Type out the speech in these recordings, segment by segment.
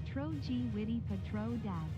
Patrouski witty Patro dad.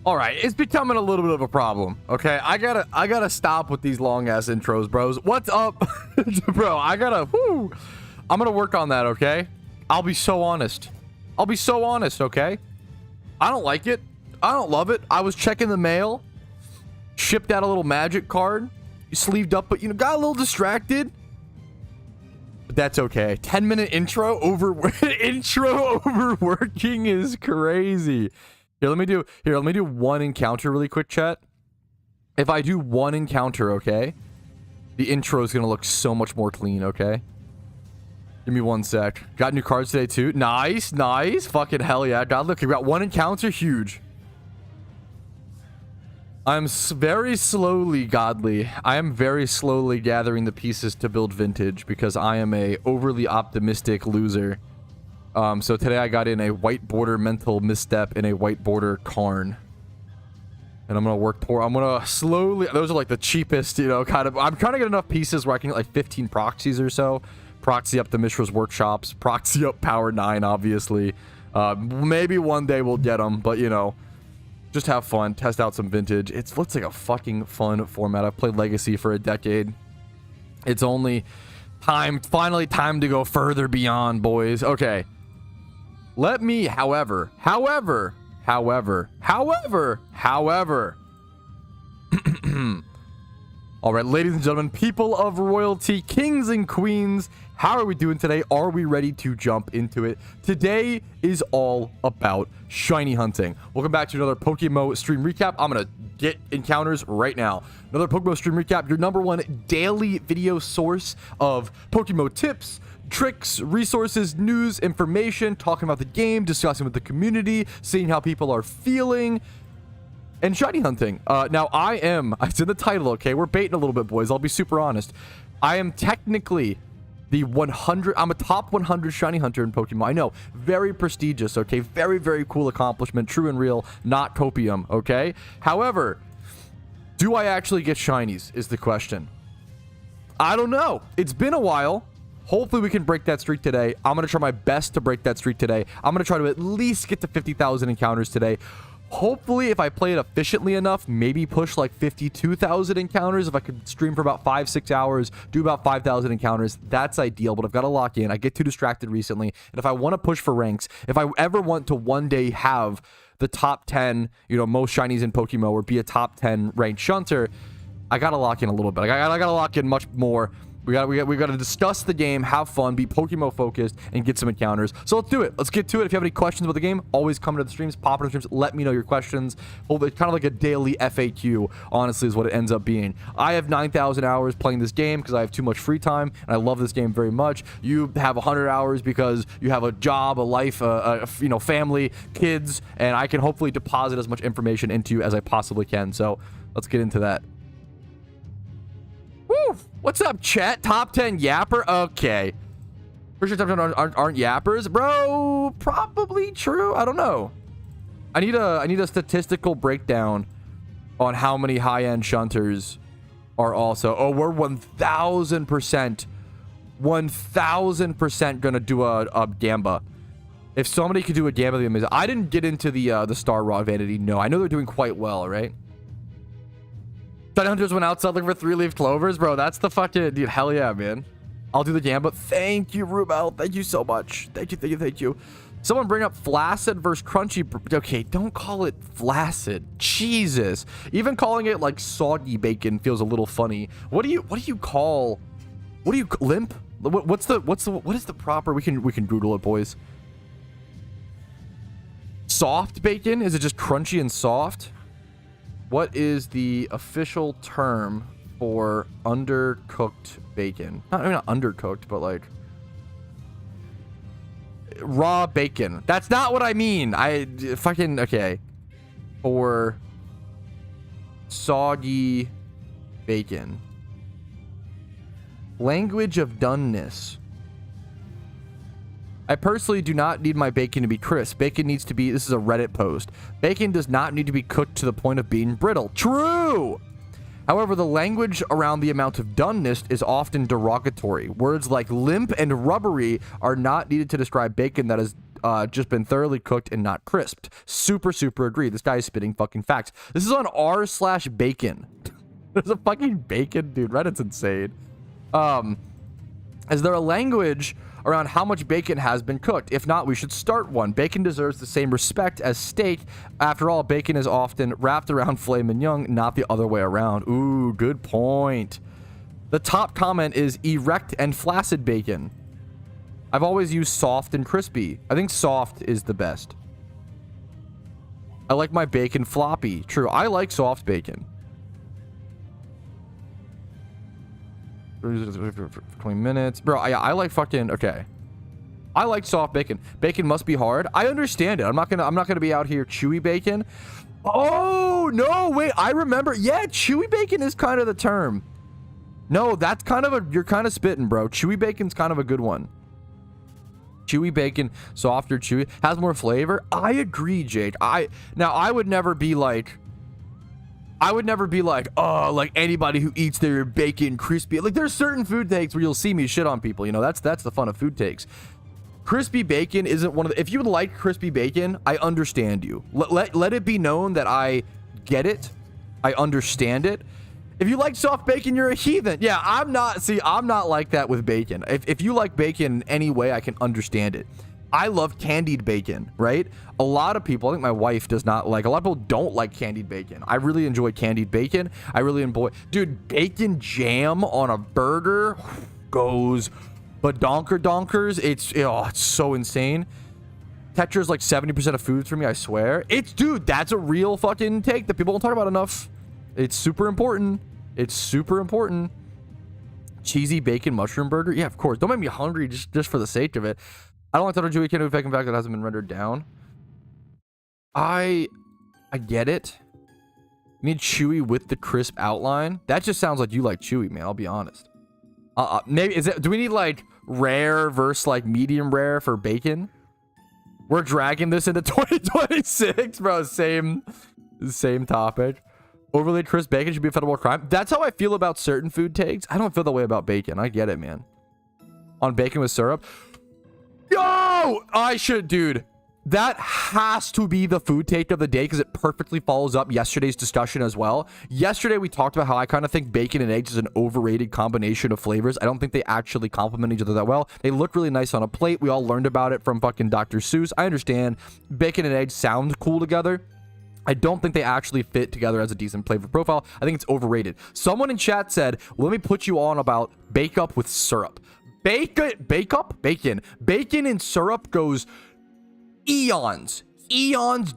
All right, it's becoming a little bit of a problem. Okay, I gotta stop with these long ass intros, bros. What's up, bro? I'm gonna work on that. Okay, I'll be so honest. Okay, I don't like it. I don't love it. I was checking the mail, shipped out a little magic card, sleeved up, but got a little distracted. But that's okay. 10-minute intro overworking is crazy. Here, let me do one encounter really quick, chat. If I do one encounter, okay, the intro is gonna look so much more clean, okay? Give me 1 sec. Got new cards today too. Nice. Fucking hell yeah. God, look, we got one encounter, huge. I'm very slowly, godly. I am very slowly gathering the pieces to build vintage because I am a overly optimistic loser. So today I got in a white border mental misstep and a white border Karn. And I'm gonna I'm gonna slowly, those are like the cheapest, kind of, I'm trying to get enough pieces where I can get like 15 proxies or so. Proxy up the Mishra's workshops, proxy up Power 9, obviously. Maybe one day we'll get them, but just have fun, test out some vintage. It looks like a fucking fun format. I've played Legacy for a decade. It's only finally time to go further beyond, boys. Okay. Let me, however. All right, ladies and gentlemen, people of royalty, kings and queens, how are we doing today? Are we ready to jump into it? Today is all about shiny hunting. Welcome back to another PokeMMO stream recap. I'm going to get encounters right now. Another PokeMMO stream recap, your #1 daily video source of PokeMMO tips, tricks, resources, news, information, talking about the game, discussing with the community, seeing how people are feeling, and shiny hunting. Now it's in the title, okay? We're baiting a little bit, boys. I'll be super honest. I am technically I'm a top 100 shiny hunter in Pokemon. I know, very prestigious, okay? Very, very cool accomplishment, true and real, not copium, okay? However, do I actually get shinies is the question. I don't know. It's been a while. Hopefully we can break that streak today. I'm going to try my best to break that streak today. I'm going to try to at least get to 50,000 encounters today. Hopefully, if I play it efficiently enough, maybe push like 52,000 encounters. If I could stream for about 5-6 hours, do about 5,000 encounters, that's ideal. But I've got to lock in. I get too distracted recently. And if I want to push for ranks, if I ever want to one day have the top 10, most shinies in Pokemon or be a top 10 ranked shunter, I got to lock in a little bit. I got to lock in much more. We got to discuss the game, have fun, be Pokemon focused, and get some encounters. So let's do it. Let's get to it. If you have any questions about the game, always come to the streams, pop into the streams, let me know your questions. It's kind of like a daily FAQ, honestly, is what it ends up being. I have 9,000 hours playing this game because I have too much free time, and I love this game very much. You have 100 hours because you have a job, a life, family, kids, and I can hopefully deposit as much information into you as I possibly can. So let's get into that. Woo! What's up, chat? Top 10 yapper? Okay. Pretty sure top 10 aren't yappers? Bro, probably true. I don't know. I need a statistical breakdown on how many high-end shunters are also. Oh, we're 1,000% gonna do a Gamba. If somebody could do a Gamba, that'd be amazing. I didn't get into the Star Raw Vanity. No, I know they're doing quite well, right? Shiny hunters went outside looking for 3-leaf clovers, bro. That's the fucking dude. Hell yeah, man. I'll do the Gamba. Thank you, Rubel. Thank you so much. Thank you. Someone bring up flaccid versus crunchy. Okay, don't call it flaccid. Jesus. Even calling it like soggy bacon feels a little funny. What do you call? What do you limp? What is the proper? We can Google it, boys. Soft bacon? Is it just crunchy and soft? What is the official term for undercooked bacon? Not undercooked, but like raw bacon. That's not what I mean. Okay. Or soggy bacon. Language of doneness. I personally do not need my bacon to be crisp. Bacon needs to be, this is a Reddit post. Bacon does not need to be cooked to the point of being brittle. True! However, the language around the amount of doneness is often derogatory. Words like limp and rubbery are not needed to describe bacon that has just been thoroughly cooked and not crisped. Super agree. This guy is spitting fucking facts. This is on r/bacon. There's a fucking bacon, dude. Reddit's insane. Is there a language around how much bacon has been cooked? If not, we should start one. Bacon deserves the same respect as steak. After all, bacon is often wrapped around filet mignon, not the other way around. Ooh, good point. The top comment is erect and flaccid bacon. I've always used soft and crispy. I think soft is the best. I like my bacon floppy. True, I like soft bacon. 20 minutes, bro. I like fucking, okay, I like soft bacon. Bacon must be hard. I understand it. I'm not gonna be out here chewy bacon. Oh no, wait, I remember. Yeah, chewy bacon is kind of the term. No, that's kind of you're kind of spitting, bro. Chewy bacon's kind of a good one. Chewy bacon, softer, chewy, has more flavor. I agree, Jake. I would never be like, oh, like anybody who eats their bacon crispy. Like there's certain food takes where you'll see me shit on people. That's the fun of food takes. Crispy bacon isn't one of the, if you like crispy bacon, I understand you. Let it be known that I get it. I understand it. If you like soft bacon, you're a heathen. Yeah, I'm not like that with bacon. If you like bacon in any way, I can understand it. I love candied bacon, right? A lot of people, I think my wife does not like, a lot of people don't like candied bacon. I really enjoy candied bacon. I really enjoy, dude, bacon jam on a burger goes badonkers. It's so insane. Tetra's like 70% of foods for me, I swear. Dude, that's a real fucking take that people don't talk about enough. It's super important. It's super important. Cheesy bacon mushroom burger? Yeah, of course. Don't make me hungry just for the sake of it. I don't like that chewy can effect in fact that hasn't been rendered down. I get it. You need chewy with the crisp outline. That just sounds like you like chewy, man. I'll be honest. Maybe do we need like rare versus like medium rare for bacon? We're dragging this into 2026, bro. Same topic. Overly crisp bacon should be a federal crime. That's how I feel about certain food takes. I don't feel that way about bacon. I get it, man. On bacon with syrup. Yo! Dude. That has to be the food take of the day because it perfectly follows up yesterday's discussion as well. Yesterday, we talked about how I kind of think bacon and eggs is an overrated combination of flavors. I don't think they actually complement each other that well. They look really nice on a plate. We all learned about it from fucking Dr. Seuss. I understand bacon and eggs sound cool together. I don't think they actually fit together as a decent flavor profile. I think it's overrated. Someone in chat said, let me put you on about bake up with syrup. Bacon and syrup goes eons,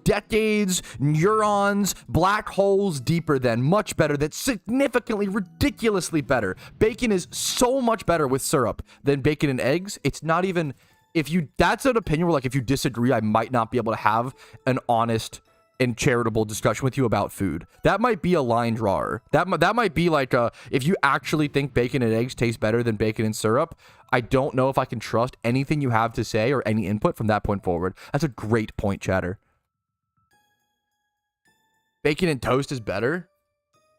decades, neurons, black holes deeper than, much better, that's significantly, ridiculously better. Bacon is so much better with syrup than bacon and eggs. It's not even, that's an opinion where like, if you disagree, I might not be able to have an honest and charitable discussion with you about food. That might be a line drawer. That might be like if you actually think bacon and eggs taste better than bacon and syrup, I don't know if I can trust anything you have to say or any input from that point forward. That's a great point, chatter. Bacon and toast is better?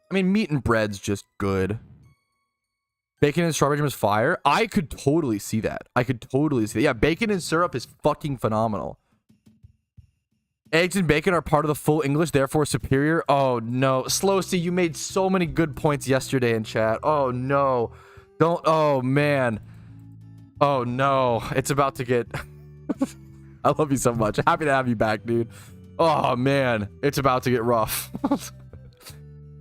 I mean, meat and bread's just good. Bacon and strawberry jam is fire? I could totally see that. Yeah, bacon and syrup is fucking phenomenal. Eggs and bacon are part of the full English, therefore superior. Oh, no. Slow C, you made so many good points yesterday in chat. Oh, no. Oh, man. Oh, no. It's about to get... I love you so much. Happy to have you back, dude. Oh, man. It's about to get rough.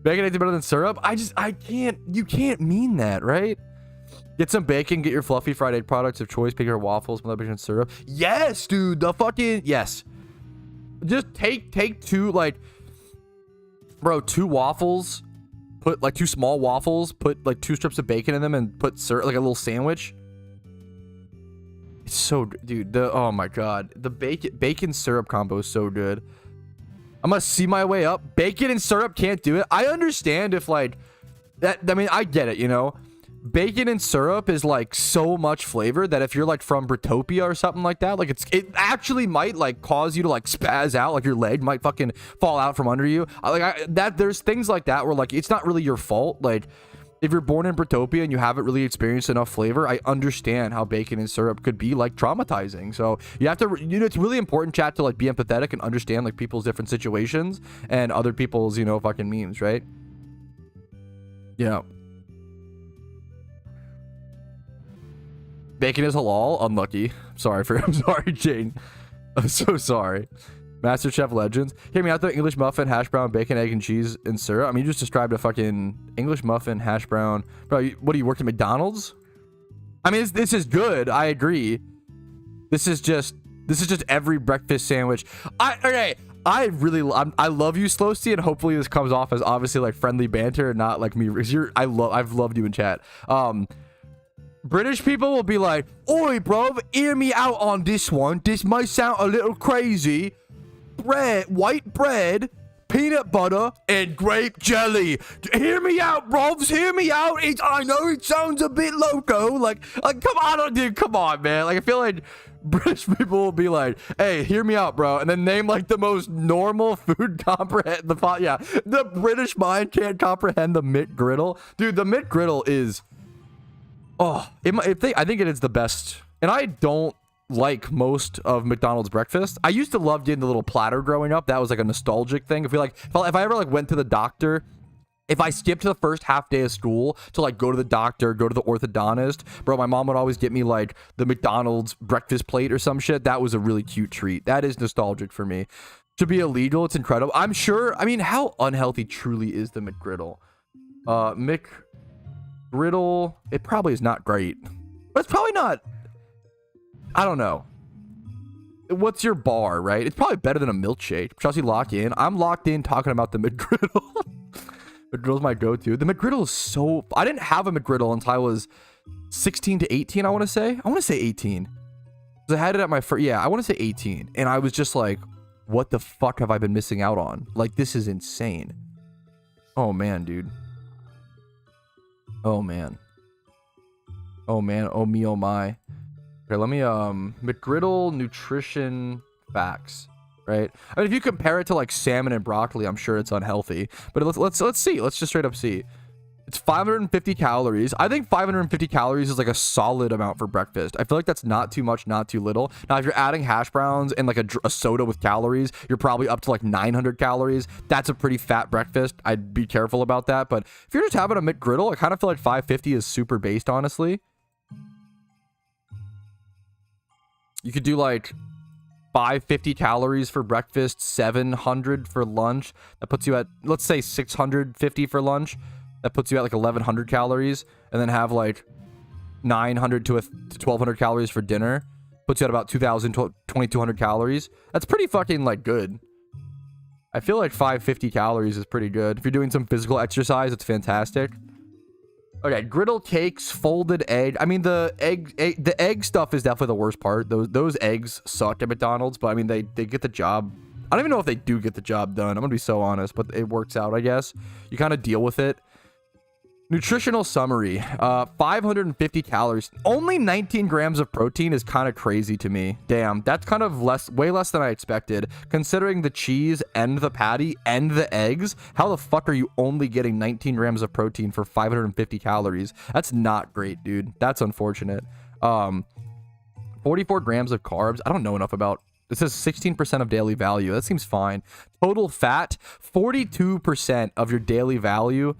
Bacon eggs are better than syrup? I can't... You can't mean that, right? Get some bacon, get your fluffy fried egg products of choice, pick your waffles, bacon and syrup. Yes, dude. The fucking... Yes. Just take two, like, bro, 2 waffles, put like 2 small waffles, put like 2 strips of bacon in them and put syrup, like a little sandwich. It's so, dude, oh my God. The bacon syrup combo is so good. I'm gonna see my way up. Bacon and syrup can't do it. I understand if like that, I mean, I get it, you know. Bacon and syrup is like so much flavor that if you're like from Britopia or something like that, like it actually might like cause you to like spaz out, like your leg might fucking fall out from under you. There's things like that where like it's not really your fault. Like if you're born in Britopia and you haven't really experienced enough flavor, I understand how bacon and syrup could be like traumatizing. So you have to, you know, it's really important, chat, to like be empathetic and understand like people's different situations and other people's, you know, fucking memes, right? Yeah. Bacon is halal. Unlucky. I'm sorry, Jane. I'm so sorry. MasterChef Legends. Hear me out though. English muffin, hash brown, bacon, egg, and cheese, and syrup. I mean, you just described a fucking English muffin, hash brown. Bro, what do you work at McDonald's? I mean, this is good. I agree. This is just every breakfast sandwich. I love you, Slow C, and hopefully this comes off as obviously like friendly banter and not like me. I've loved you in chat. British people will be like, oi, bro, hear me out on this one. This might sound a little crazy. White bread, peanut butter, and grape jelly. Hear me out, bros. Hear me out. I know it sounds a bit loco. Like, come on, dude. Come on, man. Like, I feel like British people will be like, hey, hear me out, bro. And then name like the most normal food comprehend the pot. Yeah, the British mind can't comprehend the McGriddle. Dude, the McGriddle is... Oh, I think it is the best. And I don't like most of McDonald's breakfast. I used to love getting the little platter growing up. That was like a nostalgic thing. I feel like if I ever like went to the doctor If I skipped the first half day of school to like go to the doctor, go to the orthodontist, bro, my mom would always get me like the McDonald's breakfast plate or some shit. That was a really cute treat. That is nostalgic for me. To be illegal, it's incredible. I'm sure. I mean, how unhealthy truly is the McGriddle? McGriddle, it probably is not great, but it's probably not. I don't know. What's your bar, right? It's probably better than a milkshake. Chelsea, lock in. I'm locked in talking about the McGriddle. McGriddle's my go-to. The McGriddle is so... I didn't have a McGriddle until I was 16 to 18, I want to say. I want to say 18. I had it at my first... Yeah, I want to say 18. And I was just like, what the fuck have I been missing out on? Like, this is insane. Oh, man, dude. Oh, man. Oh, man. Oh, me, oh, my. Okay, let me... McGriddle nutrition facts. Right? I mean, if you compare it to like salmon and broccoli, I'm sure it's unhealthy. But let's see. Let's just straight up see. It's 550 calories. I think 550 calories is like a solid amount for breakfast. I feel like that's not too much, not too little. Now, if you're adding hash browns and like a soda with calories, you're probably up to like 900 calories. That's a pretty fat breakfast. I'd be careful about that. But if you're just having a McGriddle, I kind of feel like 550 is super based, honestly. You could do like 550 calories for breakfast, 700 for lunch. That puts you at, let's say 650 for lunch. That puts you at like 1100 calories. And then have like 900 to 1200 calories for dinner. Puts you at about 2200 calories. That's pretty fucking like good. I feel like 550 calories is pretty good. If you're doing some physical exercise, it's fantastic. Okay, griddle cakes, folded egg. I mean, the egg stuff is definitely the worst part. Those eggs suck at McDonald's, but I mean, they get the job. I don't even know if they do get the job done. I'm gonna be so honest, but it works out, I guess. You kind of deal with it. Nutritional summary, 550 calories. Only 19 grams of protein is kind of crazy to me. Damn, that's kind of way less than I expected. Considering the cheese and the patty and the eggs, how the fuck are you only getting 19 grams of protein for 550 calories? That's not great, dude. That's unfortunate. 44 grams of carbs. I don't know enough about. It says 16% of daily value. That seems fine. Total fat, 42% of your daily value.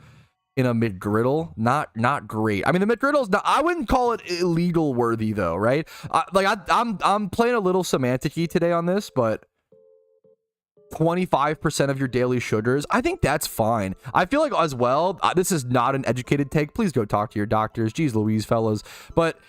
In a McGriddle, not great. I mean, the McGriddle's not, I wouldn't call it illegal worthy though, right? I'm playing a little semantic-y today on this, but 25% of your daily sugars, I think that's fine. I feel like as well, this is not an educated take. Please go talk to your doctors. Jeez Louise, fellas. But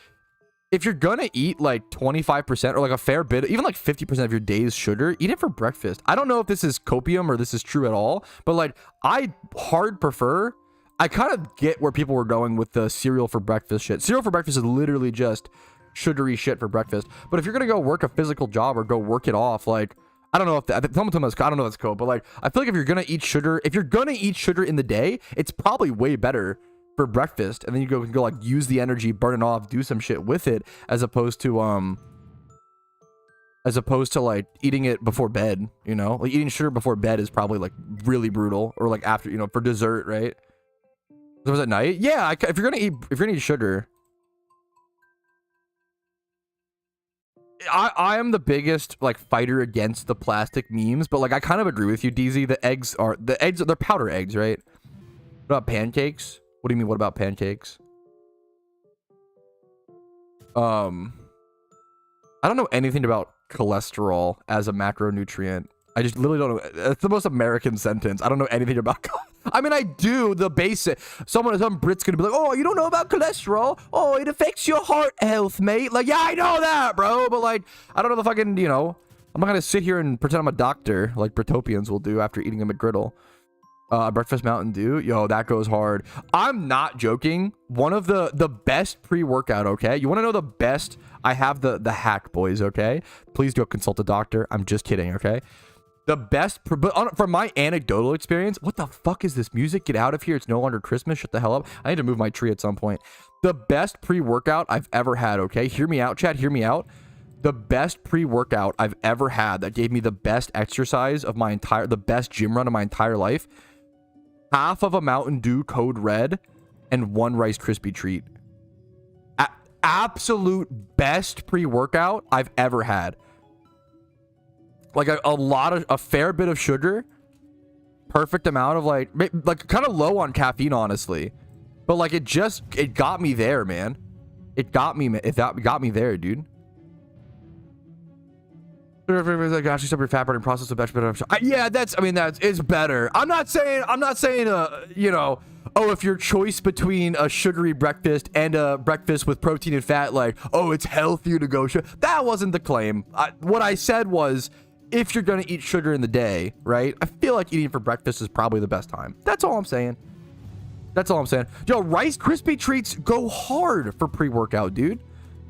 if you're gonna eat like 25% or like a fair bit, even like 50% of your day's sugar, eat it for breakfast. I don't know if this is copium or this is true at all, but like I hard prefer. I kind of get where people were going with the cereal for breakfast shit. Cereal for breakfast is literally just sugary shit for breakfast. But if you're going to go work a physical job or go work it off, like, I don't know if that, I don't know if that's code, but like, I feel like if you're going to eat sugar, in the day, it's probably way better for breakfast. And then you can go like use the energy, burn it off, do some shit with it, as opposed to like eating it before bed, you know? Like eating sugar before bed is probably like really brutal, or like after, you know, for dessert, right? Was at night? Yeah, if you're gonna eat sugar, I am the biggest like fighter against the plastic memes, but like I kind of agree with you, DZ. They're powder eggs, right? What about pancakes? What do you mean? What about pancakes? I don't know anything about cholesterol as a macronutrient. I just literally don't know. That's the most American sentence. I don't know anything about. I mean, I do the basic. Some Brit's gonna be like, "Oh, you don't know about cholesterol? Oh, it affects your heart health, mate." Like, yeah, I know that, bro. But like, I don't know the fucking, you know. I'm not gonna sit here and pretend I'm a doctor like Britopians will do after eating a McGriddle. Breakfast Mountain Dew, yo, that goes hard. I'm not joking. One of the best pre-workout. Okay, you want to know the best? I have the hack, boys. Okay, please go consult a doctor. I'm just kidding. Okay. The best, but from my anecdotal experience, what the fuck is this music? Get out of here. It's no longer Christmas. Shut the hell up. I need to move my tree at some point. The best pre-workout I've ever had, okay? Hear me out, Chad. Hear me out. The best pre-workout I've ever had that gave me the best exercise of the best gym run of my entire life. Half of a Mountain Dew Code Red and one Rice Krispie treat. Absolute best pre-workout I've ever had. Like a fair bit of sugar, perfect amount of like kind of low on caffeine, honestly. But like it got me there, man. It got me there, dude. Actually, stop your fat burning process of yeah, it's better. I'm not saying you know, oh, if your choice between a sugary breakfast and a breakfast with protein and fat, like, oh, it's healthier to go sugar. That wasn't the claim. What I said was, if you're gonna eat sugar in the day, right, I feel like eating for breakfast is probably the best time. That's all I'm saying. That's all I'm saying. Yo, Rice Krispie treats go hard for pre-workout, dude.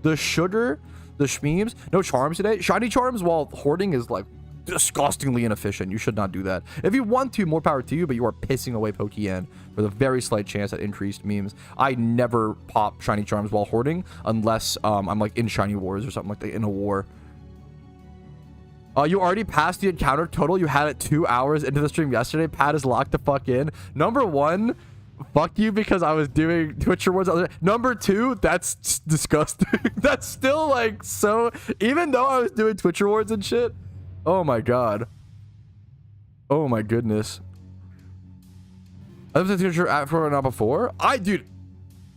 The sugar, the shmeems, no charms today. Shiny charms while hoarding is like disgustingly inefficient. You should not do that. If you want to, more power to you, but you are pissing away Pokeyen for the very slight chance at increased memes. I never pop shiny charms while hoarding unless I'm like in shiny wars or something like that, in a war. You already passed the encounter total. You had it 2 hours into the stream yesterday. Pat is locked the fuck in. Number one, fuck you, because I was doing Twitch rewards. Number two, that's disgusting. That's still like, so, even though I was doing Twitch rewards and shit. Oh my god. Oh my goodness. I was a teacher at for not before. Dude,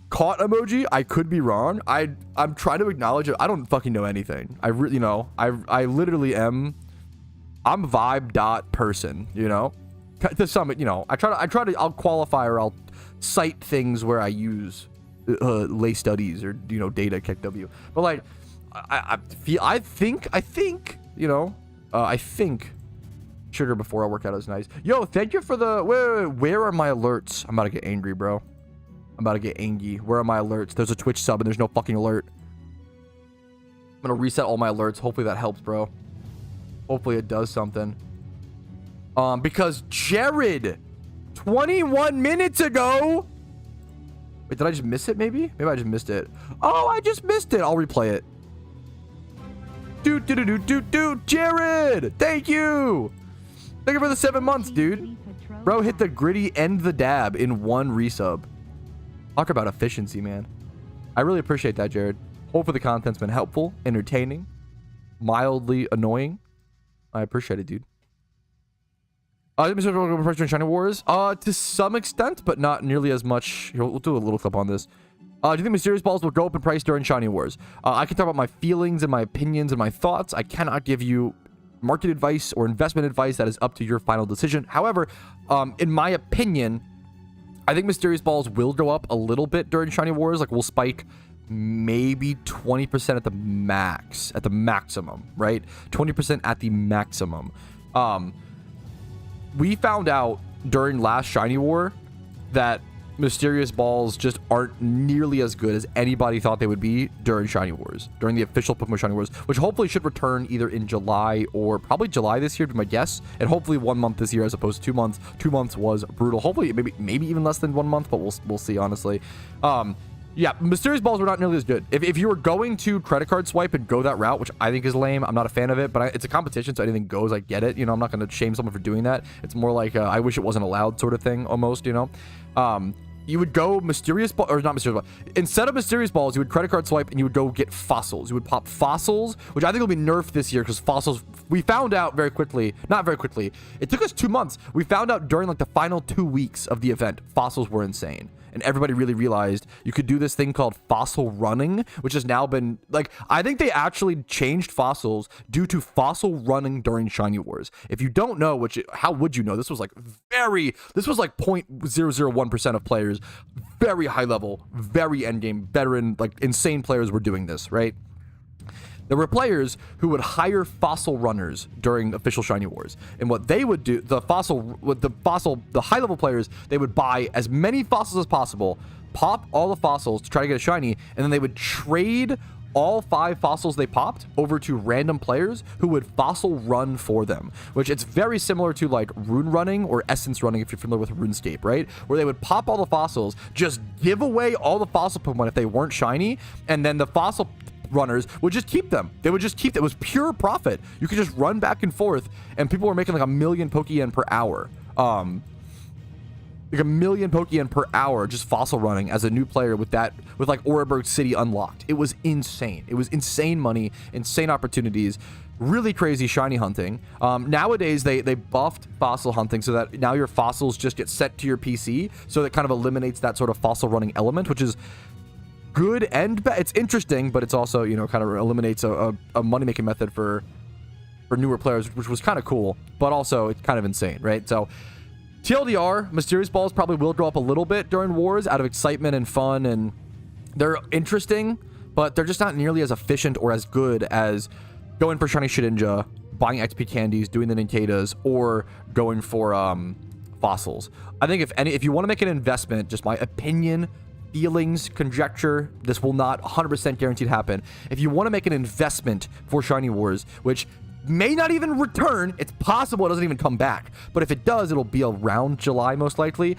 caught emoji. I could be wrong. I'm trying to acknowledge it. I don't fucking know anything. I really, you know, I literally am. I'm vibe dot person, you know. To some, you know, I'll qualify, or I'll cite things where I use lay studies or, you know, data KW. But like, I think, you know, I think sugar before I work out is nice. Yo, thank you for the, wait, where are my alerts? I'm about to get angry, bro. I'm about to get angry. Where are my alerts? There's a Twitch sub and there's no fucking alert. I'm gonna reset all my alerts. Hopefully that helps, bro. Hopefully it does something. Because Jared, 21 minutes ago. Wait, did I just miss it? Maybe I just missed it. Oh, I just missed it. I'll replay it. Dude, Jared, thank you. Thank you for the 7 months, dude. Bro, hit the gritty and the dab in one resub. Talk about efficiency, man. I really appreciate that, Jared. Hopefully the content's been helpful, entertaining, mildly annoying. I appreciate it, dude. Shiny Wars? To some extent, but not nearly as much. Here, we'll do a little clip on this. Do you think Mysterious Balls will go up in price during Shiny Wars? I can talk about my feelings and my opinions and my thoughts. I cannot give you market advice or investment advice. That is up to your final decision. However, in my opinion, I think Mysterious Balls will go up a little bit during Shiny Wars. Like, we'll spike maybe 20% at the max, at the maximum, right? 20% at the maximum. We found out during last Shiny War that Mysterious Balls just aren't nearly as good as anybody thought they would be during Shiny Wars, during the official PokeMMO Shiny Wars, which hopefully should return either in July or probably July this year, to my guess, and hopefully 1 month this year as opposed to 2 months. 2 months was brutal. Hopefully, maybe even less than 1 month, but we'll see, honestly. Yeah, Mysterious Balls were not nearly as good. If you were going to credit card swipe and go that route, which I think is lame, I'm not a fan of it, but it's a competition, so anything goes. I get it. You know, I'm not going to shame someone for doing that. It's more like I wish it wasn't allowed sort of thing, almost, you know. You would go Mysterious Ball, or not Mysterious Ball. Instead of Mysterious Balls, you would credit card swipe and you would go get fossils. You would pop fossils, which I think will be nerfed this year because fossils, we found out very quickly, not very quickly. It took us 2 months. We found out during like the final 2 weeks of the event, fossils were insane. And everybody really realized you could do this thing called fossil running, which has now been like, I think they actually changed fossils due to fossil running during Shiny Wars. If you don't know, which, how would you know? This was like 0.001% of players, very high level, very endgame, veteran, like insane players were doing this, right? There were players who would hire fossil runners during official Shiny Wars. And what they would do, the high level players, they would buy as many fossils as possible, pop all the fossils to try to get a shiny, and then they would trade all 5 fossils they popped over to random players who would fossil run for them, which it's very similar to like rune running or essence running if you're familiar with RuneScape, right? Where they would pop all the fossils, just give away all the fossil Pokemon if they weren't shiny, and then the fossil runners would just keep them. They would just keep them. It was pure profit. You could just run back and forth, and people were making like 1 million Pokeyen per hour. Like 1 million Pokeyen per hour just fossil running as a new player with that, with like Oreburgh City unlocked. It was insane. It was insane money, insane opportunities. really crazy shiny hunting. Nowadays, they buffed fossil hunting so that now your fossils just get sent to your PC. So that kind of eliminates that sort of fossil running element, which is good and bad. It's interesting, but it's also, you know, kind of eliminates a money-making method for newer players, which was kind of cool, but also it's kind of insane, right? So TLDR, Mysterious Balls probably will grow up a little bit during wars out of excitement and fun, and they're interesting, but they're just not nearly as efficient or as good as going for Shiny Shedinja, buying XP candies, doing the Ninjadas, or going for fossils. I think if you want to make an investment, just my opinion, feelings, conjecture, this will not 100% guaranteed happen. If you want to make an investment for Shiny Wars, which may not even return, it's possible it doesn't even come back, but if it does, it'll be around July most likely.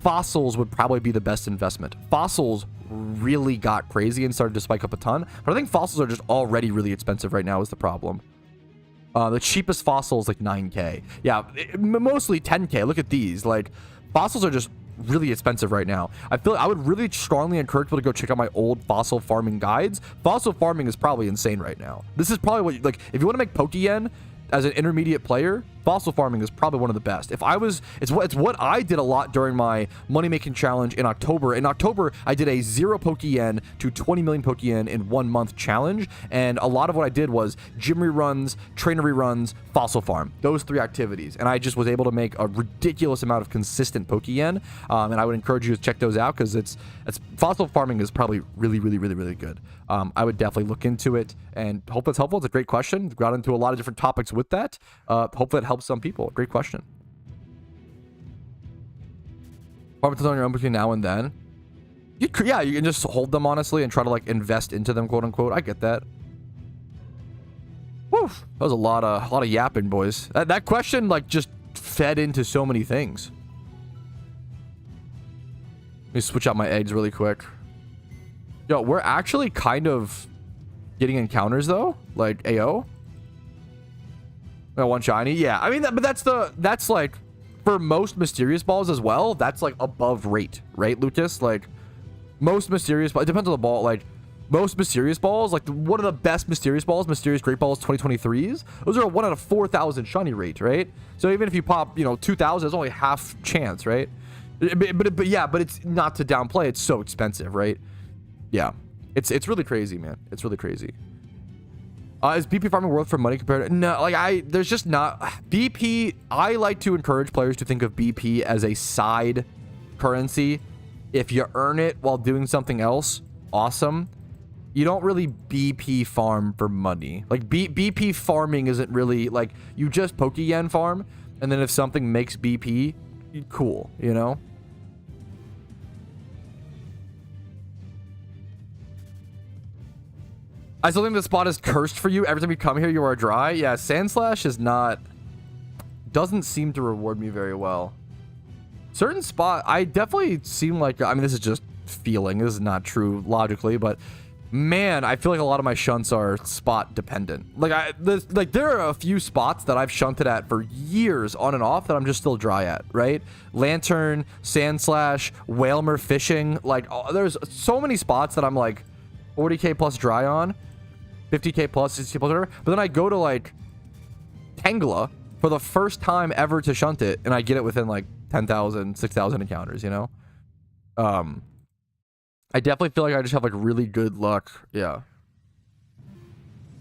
Fossils would probably be the best investment. Fossils really got crazy and started to spike up a ton, but I think fossils are just already really expensive right now is the problem. The cheapest fossil is like 9k. Yeah, mostly 10k. Look at these. Like, fossils are just really expensive right now. I feel I would really strongly encourage people to go check out my old fossil farming guides. Fossil farming is probably insane right now. This is probably what, like, if you want to make Pokeyen as an intermediate player, fossil farming is probably one of the best. If I was, it's what I did a lot during my money making challenge in October. In October, I did a 0 Pokeyen to 20 million Pokeyen in 1 month challenge, and a lot of what I did was gym reruns, trainer reruns, fossil farm. Those 3 activities, and I just was able to make a ridiculous amount of consistent Pokeyen. And I would encourage you to check those out because it's fossil farming is probably really good. I would definitely look into it and hope it's helpful. It's a great question. We've got into a lot of different topics with that. Hopefully it helps some people. Great question. Apartments on your own between now and then. Yeah, you can just hold them honestly and try to like invest into them, quote unquote. I get that. Woo, that was a lot of yapping, boys. That question like just fed into so many things. Let me switch out my eggs really quick. Yo, we're actually kind of getting encounters though, like AO. One shiny, yeah. I mean, but that's like for most mysterious balls as well. That's like above rate, right, Lucas? Like most mysterious balls, it depends on the ball. Like most mysterious balls, like one of the best mysterious balls, mysterious great balls 2023s. Those are a 1 out of 4,000 shiny rate, right? So even if you pop, 2,000, it's only half chance, right? But yeah, but it's not to downplay. It's so expensive, right? Yeah, it's really crazy, man. It's really crazy. Is BP farming worth for money compared to... No, like there's just not... BP, I like to encourage players to think of BP as a side currency. If you earn it while doing something else, awesome. You don't really BP farm for money. Like BP farming isn't really like you just Pokeyen farm. And then if something makes BP, cool, you know? I still think the spot is cursed for you. Every time you come here, you are dry. Yeah, Sandslash is not... Doesn't seem to reward me very well. Certain spot, I definitely seem like... I mean, this is just feeling. This is not true logically, but... Man, I feel like a lot of my shunts are spot dependent. Like, there are a few spots that I've shunted at for years on and off that I'm just still dry at, right? Lantern, Sandslash, Whalmer fishing. Like, there's so many spots that I'm like 40k plus dry on. 50k plus, 60k plus, whatever. But then I go to like Tangela for the first time ever to shunt it, and I get it within like 10,000, 6,000 encounters, you know? I definitely feel like I just have like really good luck. Yeah.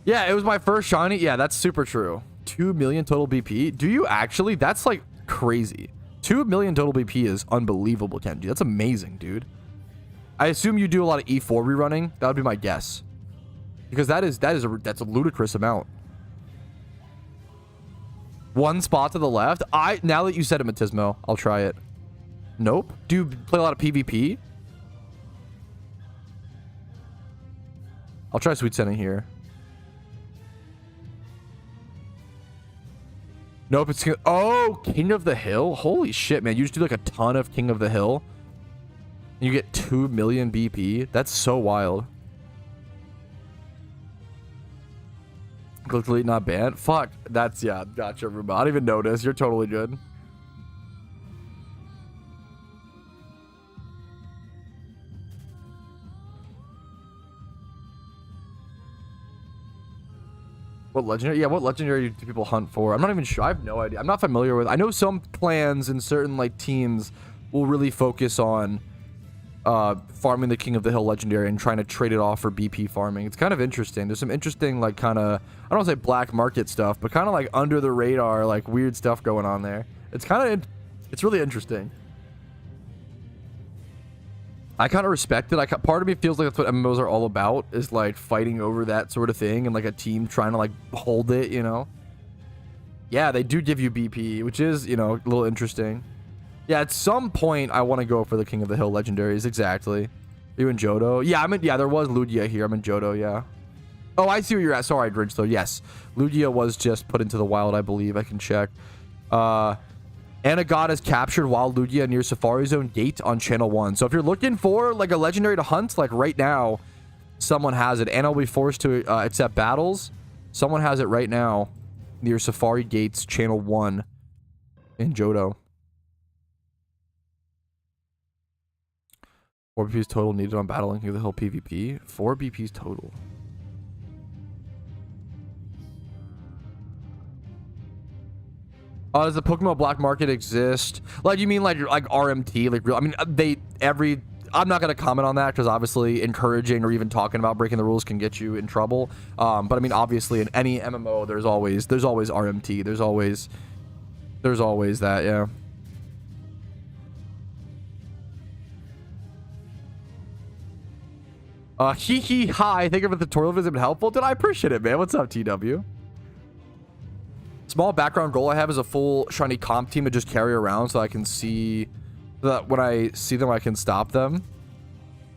Yeah, it was my first shiny. Yeah, that's super true. 2 million total BP. Do you actually? That's like crazy. 2 million total BP is unbelievable, Kenji. That's amazing, dude. I assume you do a lot of E4 rerunning. That would be my guess. Because that's a ludicrous amount. One spot to the left. Now that you said it, Matismo, I'll try it. Nope. Do you play a lot of PvP? I'll try Sweet Sending here. Nope, it's... Oh, King of the Hill? Holy shit, man. You just do like a ton of King of the Hill. And you get 2 million BP. That's so wild. Glitch not banned? Fuck. That's... Yeah, gotcha, Ruba. I didn't even notice. You're totally good. What legendary? Yeah, what legendary do people hunt for? I'm not even sure. I have no idea. I'm not familiar with. I know some clans and certain like teams will really focus on farming the King of the Hill legendary and trying to trade it off for BP farming. It's kind of interesting. There's some interesting like kind of, I don't want to say black market stuff, but kind of like under the radar like weird stuff going on there. It's kind of it's really interesting. I kind of respect it. Part of me feels like that's what MMOs are all about, is like fighting over that sort of thing and like a team trying to like hold it, you know? Yeah, they do give you BP, which is, you know, a little interesting. Yeah, at some point I want to go for the King of the Hill legendaries. Exactly. Are you in Johto? Yeah, yeah, there was Lugia here. I'm in Johto, yeah. Oh, I see where you're at. Sorry, Dridge, though. Yes, Lugia was just put into the wild, I believe. I can check. Anagod is captured wild Lugia near Safari Zone Gate on Channel 1. So if you're looking for like a legendary to hunt, like right now, someone has it. Anna will be forced to accept battles. Someone has it right now near Safari Gates, Channel 1 in Johto. 4 BPs total needed on battling King of the Hill PvP. 4 BPs total. Does the PokeMMO black market exist? Like, you mean like RMT? Like, real? I mean, I'm not gonna comment on that because obviously encouraging or even talking about breaking the rules can get you in trouble. But I mean, obviously in any MMO, there's always RMT. There's always that, yeah. Hi. Thank you for the tutorial visit. Been helpful. Did I appreciate it, man? What's up, TW? Small background goal I have is a full shiny comp team to just carry around so I can see, so that when I see them I can stop them.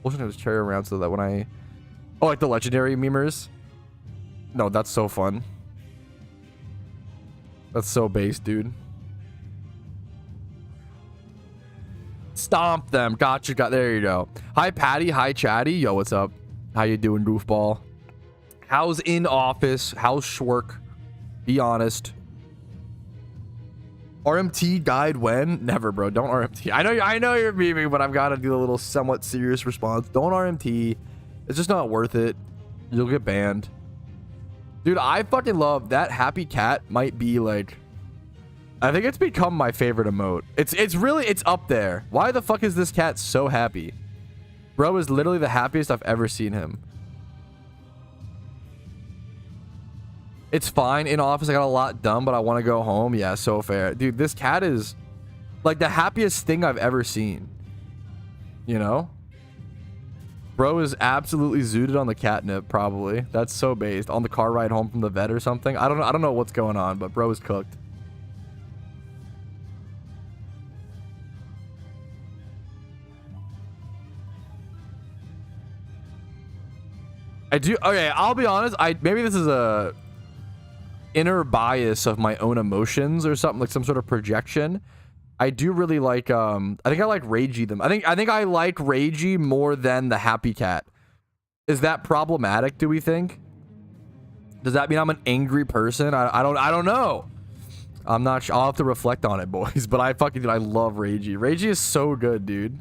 Full shiny just carry around so that when I, oh, like the legendary memers. No, that's so fun. That's so base, dude. Stomp them. Gotcha. There you go. Hi, Patty. Hi, Chatty. Yo, what's up? How you doing, goofball? How's in office? How's Schwerk? Be honest. RMT guide when? Never, bro. Don't RMT. I know you're memeing, but I've got to do a little somewhat serious response. Don't RMT. It's just not worth it. You'll get banned. Dude, I fucking love that. Happy cat might be like, I think it's become my favorite emote. It's up there. Why the fuck is this cat so happy? Bro is literally the happiest I've ever seen him. It's fine. In office, I got a lot done, but I want to go home. Yeah, so fair. Dude, this cat is like the happiest thing I've ever seen. You know? Bro is absolutely zooted on the catnip, probably. That's so based. On the car ride home from the vet or something. I don't know what's going on, but bro is cooked. Okay, I'll be honest. Maybe this is a inner bias of my own emotions or something, like some sort of projection. I do really like I think I like Ragey them. I think I like Ragey more than the happy cat. Is that problematic, do we think? Does that mean I'm an angry person? I don't know. I'm not sure. I'll have to reflect on it, boys. But I love Ragey. Ragey is so good, dude.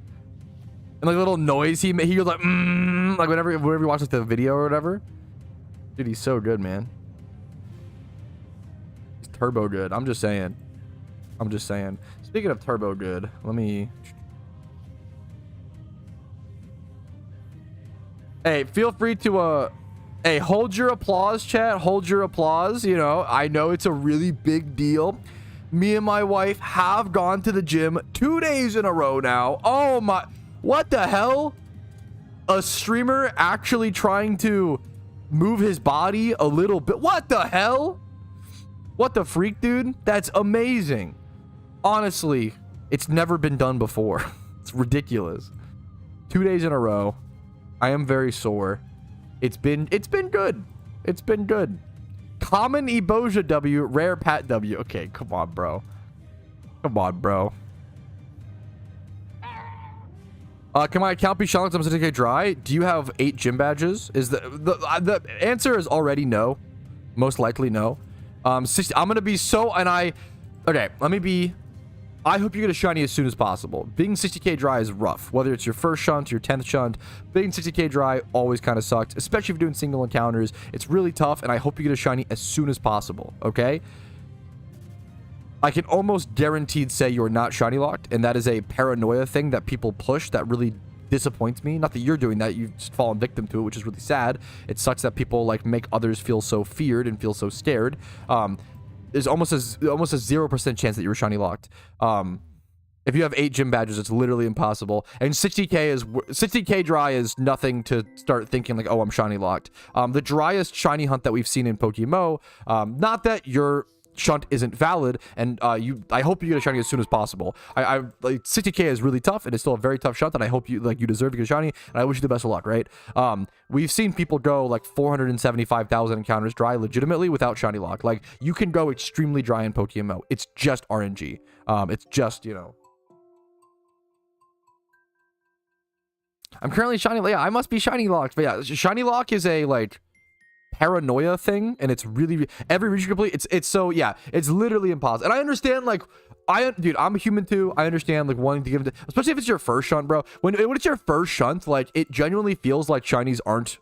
And like a little noise he goes like like whenever you watch like the video or whatever. Dude, he's so good, man. He's turbo good. I'm just saying. Speaking of turbo good, let me. Hey, feel free to hey, hold your applause, chat. Hold your applause. You know, I know it's a really big deal. Me and my wife have gone to the gym 2 days in a row now. Oh my. What the hell? A streamer actually trying to move his body a little bit. What the hell? What the freak, dude? That's amazing. Honestly, it's never been done before. It's ridiculous. 2 days in a row. I am very sore. It's been good. It's been good. Common Eboja W, rare Pat W. Okay, come on, bro. Come on, bro. Can my account be shown? I'm going to take dry. Do you have 8 gym badges? Is the answer is already no. Most likely no. 60, I'm going to be so, and okay, let me be I hope you get a shiny as soon as possible. Being 60k dry is rough. Whether it's your first shunt, your 10th shunt, being 60k dry always kind of sucks, especially if you're doing single encounters. It's really tough, and I hope you get a shiny as soon as possible, okay? I can almost guaranteed say you're not shiny locked, and that is a paranoia thing that people push that really disappoints me. Not that you're doing that, you've just fallen victim to it, which is really sad. It sucks that people like make others feel so feared and feel so scared. There's almost a 0% chance that you were shiny locked. If you have 8 gym badges, it's literally impossible. And 60k dry is nothing to start thinking like, oh, I'm shiny locked. The driest shiny hunt that we've seen in PokeMMO, not that your shunt isn't valid, and I hope you get a shiny as soon as possible. I like 60k is really tough, and it's still a very tough shunt, and I hope you deserve to get a shiny, and I wish you the best of luck, right? We've seen people go like 475,000 encounters dry legitimately without shiny lock. Like, you can go extremely dry in PokeMMO. It's just RNG. It's just, you know. I'm currently shiny. Yeah, I must be shiny locked, but yeah, shiny lock is a like paranoia thing, and it's really every region complete. It's so yeah, it's literally impossible. And I understand, like, dude, I'm a human too. I understand like wanting to give it, especially if it's your first shunt, bro. When it's your first shunt, like, it genuinely feels like shinies aren't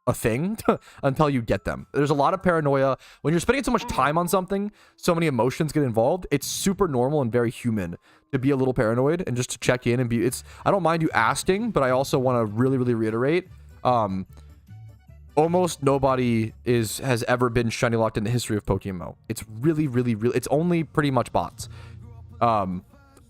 a thing until you get them. There's a lot of paranoia when you're spending so much time on something. So many emotions get involved. It's super normal and very human to be a little paranoid and just to check in and be. I don't mind you asking, but I also want to really reiterate. Almost nobody has ever been shiny locked in the history of PokeMMO. It's really it's only pretty much bots.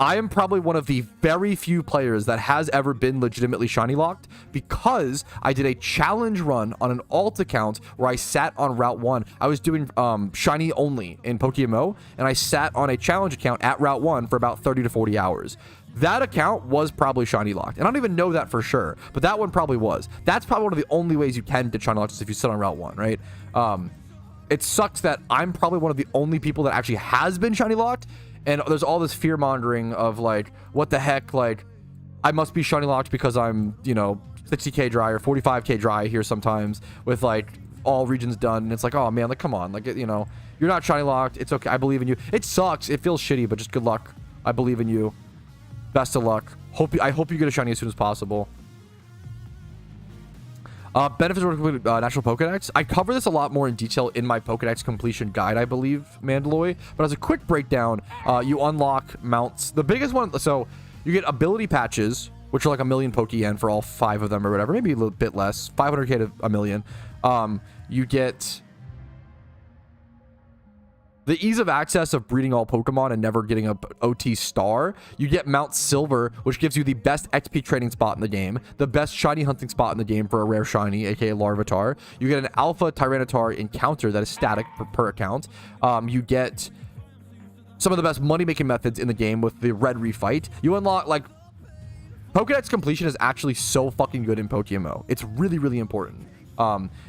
I am probably one of the very few players that has ever been legitimately shiny locked, because I did a challenge run on an alt account where I sat on Route 1. I was doing shiny only in PokeMMO, and I sat on a challenge account at Route 1 for about 30 to 40 hours. That account was probably shiny locked, and I don't even know that for sure, but that one probably was. That's probably one of the only ways you can get shiny locked, is if you sit on Route 1, right? It sucks that I'm probably one of the only people that actually has been shiny locked, and there's all this fear mongering of like, what the heck, like, I must be shiny locked because I'm, you know, 60k dry or 45k dry here sometimes with like all regions done, and it's like, oh man, like, come on, like, you know, you're not shiny locked, it's okay, I believe in you. It sucks, it feels shitty, but just good luck. I believe in you. Best of luck. I hope you get a shiny as soon as possible. Benefits of National Pokedex. I cover this a lot more in detail in my Pokedex completion guide, I believe, Mandalorian. But as a quick breakdown, you unlock mounts. The biggest one, so you get ability patches, which are like 1 million Pokeyen for all 5 of them or whatever. Maybe a little bit less, 500k to 1 million. You get the ease of access of breeding all Pokemon and never getting a OT star. You get Mount Silver, which gives you the best XP trading spot in the game, the best shiny hunting spot in the game for a rare shiny, aka Larvitar. You get an Alpha Tyranitar encounter that is static per account. You get some of the best money-making methods in the game with the Red Refight. You unlock, like, Pokedex completion is actually so fucking good in PokeMMO. It's really important.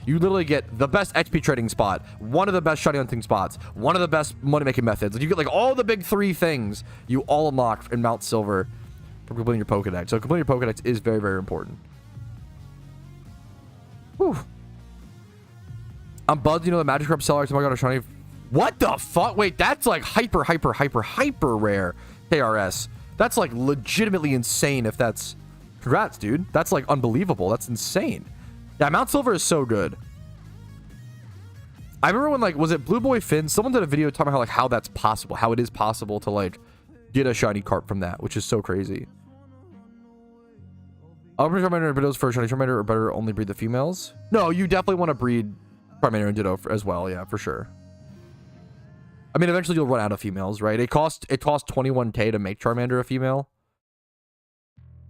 You literally get the best XP trading spot, one of the best shiny hunting spots, one of the best money-making methods. You get like all the big 3 things you all unlock in Mount Silver from completing your Pokedex. So completing your Pokedex is very important. Whew. I'm buzzed, you know, the Magikarp seller. Oh my god, I'm shiny. What the fuck? Wait, that's like hyper rare KRS. That's like legitimately insane if that's... Congrats, dude. That's like unbelievable. That's insane. Yeah, Mount Silver is so good. I remember when, like, was it Blue Boy Finn? Someone did a video talking about how that's possible, how it is possible to like get a shiny carp from that, which is so crazy. Charmander and Dittos for a shiny Charmander, or better only breed the females? No, you definitely want to breed Charmander and Ditto as well, yeah, for sure. I mean, eventually you'll run out of females, right? It costs 21k to make Charmander a female,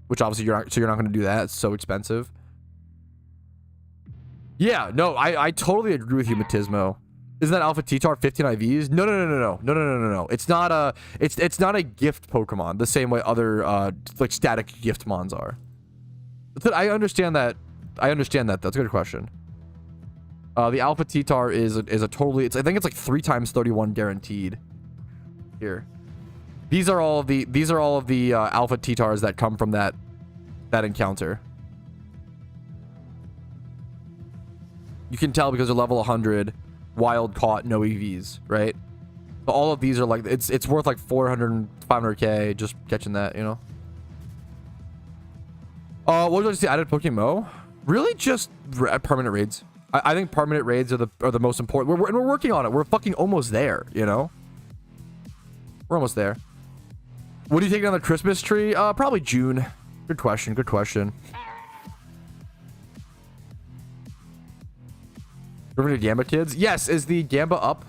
which obviously you're not going to do that. It's so expensive. Yeah, no, I totally agree with you, Matismo. Isn't that Alpha T-Tar 15 IVs? No. It's not a gift Pokemon the same way other like static gift mons are. I understand that. That's a good question. The Alpha T-Tar is a totally, I think it's like 3 times 31 guaranteed. Here. These are all of the Alpha T-Tars that come from that encounter. You can tell because they're level 100, wild caught, no EVs, right? So all of these are like, it's worth like 400, 500k just catching that, you know. What did I see added PokeMMO? Really just permanent raids. I think permanent raids are the most important. We're working on it. We're fucking almost there, you know. We're almost there. What do you think on the Christmas tree? Probably June. Good question. Good question. Remember the Gamba kids? Yes. Is the Gamba up?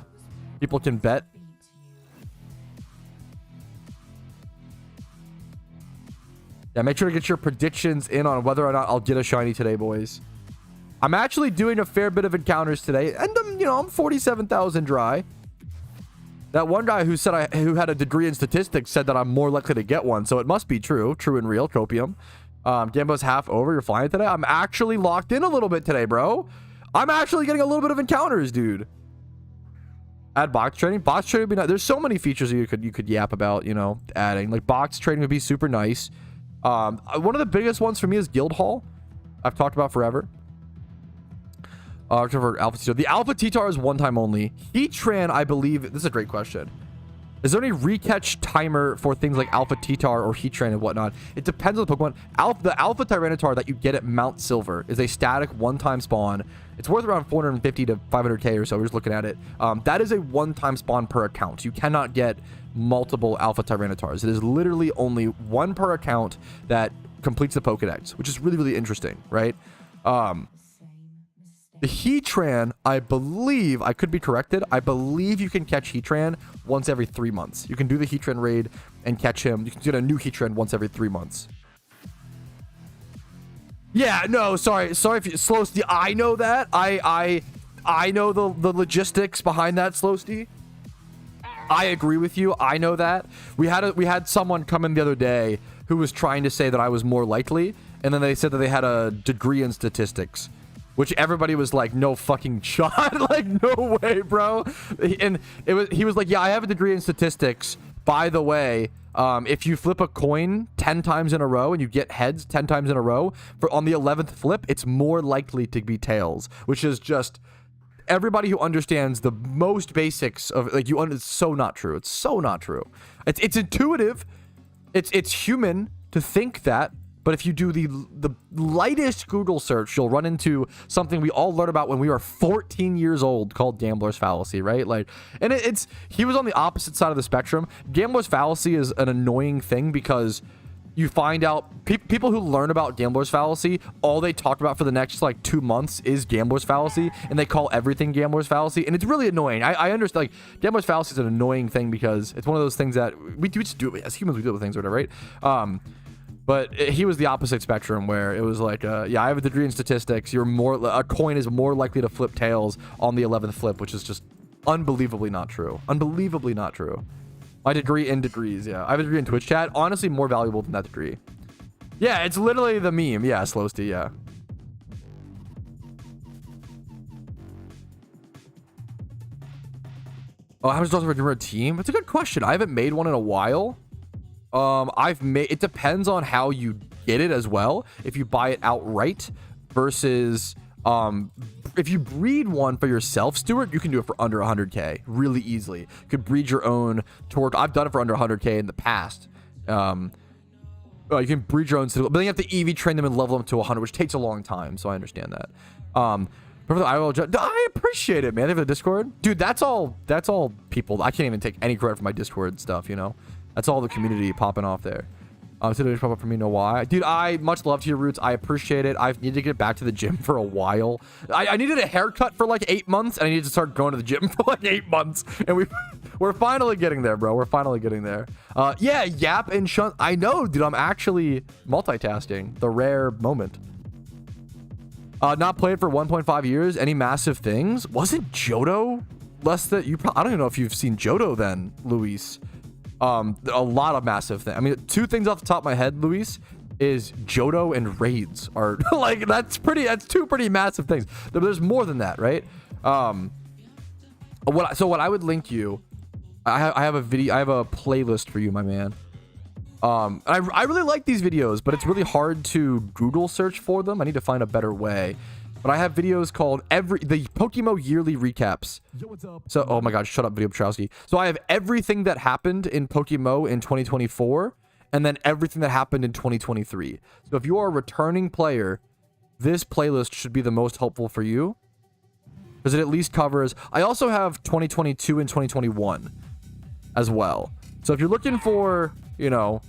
People can bet. Yeah, make sure to get your predictions in on whether or not I'll get a shiny today, boys. I'm actually doing a fair bit of encounters today, and I'm 47,000 dry. That one guy who said who had a degree in statistics said that I'm more likely to get one, so it must be true and real. Copium. Gambo's half over. You're flying today. I'm actually locked in a little bit today, bro. I'm actually getting a little bit of encounters, dude. Add box trading. Box trading would be nice. There's so many features that you could yap about, adding. Like box trading would be super nice. One of the biggest ones for me is Guild Hall. I've talked about forever. For Alpha Titar. The Alpha Titar is one time only. Heatran, I believe. This is a great question. Is there any recatch timer for things like Alpha Titar or Heatran and whatnot? It depends on the Pokemon. The Alpha Tyranitar that you get at Mount Silver is a static one-time spawn. It's worth around 450 to 500k or so. We're just looking at it. That is a one-time spawn per account. You cannot get multiple Alpha Tyranitars. It is literally only one per account that completes the Pokedex, which is really, really interesting, right? The Heatran, I believe, I could be corrected. I believe you can catch Heatran once every 3 months. You can do the Heatran raid and catch him. You can get a new Heatran once every 3 months. Yeah, no, sorry if you, Slowsty, I know that. I know the logistics behind that, Slowsty. I agree with you. I know that. We had someone come in the other day who was trying to say that I was more likely, and then they said that they had a degree in statistics. Which everybody was like, no fucking shot. Like, no way, bro. And he was like, yeah, I have a degree in statistics. By the way, if you flip a coin 10 times in a row and you get heads 10 times in a row, on the 11th flip, it's more likely to be tails. Which is just, everybody who understands the most basics of, like, it's so not true. It's so not true. It's intuitive. It's human to think that. But if you do the lightest Google search, you'll run into something we all learned about when we were 14 years old called gambler's fallacy, right? Like, and he was on the opposite side of the spectrum. Gambler's fallacy is an annoying thing because you find out people who learn about gambler's fallacy, all they talk about for the next like 2 months is gambler's fallacy, and they call everything gambler's fallacy, and it's really annoying. I understand, like, gambler's fallacy is an annoying thing because it's one of those things that we just do as humans. We deal with things or whatever, right? But he was the opposite spectrum where it was like, yeah, I have a degree in statistics. A coin is more likely to flip tails on the 11th flip, which is just unbelievably not true. Unbelievably not true. My degree in degrees, yeah. I have a degree in Twitch chat. Honestly, more valuable than that degree. Yeah, it's literally the meme. Yeah, Slowsty, yeah. Oh, how much does for a team? It's a good question. I haven't made one in a while. It depends on how you get it as well. If you buy it outright versus, if you breed one for yourself, Stuart, you can do it for under 100k really easily. You could breed your own Torque. I've done it for under 100k in the past. You can breed your own, but then you have to EV train them and level them to 100, which takes a long time. So I understand that. I appreciate it, man. They have a Discord, dude. That's all people. I can't even take any credit for my Discord stuff, That's all the community popping off there. So pop up for me, know why? Dude, much love to your roots. I appreciate it. I've needed to get back to the gym for a while. I needed a haircut for like 8 months, and I needed to start going to the gym for like 8 months. And we're finally getting there, bro. We're finally getting there. Yeah, Yap and Shunt. I know, dude. I'm actually multitasking. The rare moment. Not played for 1.5 years. Any massive things? Wasn't Johto less than you? I don't even know if you've seen Johto then, Luis. A lot of massive things. I mean, 2 things off the top of my head, Luis, is Johto and raids are like, that's 2 pretty massive things. There's more than that, right? What I would link you, I have a video, I have a playlist for you, my man. I really like these videos, but it's really hard to Google search for them. I need to find a better way. But I have videos called the PokeMMO yearly recaps. So, oh my god, shut up, video Patrouski. So I have everything that happened in PokeMMO in 2024, and then everything that happened in 2023. So if you are a returning player, this playlist should be the most helpful for you, because it at least covers. I also have 2022 and 2021 as well. So if you're looking for, you know,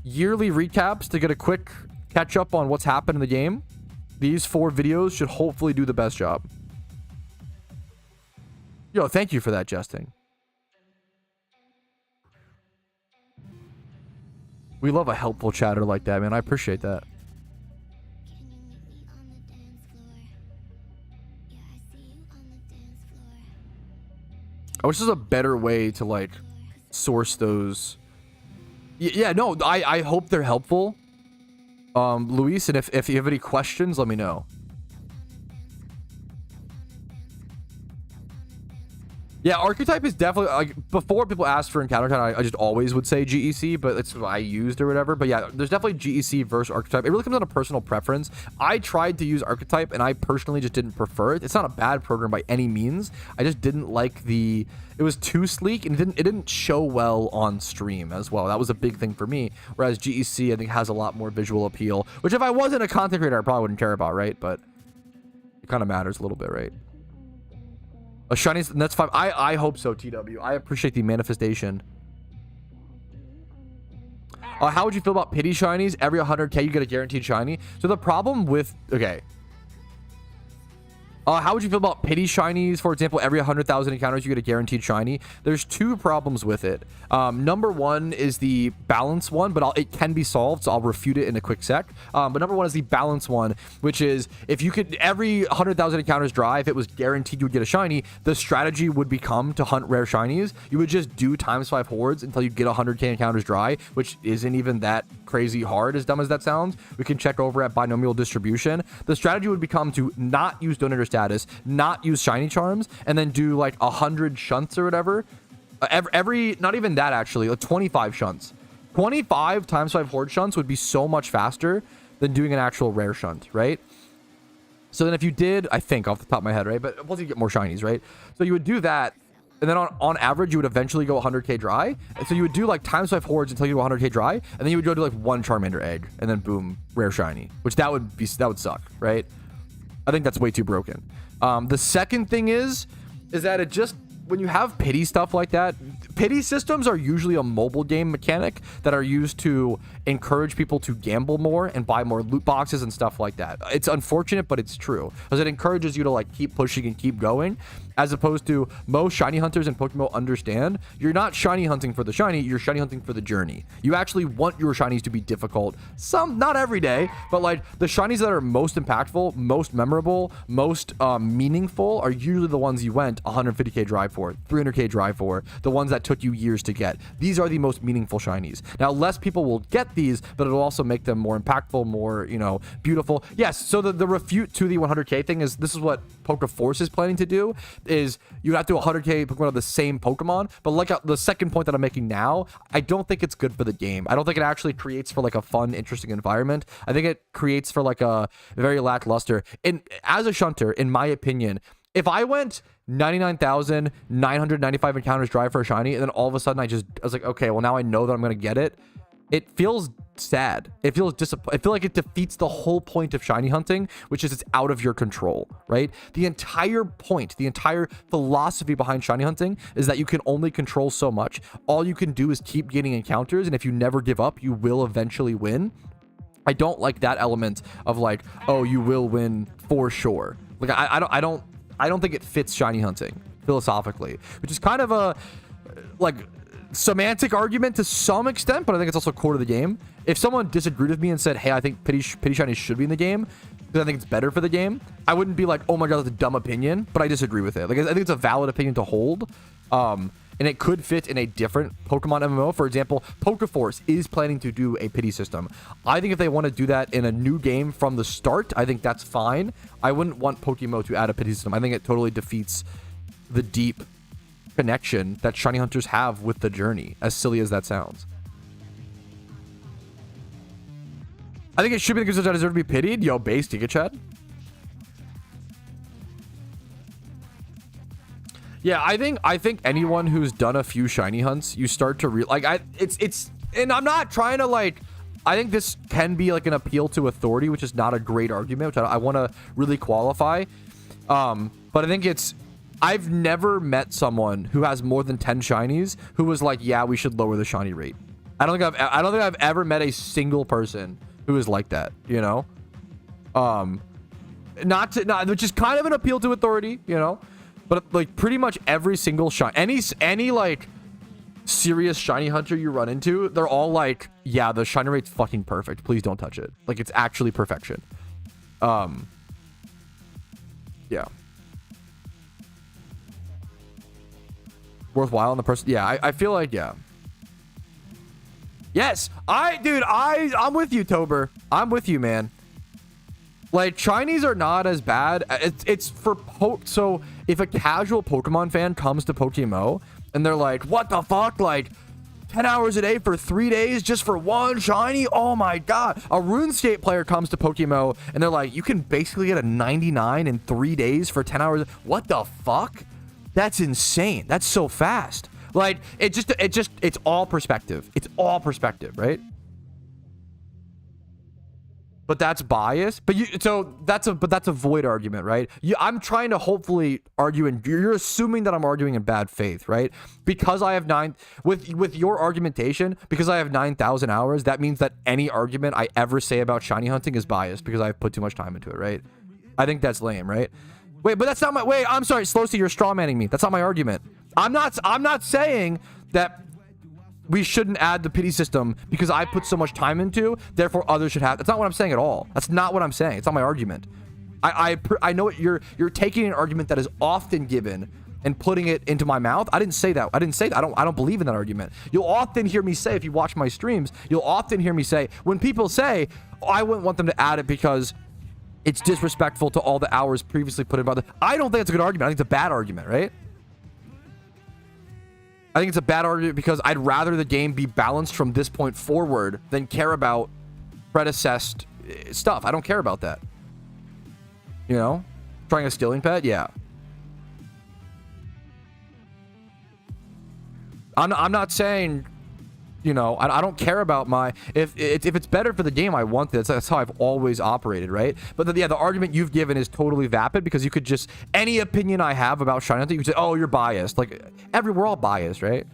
yearly recaps to get a quick catch up on what's happened in the game, these 4 videos should hopefully do the best job. Yo, thank you for that, Jesting. We love a helpful chatter like that, man. I appreciate that. I wish there's a better way to, like, source those. Yeah, no, I hope they're helpful. Luis, and if you have any questions, let me know. Yeah, archetype is definitely, like, before people asked for encounter time, I just always would say GEC, but it's what I used or whatever. But yeah, there's definitely GEC versus archetype. It really comes down to personal preference. I tried to use archetype, and I personally just didn't prefer it. It's not a bad program by any means. I just didn't like it was too sleek, and it didn't show well on stream as well. That was a big thing for me. Whereas GEC, I think, has a lot more visual appeal, which if I wasn't a content creator, I probably wouldn't care about, right? But it kind of matters a little bit, right? A shiny, that's 5. I hope so, TW. I appreciate the manifestation. How would you feel about pity shinies? Every 100k, you get a guaranteed shiny. So the problem with, okay. How would you feel about pity shinies? For example, every 100,000 encounters, you get a guaranteed shiny. There's 2 problems with it. Number 1 is the balance one, but it can be solved, so I'll refute it in a quick sec. But number 1 is the balance one, which is if you could, every 100,000 encounters dry, if it was guaranteed you would get a shiny, the strategy would become to hunt rare shinies. You would just do ×5 hordes until you get 100k encounters dry, which isn't even that crazy hard, as dumb as that sounds. We can check over at binomial distribution. The strategy would become to not use donator status, not use shiny charms, and then do like 100 shunts or whatever. Every not even that, actually, like 25 shunts. 25 ×5 horde shunts would be so much faster than doing an actual rare shunt, right? So then if you did, I think off the top of my head, right? But plus you get more shinies, right? So you would do that, and then on average, you would eventually go 100k dry. And so you would do like ×5 hordes until you go 100k dry, and then you would go to like 1 Charmander egg, and then boom, rare shiny. Which that would suck, right? I think that's way too broken. The second thing is that it just, when you have pity stuff like that, pity systems are usually a mobile game mechanic that are used to encourage people to gamble more and buy more loot boxes and stuff like that. It's unfortunate, but it's true, because it encourages you to like keep pushing and keep going, as opposed to most shiny hunters in PokeMMO understand you're not shiny hunting for the shiny, you're shiny hunting for the journey. You actually want your shinies to be difficult. Some, not every day, but like the shinies that are most impactful, most memorable, most meaningful are usually the ones you went 150k drive for, 300k drive for, the ones that took you years to get. These are the most meaningful shinies. Now, less people will get these, but it'll also make them more impactful, more, you know, beautiful. Yes, so the refute to the 100k thing is, this is what PokeForce is planning to do, is you have to 100k Pokemon of the same Pokemon, but like the second point that I'm making now, I don't think it's good for the game. I don't think it actually creates for like a fun, interesting environment. I think it creates for like a very lackluster. And as a shunter, in my opinion, if I went 99,995 encounters dry for a shiny, and then all of a sudden I was like, okay, well now I know that I'm gonna get it, it feels sad. It feels I feel like it defeats the whole point of shiny hunting, which is it's out of your control, right? The entire point, the entire philosophy behind shiny hunting is that you can only control so much. All you can do is keep getting encounters, and if you never give up, you will eventually win. I don't like that element of like, oh, you will win for sure. Like I don't think it fits shiny hunting philosophically, which is kind of a like semantic argument to some extent, but I think it's also core to the game. If someone disagreed with me and said, hey, I think pity shinies should be in the game because I think it's better for the game, I wouldn't be like, oh my god, that's a dumb opinion, but I disagree with it. Like, I think it's a valid opinion to hold, and it could fit in a different Pokemon MMO. For example, PokeForce is planning to do a pity system. I think if they want to do that in a new game from the start, I think that's fine. I wouldn't want PokeMMO to add a pity system. I think it totally defeats the deep connection that shiny hunters have with the journey, as silly as that sounds. I think it should be the because I deserve to be pitied. Yo, base Giga Chad. Yeah, I think anyone who's done a few shiny hunts, you start to it's and I'm not trying to like, I think this can be like an appeal to authority, which is not a great argument, which I want to really qualify. But I think I've never met someone who has more than 10 shinies who was like, yeah, we should lower the shiny rate. I don't think I've ever met a single person who is like that, you know? Which is kind of an appeal to authority, you know? But like pretty much every single any like serious shiny hunter you run into, they're all like, yeah, the shiny rate's fucking perfect. Please don't touch it. Like it's actually perfection. Yeah. Worthwhile on the person. Yeah, I feel like, yeah. Yes, I'm with you, Tober. I'm with you, man. Like, shinies are not as bad. It's for so if a casual Pokemon fan comes to PokeMMO and they're like, what the fuck? Like, 10 hours a day for 3 days just for one shiny? Oh my god. A RuneScape player comes to PokeMMO and they're like, you can basically get a 99 in 3 days for 10 hours. What the fuck? That's insane. That's so fast. Like, it's all perspective. It's all perspective, right? But that's bias. But that's a void argument, right? I'm trying to hopefully argue, and you're assuming that I'm arguing in bad faith, right? Because I have with your argumentation, because I have 9,000 hours, that means that any argument I ever say about shiny hunting is biased because I've put too much time into it, right? I think that's lame, right? Wait, but that's not my wait. I'm sorry, Slowsy, you're strawmanning me. That's not my argument. I'm not saying that we shouldn't add the pity system because I put so much time into, therefore others should have. That's not what I'm saying at all. That's not what I'm saying. It's not my argument. I know you're taking an argument that is often given and putting it into my mouth. I didn't say that. I don't believe in that argument. You'll often hear me say, if you watch my streams, you'll often hear me say, when people say, oh, I wouldn't want them to add it because it's disrespectful to all the hours previously put in by the. I don't think it's a good argument. I think it's a bad argument, right? I think it's a bad argument because I'd rather the game be balanced from this point forward than care about predecessed stuff. I don't care about that. You know? Trying a stealing pet? Yeah. I'm not saying, you know, I don't care about my... If it's better for the game, I want this. That's how I've always operated, right? But the argument you've given is totally vapid because you could just... Any opinion I have about shiny hunting, you could say, oh, you're biased. Like, we're all biased, right?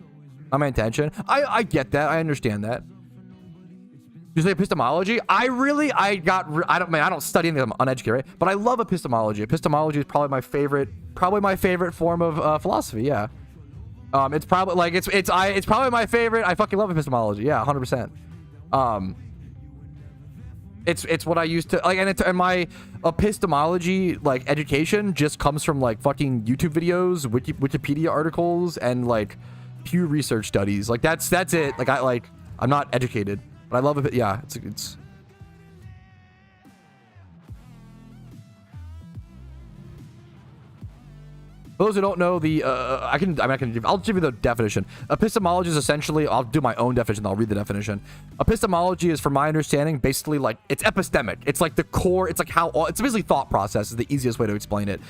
Not my intention. I get that. I understand that. You say epistemology? I don't study anything. I'm uneducated, right? But I love epistemology. Epistemology is probably my favorite form of philosophy, yeah. It's probably like it's probably my favorite. I fucking love epistemology. Yeah, 100%. It's what I used to like, and my epistemology like education just comes from like fucking YouTube videos, Wikipedia articles, and like Pew Research studies. Like that's it. Like I'm not educated, but I love it. Yeah, it's. For those who don't know, I'll give you the definition. Epistemology is essentially, I'll do my own definition, I'll read the definition. Epistemology is, from my understanding, basically like, it's epistemic. It's like the core, it's like it's basically thought process is the easiest way to explain it.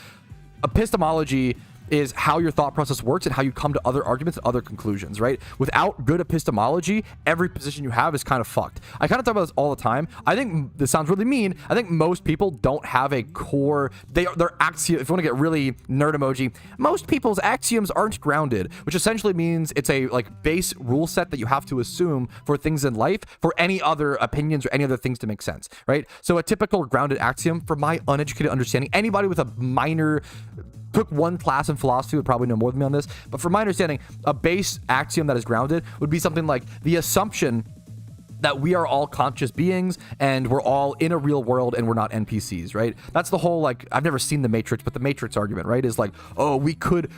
Epistemology is how your thought process works and how you come to other arguments and other conclusions, right? Without good epistemology, every position you have is kind of fucked. I kind of talk about this all the time. I think this sounds really mean. I think most people don't have a core, their axiom, if you want to get really nerd emoji, most people's axioms aren't grounded, which essentially means it's a like base rule set that you have to assume for things in life for any other opinions or any other things to make sense, right? So a typical grounded axiom, for my uneducated understanding, anybody with a minor took one class in philosophy would probably know more than me on this, but from my understanding, a base axiom that is grounded would be something like the assumption that we are all conscious beings and we're all in a real world and we're not NPCs, right? That's the whole, like, I've never seen the Matrix, but the Matrix argument, right, is like, oh, we could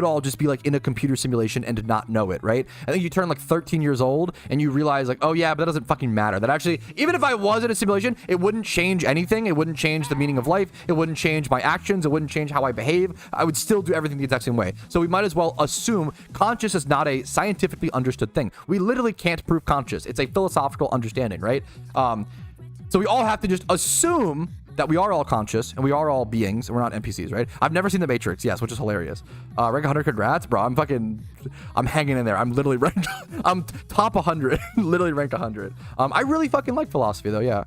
all just be like in a computer simulation and not know it, right? I think you turn like 13 years old and you realize like, oh yeah, but that doesn't fucking matter. That actually, even if I was in a simulation, it wouldn't change anything. It wouldn't change the meaning of life. It wouldn't change my actions. It wouldn't change how I behave. I would still do everything the exact same way. So we might as well assume conscious is not a scientifically understood thing. We literally can't prove conscious. It's a philosophical understanding, right? So we all have to just assume that we are all conscious and we are all beings and we're not NPCs, right? I've never seen The Matrix, yes, which is hilarious. Rank 100, congrats, bro. I'm hanging in there. I'm literally ranked, I'm top 100, literally ranked 100. I really fucking like philosophy though, yeah.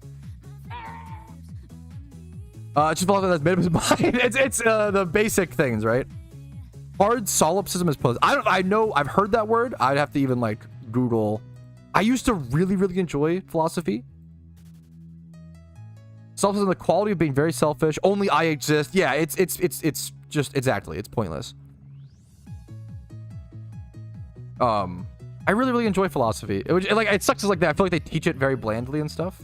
It's just philosophy that's made up his mind. It's the basic things, right? Hard solipsism is posed. I know, I've heard that word. I'd have to even like Google. I used to really, really enjoy philosophy. Solipsism, the quality of being very selfish. Only I exist. Yeah, it's just exactly. It's pointless. I really, really enjoy philosophy. It sucks like that. I feel like they teach it very blandly and stuff.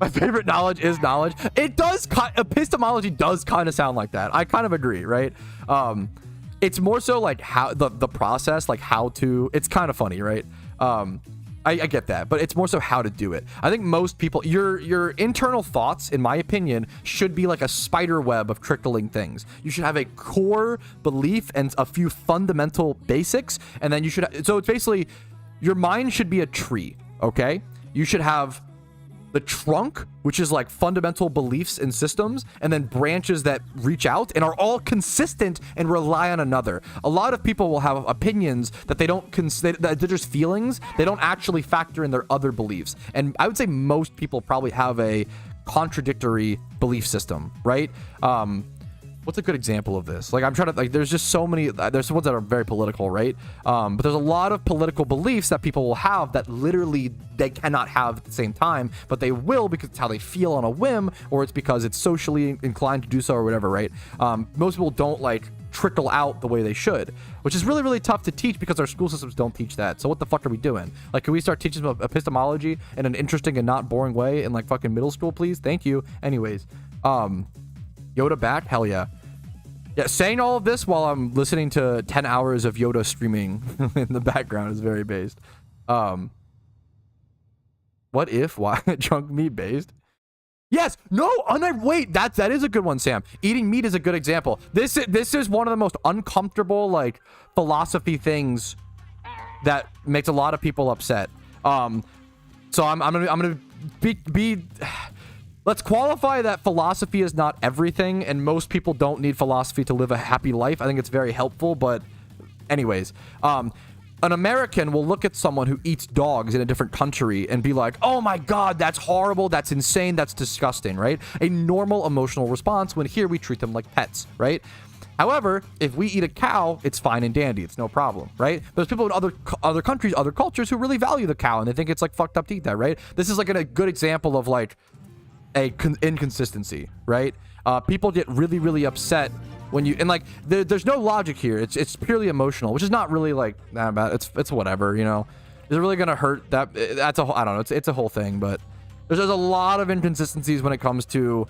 My favorite knowledge is knowledge. It does. Epistemology does kind of sound like that. I kind of agree, right? It's more so like how the process, like how to. It's kind of funny, right? I get that, but it's more so how to do it. I think most people, your internal thoughts, in my opinion, should be like a spider web of trickling things. You should have a core belief and a few fundamental basics, and then you should. So it's basically, your mind should be a tree. Okay, you should have the trunk, which is like fundamental beliefs and systems, and then branches that reach out and are all consistent and rely on another. A lot of people will have opinions that they don't that they're just feelings. They don't actually factor in their other beliefs. And I would say most people probably have a contradictory belief system, right? What's a good example of this? Like, I'm trying to, like, there's just so many, there's ones that are very political, right? But there's a lot of political beliefs that people will have that literally they cannot have at the same time, but they will because it's how they feel on a whim, or it's because it's socially inclined to do so or whatever, right? Most people don't like trickle out the way they should, which is really, really tough to teach because our school systems don't teach that. So what the fuck are we doing? Like, can we start teaching about epistemology in an interesting and not boring way in like fucking middle school, please? Thank you. Anyways, Yoda back? Hell yeah. Yeah, saying all of this while I'm listening to 10 hours of Yoda streaming in the background is very based. What if? Why? Junk meat based? Yes. No. Wait. That is a good one, Sam. Eating meat is a good example. This is one of the most uncomfortable like philosophy things that makes a lot of people upset. So I'm gonna be let's qualify that philosophy is not everything, and most people don't need philosophy to live a happy life. I think it's very helpful, but anyways, an American will look at someone who eats dogs in a different country and be like, oh my God, that's horrible, that's insane, that's disgusting, right? A normal emotional response when here we treat them like pets, right? However, if we eat a cow, it's fine and dandy. It's no problem, right? But there's people in other countries, other cultures who really value the cow, and they think it's like fucked up to eat that, right? This is like a good example of like inconsistency, right? People get really, really upset when you, and like there's no logic here. It's purely emotional, which is not really like that bad. It's whatever, you know. Is it really gonna hurt? That's a whole, I don't know. It's a whole thing, but there's a lot of inconsistencies when it comes to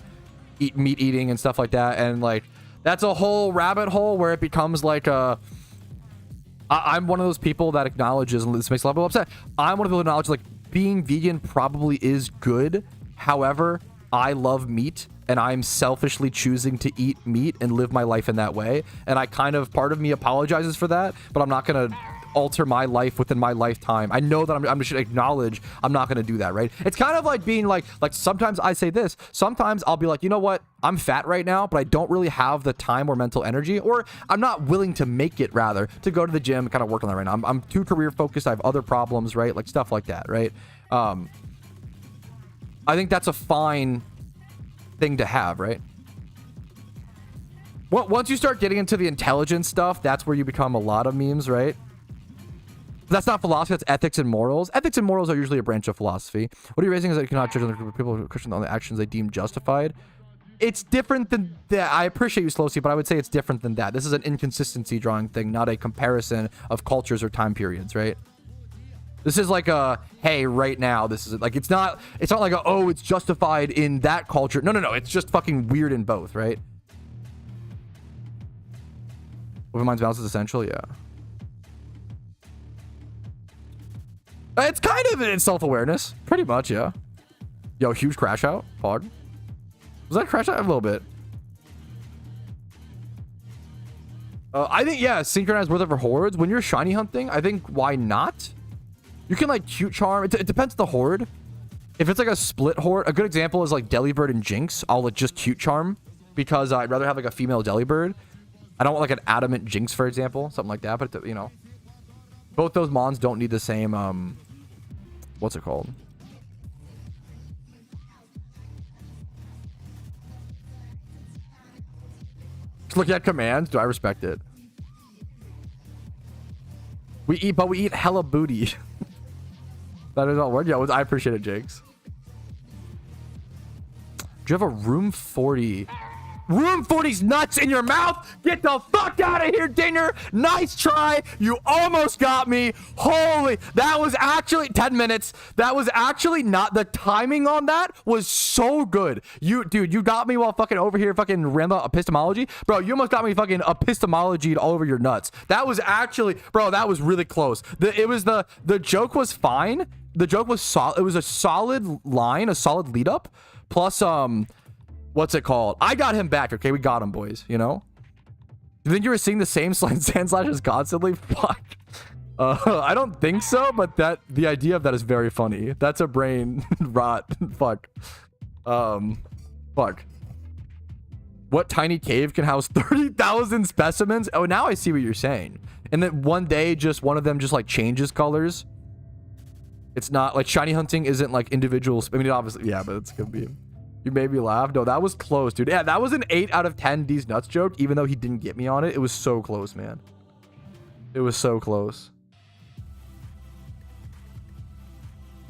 meat eating and stuff like that, and like that's a whole rabbit hole where it becomes like I'm one of those people that acknowledges, and this makes a lot of people upset. I'm one of the people who acknowledges like being vegan probably is good. However, I love meat, and I'm selfishly choosing to eat meat and live my life in that way. And I kind of, part of me apologizes for that, but I'm not going to alter my life within my lifetime. I know that I'm just acknowledge I'm not going to do that, right? It's kind of like being like sometimes I say this, sometimes I'll be like, you know what? I'm fat right now, but I don't really have the time or mental energy, or I'm not willing to make it rather to go to the gym and kind of work on that right now. I'm too career focused. I have other problems, right? Like stuff like that, right? I think that's a fine thing to have, right? Well, once you start getting into the intelligence stuff, that's where you become a lot of memes, right? That's not philosophy, that's ethics and morals. Ethics and morals are usually a branch of philosophy. What are you raising is that you cannot judge other people who question on the actions they deem justified. It's different than that. I appreciate you, Slowsy, but I would say it's different than that. This is an inconsistency drawing thing, not a comparison of cultures or time periods, right? This is like a, hey, right now, this is like, it's not like a, oh, it's justified in that culture. No. It's just fucking weird in both, right? Open mind's balance is essential, yeah. It's kind of in self-awareness. Pretty much, yeah. Yo, huge crash out. Pog. Was that a crash out? A little bit. I think, yeah, synchronized with over hordes. When you're shiny hunting, I think, why not? You can like cute charm. It depends on the horde. If it's like a split horde, a good example is like Delibird and Jinx. I'll like just cute charm because I'd rather have like a female Delibird. I don't want like an adamant Jinx, for example, something like that. But you know, both those mons don't need the same what's it called? Look at commands. Do I respect it? We eat hella booty. That is all word. Yeah, I appreciate it, Jakes. Do you have a room 40? Room 40's nuts in your mouth. Get the fuck out of here, Dinger. Nice try. You almost got me. Holy, that was actually 10 minutes. That was actually not, the timing on that was so good. Dude, you got me while fucking over here fucking rambling epistemology. Bro, you almost got me fucking epistemology all over your nuts. That was actually, bro, that was really close. The joke was fine. The joke was solid. It was a solid line, a solid lead up. Plus, what's it called? I got him back. Okay, we got him, boys. You know. You think you were seeing the same sand slashes constantly? Fuck. I don't think so, but the idea of that is very funny. That's a brain rot. Fuck. Fuck. What tiny cave can house 30,000 specimens? Oh, now I see what you're saying. And then one day, just one of them just like changes colors. It's not like shiny hunting isn't like individuals. I mean, obviously, yeah, but it's gonna be. You made me laugh. No, that was close, dude. Yeah, that was an 8 out of 10 D's nuts joke, even though he didn't get me on it. It was so close, man. It was so close.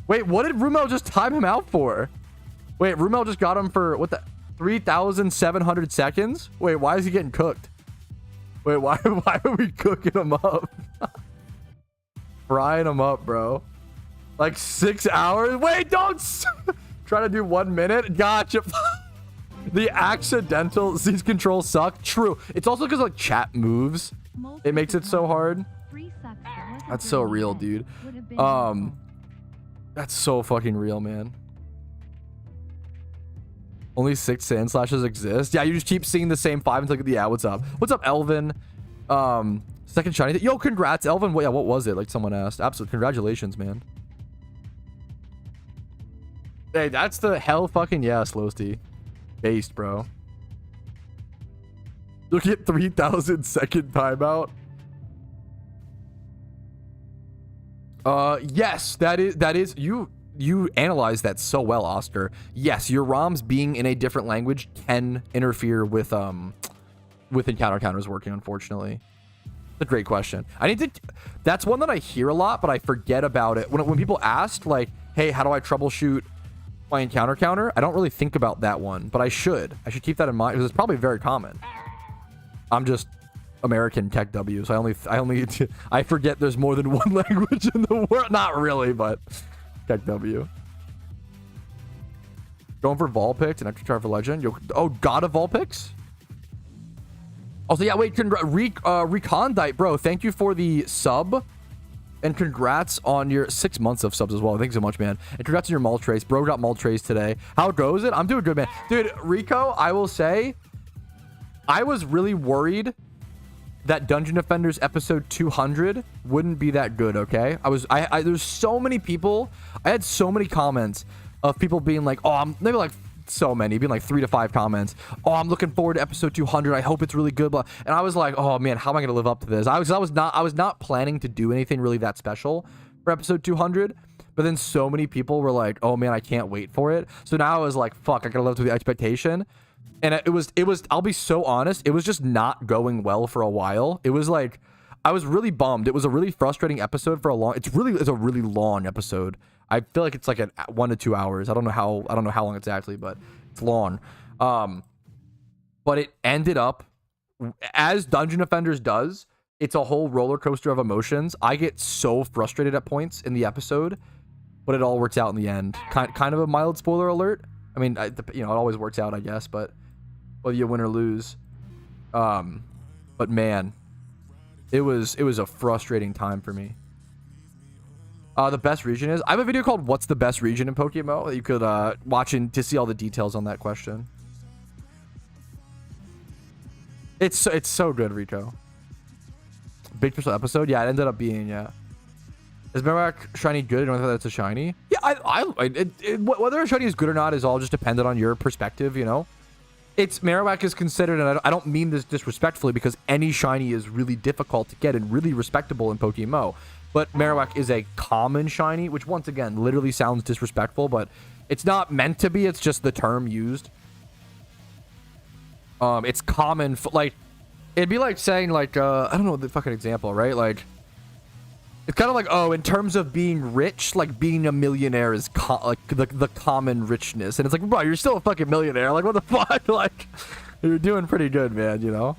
Wait, what did Rumel just time him out for? Wait, Rumel just got him for, what the, 3,700 seconds? Wait, why is he getting cooked? Wait, why are we cooking him up? Frying him up, bro. Like 6 hours? Wait, don't... Try to do 1 minute. Gotcha. The accidental seize control suck. True. It's also because like chat moves. It makes it so hard. That's so real, dude. That's so fucking real, man. Only 6 sand slashes exist. Yeah, you just keep seeing the same 5 until yeah. What's up? What's up, Elvin? Second shiny. Yo, congrats, Elvin. Yeah, what was it? Like someone asked. Absolutely. Congratulations, man. Hey, that's the hell fucking yeah, Slowsty. Based, bro. Look at 3,000 second timeout. Yes, that is you analyze that so well, Oscar. Yes, your ROMs being in a different language can interfere with encounter counters working, unfortunately. It's a great question. That's one that I hear a lot, but I forget about it. When people ask like, hey, how do I troubleshoot my encounter counter? I don't really think about that one, but I should keep that in mind because it's probably very common. I'm just American tech W, so I forget there's more than one language in the world. Not really, but tech W. Going for Vulpix and extra try for legend. Oh, God of Vulpix. Also, yeah, wait, Recondite, bro, thank you for the sub. And congrats on your 6 months of subs as well. Thanks so much, man. And congrats on your Moltres. Bro got Moltres today. How goes it? I'm doing good, man. Dude, Rico, I will say, I was really worried that Dungeon Defenders episode 200 wouldn't be that good, okay? There's so many people. I had so many comments of people being like, oh, maybe like so many, being like 3 to 5 comments. Oh, I'm looking forward to episode 200. I hope it's really good. And I was like, oh man, how am I gonna live up to this? I was not planning to do anything really that special for episode 200. But then so many people were like, oh man, I can't wait for it. So now I was like, fuck, I gotta live up to the expectation. And it was. I'll be so honest, it was just not going well for a while. It was like, I was really bummed. It was a really frustrating episode for a long. It's a really long episode. I feel like it's like 1 to 2 hours. I don't know how long exactly, but it's long. But it ended up, as Dungeon Defenders does, it's a whole roller coaster of emotions. I get so frustrated at points in the episode, but it all works out in the end. Kind of a mild spoiler alert. I mean, it always works out, I guess, but whether you win or lose. But man, it was a frustrating time for me. The best region is... I have a video called What's the Best Region in PokeMMO that you could watch to see all the details on that question. It's so good, Rico. Big special episode? Yeah, it ended up being, yeah. Is Merak shiny good? I don't know if that's a shiny. Yeah, Whether a shiny is good or not is all just dependent on your perspective, you know. It's Marowak is considered, and I don't mean this disrespectfully, because any shiny is really difficult to get and really respectable in PokeMMO. But Marowak is a common shiny, which once again literally sounds disrespectful, but it's not meant to be. It's just the term used. It's common, like, it'd be like saying, like, I don't know the fucking example, right? Like, it's kind of like, oh, in terms of being rich, like, being a millionaire is like the common richness. And it's like, bro, you're still a fucking millionaire. Like, what the fuck? Like, you're doing pretty good, man, you know?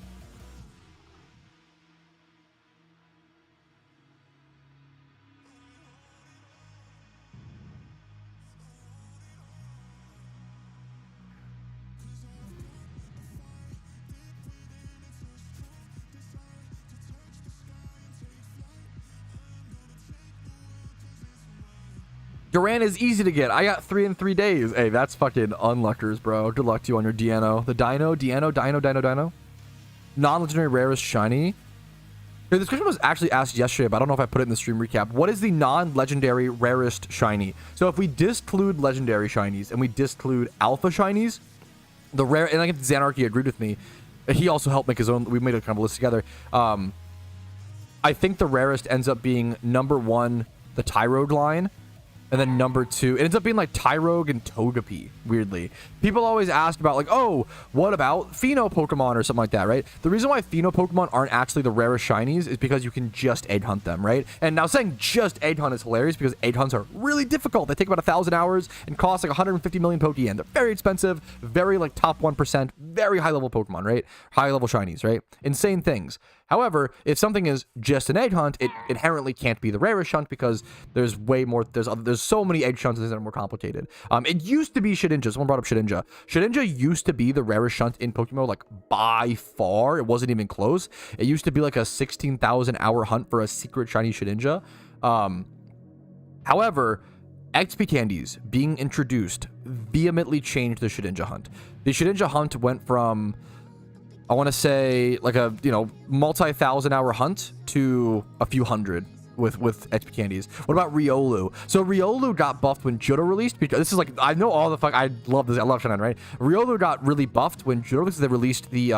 Duran is easy to get. I got 3 in 3 days. Hey, that's fucking unluckers, bro. Good luck to you on your Deano. The Dino. Non-legendary rarest shiny. Hey, this question was actually asked yesterday, but I don't know if I put it in the stream recap. What is the non-legendary rarest shiny? So if we disclude legendary shinies and we disclude alpha shinies, the rare, and I think Xanarchy agreed with me. He also helped make his own. We made a kind of list together. I think the rarest ends up being number 1, the Tyrogue line. And then number 2, it ends up being like Tyrogue and Togepi, weirdly. People always ask about, like, oh, what about Pheno Pokemon or something like that, right? The reason why Pheno Pokemon aren't actually the rarest shinies is because you can just egg hunt them, right? And now saying just egg hunt is hilarious because egg hunts are really difficult. They take about 1,000 hours and cost like 150 million Pokeyen. They're very expensive, very like top 1%, very high level Pokemon, right? High level shinies, right? Insane things. However, if something is just an egg hunt, it inherently can't be the rarest hunt because there's way more. There's so many egg hunts that are more complicated. It used to be Shedinja. Someone brought up Shedinja. Shedinja used to be the rarest hunt in Pokemon, like by far. It wasn't even close. It used to be like a 16,000 hour hunt for a secret shiny Shedinja. However, XP candies being introduced vehemently changed the Shedinja hunt. The Shedinja hunt went from, I want to say, like a, you know, multi-thousand hour hunt to a few hundred with XP candies. What about Riolu? So Riolu got buffed when Johto released, because this is like, I know all the fuck, I love this, I love Shannon, right? Riolu got really buffed when Johto released, they released the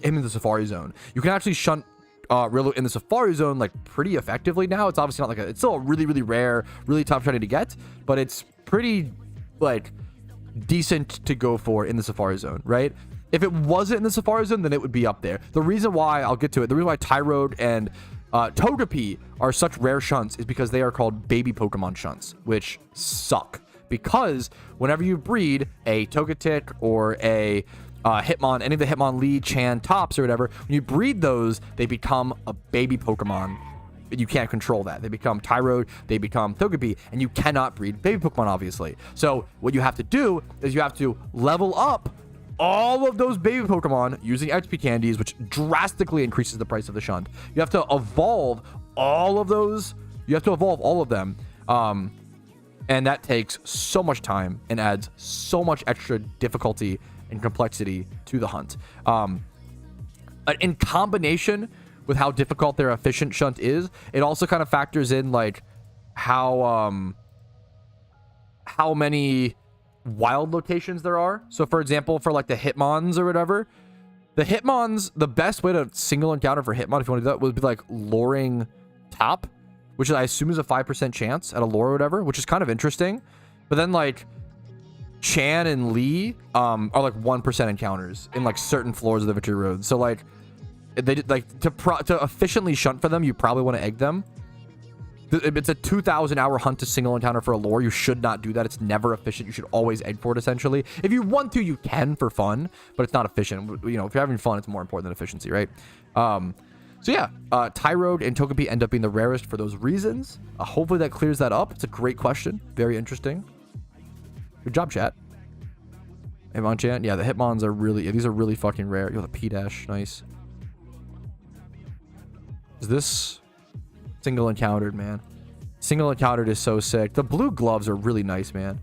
him in the Safari Zone. You can actually shunt Riolu in the Safari Zone like pretty effectively now. It's obviously not like it's still a really, really rare, really tough shiny to get, but it's pretty like decent to go for in the Safari Zone, right? If it wasn't in the Safari Zone, then it would be up there. The reason why, I'll get to it, the reason why Tyrogue and Togepi are such rare shunts is because they are called baby Pokemon shunts, which suck. Because whenever you breed a Togetic or a Hitmon, any of the Hitmonlee, Chan, Tops, or whatever, when you breed those, they become a baby Pokemon. You can't control that. They become Tyrogue, they become Togepi, and you cannot breed baby Pokemon, obviously. So what you have to do is you have to level up all of those baby Pokemon using XP candies, which drastically increases the price of the shunt. You have to evolve all of those. You have to evolve all of them. And that takes so much time and adds so much extra difficulty and complexity to the hunt. In combination with how difficult their efficient shunt is, it also kind of factors in like how many wild locations there are. So for example, for like the Hitmons or whatever, the Hitmons, the best way to single encounter for Hitmon, if you want to do that, would be like luring top, which I assume is a 5% chance at a lure or whatever, which is kind of interesting. But then like Chan and Lee are like 1% encounters in like certain floors of the Victory Road. So like they like to efficiently shunt for them, you probably want to egg them. It's a 2,000 hour hunt to single encounter for a lure. You should not do that. It's never efficient. You should always egg for it, essentially. If you want to, you can for fun, but it's not efficient. You know, if you're having fun, it's more important than efficiency, right? So yeah, Tyrogue and Togepi end up being the rarest for those reasons. Hopefully that clears that up. It's a great question. Very interesting. Good job, chat. Hitmon chat. Yeah, the Hitmons are really, yeah, these are really fucking rare. Yo, the P-Dash. Nice. Is this single encountered, man? Single encountered is so sick. The blue gloves are really nice, man.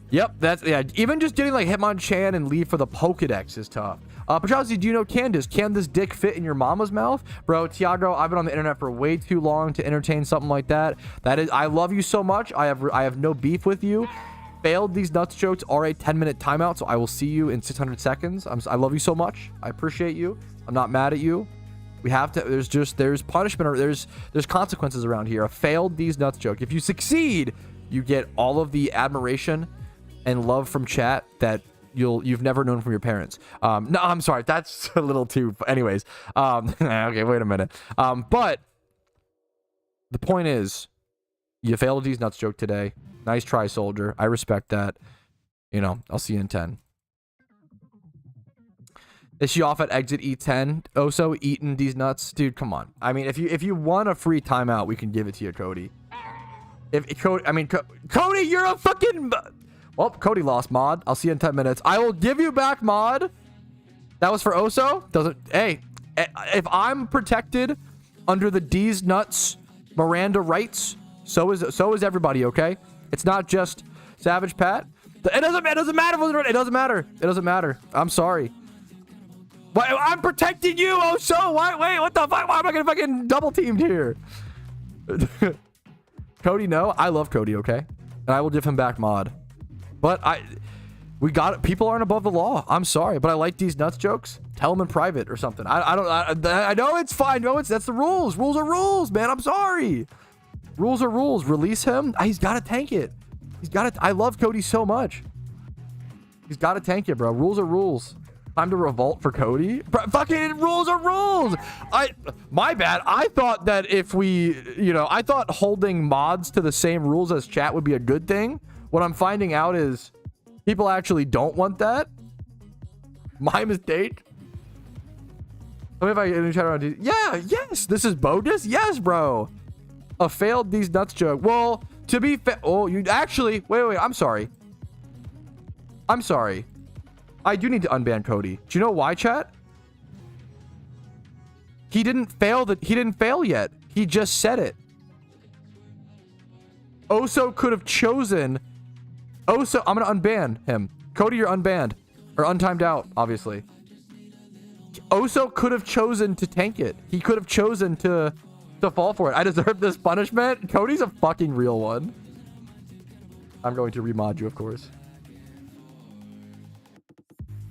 Yep, that's, yeah, even just getting like Hitmonchan and Lee for the Pokedex is tough. Patrouski, do you know Candace? Can this dick fit in your mama's mouth? Bro, Tiago, I've been on the internet for way too long to entertain something like that. I love you so much. I have no beef with you. Failed these nuts jokes are a 10-minute timeout, so I will see you in 600 seconds. I love you so much. I appreciate you. I'm not mad at you. We have to, there's punishment, or there's consequences around here. A failed these nuts joke. If you succeed, you get all of the admiration and love from chat that you've never known from your parents. No, I'm sorry, that's a little too, anyways. Okay, wait a minute. But the point is, you failed these nuts joke today. Nice try, soldier. I respect that. You know, I'll see you in 10. Is she off at exit E10? Oso eating these nuts? Dude, come on. I mean, if you want a free timeout, we can give it to you, Cody. Cody, you're a fucking... Well, Cody lost, mod. I'll see you in 10 minutes. I will give you back, mod. That was for Oso. Hey, if I'm protected under the D's nuts Miranda rights, so is everybody, okay? It's not just Savage Pat. It doesn't matter. It doesn't matter. It doesn't matter. I'm sorry. Why, I'm protecting you, Oso. Why? Wait, what the fuck? Why am I getting fucking double teamed here? Cody, no. I love Cody, okay? And I will give him back mod. But we got it. People aren't above the law. I'm sorry, but I like these nuts jokes. Tell them in private or something. I know it's fine. No, that's the rules. Rules are rules, man. I'm sorry. Rules are rules. Release him. He's got to tank it. I love Cody so much. He's got to tank it, bro. Rules are rules. Time to revolt for Cody. Fucking rules are rules. My bad. I thought that if we, I thought holding mods to the same rules as chat would be a good thing. What I'm finding out is people actually don't want that. My mistake. Let me if I can chat around. Yeah, yes. This is bogus. Yes, bro. A failed these nuts joke. Well, to be fair. Oh, you actually. Wait. I'm sorry. I do need to unban Cody. Do you know why, chat? He didn't fail yet. He just said it. Oso could have chosen. Oso, I'm gonna unban him. Cody, you're unbanned. Or untimed out, obviously. Oso could have chosen to tank it. He could have chosen to fall for it. I deserve this punishment. Cody's a fucking real one. I'm going to remod you, of course.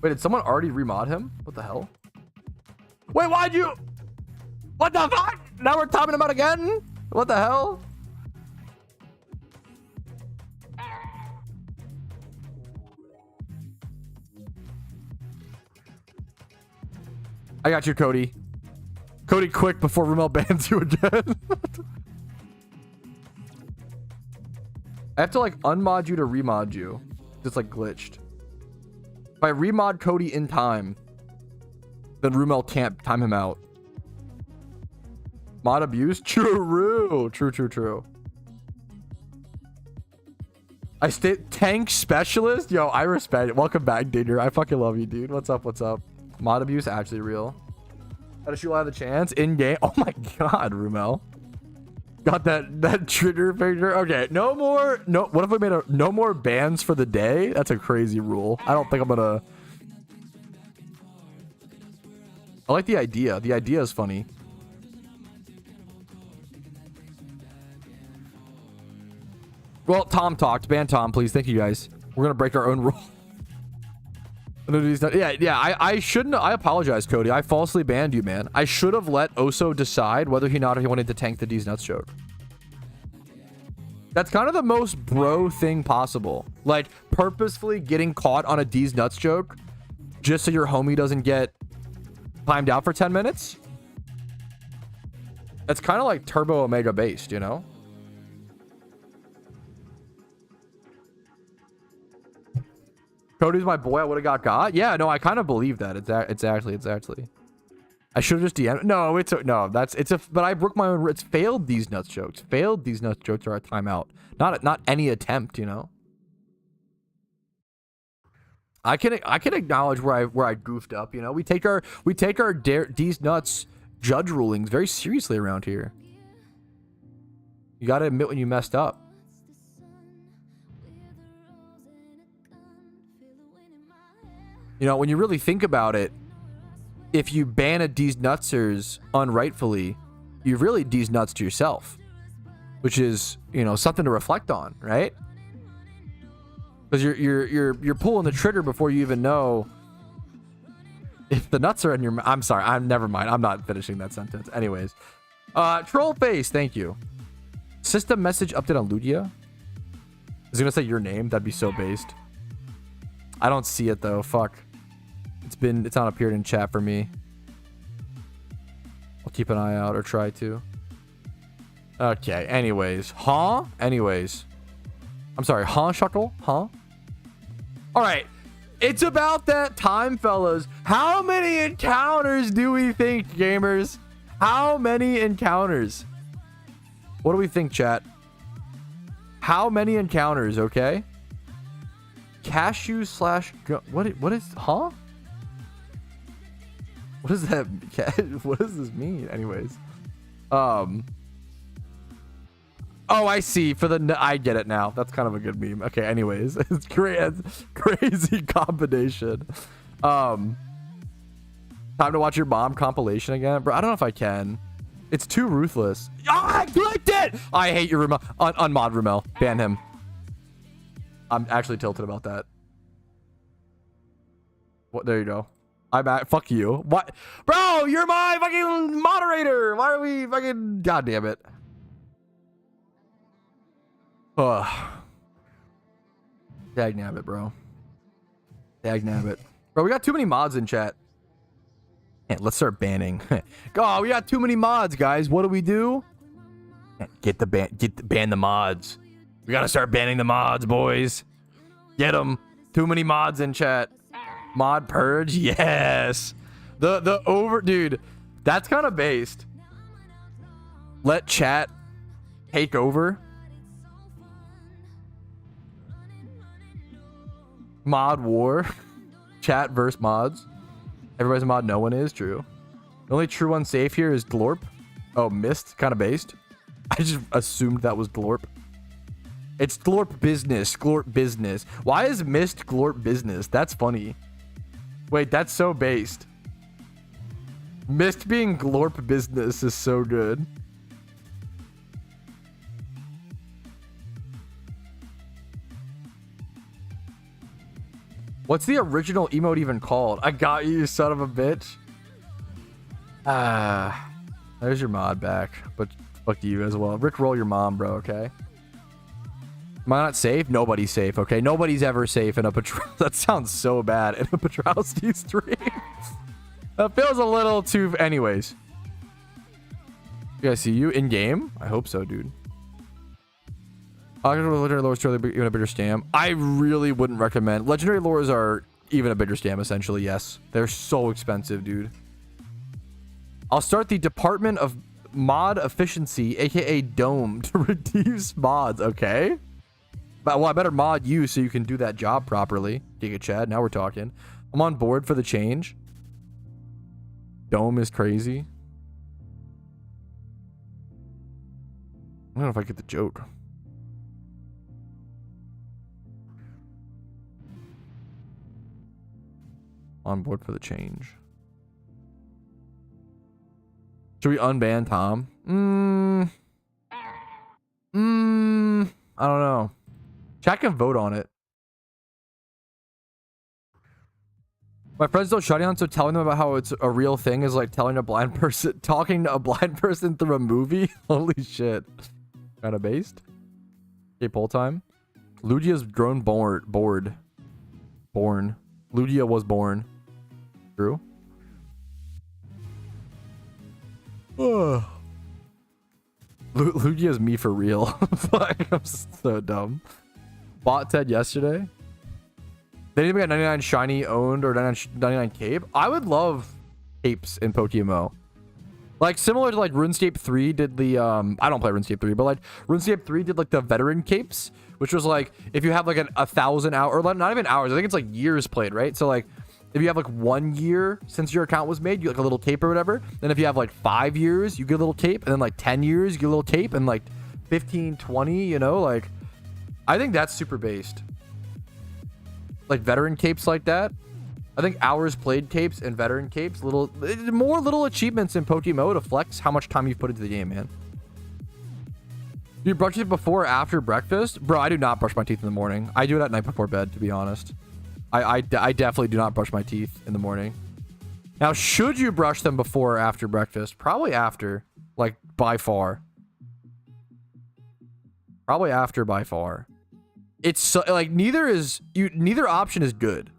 Wait, did someone already remod him? What the hell? Wait, why'd you... What the fuck? Now we're timing him out again? What the hell? I got you, Cody. Cody, quick before Rumel bans you again. I have to like unmod you to remod you. It's like glitched. If I remod Cody in time, then Rumel can't time him out. Mod abuse? True. I stay tank specialist? Yo, I respect it. Welcome back, Digger. I fucking love you, dude. What's up? Mod abuse actually real. How does she have the chance? In game? Oh my god, Rumel. Got that trigger picture. Okay, no more. What if we made no more bans for the day? That's a crazy rule. I don't think I'm gonna. I like the idea. The idea is funny. Well, Tom talked. Ban Tom, please. Thank you, guys. We're gonna break our own rule. Yeah. I shouldn't. I apologize, Cody. I falsely banned you, man. I should have let Oso decide whether he wanted to tank the D's nuts joke. That's kind of the most bro thing possible. Like purposefully getting caught on a D's nuts joke just so your homie doesn't get timed out for 10 minutes. That's kind of like Turbo Omega based, you know? Cody's my boy. I would have got. Yeah, no, I kind of believe that. It's actually. I should have just DM'd. No, but I broke my own. It's failed these nuts jokes. Failed these nuts jokes are a timeout. Not any attempt, you know. I can acknowledge where I goofed up, you know. We take our these nuts judge rulings very seriously around here. You got to admit when you messed up. You know, when you really think about it, if you ban a D's Nutsers unrightfully, you really D's Nuts to yourself, which is, you know, something to reflect on, right? Because you're pulling the trigger before you even know if the nuts are in your mouth. I'm sorry. Never mind. I'm not finishing that sentence. Anyways, troll face. Thank you. System message update on Ludia. Is it gonna say your name? That'd be so based. I don't see it though. Fuck. It's not appeared in chat for me. I'll keep an eye out or try to. Okay. Anyways, huh? Anyways, I'm sorry. Huh? Shuckle? Huh? All right. It's about that time, fellas. How many encounters do we think, gamers? How many encounters? What do we think, chat? How many encounters, okay? Cashew slash... What is... Huh? What does that... What does this mean? Anyways. Oh, I see. For the... I get it now. That's kind of a good meme. Okay, anyways. It's great. It's crazy combination. Time to watch your mom compilation again? Bro, I don't know if I can. It's too ruthless. Oh, I clicked it! I hate your Rumel. Unmod Rumel. Ban him. I'm actually tilted about that. What? There you go. I'm at... Fuck you. What? Bro, you're my fucking moderator! Why are we fucking... God damn it. Dag nabbit, bro. Dag nabbit. Bro, we got too many mods in chat. Yeah, let's start banning. Oh, we got too many mods, guys. What do we do? Ban the mods. We gotta start banning the mods, boys. Get them. Too many mods in chat. Mod purge, yes. Dude, that's kind of based. Let chat take over. Mod war. Chat versus mods. Everybody's a mod, no one is. True. The only true one safe here is Glorp. Oh, Mist, kind of based. I just assumed that was Glorp. It's Glorp business. Glorp business. Why is Mist Glorp business? That's funny. Wait, that's so based. Mist being Glorp business is so good. What's the original emote even called? I got you, you son of a bitch. There's your mod back, but fuck you as well. Rickroll your mom, bro, okay? Am I not safe? Nobody's safe, okay? Nobody's ever safe in a Patrouski. That sounds so bad. In a Patrouski stream. That feels a little too... Anyways. You guys see you in-game? I hope so, dude. Legendary lore is totally even a bigger scam. I really wouldn't recommend. Legendary lores are even a bigger scam, essentially, yes. They're so expensive, dude. I'll start the Department of Mod Efficiency, aka Dome, to reduce mods, okay? But, well, I better mod you so you can do that job properly. Giga Chad, now we're talking. I'm on board for the change. Dome is crazy. I don't know if I get the joke. On board for the change. Should we unban Tom? I don't know. Chat can vote on it. My friends don't shut down, so telling them about how it's a real thing is like telling a blind person, talking to a blind person through a movie. Holy shit. Kind of based. Okay, poll time. Ludia's grown born. Ludia was born. True. Ludia's me for real. Fuck, I'm so dumb. Bought Ted yesterday. They didn't even get 99 shiny owned or 99 cape. I would love capes in PokeMMO. Like similar to like RuneScape 3 did the I don't play RuneScape 3, but like RuneScape 3 did like the veteran capes, which was like if you have like 1,000 hours, or not even hours, I think it's like years played, right? So like if you have like 1 year since your account was made, you get like a little cape or whatever. Then if you have like 5 years, you get a little cape, and then like 10 years, you get a little cape, and like 15, 20, you know, like I think that's super based. Like veteran capes like that. I think hours played capes and veteran capes, more little achievements in PokeMMO to flex how much time you've put into the game, man. Do you brush it before or after breakfast? Bro, I do not brush my teeth in the morning. I do it at night before bed, to be honest. I definitely do not brush my teeth in the morning. Now, should you brush them before or after breakfast? Probably after, like, by far. Probably after by far. It's so, like, neither option is good.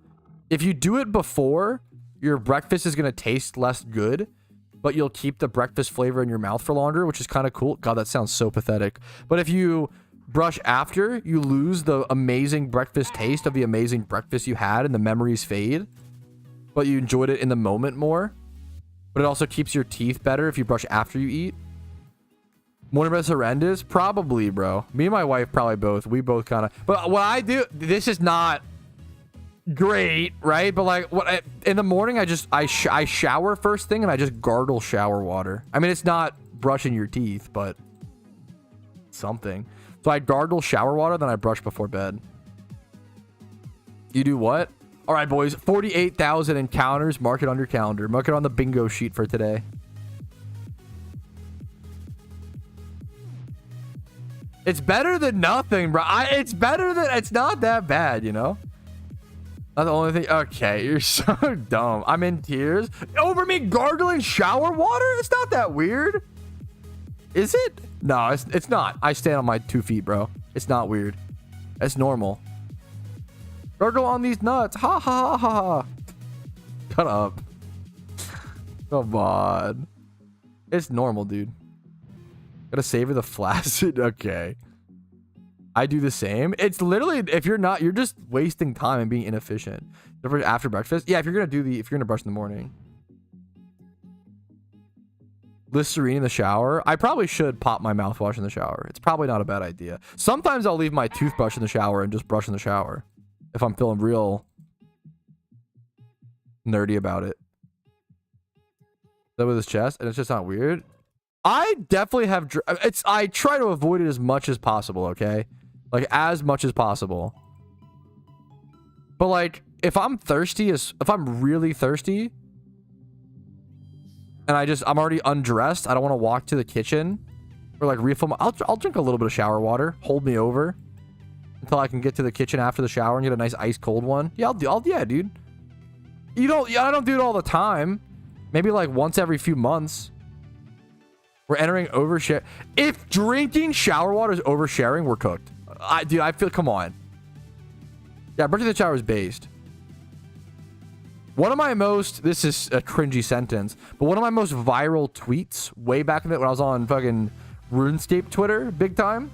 If you do it before, your breakfast is going to taste less good, but you'll keep the breakfast flavor in your mouth for longer, which is kind of cool. God, that sounds so pathetic. But if you brush after, you lose the amazing breakfast taste of the amazing breakfast you had and the memories fade, but you enjoyed it in the moment more. But it also keeps your teeth better if you brush after you eat. Morning breath horrendous? Probably, bro. Me and my wife probably both. We both kind of... But what I do... This is not great, right? But like, in the morning, I shower first thing and I just gargle shower water. I mean, it's not brushing your teeth, but something. So I gargle shower water, then I brush before bed. You do what? All right, boys. 48,000 encounters. Mark it on your calendar. Mark it on the bingo sheet for today. It's better than nothing, bro. It's better than... It's not that bad, you know? Not the only thing... Okay, you're so dumb. I'm in tears. Over me gargling shower water? It's not that weird. Is it? No, it's not. I stand on my 2 feet, bro. It's not weird. It's normal. Gargle on these nuts. Ha ha ha ha. Shut up. Come on. It's normal, dude. Gotta savor the flaccid. Okay. I do the same. It's literally, if you're not, you're just wasting time and being inefficient. After breakfast? Yeah, if you're gonna brush in the morning. Listerine in the shower. I probably should pop my mouthwash in the shower. It's probably not a bad idea. Sometimes I'll leave my toothbrush in the shower and just brush in the shower. If I'm feeling real nerdy about it. That with his chest, and it's just not weird. I definitely have... I try to avoid it as much as possible, okay? Like, as much as possible. But, like, if I'm thirsty, if I'm really thirsty, and I'm already undressed, I don't want to walk to the kitchen, or, like, refill my... I'll drink a little bit of shower water. Hold me over. Until I can get to the kitchen after the shower and get a nice ice cold one. Yeah, yeah, dude. I don't do it all the time. Maybe, like, once every few months. We're entering overshare. If drinking shower water is oversharing, we're cooked. Dude, I feel... Come on. Yeah, brushing the shower is based. One of my most... This is a cringy sentence. But one of my most viral tweets way back in the... When I was on fucking RuneScape Twitter, big time.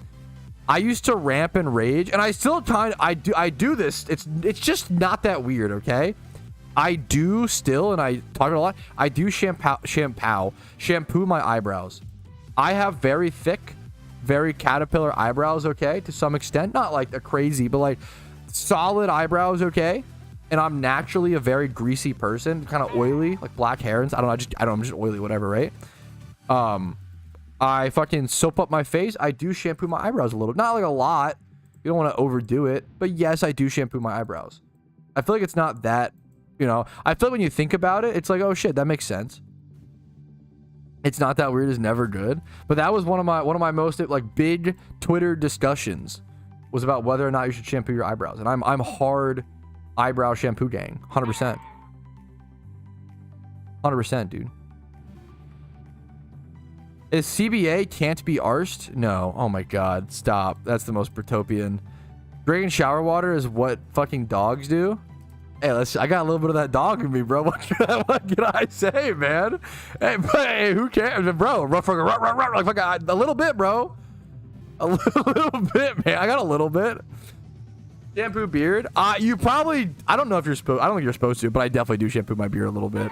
I used to ramp and rage. And I still kind of... I do this. It's just not that weird, okay? I do still, and I talk a lot, I do shampoo my eyebrows. I have very thick, very caterpillar eyebrows, okay, to some extent. Not like a crazy, but like solid eyebrows, okay? And I'm naturally a very greasy person, kind of oily, like black hair. And I don't know, I'm just oily, whatever, right? I fucking soap up my face. I do shampoo my eyebrows a little. Not like a lot. You don't want to overdo it. But yes, I do shampoo my eyebrows. I feel like it's not that... You know, I feel like when you think about it, it's like, oh shit, that makes sense. It's not that weird. Is never good. But that was one of my most like big Twitter discussions was about whether or not you should shampoo your eyebrows. And I'm hard eyebrow shampoo gang, 100%. 100%, dude. Is CBA can't be arsed? No. Oh my god, stop. That's the most Bertopian. Drinking shower water is what fucking dogs do. Hey, I got a little bit of that dog in me, bro. What can I say, man? Hey, but, hey, who cares, bro? Like, a little bit, bro. A little bit, man. I got a little bit. Shampoo beard. You probably... I don't know if you're supposed... I don't think you're supposed to, but I definitely do shampoo my beard a little bit.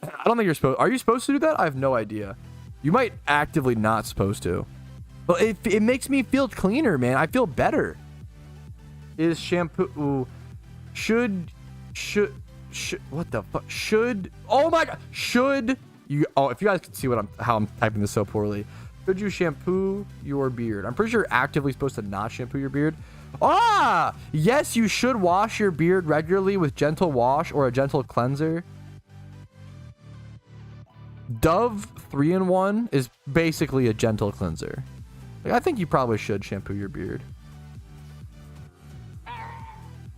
I don't think you're supposed... Are you supposed to do that? I have no idea. You might actively not supposed to. But it makes me feel cleaner, man. I feel better. Is shampoo... Should what the fuck? Oh my god. Should you... Oh, if you guys can see how I'm typing this so poorly. Should you shampoo your beard? I'm pretty sure you're actively supposed to not shampoo your beard. Ah, yes, you should wash your beard regularly with gentle wash or a gentle cleanser. Dove 3-in-1 is basically a gentle cleanser. Like, I think you probably should shampoo your beard.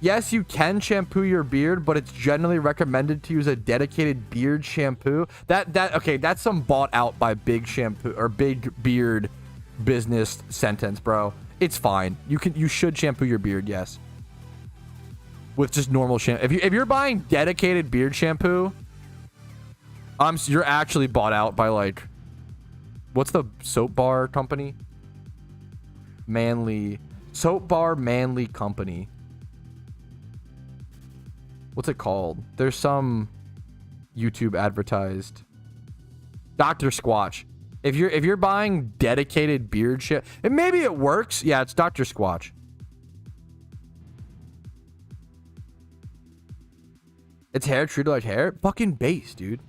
Yes, you can shampoo your beard, but it's generally recommended to use a dedicated beard shampoo. Okay, that's some bought out by big shampoo or big beard business sentence, bro. It's fine. You should shampoo your beard, yes. With just normal shampoo. If you're buying dedicated beard shampoo, you're actually bought out by, like, what's the soap bar company? Soap bar Manly Company. What's it called? There's some YouTube advertised. Dr. Squatch. If you're buying dedicated beard shit, and maybe it works. Yeah, it's Dr. Squatch. It's hair treated like hair? Fucking base, dude.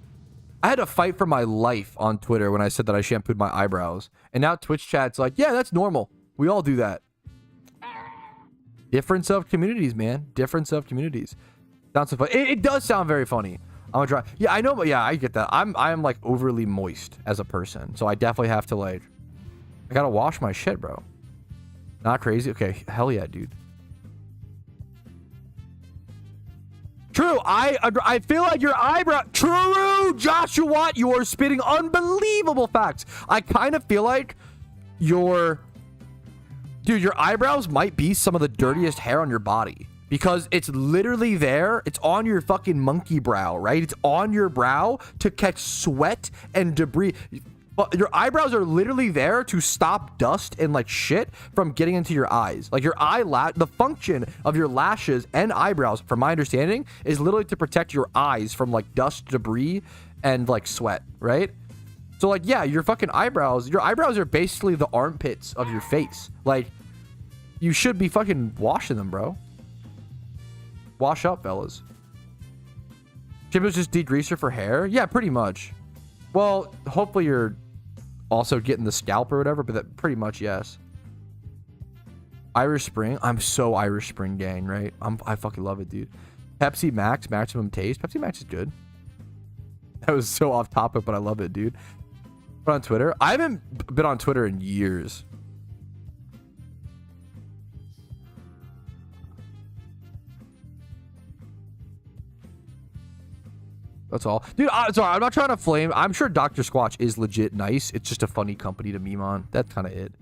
I had to fight for my life on Twitter when I said that I shampooed my eyebrows. And now Twitch chat's like, yeah, that's normal. We all do that. Difference of communities, man. Difference of communities. Sounds so funny. It does sound very funny. I'm gonna try. Yeah, I know, but yeah, I get that. I'm like overly moist as a person, so I definitely have to, like, I gotta wash my shit, bro. Not crazy. Okay, hell yeah, dude. True. I feel like your eyebrow. True, Joshua. You are spitting unbelievable facts. I kind of feel like your eyebrows might be some of the dirtiest hair on your body. Because it's literally there. It's on your fucking monkey brow, right? It's on your brow to catch sweat and debris. But your eyebrows are literally there to stop dust and, like, shit from getting into your eyes. Like, your the function of your lashes and eyebrows, from my understanding, is literally to protect your eyes from, like, dust, debris, and, like, sweat, right? So, like, yeah, your eyebrows are basically the armpits of your face. Like, you should be fucking washing them, bro. Wash up, fellas. Shampoo's just degreaser for hair? Yeah, pretty much. Well, hopefully you're also getting the scalp or whatever, but that pretty much, yes. Irish Spring. I'm so Irish Spring gang, right? I fucking love it, dude. Pepsi Max, maximum taste. Pepsi Max is good. That was so off topic, but I love it, dude. But on Twitter, I haven't been on Twitter in years. That's all. Dude, sorry, I'm not trying to flame. I'm sure Dr. Squatch is legit nice. It's just a funny company to meme on. That's kind of it.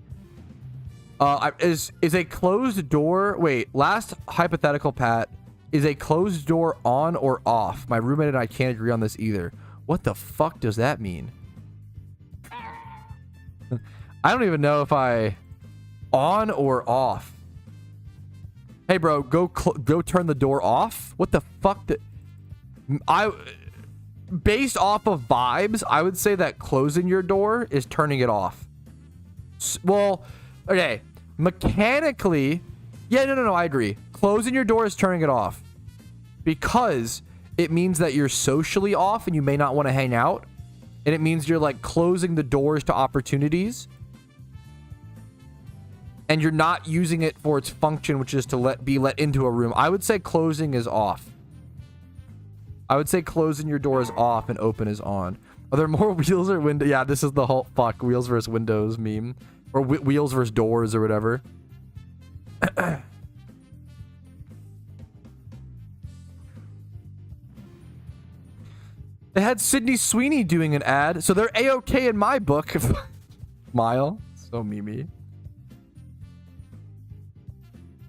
Is a closed door... Wait, last hypothetical, Pat. Is a closed door on or off? My roommate and I can't agree on this either. What the fuck does that mean? I don't even know if I... On or off? Hey, bro, go turn the door off? What the fuck? Based off of vibes, I would say that closing your door is turning it off. Well, okay. Mechanically, yeah, no, I agree. Closing your door is turning it off. Because it means that you're socially off and you may not want to hang out. And it means you're, like, closing the doors to opportunities. And you're not using it for its function, which is to be let into a room. I would say closing is off. I would say closing your door is off and open is on. Are there more wheels or windows? Yeah, this is the whole fuck wheels versus windows meme. Or wheels versus doors or whatever. They had Sydney Sweeney doing an ad, so they're A-okay in my book. Smile. So memey.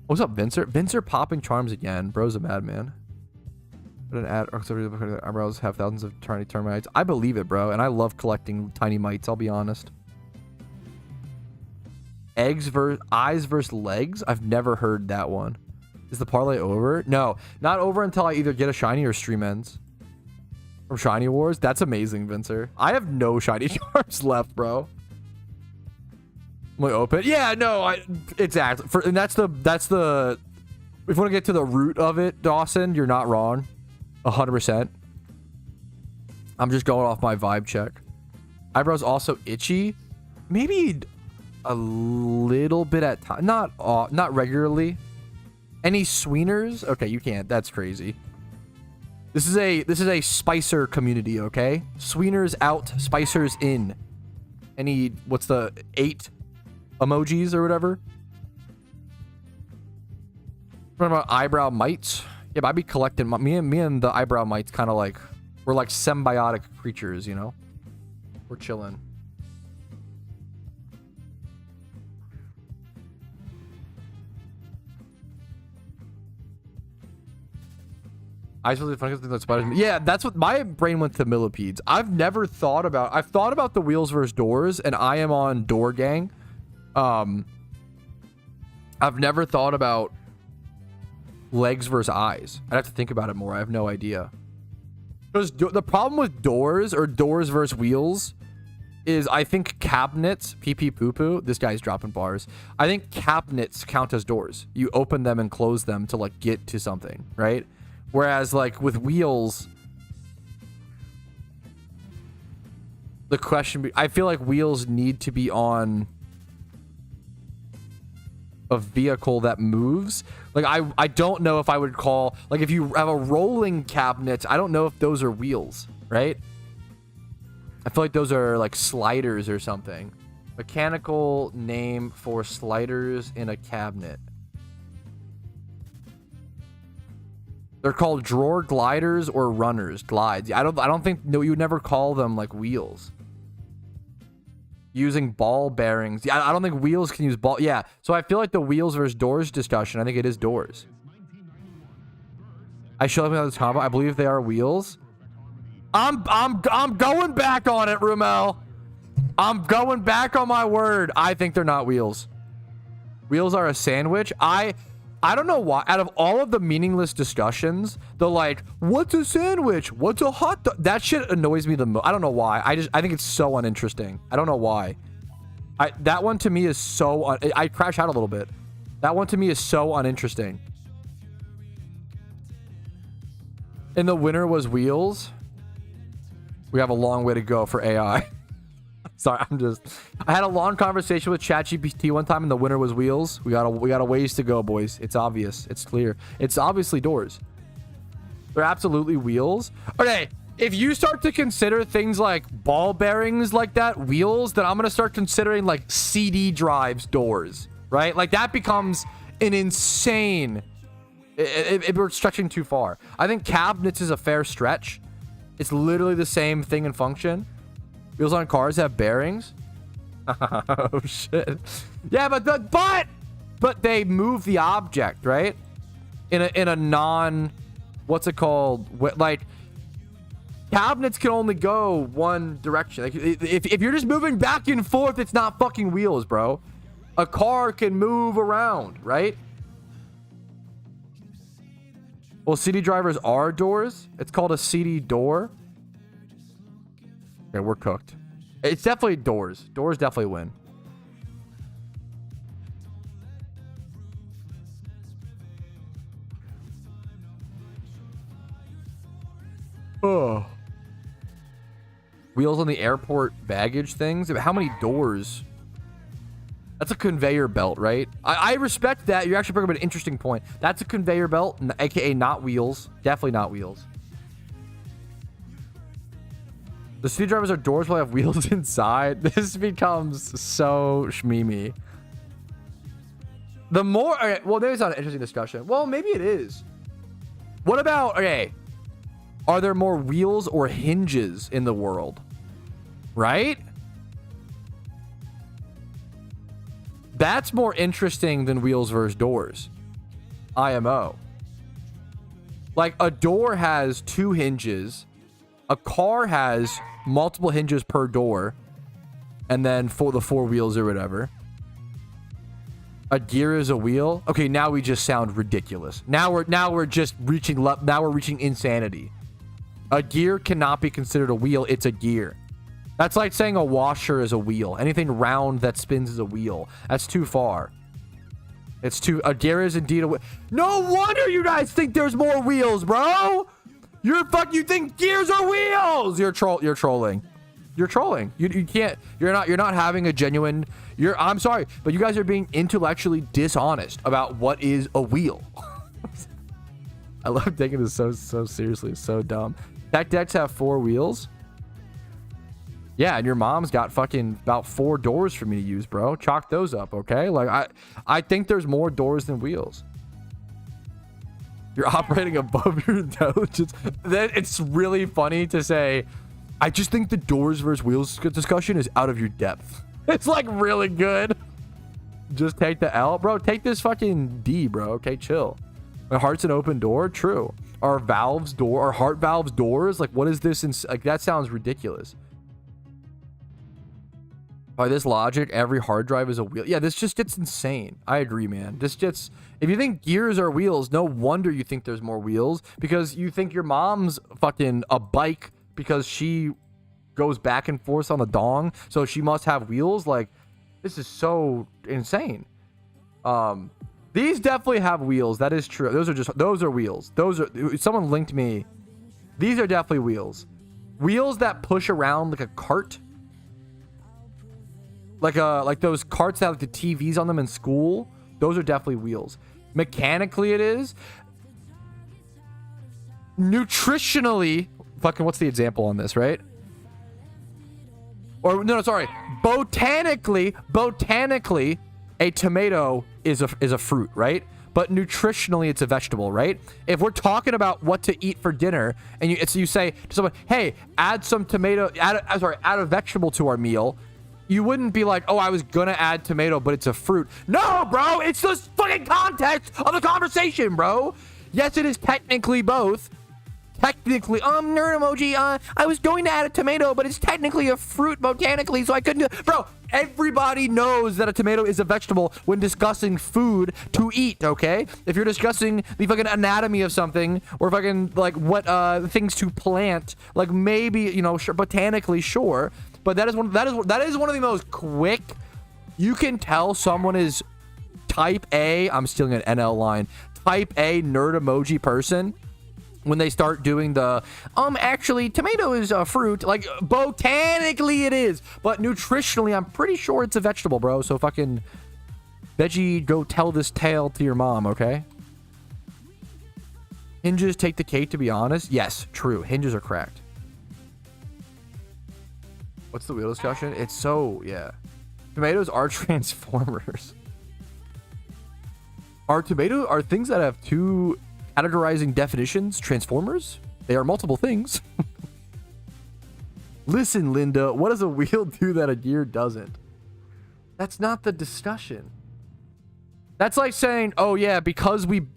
What's up, Vincer? Vincer popping charms again. Bro's a madman. An ad eyebrows have thousands of tiny termites. I believe it, bro, and I love collecting tiny mites, I'll be honest. Eyes versus legs? I've never heard that one. Is the parlay over? No, not over until I either get a shiny or stream ends. From Shiny Wars? That's amazing, Vincer. I have no shiny charms left, bro. Am I open? Yeah, no, exactly. And that's the if you want to get to the root of it, Dawson, you're not wrong. 100%. I'm just going off my vibe check. Eyebrows also itchy. Maybe a little bit at time. Not regularly. Any sweeners? Okay, you can't. That's crazy. This is a spicer community, okay? Sweeners out, spicers in. Any, what's the 8 emojis or whatever? What about eyebrow mites? Yeah, but I'd be collecting me and the eyebrow mites kind of like, we're like symbiotic creatures, you know? We're chilling. I suppose the funniest thing that spiders me. Yeah, that's what my brain went to millipedes. I've thought about the wheels versus doors, and I am on door gang. I've never thought about legs versus eyes. I'd have to think about it more. I have no idea. Because the problem with doors or doors versus wheels is I think cabinets, pee pee poo poo, this guy's dropping bars. I think cabinets count as doors. You open them and close them to like get to something, right? Whereas like with wheels, the question, I feel like wheels need to be on a vehicle that moves. Like I don't know if I would call, like if you have a rolling cabinet, I don't know if those are wheels, right? I feel like those are like sliders or something. Mechanical name for sliders in a cabinet. They're called drawer gliders or runners. Glides. I don't think, no, you would never call them like wheels. Using ball bearings. Yeah, I don't think wheels can use ball. Yeah, so I feel like the wheels versus doors discussion, I think it is doors. I show them this combo. I believe they are wheels. I'm going back on it, Rumel. I'm going back on my word. I think they're not wheels. Wheels are a sandwich. I don't know why. Out of all of the meaningless discussions, the like, what's a sandwich? What's a hot dog? That shit annoys me the most. I don't know why. I think it's so uninteresting. I don't know why. That one to me is so I crash out a little bit. That one to me is so uninteresting. And the winner was wheels. We have a long way to go for AI. Sorry, I had a long conversation with ChatGPT one time and the winner was wheels. We got a ways to go, boys. It's obvious. It's clear. It's obviously doors. They're absolutely wheels. Okay, if you start to consider things like ball bearings like that, wheels, then I'm going to start considering like CD drives doors, right? Like that becomes an insane... We're stretching too far. I think cabinets is a fair stretch. It's literally the same thing and function. Wheels on cars have bearings. Oh shit. Yeah, but they move the object, right? In a non, what's it called? Like cabinets can only go one direction. Like if you're just moving back and forth, it's not fucking wheels, bro. A car can move around, right? Well, CD drivers are doors. It's called a CD door. Okay, we're cooked. It's definitely doors. Doors definitely win. Oh. Wheels on the airport baggage things. How many doors? That's a conveyor belt, right? I respect that. You're actually bringing up an interesting point. That's a conveyor belt, aka not wheels. Definitely not wheels. The speed drivers are doors will have wheels inside. This becomes so shmimi. The more... Okay, well, maybe it's not an interesting discussion. Well, maybe it is. What about... Okay. Are there more wheels or hinges in the world? Right? That's more interesting than wheels versus doors. IMO. Like, a door has 2 hinges. A car has multiple hinges per door, and then for the 4 wheels or whatever. A gear is a wheel. Okay, now we just sound ridiculous. Now we're just reaching insanity. A gear cannot be considered a wheel. It's a gear. That's like saying a washer is a wheel. Anything round that spins is a wheel. That's too far. A gear is indeed a wheel. No wonder you guys think there's more wheels, bro. You think gears are wheels. You're trolling. You're trolling. You can't. You're not having a genuine. I'm sorry, but you guys are being intellectually dishonest about what is a wheel. I love taking this so seriously. It's so dumb. Tech decks have 4 wheels. Yeah, and your mom's got fucking about 4 doors for me to use, bro. Chalk those up, okay? Like I think there's more doors than wheels. You're operating above your intelligence. Then it's really funny to say, I just think the doors versus wheels discussion is out of your depth. It's like really good. Just take the L, bro. Take this fucking D, bro. Okay, chill. My heart's an open door. True. Our heart valves doors. Like, what is this? Like, that sounds ridiculous. By this logic, every hard drive is a wheel. Yeah, this just gets insane. I agree, man. This gets... If you think gears are wheels, no wonder you think there's more wheels. Because you think your mom's fucking a bike because she goes back and forth on the dong. So she must have wheels. Like, this is so insane. These definitely have wheels. That is true. Those are wheels. Someone linked me. These are definitely wheels. Wheels that push around like a cart. Like those carts that have the TVs on them in school. Those are definitely wheels. Mechanically it is. Nutritionally, fucking what's the example on this, right? Or no, sorry. Botanically, a tomato is a fruit, right? But nutritionally, it's a vegetable, right? If we're talking about what to eat for dinner, and you say to someone, "Hey, add some tomato, add a vegetable to our meal," you wouldn't be like, "Oh, I was gonna add tomato, but it's a fruit." No, bro, it's the fucking context of the conversation, bro. Yes, it is technically both. Technically, nerd emoji. I was going to add a tomato, but it's technically a fruit botanically, so I couldn't do. Bro, everybody knows that a tomato is a vegetable when discussing food to eat. Okay, if you're discussing the fucking anatomy of something or fucking like what things to plant, like maybe sure, botanically, sure, but that is one of the most quick. You can tell someone is type A. I'm stealing an NL line. Type A nerd emoji person. When they start doing the, actually, tomato is a fruit. Like, botanically it is. But nutritionally, I'm pretty sure it's a vegetable, bro. So fucking veggie, go tell this tale to your mom, okay? Hinges take the cake, to be honest. Yes, true. Hinges are cracked. What's the wheel discussion? It's so, yeah. Tomatoes are transformers. Are things that have two... categorizing definitions transformers? They are multiple things. Listen, Linda, what does a wheel do that a gear doesn't? That's not the discussion. That's like saying, oh yeah, because we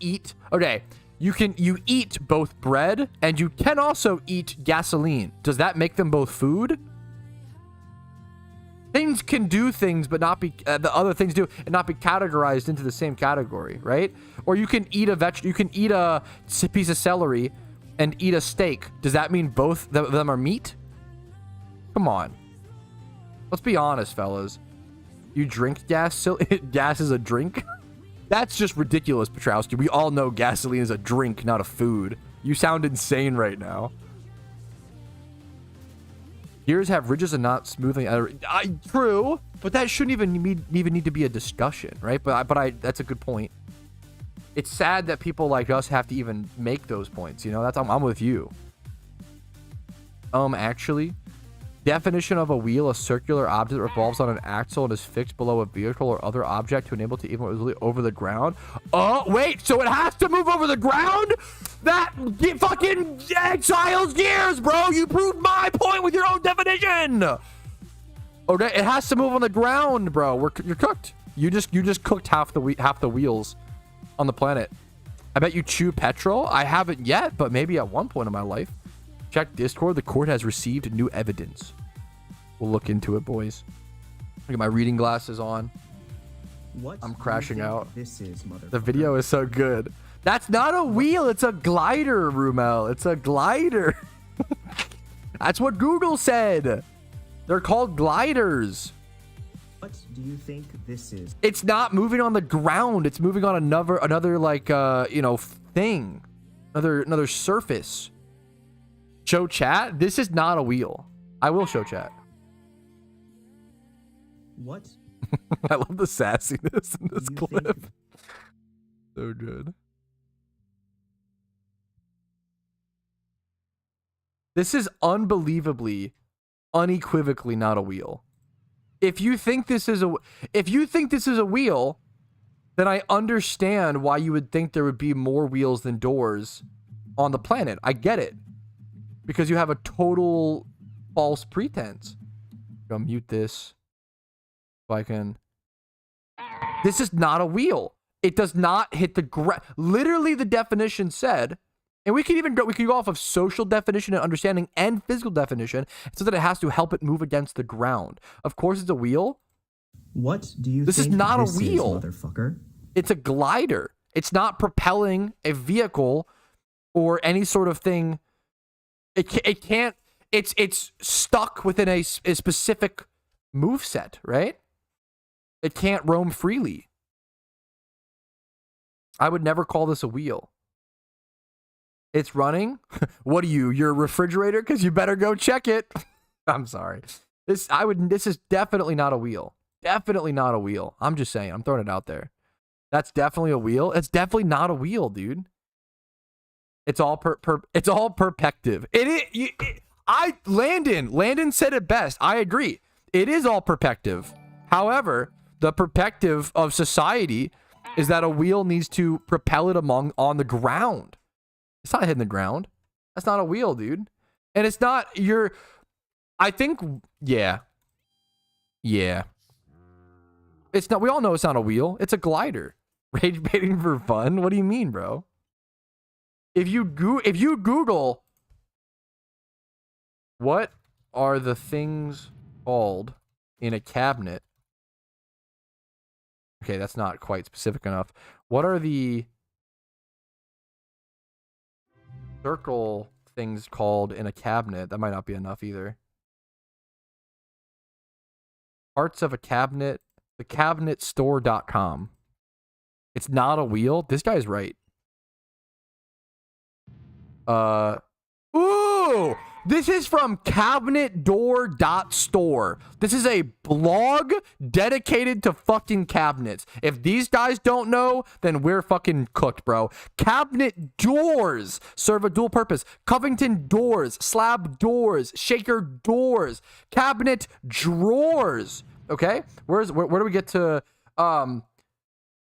eat. Okay, you eat both bread and you can also eat gasoline. Does that make them both food? Things can do things, but not be the other things do, and not be categorized into the same category, right? Or you can eat you can eat a piece of celery and eat a steak. Does that mean both of them are meat? Come on, let's be honest, fellas. You drink gas? Gas is a drink? That's just ridiculous, Patrouski. We all know gasoline is a drink, not a food. You sound insane right now. Gears have ridges and not smoothing. True, but that shouldn't even need to be a discussion, right? But that's a good point. It's sad that people like us have to even make those points. I'm with you. Actually, definition of a wheel: a circular object that revolves on an axle and is fixed below a vehicle or other object to enable it to even easily over the ground. Oh wait, so it has to move over the ground? That fucking exiles gears, bro. You proved my point with your own definition. Okay, it has to move on the ground, bro. You're cooked. You just cooked half the wheels on the planet. I bet you chew petrol. I haven't yet, but maybe at one point in my life. Check Discord. The court has received new evidence. We'll look into it, boys. I got my reading glasses on. What I'm crashing out. This is the video is so good. That's not a wheel. It's a glider, Rumel. It's a glider. That's what Google said. They're called gliders. What do you think this is? It's not moving on the ground. It's moving on another like thing, another surface. Show chat. This is not a wheel. I will show chat. What I love the sassiness in this do you clip. think? So good. This is unbelievably, unequivocally not a wheel. If you think this is a wheel, then I understand why you would think there would be more wheels than doors on the planet. I get it. Because you have a total false pretense. I'll mute this. If I can. This is not a wheel. It does not hit the ground. Literally, the definition said, and we can go off of social definition and understanding and physical definition, so that it has to help it move against the ground. Of course, it's a wheel. What do you This think is not a this wheel. is, motherfucker? It's a glider. It's not propelling a vehicle or any sort of thing. It can't. It's stuck within a specific moveset, right? It can't roam freely. I would never call this a wheel. It's running. What are you, your refrigerator? Because you better go check it. I'm sorry. This is definitely not a wheel. Definitely not a wheel. I'm just saying. I'm throwing it out there. That's definitely a wheel. It's definitely not a wheel, dude. It's all it's all perspective. Landon said it best. I agree. It is all perspective. However, the perspective of society is that a wheel needs to propel it on the ground. It's not hitting the ground. That's not a wheel, dude. And it's not I think, yeah. It's not, we all know it's not a wheel. It's a glider. Rage baiting for fun? What do you mean, bro? If you Google, what are the things called in a cabinet? Okay, that's not quite specific enough. What are the circle things called in a cabinet? That might not be enough either. Parts of a cabinet, thecabinetstore.com. It's not a wheel. This guy's right. Ooh! This is from cabinetdoor.store. This is a blog dedicated to fucking cabinets. If these guys don't know, then we're fucking cooked, bro. Cabinet doors serve a dual purpose. Covington doors, slab doors, shaker doors, cabinet drawers. Okay? Where do we get to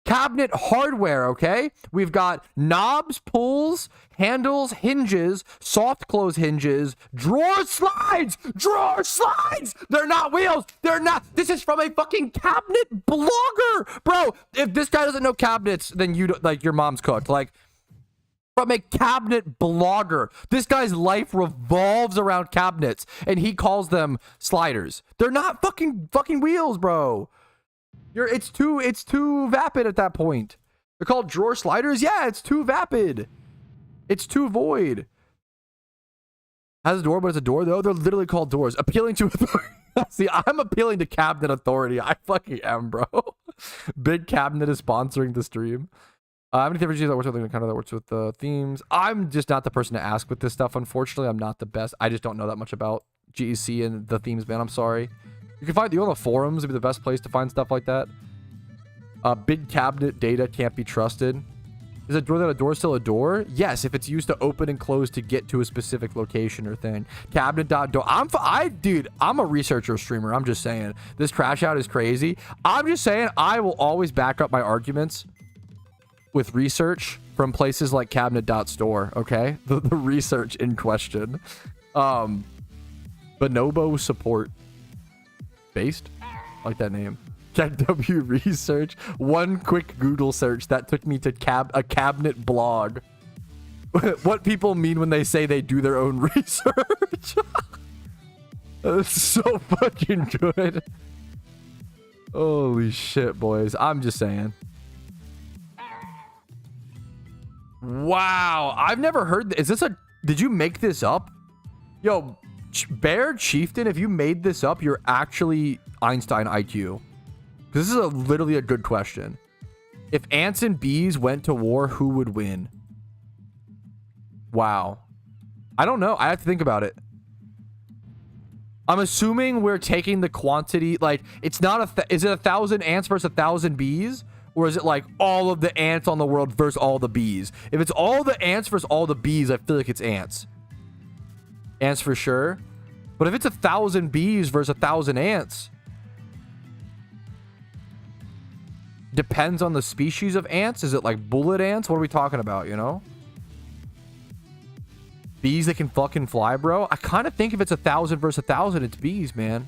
cabinet hardware, okay? We've got knobs, pulls, handles, hinges, soft close hinges, drawer slides! They're not wheels! They're not. This is from a fucking cabinet blogger! Bro, if this guy doesn't know cabinets, then your mom's cooked. Like, from a cabinet blogger. This guy's life revolves around cabinets, and he calls them sliders. They're not fucking wheels, bro. It's too vapid at that point. They're called drawer sliders. Yeah, it's too vapid. It's too void. Has a door, but it's a door though. They're literally called doors. Appealing to authority. See, I'm appealing to cabinet authority. I fucking am, bro. Big Cabinet is sponsoring the stream. How many different that works with the kind of that works with the themes? I'm just not the person to ask with this stuff. Unfortunately, I'm not the best. I just don't know that much about GEC and the themes, man. I'm sorry. You can find you on the forums. Would be the best place to find stuff like that. Big cabinet data can't be trusted. Is a door that a door still a door? Yes, if it's used to open and close to get to a specific location or thing. Cabinet.door. Dude, I'm a researcher streamer. I'm just saying. This crash out is crazy. I'm just saying I will always back up my arguments with research from places like cabinet.store, okay? The research in question. Bonobo support. Based? I like that name. Check W research. One quick Google search that took me to a cabinet blog. What people mean when they say they do their own research. That's so fucking good. Holy shit, boys. I'm just saying. Wow. I've never heard. Did you make this up? Yo, Bear Chieftain, if you made this up, you're actually Einstein IQ. Because this is literally a good question. If ants and bees went to war, who would win? Wow. I don't know. I have to think about it. I'm assuming we're taking the quantity, like, it's not is it 1,000 ants versus 1,000 bees? Or is it like all of the ants on the world versus all the bees? If it's all the ants versus all the bees, I feel like it's ants. Ants for sure. But if it's 1,000 bees versus 1,000 ants, depends on the species of ants. Is it like bullet ants? What are we talking about, you know? Bees that can fucking fly, bro? I kind of think if it's 1,000 versus 1,000, it's bees, man.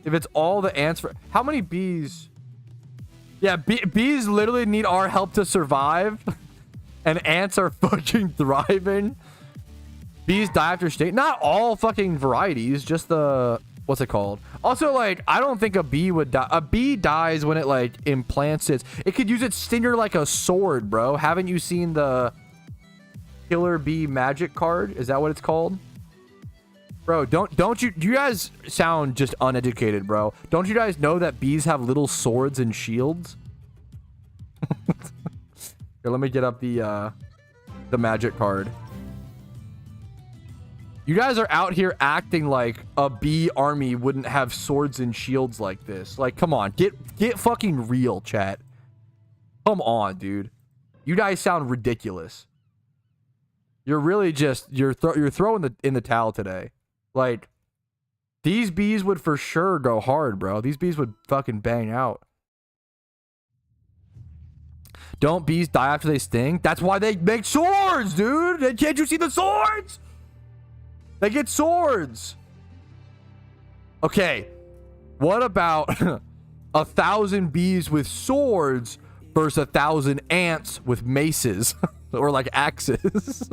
If it's all the ants for... How many bees? Yeah, bees literally need our help to survive. And ants are fucking thriving. Bees die after state. Not all fucking varieties. Just the... What's it called? Also, like, I don't think a bee would die. A bee dies when it, like, implants its... It could use its stinger like a sword, bro. Haven't you seen the Killer Bee Magic card? Is that what it's called? Bro, don't you guys sound just uneducated, bro. Don't you guys know that bees have little swords and shields? Here, let me get up the magic card. You guys are out here acting like a bee army wouldn't have swords and shields like this. Like, come on, get fucking real, chat. Come on, dude. You guys sound ridiculous. You're really just you're throwing in the towel today. Like, these bees would for sure go hard, bro. These bees would fucking bang out. Don't bees die after they sting? That's why they make swords, dude. Can't you see the swords? They get swords. Okay. What about 1,000 bees with swords versus 1,000 ants with maces or like axes?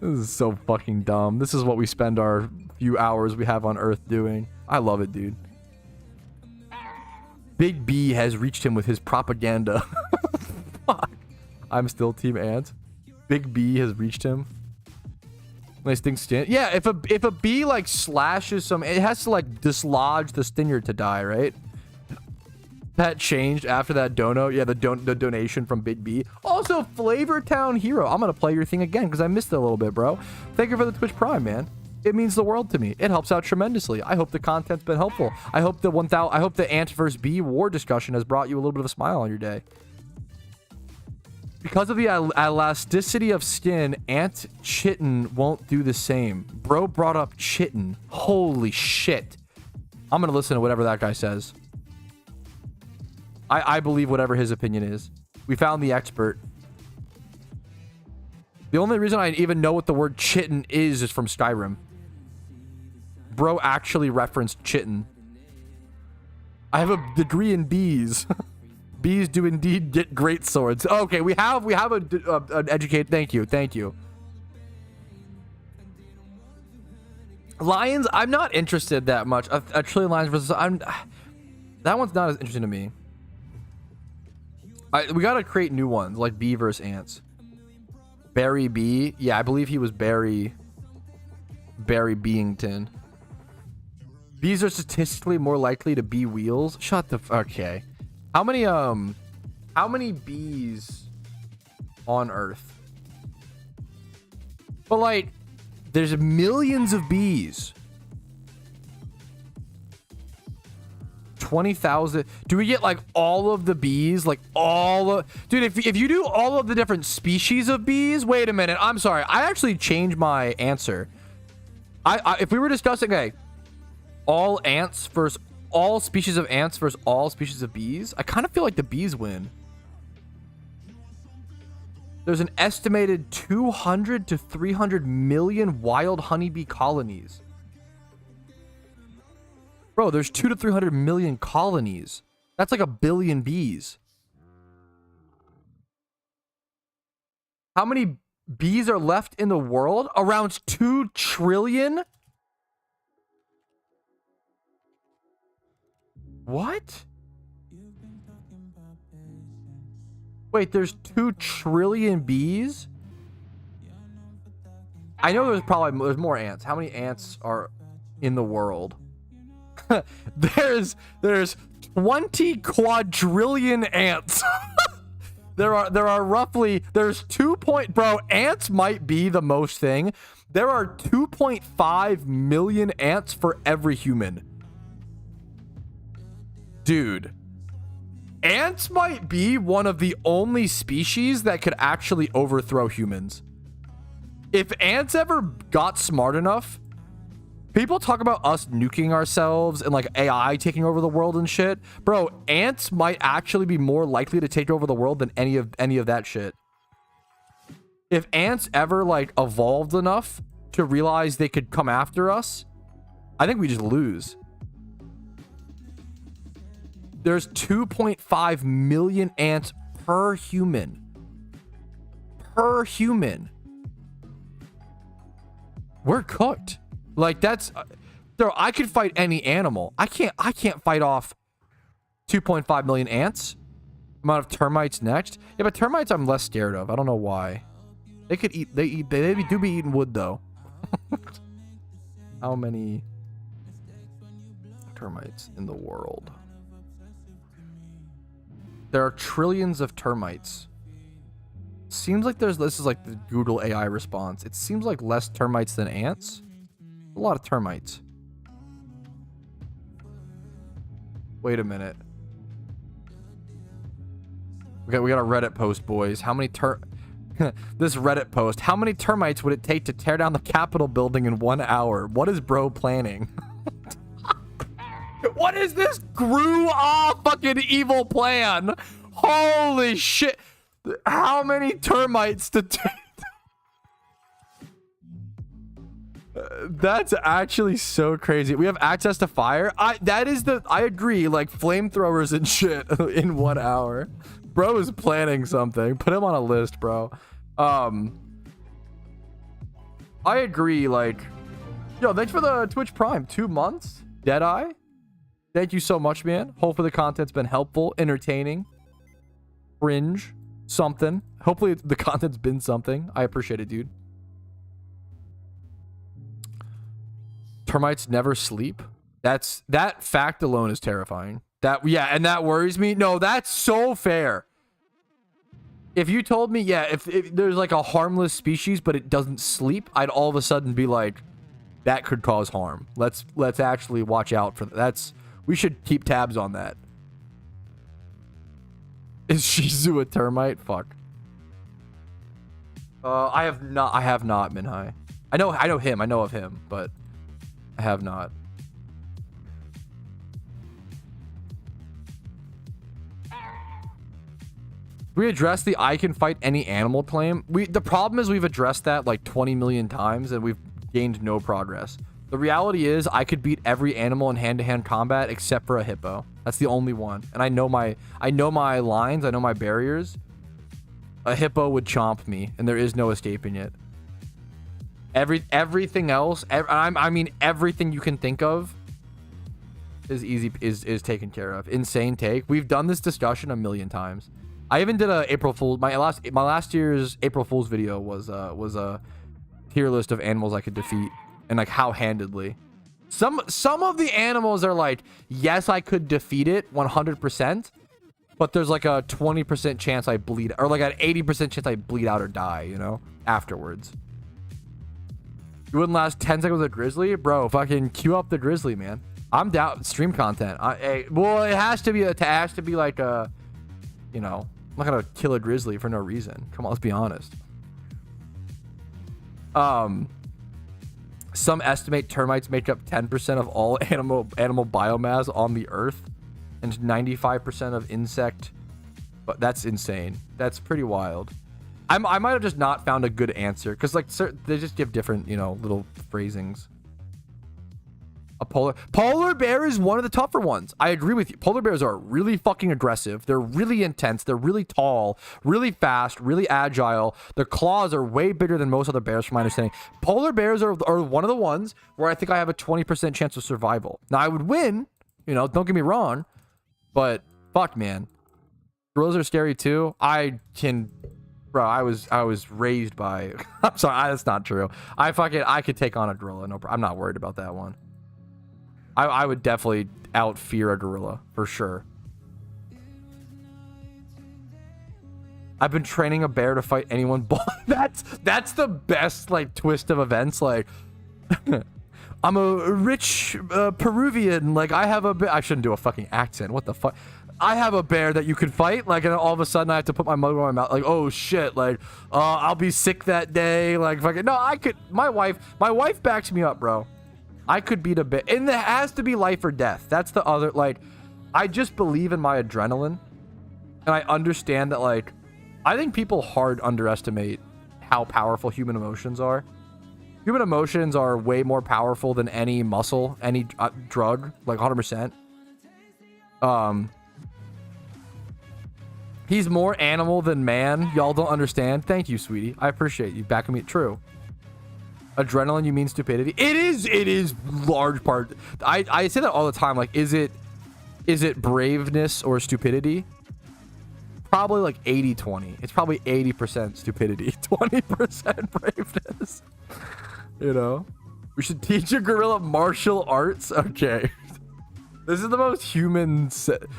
This is so fucking dumb. This is what we spend our few hours we have on Earth doing. I love it, dude. Big B has reached him with his propaganda. Fuck. I'm still Team Ant. Big B has reached him. Nice thing, sting. Yeah, if a bee like slashes some, it has to like dislodge the stinger to die, right? That changed after that dono. Yeah, the donation from Big B. Also, Flavortown Hero. I'm gonna play your thing again because I missed it a little bit, bro. Thank you for the Twitch Prime, man. It means the world to me. It helps out tremendously. I hope the content's been helpful. I hope the ant versus bee war discussion has brought you a little bit of a smile on your day. Because of the elasticity of skin, ant chitin won't do the same. Bro brought up chitin. Holy shit. I'm gonna listen to whatever that guy says. I believe whatever his opinion is. We found the expert. The only reason I even know what the word chitin is from Skyrim. Bro actually referenced chitin. I have a degree in bees. Bees do indeed get great swords. Okay, we have an educate. Thank you. Lions, I'm not interested that much. A trillion lions versus that one's not as interesting to me. We gotta create new ones like bee versus ants. Barry B. Yeah, I believe he was Barry Beington. Bees are statistically more likely to be wheels. Shut the okay. How many bees on Earth? But like, there's millions of bees. 20,000. Do we get like all of the bees? Like all of... Dude, if you do all of the different species of bees... Wait a minute. I'm sorry. I actually changed my answer. If we were discussing, okay, all ants versus all species of ants versus all species of bees, I kind of feel like the bees win. There's an estimated 200 to 300 million wild honeybee colonies. Bro, there's 200 to 300 million colonies. That's like 1 billion bees. How many bees are left in the world? Around 2 trillion? What? Wait, there's 2 trillion bees? I know there's more ants. How many ants are in the world? there's 20 quadrillion ants. There are roughly, there's 2 point, bro, ants might be the most thing. There are 2.5 million ants for every human. Dude. Ants might be one of the only species that could actually overthrow humans. If ants ever got smart enough, people talk about us nuking ourselves and like AI taking over the world and shit. Bro, ants might actually be more likely to take over the world than any of that shit. If ants ever like evolved enough to realize they could come after us, I think we just lose. There's 2.5 million ants per human. Per human. We're cooked. Like that's, bro, I could fight any animal. I can't fight off 2.5 million ants. Amount of termites next. Yeah, but termites I'm less scared of. I don't know why. They could eat, they do be eating wood though. How many termites in the world? There are trillions of termites. Seems like this is like the Google AI response. It seems like less termites than ants. A lot of termites. Wait a minute. Okay, we got a Reddit post, boys. How many this Reddit post. How many termites would it take to tear down the Capitol building in 1 hour? What is bro planning? What is this fucking evil plan? Holy shit. How many termites to take? That's actually so crazy. We have access to fire. I agree, like flamethrowers and shit in 1 hour. Bro is planning something. Put him on a list, bro. I agree, like, yo, thanks for the Twitch Prime. 2 months? Deadeye? Thank you so much, man. Hopefully the content's been helpful, entertaining, fringe, something. Hopefully the content's been something. I appreciate it, dude. Termites never sleep. That fact alone is terrifying. Yeah, and that worries me. No, that's so fair. If you told me, yeah, if there's like a harmless species but it doesn't sleep, I'd all of a sudden be like, that could cause harm. Let's actually watch out for that. We should keep tabs on that. Is Shizu a termite? Fuck. I have not, Minhai. I know him. I know of him, but I have not. We addressed the I can fight any animal claim. The problem is we've addressed that like 20 million times and we've gained no progress. The reality is I could beat every animal in hand-to-hand combat except for a hippo. That's the only one. And I know my lines, I know my barriers. A hippo would chomp me and there is no escaping it. Everything else, I mean everything you can think of is easy, is taken care of. Insane take. We've done this discussion a million times. I even did a April Fool's. My last year's April Fool's video was a tier list of animals I could defeat and like how handedly. Some of the animals are like, yes, I could defeat it 100%, but there's like a 20% chance I bleed, or like an 80% chance I bleed out or die, you know, afterwards. You wouldn't last 10 seconds with a grizzly, bro. Fucking queue up the grizzly, man. I'm down. Stream content. Well, it has to be like a, you know, I'm not gonna kill a grizzly for no reason. Come on, let's be honest. Some estimate termites make up 10% of all animal biomass on the earth and 95% of insect. But that's insane. That's pretty wild. I might have just not found a good answer because like they just give different, you know, little phrasings. A polar bear is one of the tougher ones. I agree with you. Polar bears are really fucking aggressive. They're really intense. They're really tall, really fast, really agile. Their claws are way bigger than most other bears from my understanding. Polar bears are one of the ones where I think I have a 20% chance of survival. Now I would win, you know, don't get me wrong, but fuck, man. Gorillas are scary too. Bro, I was raised by, I'm sorry, that's not true. I could take on a gorilla. No, I'm not worried about that one. I would definitely out-fear a gorilla, for sure. I've been training a bear to fight anyone. That's the best like twist of events. Like, I'm a rich Peruvian. Like, I have a bear. I shouldn't do a fucking accent. What the fuck? I have a bear that you could fight. Like, and then all of a sudden I have to put my mug on my mouth. Like, oh shit. Like, I'll be sick that day. Like, fucking no. I could. My wife backs me up, bro. I could beat a bear, and it has to be life or death. That's the other. Like, I just believe in my adrenaline, and I understand that. Like, I think people hard underestimate how powerful human emotions are. Human emotions are way more powerful than any muscle, any drug, like 100%. He's more animal than man. Y'all don't understand. Thank you, sweetie. I appreciate you backing me. True. Adrenaline, you mean stupidity? It is large part. I say that all the time. Like, is it braveness or stupidity? Probably like 80-20. It's probably 80% stupidity, 20% braveness. You know? We should teach a gorilla martial arts? Okay. This is the most human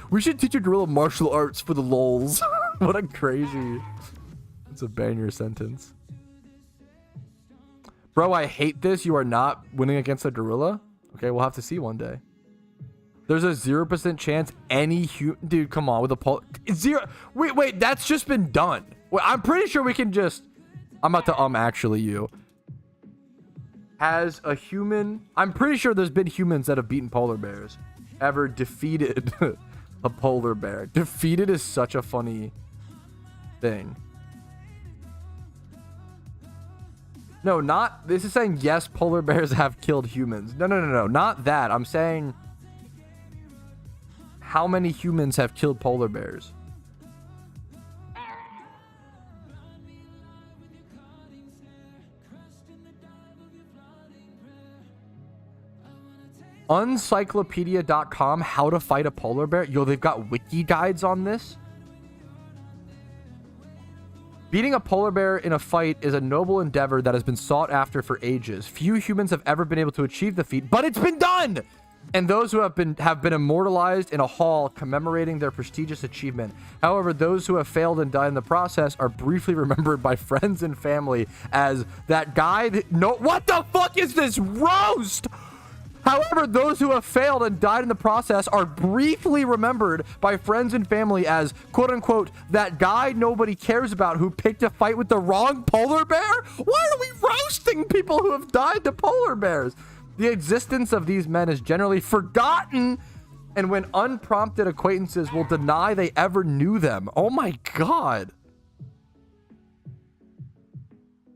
we should teach a gorilla martial arts for the lols. What a crazy... It's a banger sentence. Bro, I hate this. You are not winning against a gorilla? Okay, we'll have to see one day. There's a 0% chance any dude, come on, with a zero. Wait, that's just been done. Wait, I'm pretty sure we can just... I'm about to actually you. Has a human... I'm pretty sure there's been humans that have beaten polar bears. Ever defeated a polar bear. Defeated is such a funny thing. No, not... This is saying, yes, polar bears have killed humans. No. Not that. I'm saying... How many humans have killed polar bears? Uncyclopedia.com, how to fight a polar bear. Yo, they've got wiki guides on this. Beating a polar bear in a fight is a noble endeavor that has been sought after for ages. Few humans have ever been able to achieve the feat, but it's been done! And those who have been immortalized in a hall commemorating their prestigious achievement. However, those who have failed and died in the process are briefly remembered by friends and family as that guy what the fuck is this roast? However, those who have failed and died in the process are briefly remembered by friends and family as, quote unquote, that guy nobody cares about who picked a fight with the wrong polar bear? Why are we roasting people who have died to polar bears? The existence of these men is generally forgotten, and when unprompted acquaintances will deny they ever knew them. Oh my god.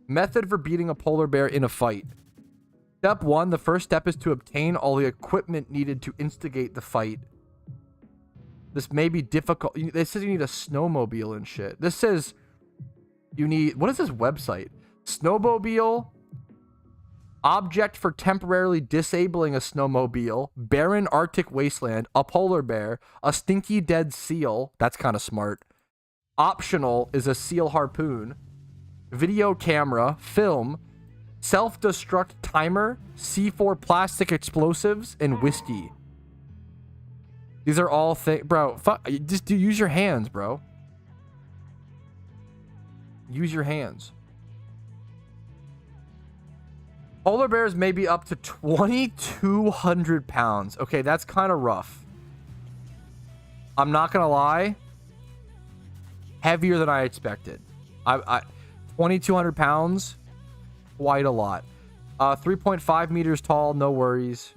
Method for beating a polar bear in a fight. Step 1, the first step is to obtain all the equipment needed to instigate the fight. This may be difficult. This says you need a snowmobile and shit. This says you need... What is this website? Snowmobile... Object for temporarily disabling a snowmobile, barren Arctic wasteland, a polar bear, a stinky dead seal. That's kind of smart. Optional is a seal harpoon, video camera, film, self-destruct timer, C4 plastic explosives, and whiskey. These are all things, bro. Just use your hands, bro. Use your hands. Polar bears may be up to 2,200 pounds. Okay, that's kind of rough. I'm not gonna lie. Heavier than I expected. 2,200 pounds, quite a lot. 3.5 meters tall, no worries.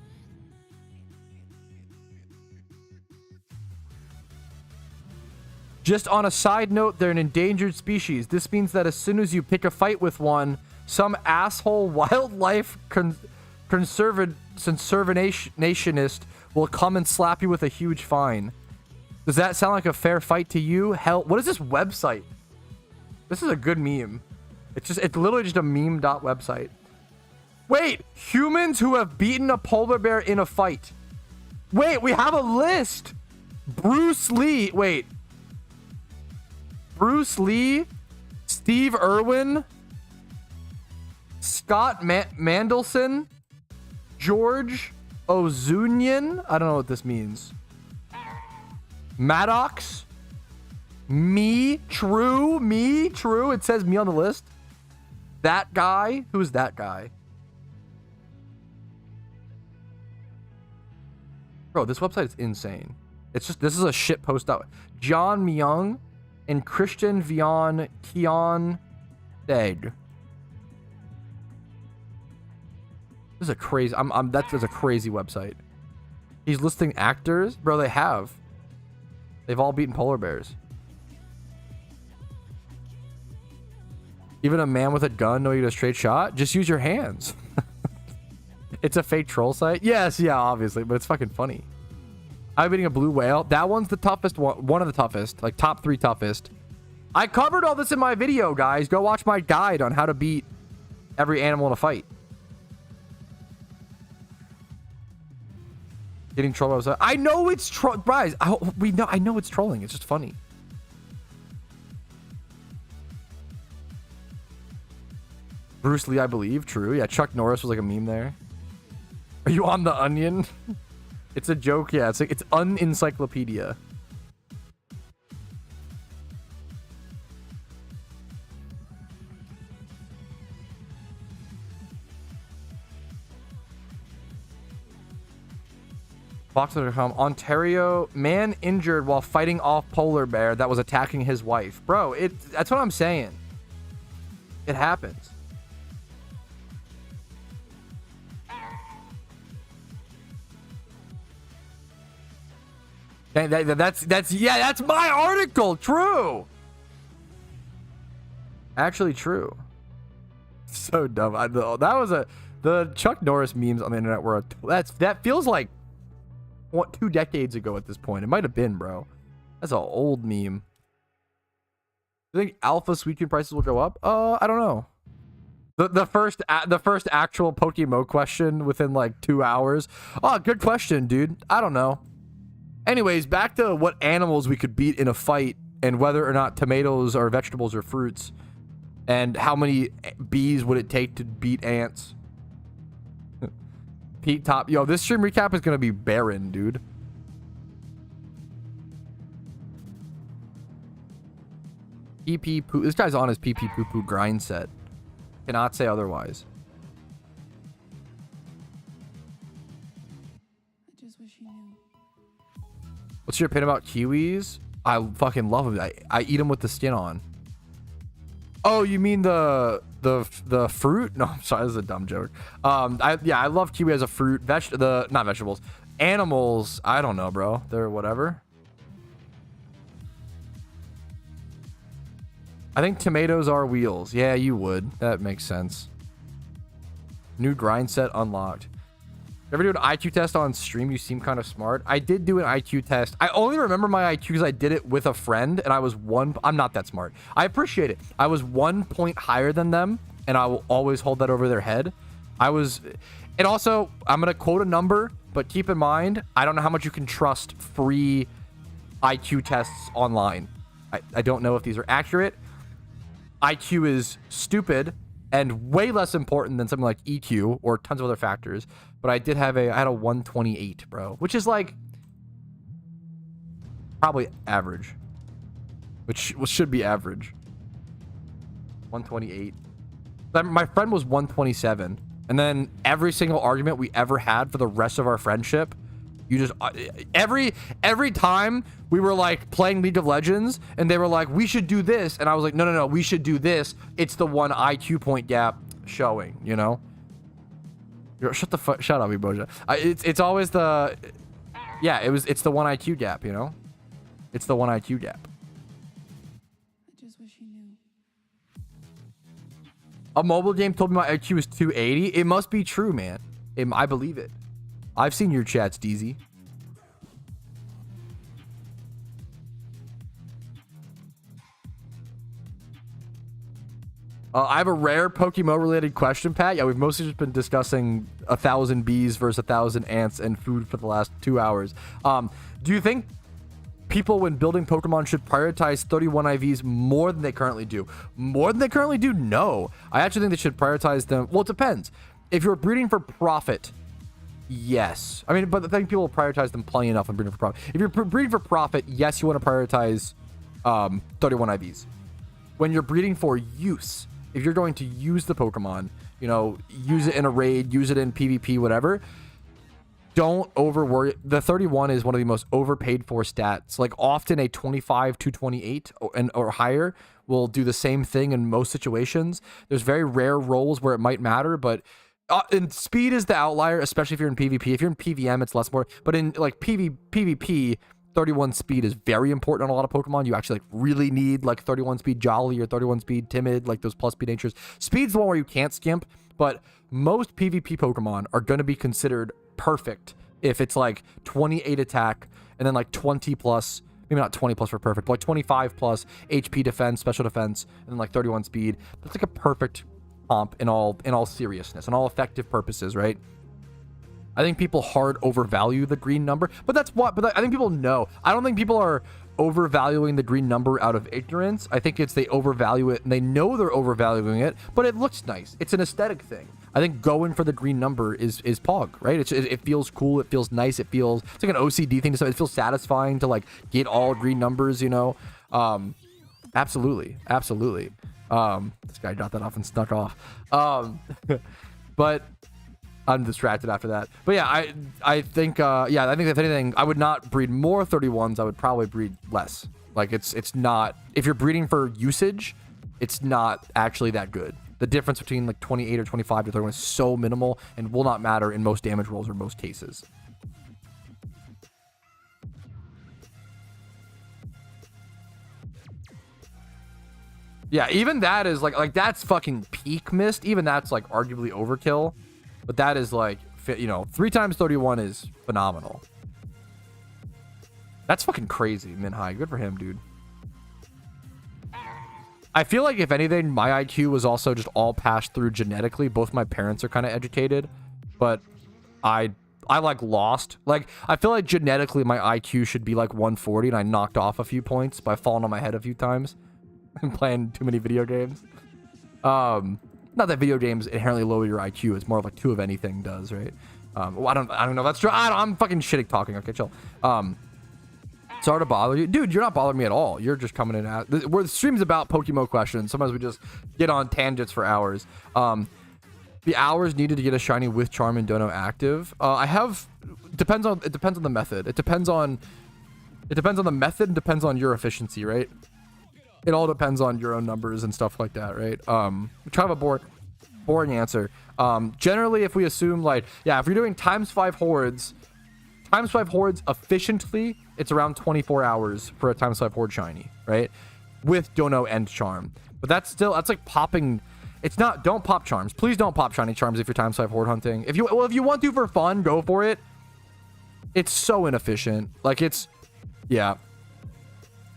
Just on a side note, they're an endangered species. This means that as soon as you pick a fight with one, some asshole wildlife conservationist will come and slap you with a huge fine. Does that sound like a fair fight to you? Hell, what is this website? This is a good meme. It's literally just a meme.website. Wait, humans who have beaten a polar bear in a fight. Wait, we have a list. Bruce Lee. Wait. Bruce Lee, Steve Irwin, Scott Mandelson, George Ozunian. I don't know what this means. Maddox, Me? True? Me? True? It says me on the list. That guy? Who's that guy? Bro, this website is insane. It's just, this is a shit post out. John Myung and Christian Vion Kion Dag. This is a crazy, that's a crazy website. He's listing actors. Bro, they have. They've all beaten polar bears. Even a man with a gun know you get a straight shot? Just use your hands. It's a fake troll site? Yes, yeah, obviously, but it's fucking funny. I'm beating a blue whale. That one's the toughest one of the toughest. Like, top 3 toughest. I covered all this in my video, guys. Go watch my guide on how to beat every animal in a fight. Getting trolled. I know it's guys. I know it's trolling. It's just funny. Bruce Lee, I believe. True. Yeah, Chuck Norris was like a meme there. Are you on the Onion? It's a joke. Yeah, it's like it's unencyclopedia. Fox.com. Ontario man injured while fighting off polar bear that was attacking his wife. Bro, that's what I'm saying. It happens. That's my article. True. Actually true. So dumb. That was the Chuck Norris memes on the internet were that feels like 2 decades ago at this point. It might have been, bro. That's an old meme. Do you think alpha sweet cream prices will go up? I don't know. The first actual PokeMMO question within like 2 hours. Oh, good question, dude. I don't know. Anyways, back to what animals we could beat in a fight and whether or not tomatoes are vegetables or fruits and how many bees would it take to beat ants. Pete Top. Yo, this stream recap is going to be barren, dude. PP poo. This guy's on his PP poo poo grind set. Cannot say otherwise. I just wish you knew. What's your opinion about kiwis? I fucking love them. I eat them with the skin on. Oh, you mean the fruit? No, I'm sorry, this is a dumb joke. I love kiwi as a fruit. Not vegetables. Animals, I don't know, bro. They're whatever. I think tomatoes are wheels. Yeah, you would. That makes sense. New grind set unlocked. Ever do an IQ test on stream? You seem kind of smart. I did do an IQ test. I only remember my IQ because I did it with a friend and I was I'm not that smart. I appreciate it. I was 1 point higher than them and I will always hold that over their head. And also, I'm going to quote a number, but keep in mind, I don't know how much you can trust free IQ tests online. I don't know if these are accurate. IQ is stupid and way less important than something like EQ or tons of other factors. But I had a 128, bro, which is like probably average, which should be average. 128. My friend was 127. And then every single argument we ever had for the rest of our friendship, you just every time we were like playing League of Legends and they were like, we should do this. And I was like, no, we should do this. It's the one IQ point gap showing, you know? Shut up, Eboja. It's always the, it's the one IQ gap, you know? It's the one IQ gap. I just wish you knew. A mobile game told me my IQ is 280. It must be true, man. I believe it. I've seen your chats, DZ. I have a rare PokeMMO related question, Pat. Yeah, we've mostly just been discussing 1,000 bees versus 1,000 ants and food for the last 2 hours. Do you think people, when building Pokemon, should prioritize 31 IVs more than they currently do? More than they currently do? No. I actually think they should prioritize them. Well, it depends. If you're breeding for profit, yes. I mean, but I think people will prioritize them plenty enough when breeding for profit. If you're breeding for profit, yes, you want to prioritize 31 IVs. When you're breeding for use, if you're going to use the Pokemon, you know, use it in a raid, use it in PvP, whatever, don't over worry. The 31 is one of the most overpaid for stats. Like often a 25 to 28 or higher will do the same thing in most situations. There's very rare roles where it might matter, but and speed is the outlier, especially if you're in PvP. If you're in PvM, it's less more. But in like PvP, 31 speed is very important on a lot of Pokemon. You actually like really need like 31 speed Jolly or 31 speed Timid, like those plus speed natures. Speed's the one where you can't skimp, but most PvP Pokemon are going to be considered perfect if it's like 28 attack and then like 20 plus, maybe not 20 plus for perfect, but like 25 plus HP defense, special defense, and then like 31 speed. That's like a perfect comp in all seriousness and all effective purposes, right? I think people hard overvalue the green number, but that's what, but I think people know. I don't think people are overvaluing the green number out of ignorance. I think it's they overvalue it and they know they're overvaluing it, but it looks nice. It's an aesthetic thing. I think going for the green number is Pog, right? It feels cool. It feels nice. It's like an OCD thing to say. It feels satisfying to like get all green numbers, you know? Absolutely. This guy got that off and snuck off. But I'm distracted after that. But yeah, I think I think if anything, I would not breed more 31s. I would probably breed less. Like it's not, if you're breeding for usage, it's not actually that good. The difference between like 28 or 25 to 31 is so minimal and will not matter in most damage rolls or most cases. Yeah, even that is like that's fucking peak mist. Even that's like arguably overkill. But that is like, you know, 3 times 31 is phenomenal. That's fucking crazy, Minhai. Good for him, dude. I feel like if anything, my IQ was also just all passed through genetically. Both my parents are kind of educated, but I like lost. Like, I feel like genetically my IQ should be like 140 and I knocked off a few points by falling on my head a few times and playing too many video games. Not that video games inherently lower your IQ. It's more of like 2 of anything does, right? Well, I don't know if that's true. I'm fucking shitty talking. Okay, chill. Sorry to bother you. Dude, you're not bothering me at all. You're just coming in at... The stream's about PokeMMO questions. Sometimes we just get on tangents for hours. The hours needed to get a shiny with Charm and Dono active. I have... It depends on the method. It depends on the method and depends on your efficiency, right? It all depends on your own numbers and stuff like that, right? Kind of a boring answer. Generally, if we assume like... Yeah, if you're doing times 5 hordes efficiently, it's around 24 hours for a times 5 horde shiny, right? With Dono and Charm. But that's like popping. It's not, don't pop charms. Please don't pop shiny charms if you're times 5 horde hunting. If you want to for fun, go for it. It's so inefficient. Like yeah.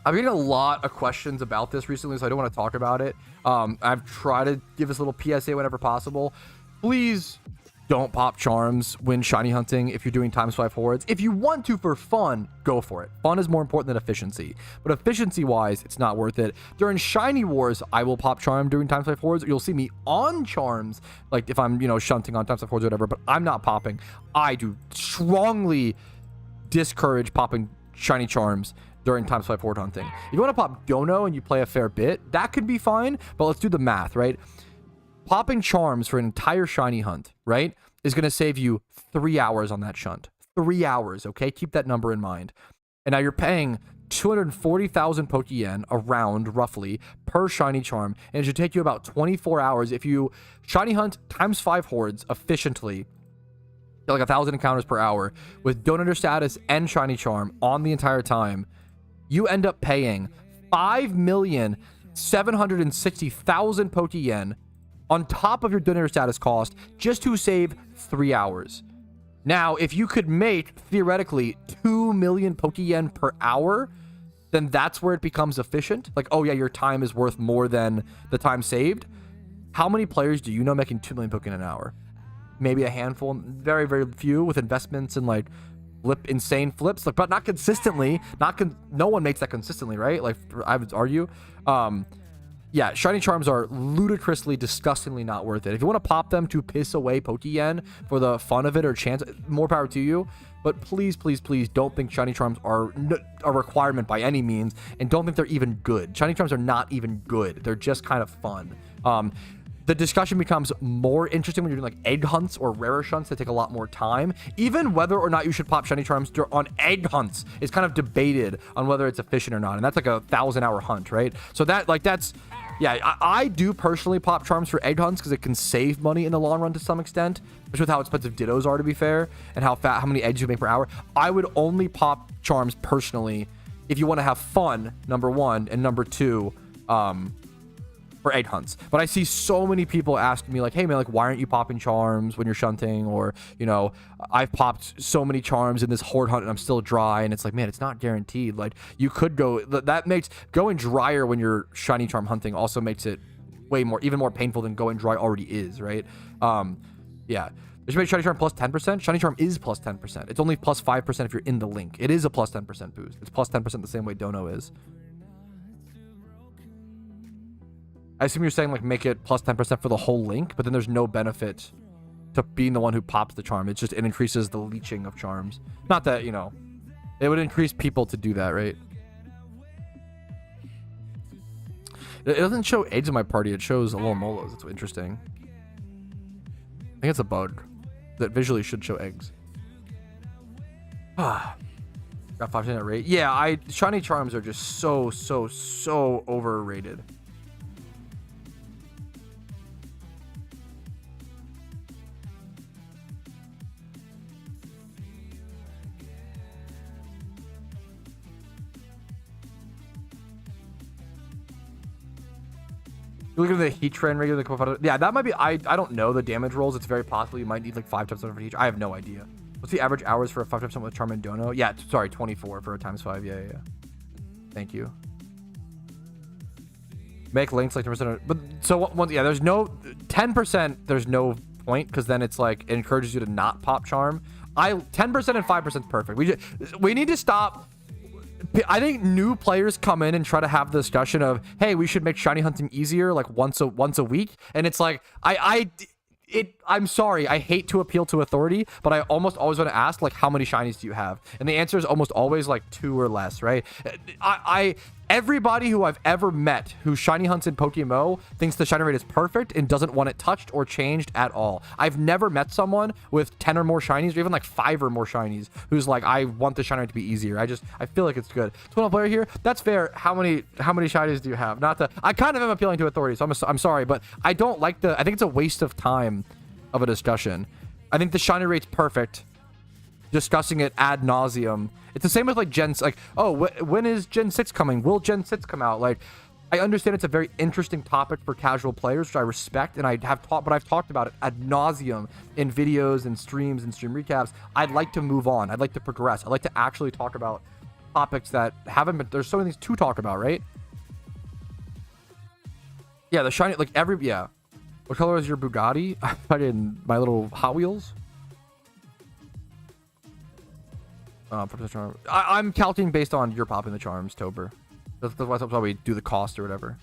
I've getting a lot of questions about this recently, so I don't want to talk about it. I've tried to give this little PSA whenever possible. Please don't pop charms when shiny hunting if you're doing times 5 hordes. If you want to for fun, go for it. Fun is more important than efficiency. But efficiency wise, it's not worth it. During shiny wars, I will pop charm during times 5 hordes. You'll see me on charms, like if I'm, you know, shunting on times 5 hordes or whatever, but I'm not popping. I do strongly discourage popping shiny charms during times 5 horde hunting. If you want to pop Dono and you play a fair bit, that could be fine, but let's do the math, right? Popping charms for an entire shiny hunt, right, is going to save you 3 hours on that shunt. 3 hours, okay? Keep that number in mind. And now you're paying 240,000 Pokeyen around, roughly, per shiny charm. And it should take you about 24 hours if you shiny hunt times 5 hordes efficiently, like 1,000 encounters per hour, with Donator status and shiny charm on the entire time. You end up paying 5,760,000 Pokeyen on top of your Donator status cost just to save 3 hours. Now, if you could make, theoretically, 2 million Pokeyen per hour, then that's where it becomes efficient. Like, oh yeah, your time is worth more than the time saved. How many players do you know making 2 million Pokeyen an hour? Maybe a handful, very, very few with investments and like insane flips, like, but not consistently. No one makes that consistently, right? Like, I would argue. Yeah, shiny charms are ludicrously, disgustingly not worth it. If you want to pop them to piss away Pokeyen for the fun of it or chance, more power to you. but please, please, please don't think shiny charms are a requirement by any means, and don't think they're even good. Shiny charms are not even good. They're just kind of fun. The discussion becomes more interesting when you're doing like egg hunts or rarer hunts that take a lot more time. Even whether or not you should pop shiny charms on egg hunts is kind of debated on whether it's efficient or not, and that's like a 1,000-hour hunt, right? So that's yeah, I do personally pop charms for egg hunts because it can save money in the long run to some extent, especially with how expensive dittos are, to be fair, and how many eggs you make per hour. I would only pop charms personally if you want to have fun, number one, and number two, for egg hunts. But I see so many people asking me like, hey man, like why aren't you popping charms when you're shunting? Or, you know, I've popped so many charms in this horde hunt and I'm still dry. And it's like, man, it's not guaranteed. Like you could go, that makes going drier when you're shiny charm hunting also makes it even more painful than going dry already is, right? Yeah. There should be shiny charm plus 10%. Shiny charm is plus 10%. It's only plus 5% if you're in the link. It is a plus 10% boost. It's plus 10% the same way Dono is. I assume you're saying like make it plus 10% for the whole link, but then there's no benefit to being the one who pops the charm. It's just, it increases the leeching of charms. Not that, you know, it would increase people to do that, right? It doesn't show eggs in my party. It shows little molos. It's interesting. I think it's a bug that visually should show eggs. Got 5% rate. Yeah, shiny charms are just so overrated. You look at the heat trend regular. Yeah, that might be. I don't know the damage rolls. It's very possible you might need like 5 times for heat. I have no idea. What's the average hours for a 5 times with Charm and Dono? Yeah, sorry, 24 for a ×5. Yeah. Thank you. Make links like 10%. But so yeah, there's no 10%. There's no point because then it's like it encourages you to not pop charm. 10% and 5% is perfect. We need to stop. I think new players come in and try to have the discussion of, hey, we should make shiny hunting easier, like once a week, and it's like I'm sorry, I hate to appeal to authority, but I almost always want to ask like, how many shinies do you have? And the answer is almost always like 2 or less, right? Everybody who I've ever met who shiny hunts in PokeMMO thinks the shiny rate is perfect and doesn't want it touched or changed at all. I've never met someone with 10 or more shinies or even like 5 or more shinies who's like, I want the shiny rate to be easier. I feel like it's good. 12 player here, that's fair. How many shinies do you have? I kind of am appealing to authority, so I'm sorry, but I don't like I think it's a waste of time of a discussion. I think the shiny rate's perfect. Discussing it ad nauseum. It's the same with like like, oh, when is Gen 6 coming? Will Gen 6 come out? Like, I understand it's a very interesting topic for casual players, which I respect, and I've talked about it ad nauseum in videos and streams and stream recaps. I'd like to move on. I'd like to progress. I'd like to actually talk about topics that haven't been. There's so many things to talk about, right? Yeah, the shiny, like yeah. What color is your Bugatti? Fucking my little Hot Wheels. I'm counting based on your popping the charms, Tober. That's why we do the cost or whatever.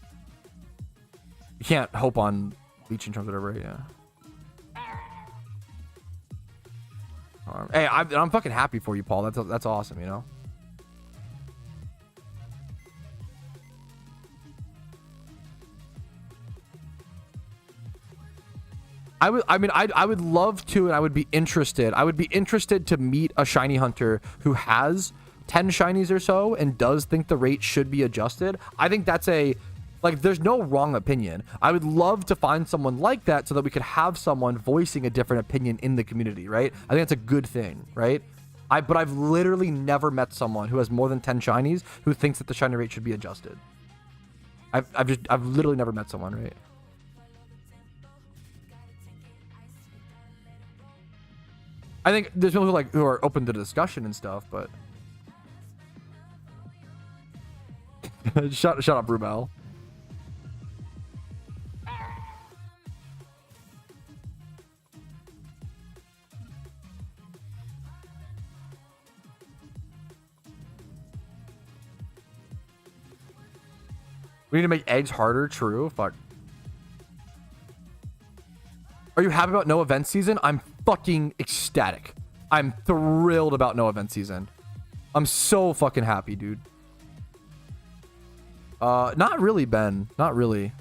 You can't hope on leeching charms or whatever, yeah. Hey, I'm fucking happy for you, Paul. That's awesome, you know. I would love to, and I would be interested. I would be interested to meet a shiny hunter who has 10 shinies or so and does think the rate should be adjusted. I think that's there's no wrong opinion. I would love to find someone like that so that we could have someone voicing a different opinion in the community, right? I think that's a good thing, right? But I've literally never met someone who has more than 10 shinies who thinks that the shiny rate should be adjusted. I've literally never met someone, right? I think there's people who are open to discussion and stuff, but shut up, Rubel. We need to make eggs harder. True. Fuck. Are you happy about no event season? I'm fucking ecstatic. I'm thrilled about no event season. I'm so fucking happy, dude. Not really, Ben. Not really.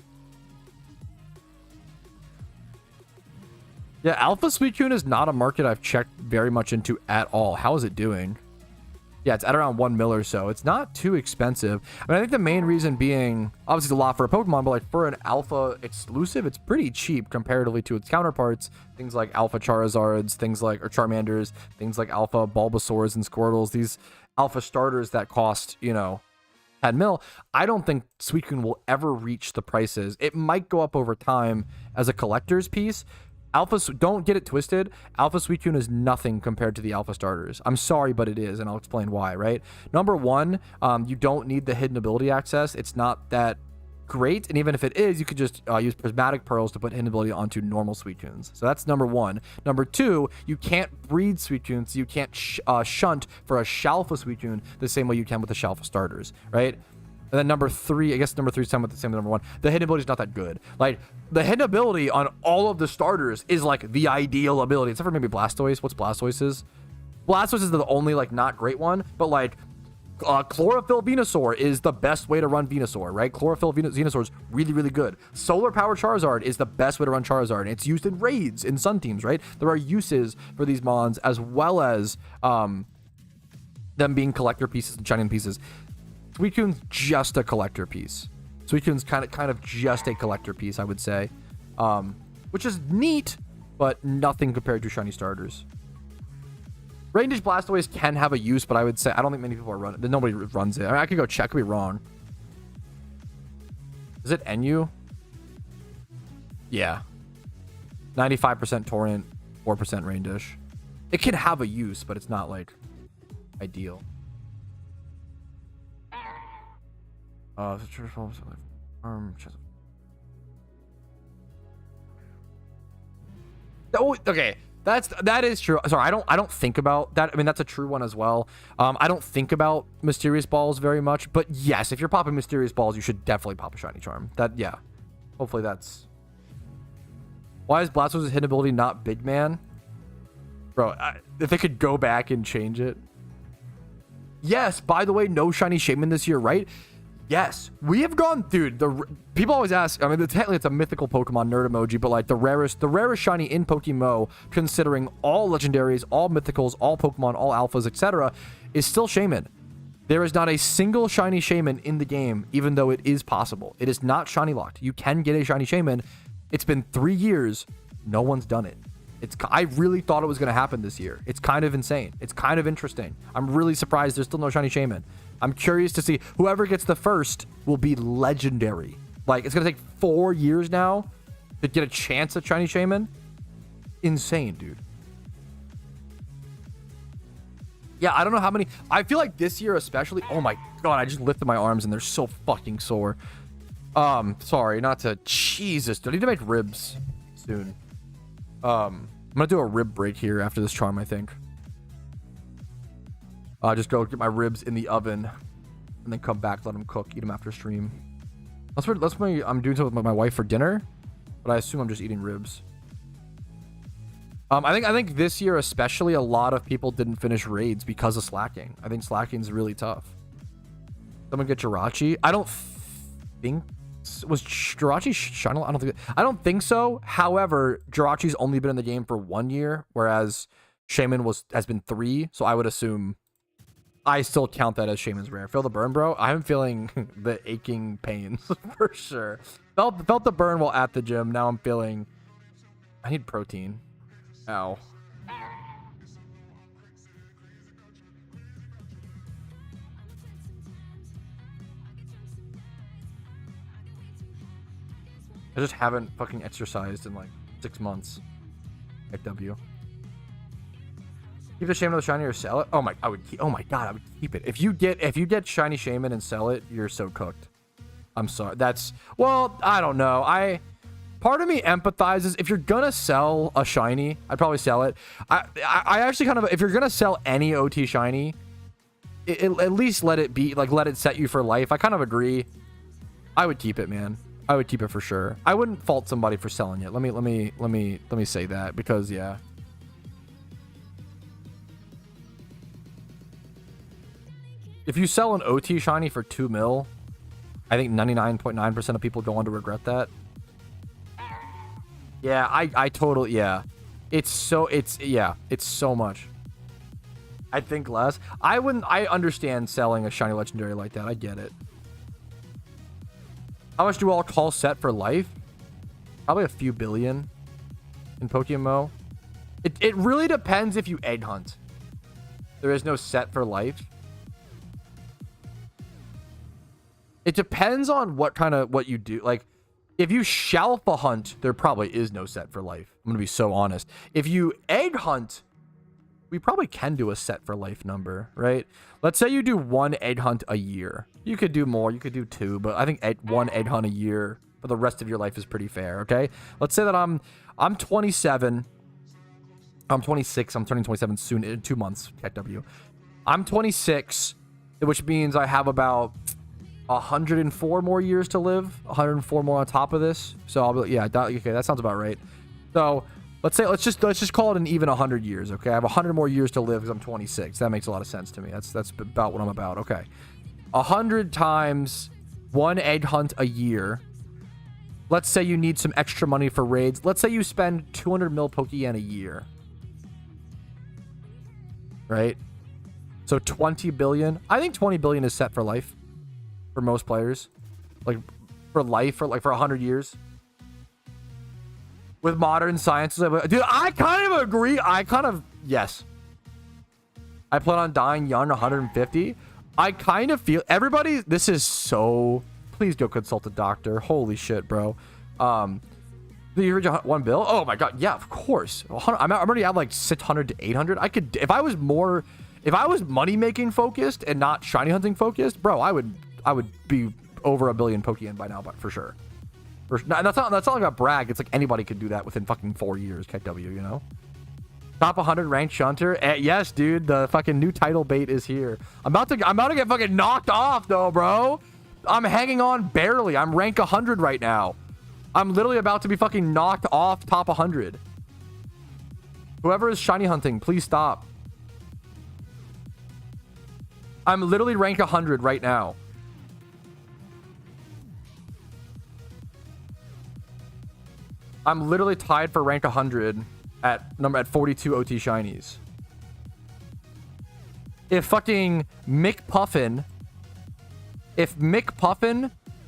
Yeah, Alpha Suicune is not a market I've checked very much into at all. How is it doing? Yeah, it's at around 1 mil or so. It's not too expensive. I mean, I think the main reason being, obviously it's a lot for a Pokemon, but like for an Alpha exclusive, it's pretty cheap comparatively to its counterparts. Things like Alpha Charizards, things like, or Charmanders, things like Alpha Bulbasaurs and Squirtles, these Alpha starters that cost, you know, 10 mil. I don't think Suicune will ever reach the prices. It might go up over time as a collector's piece. Don't get it twisted. Alpha Suicune is nothing compared to the Alpha starters. I'm sorry, but it is, and I'll explain why, right? Number one, you don't need the hidden ability access. It's not that great, and even if it is, you could just use Prismatic Pearls to put hidden ability onto normal Suicunes. So that's number one. Number two, you can't breed Suicunes, so you can't shunt for a Shalfa Suicune the same way you can with the Shalfa starters, right? And then number three, I guess number three is somewhat the same as number one. The hidden ability is not that good. Like, the hidden ability on all of the starters is like the ideal ability, except for maybe Blastoise. What's Blastoise's? Blastoise is the only like not great one, but like Chlorophyll Venusaur is the best way to run Venusaur, right? Chlorophyll Venusaur is really, really good. Solar Power Charizard is the best way to run Charizard, and it's used in raids in Sun teams, right? There are uses for these mons as well as them being collector pieces and shining pieces. Suicune's just a collector piece. Suicune's kind of just a collector piece, I would say, which is neat, but nothing compared to shiny starters. Range Blastoise can have a use, but I would say I don't think many people are running. Nobody runs it. I mean, I could go check. Could be wrong. Is it NU? Yeah. 95% Torrent, 4% Rain Dish. It can have a use, but it's not like ideal. Oh, okay. That is true. Sorry, I don't think about that. I mean, that's a true one as well. I don't think about Mysterious Balls very much, but yes, if you're popping Mysterious Balls, you should definitely pop a Shiny Charm. Yeah. Hopefully that's. Why is Blastouse's hidden ability not Big Man? Bro, if they could go back and change it. Yes, by the way, no Shiny Shaman this year, right? Yes, we have gone, dude. People always ask. I mean, technically it's a mythical Pokemon nerd emoji, but like the rarest shiny in PokeMMO, considering all legendaries, all mythicals, all Pokemon, all alphas, etc., is still Shaman. There is not a single shiny Shaman in the game, even though it is possible. It is not shiny locked. You can get a shiny Shaman. It's been 3 years. No one's done it. I really thought it was going to happen this year. It's kind of insane. It's kind of interesting. I'm really surprised there's still no shiny Shaman. I'm curious to see whoever gets the first will be legendary. Like, it's going to take 4 years now to get a chance at shiny Shaman. Insane, dude. Yeah, I don't know how many. I feel like this year especially. Oh my god, I just lifted my arms and they're so fucking sore. Sorry, not to. Jesus, do I need to make ribs soon? I'm gonna do a rib break here after this charm, I think. Just go get my ribs in the oven and then come back, let them cook, eat them after stream. That's what I'm doing something with my wife for dinner, but I assume I'm just eating ribs. I think this year especially a lot of people didn't finish raids because of slacking. I think slacking is really tough. Someone get Jirachi. I don't think was Jirachi shiny. I don't think so. However, Jirachi's only been in the game for 1 year, whereas Shaman has been 3. So I would assume I still count that as Shaman's rare. Feel the burn, bro? I'm feeling the aching pains for sure. Felt the burn while at the gym. Now I'm feeling. I need protein. Ow. I just haven't fucking exercised in like 6 months. XW. Keep the Shaman of the shiny or sell it. Oh my god, I would keep it. If you get shiny Shaman and sell it, you're so cooked. I'm sorry. Well, I don't know. Part of me empathizes. If you're gonna sell a shiny, I'd probably sell it. I actually kind of, if you're gonna sell any OT shiny, at least let it be, like, let it set you for life. I kind of agree. I would keep it, man. I would keep it for sure. I wouldn't fault somebody for selling it. Let me say that, because yeah. If you sell an OT shiny for 2 mil, I think 99.9% of people go on to regret that. Yeah, I totally, yeah. It's so much. I think less. I understand selling a shiny legendary like that. I get it. How much do all call set for life? Probably a few billion in PokeMMO. It really depends if you egg hunt. There is no set for life. It depends on what you do. Like, if you Shalfa hunt, there probably is no set for life. I'm gonna be so honest. If you egg hunt, we probably can do a set for life number, right? Let's say you do 1 egg hunt a year. You could do more, you could do 2, but I think 1 egg hunt a year for the rest of your life is pretty fair, okay? Let's say that I'm 27. I'm 26. I'm turning 27 soon in 2 months. KW. I'm 26, which means I have about 104 more years to live. 104 more on top of this. So I'll be, yeah, okay, that sounds about right. So let's just call it an even 100 years. Okay, I have 100 more years to live because I'm 26. That makes a lot of sense to me. That's about what I'm about. Okay, 100 times 1 egg hunt a year. Let's say you need some extra money for raids. Let's say you spend 200 mil Pokeyen a year. Right? So 20 billion. I think 20 billion is set for life for most players. Like for life, for 100 years. With modern sciences. Dude, I kind of agree. Yes. I plan on dying young 150. I kind of feel everybody, this is so, please go consult a doctor. Holy shit, bro. The original 1 bill. Oh my god, yeah, of course. I'm already at like 600 to 800. I could, if I was money making focused and not shiny hunting focused, bro, I would be over 1 billion Pokeyen by now, but for sure. That's not like a brag. It's like anybody could do that within fucking 4 years. KW, you know. Top 100 ranked shunter. Yes, dude. The fucking new title bait is here. I'm about to get fucking knocked off though, bro. I'm hanging on barely. I'm rank 100 right now. I'm literally about to be fucking knocked off top 100. Whoever is shiny hunting, please stop. I'm literally rank 100 right now. I'm literally tied for rank 100 at 42 OT shinies. If fucking Mick Puffin,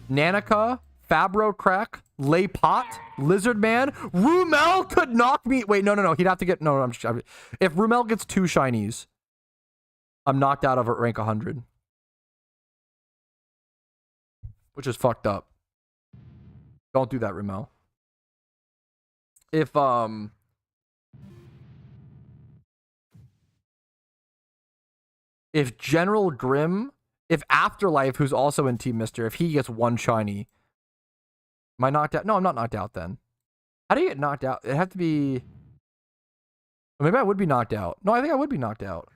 Nanica, Fabro Crack, Lay Pot, Lizard Man, Rumel could knock me. Wait, no. He'd have to get, no, if Rumel gets 2 shinies, I'm knocked out of rank 100. Which is fucked up. Don't do that, Rumel. If General Grimm, if Afterlife, who's also in Team Mister, if he gets 1 shiny, am I knocked out? No, I'm not knocked out then. How do you get knocked out? It'd have to be, maybe I would be knocked out. No, I think I would be knocked out.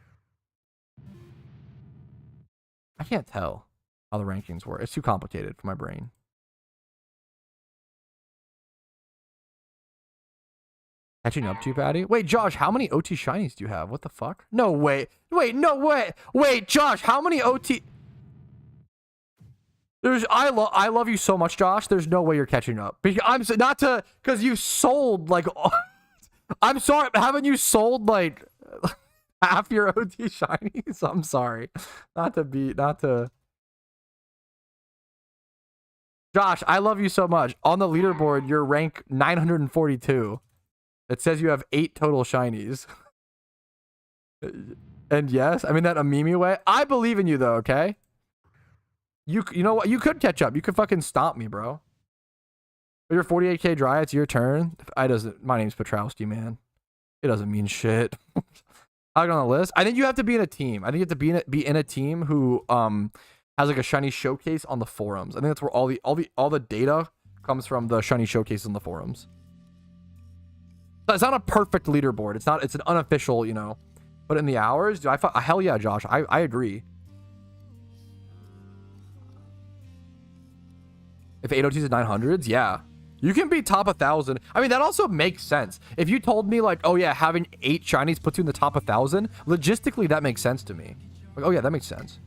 I can't tell how the rankings work. It's too complicated for my brain. Catching up to you, Patty? Wait, Josh, how many OT shinies do you have? What the fuck? No way. Wait, no way. Wait, Josh, how many OT? I love you so much, Josh. There's no way you're catching up. Because you sold like, I'm sorry, haven't you sold like half your OT shinies? I'm sorry. Not to. Josh, I love you so much. On the leaderboard, you're rank 942. It says you have 8 total shinies. And yes, I mean that a meme way. I believe in you though, okay? You know what? You could catch up. You could fucking stomp me, bro. You're 48k dry. It's your turn. My name's Patrouski, man. It doesn't mean shit. I got on the list. I think you have to be in a team. I think you have to be in a team who has like a shiny showcase on the forums. I think that's where all the data comes from, the shiny showcase on the forums. It's not a perfect leaderboard. It's an unofficial, you know. But in the hours, hell yeah, Josh. I agree. If 8OTs is 900s, yeah. You can be top 1,000. I mean, that also makes sense. If you told me like, oh yeah, having 8 shinies puts you in the top 1,000, logistically that makes sense to me. Like, oh yeah, that makes sense.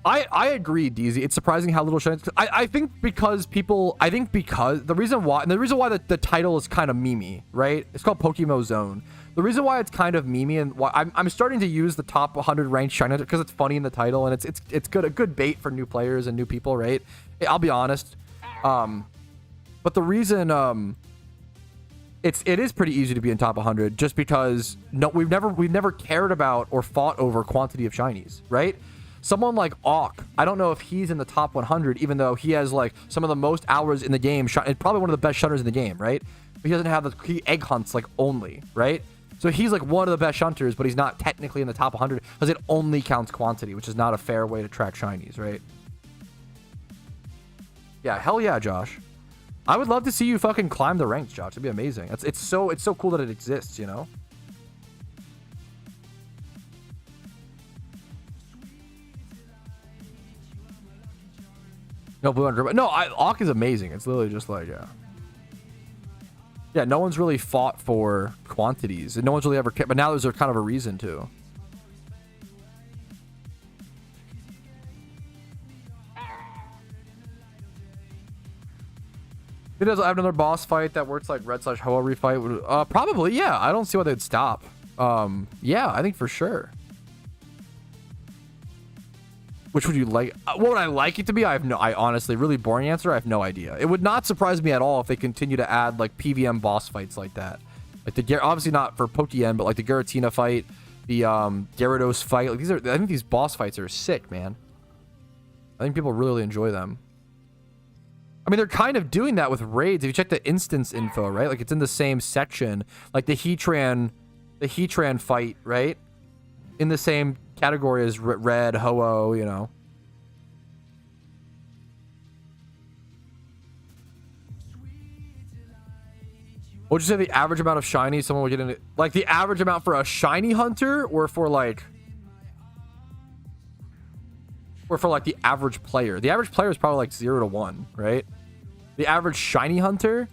I agree, DZ. It's surprising how little shinies. I think because the reason why the title is kind of memey, right? It's called PokeMMO Zone. The reason why it's kind of memey and why I'm starting to use the top 100 ranked shiny because it's funny in the title and it's good, a good bait for new players and new people, right? I'll be honest. But the reason it is pretty easy to be in top 100 just because we've never cared about or fought over quantity of shinies, right? Someone like Auk, I don't know if he's in the top 100, even though he has like some of the most hours in the game, and probably one of the best shunters in the game, right? But he doesn't have he egg hunts like only, right? So he's like one of the best shunters, but he's not technically in the top 100 because it only counts quantity, which is not a fair way to track shinies, right? Yeah, hell yeah, Josh. I would love to see you fucking climb the ranks, Josh. It'd be amazing. It's so cool that it exists, you know? No blue under, no. Auk is amazing. It's literally just like yeah. No one's really fought for quantities, and no one's really ever cared. But now there's kind of a reason to. It does have another boss fight that works like red/Hoa refight. Probably, yeah. I don't see why they'd stop. Yeah, I think for sure. Which would you like? What would I like it to be? I honestly, really boring answer. I have no idea. It would not surprise me at all if they continue to add like PVM boss fights like that. Like obviously not for Pokeyen, but like the Giratina fight, the Gyarados fight. Like I think these boss fights are sick, man. I think people really enjoy them. I mean, they're kind of doing that with raids. If you check the instance info, right? Like it's in the same section, like the Heatran fight, right? In the same category as red, Ho-Oh, you know. What would you say the average amount of shinies someone would get in? Like the average amount for a shiny hunter, or for like the average player? The average player is probably like 0 to 1, right? The average shiny hunter,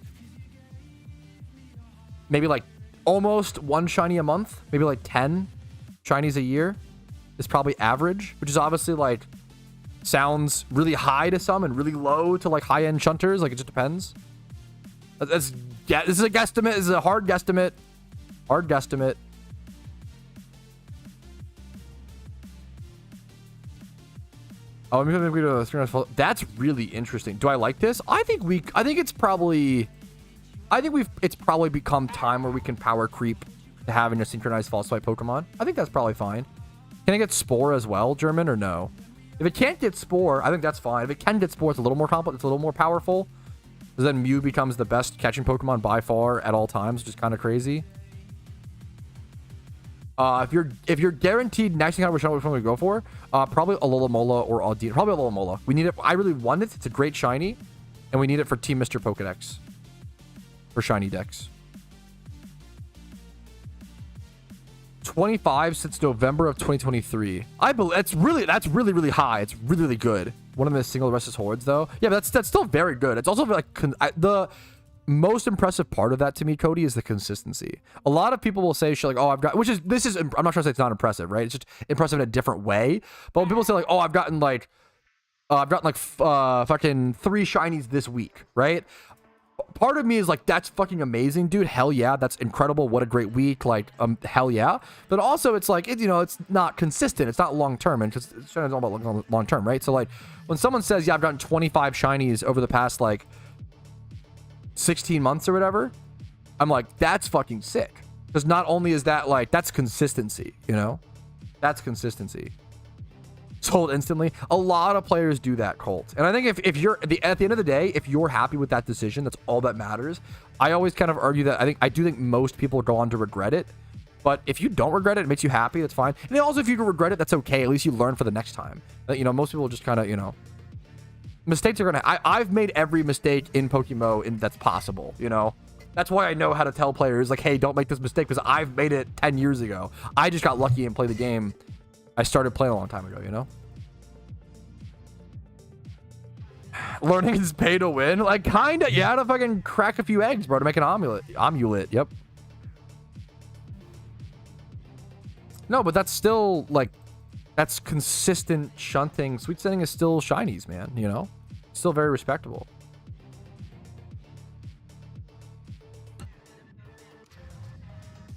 maybe like almost 1 shiny a month, maybe like 10 shinies a year is probably average, which is obviously like sounds really high to some and really low to like high-end shunters. Like it just depends. This is a guesstimate. This is a hard guesstimate. Hard guesstimate. Oh, maybe we do a 3 That's really interesting. Do I like this? I think it's probably become time where we can power creep to having a synchronized false fight Pokemon. I think that's probably fine. Can I get Spore as well, German, or no? If it can't get Spore, I think that's fine. If it can get Spore, it's a little more complex. It's a little more powerful. Because then Mew becomes the best catching Pokemon by far at all times, which is kind of crazy. If you're guaranteed next thing, which one we go for? Probably Alola or Aldina. Probably Alola. We need it. I really want it. It's a great shiny, and we need it for Team Mr. Pokedex. For shiny decks. 25 since November of 2023. I believe that's really high. It's really good. One of the single restless hordes though. Yeah, but that's still very good. It's also like the most impressive part of that to me, Cody, is the consistency. A lot of people will say shit like, oh, I'm not trying to say it's not impressive, right? It's just impressive in a different way. But when people say like, oh, I've gotten like fucking 3 shinies this week, right? Part of me is like, that's fucking amazing, dude. Hell yeah, that's incredible. What a great week. Like, hell yeah. But also, it's like, it's not consistent. It's not long term, and just it's all about long term, right? So like, when someone says, yeah, I've gotten 25 shinies over the past like 16 months or whatever, I'm like, that's fucking sick. Because not only is that like, that's consistency, that's consistency. Sold instantly. A lot of players do that, Colt. And I think if you're at the end of the day, if you're happy with that decision, that's all that matters. I always kind of argue that I do think most people go on to regret it. But if you don't regret it, it makes you happy, that's fine. And then also if you regret it, that's okay. At least you learn for the next time. Most people just kind of, mistakes are gonna. I've made every mistake in PokeMMO that's possible. That's why I know how to tell players like, hey, don't make this mistake, because I've made it 10 years ago. I just got lucky and played the game I started playing a long time ago, Learning is pay to win. Like, kinda. You had to fucking crack a few eggs, bro, to make an omelet. Yep. No, but that's still, like, That's consistent shunting. Sweet Sending is still shinies, man, you know? Still very respectable.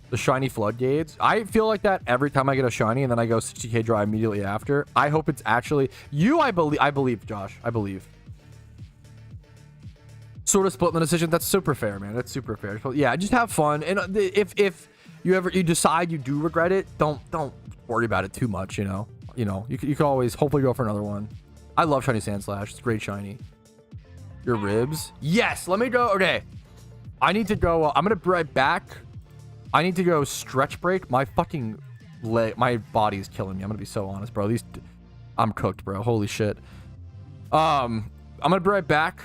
The shiny floodgates. I feel like that every time I get a shiny and then I go 60k dry immediately after. I hope it's actually you. I believe, Josh. I believe. Sort of split the decision. That's super fair, man. That's super fair. So, yeah, just have fun. And if you decide you do regret it, don't worry about it too much. You could always hopefully go for another one. I love shiny Sandslash. It's great shiny. Your ribs. Yes. Let me go. Okay. I need to go. I'm gonna be right back. I need to go stretch break. My fucking leg, my body's killing me. I'm gonna be so honest, bro. I'm cooked, bro. Holy shit. I'm gonna be right back.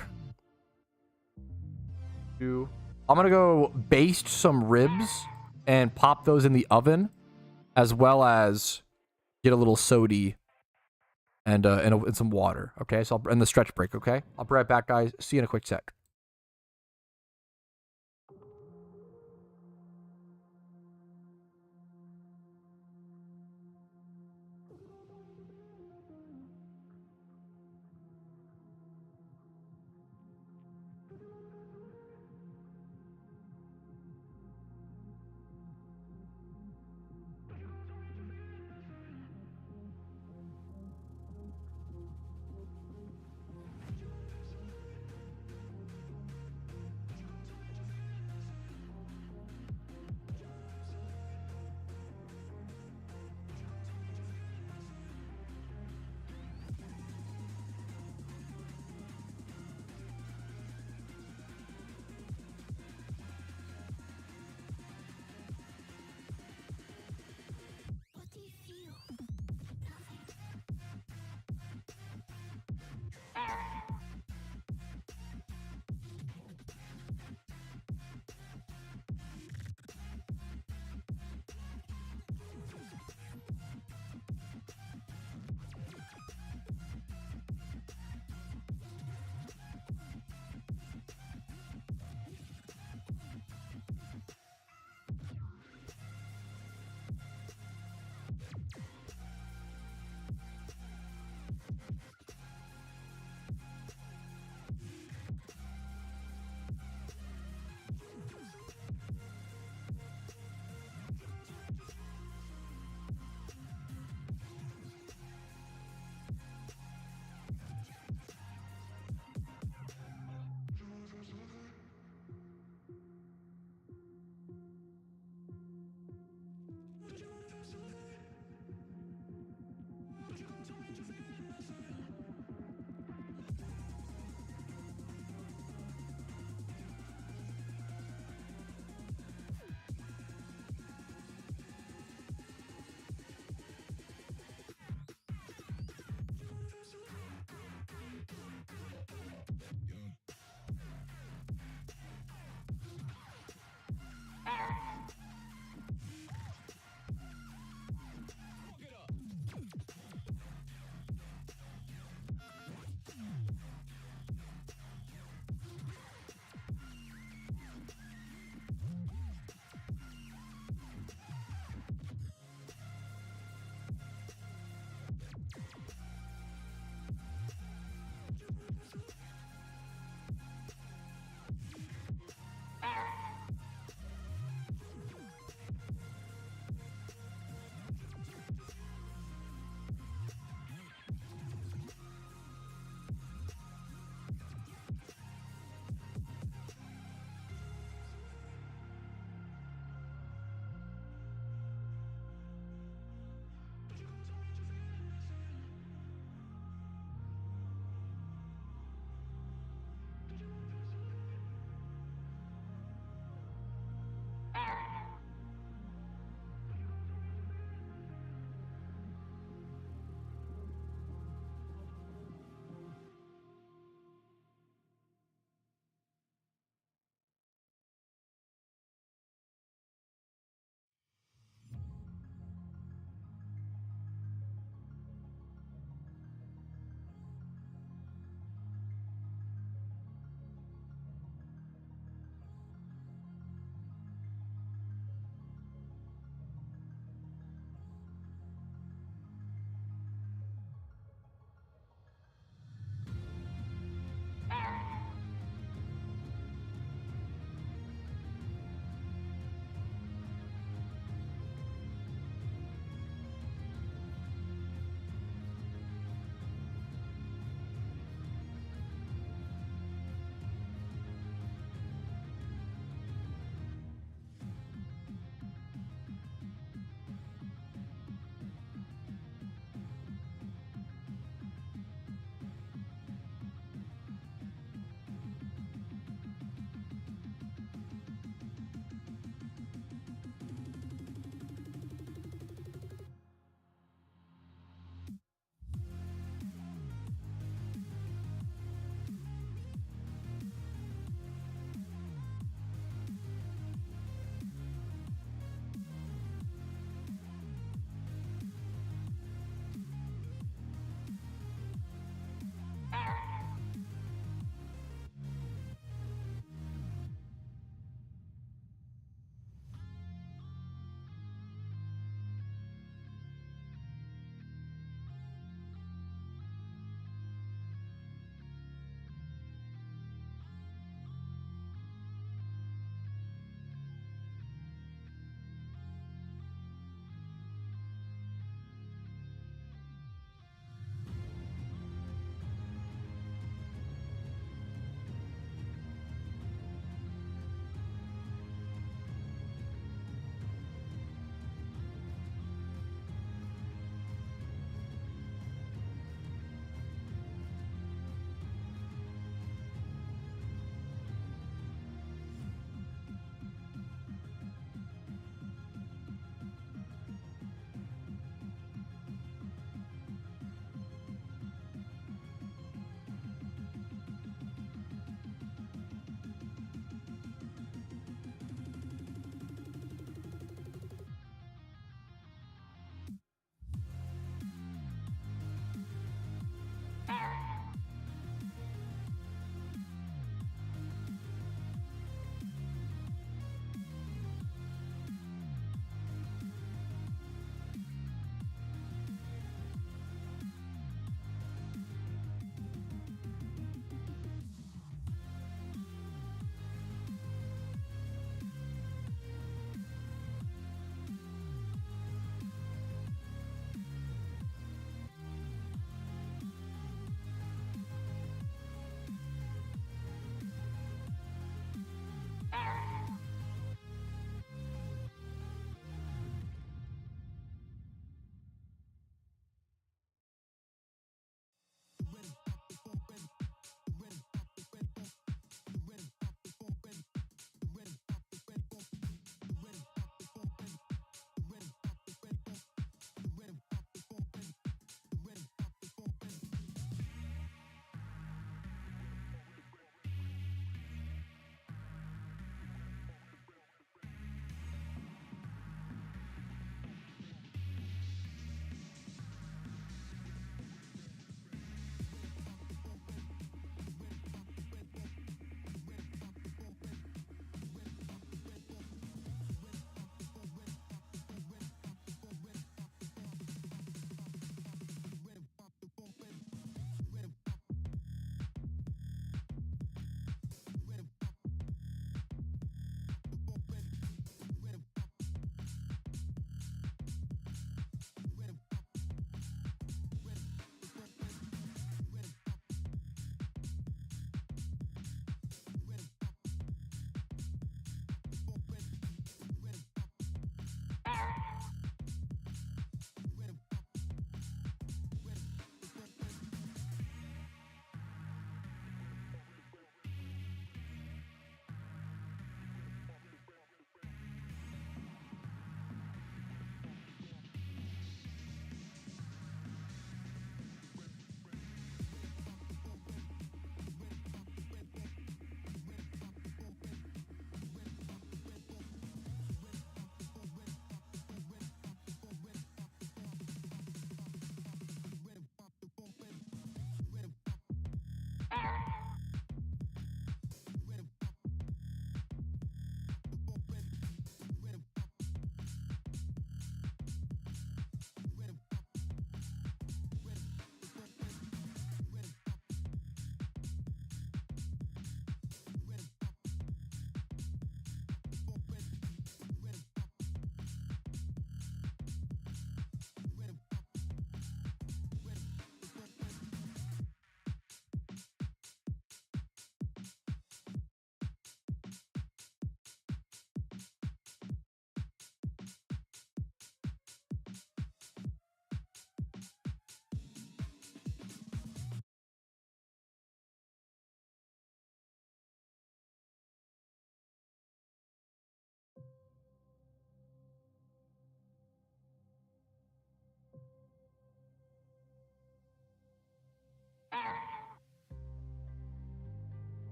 I'm gonna go baste some ribs and pop those in the oven, as well as get a little sody and some water. Okay, so and the stretch break. Okay, I'll be right back, guys. See you in a quick sec.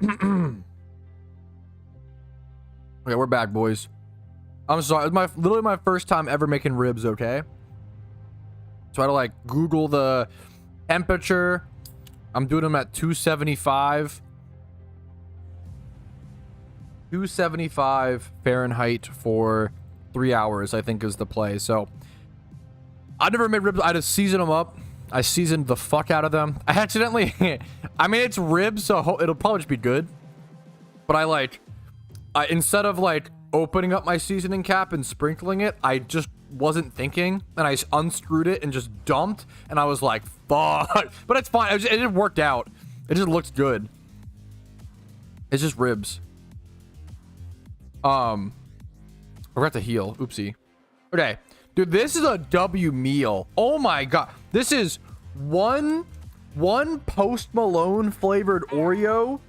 Okay, we're back, boys. I'm sorry. It's literally my first time ever making ribs, okay? So I had to like Google the temperature. I'm doing them at 275. 275 Fahrenheit for 3 hours, I think is the play. So I never made ribs. I had to season them up. I seasoned the fuck out of them. I accidentally, I mean, it's ribs, so it'll probably just be good. But instead of like opening up my seasoning cap and sprinkling it, I just wasn't thinking, and I unscrewed it and just dumped, and I was like, fuck. But it's fine. It just worked out. It just looks good. It's just ribs. I forgot to heal. Oopsie. Okay. Dude, this is a W meal. Oh my god. This is one Post Malone flavored Oreo,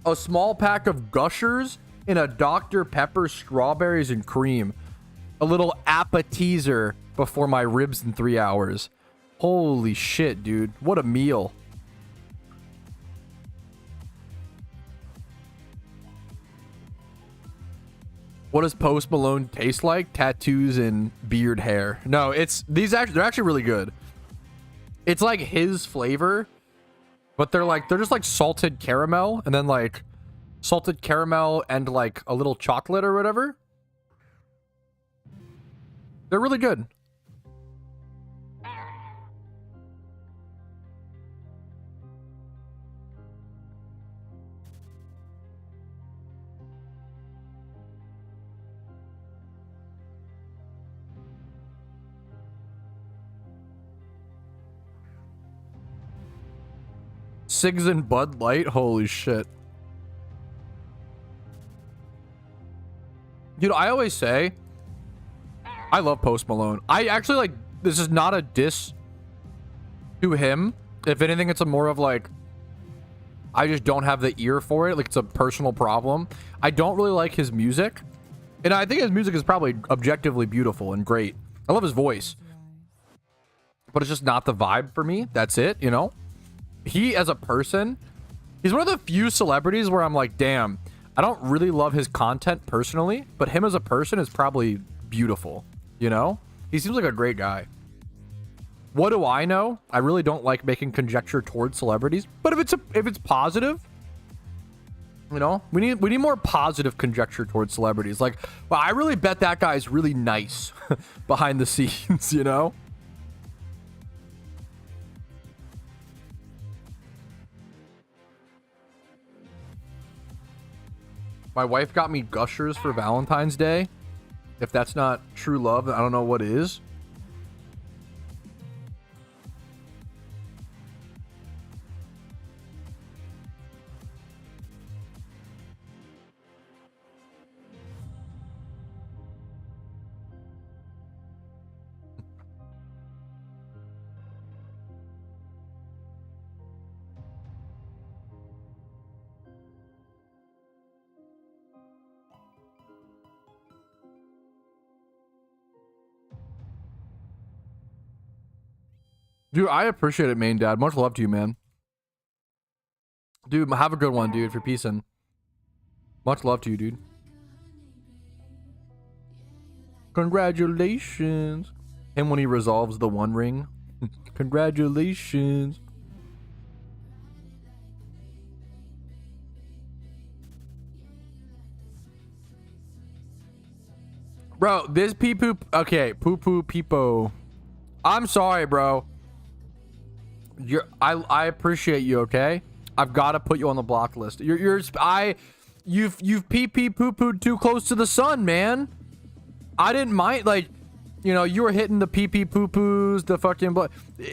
a small pack of Gushers, and a Dr. Pepper strawberries and cream. A little appetizer before my ribs in 3 hours. Holy shit, dude. What a meal. What does Post Malone taste like? Tattoos and beard hair. No, they're actually really good. It's like his flavor, but they're just like salted caramel, and then like salted caramel and like a little chocolate or whatever. They're really good. Cigs and Bud Light? Holy shit. Dude, I always say, I love Post Malone. I actually like, this is not a diss to him. If anything, it's a more of like, I just don't have the ear for it. Like, it's a personal problem. I don't really like his music. And I think his music is probably objectively beautiful and great. I love his voice. But it's just not the vibe for me. That's it, you know? He, as a person, he's one of the few celebrities where I'm like, damn, I don't really love his content personally, but him as a person is probably beautiful, you know? He seems like a great guy. What do I know? I really don't like making conjecture towards celebrities, but if it's positive, you know, we need more positive conjecture towards celebrities. Like, well, I really bet that guy's really nice behind the scenes, you know? My wife got me Gushers for Valentine's Day. If that's not true love, I don't know what is. Dude, I appreciate it, main dad. Much love to you, man. Dude, have a good one, dude, for peacing. Much love to you, dude. Congratulations. Him when he resolves the One Ring. Congratulations. Bro, this pee poop. Okay, poo poo peepo. I'm sorry, bro. I appreciate you, okay? I've got to put you on the block list. You've pee pee poo pooed too close to the sun, man. I didn't mind, like, you know, you were hitting the pee pee poo poos, the fucking,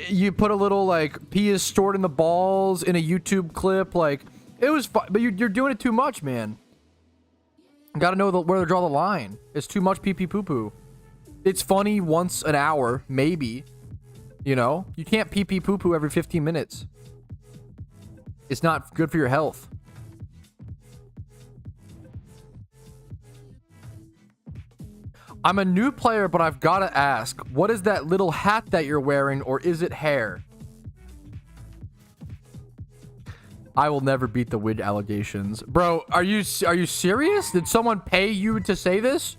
you put a little like pee is stored in the balls in a YouTube clip, like it was fun, but you're doing it too much, man. Got to know where to draw the line. It's too much pee pee poo poo. It's funny once an hour, maybe. You know, you can't pee pee poo poo every 15 minutes. It's not good for your health. I'm a new player, but I've got to ask, what is that little hat that you're wearing, or is it hair? I will never beat the wig allegations. Bro, are you serious? Did someone pay you to say this?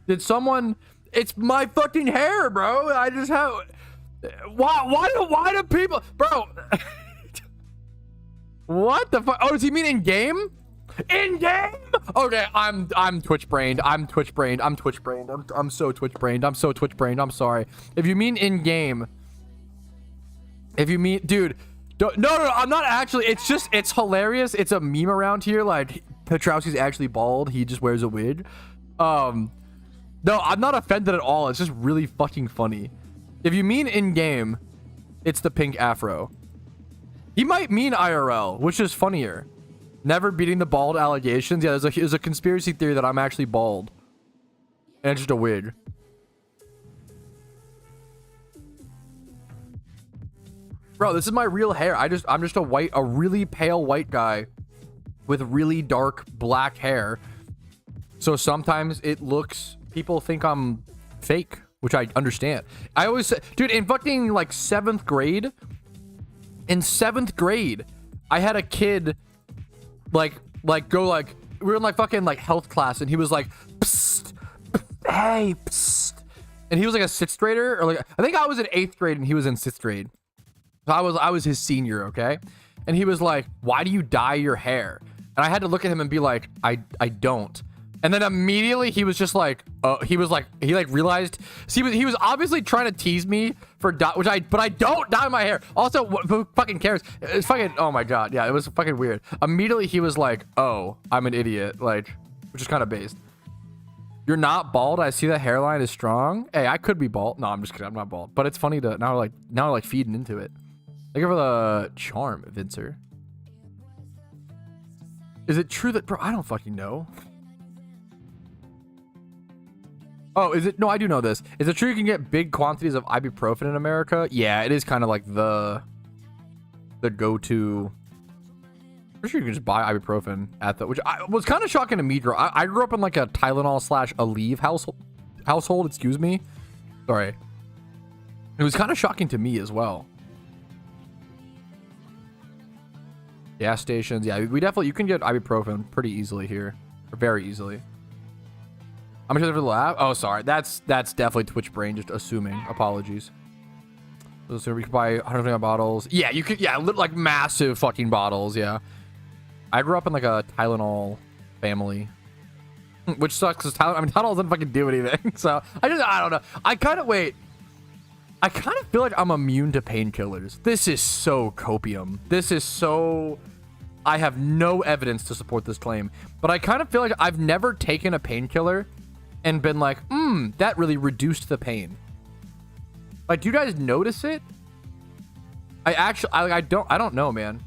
Did someone... It's my fucking hair, bro. I just have... Why do people... Bro. What the fuck? Oh, does he mean in game? In game? Okay, I'm Twitch brained. I'm so Twitch brained. I'm so Twitch brained. I'm sorry. If you mean in game... If you mean... Dude... No, I'm not actually. It's just, it's hilarious. It's a meme around here. Like, Patrouski's actually bald. He just wears a wig. No, I'm not offended at all. It's just really fucking funny. If you mean in-game, it's the pink afro. He might mean IRL, which is funnier. Never beating the bald allegations. Yeah, there's a conspiracy theory that I'm actually bald. And it's just a wig. Bro, this is my real hair. I'm just a really pale white guy with really dark black hair. So sometimes it looks, people think I'm fake, which I understand. I always say, dude, in fucking like 7th grade, I had a kid we were in like fucking like health class, and he was like, psst, hey, psst. And he was like a 6th grader, or like, I think I was in 8th grade and he was in 6th grade. So I was his senior, okay? And he was like, why do you dye your hair? And I had to look at him and be like, I don't. And then immediately he was just like, he realized, see, he was obviously trying to tease me for but I don't dye my hair. Also, who fucking cares? It's fucking, oh my God. Yeah, it was fucking weird. Immediately he was like, oh, I'm an idiot. Like, which is kind of based. You're not bald. I see the hairline is strong. Hey, I could be bald. No, I'm just kidding. I'm not bald. But it's funny to now feeding into it. Thank you for the charm, Vincer. Is it true that, bro, I don't fucking know. Oh, is it? No, I do know this. Is it true you can get big quantities of ibuprofen in America? Yeah, it is kind of like the go-to. I'm sure you can just buy ibuprofen at the, which was kind of shocking to me. I grew up in like a Tylenol/Aleve household. Excuse me. Sorry. It was kind of shocking to me as well. Gas stations. Yeah, you can get ibuprofen pretty easily here. Or very easily. I'm sure for the lab. Oh, sorry. That's definitely Twitch brain. Just assuming. Apologies. So we could buy 120 bottles. Yeah, you could. Yeah, like massive fucking bottles. Yeah. I grew up in like a Tylenol family, which sucks because Tylenol doesn't fucking do anything. So I don't know. I kind of feel like I'm immune to painkillers. This is so copium. This is so... I have no evidence to support this claim, but I kind of feel like I've never taken a painkiller and been like, that really reduced the pain. Like, do you guys notice it? I don't know, man.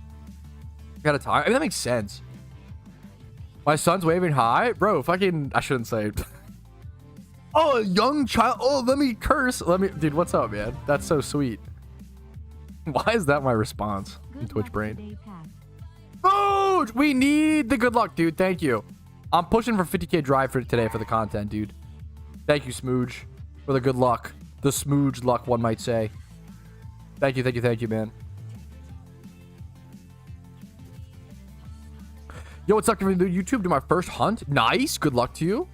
I gotta talk. I mean, that makes sense. My son's waving hi? Bro, fucking... I shouldn't say it. Oh, a young child. Oh, let me curse. Dude, what's up, man? That's so sweet. Why is that my response in Twitch brain? Oh, we need the good luck, dude. Thank you. I'm pushing for 50k drive for today for the content, dude. Thank you, Smooge, for the good luck. The Smooge luck, one might say. Thank you, man. Yo, what's up, YouTube? Do my first hunt. Nice. Good luck to you.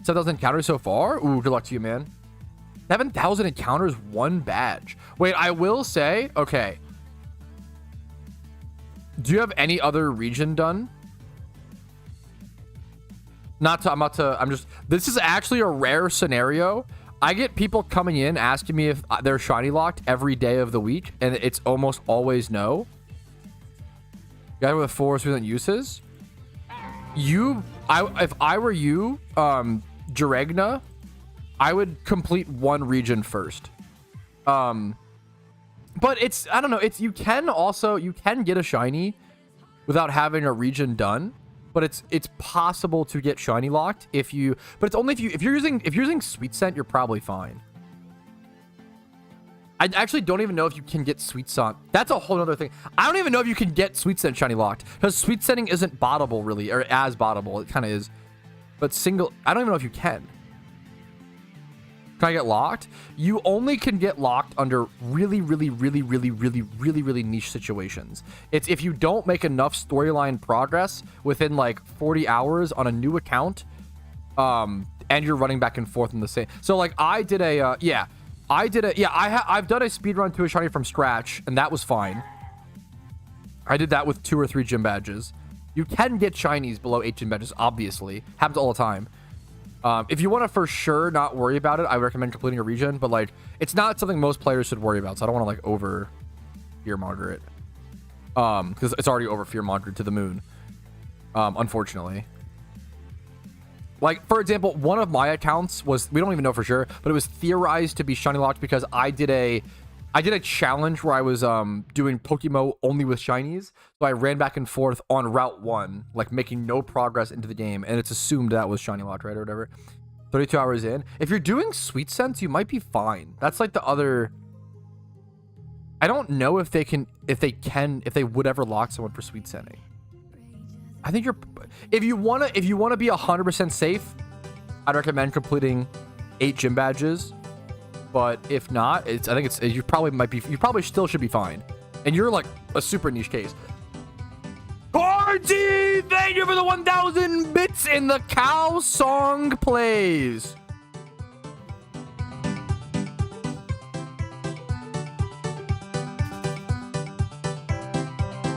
7,000 encounters so far. Ooh, good luck to you, man. 7,000 encounters, 1 badge. Wait, I will say, okay. Do you have any other region done? This is actually a rare scenario. I get people coming in asking me if they're shiny locked every day of the week, and it's almost always no. Guy with 4% uses. If I were you, Juregna, I would complete 1 region first. But it's, I don't know, you can get a shiny without having a region done, but it's possible to get shiny locked but it's only if you're using Sweet Scent, you're probably fine. I actually don't even know if you can get Sweet Scent. That's a whole other thing. I don't even know if you can get Sweet Scent shiny locked, because Sweet Scenting isn't bottable really, or as bottable. It kind of is, but I don't even know if you can. Can I get locked? You only can get locked under really niche situations. It's if you don't make enough storyline progress within like 40 hours on a new account, and you're running back and forth in the same. So like I've done a speed run to a shiny from scratch, and that was fine. I did that with 2 or 3 gym badges. You can get shinies below 8 gym badges, obviously. Happens all the time. If you want to for sure not worry about it, I recommend completing a region, but like it's not something most players should worry about, so I don't want to like over fearmonger it. Because it's already over fearmongered to the moon. Unfortunately. Like, for example, one of my accounts was, we don't even know for sure, but it was theorized to be shiny locked because I did a challenge where I was doing PokeMMO only with shinies. So I ran back and forth on Route 1, like making no progress into the game, and it's assumed that was shiny locked, right, or whatever. 32 hours in. If you're doing Sweet Scents, you might be fine. That's like the other. I don't know if they would ever lock someone for Sweet Scenting. I think if you wanna be 100% safe, I'd recommend completing 8 gym badges. But if not, you probably still should be fine. And you're like a super niche case. Cardi, thank you for the 1,000 bits in the cow song plays.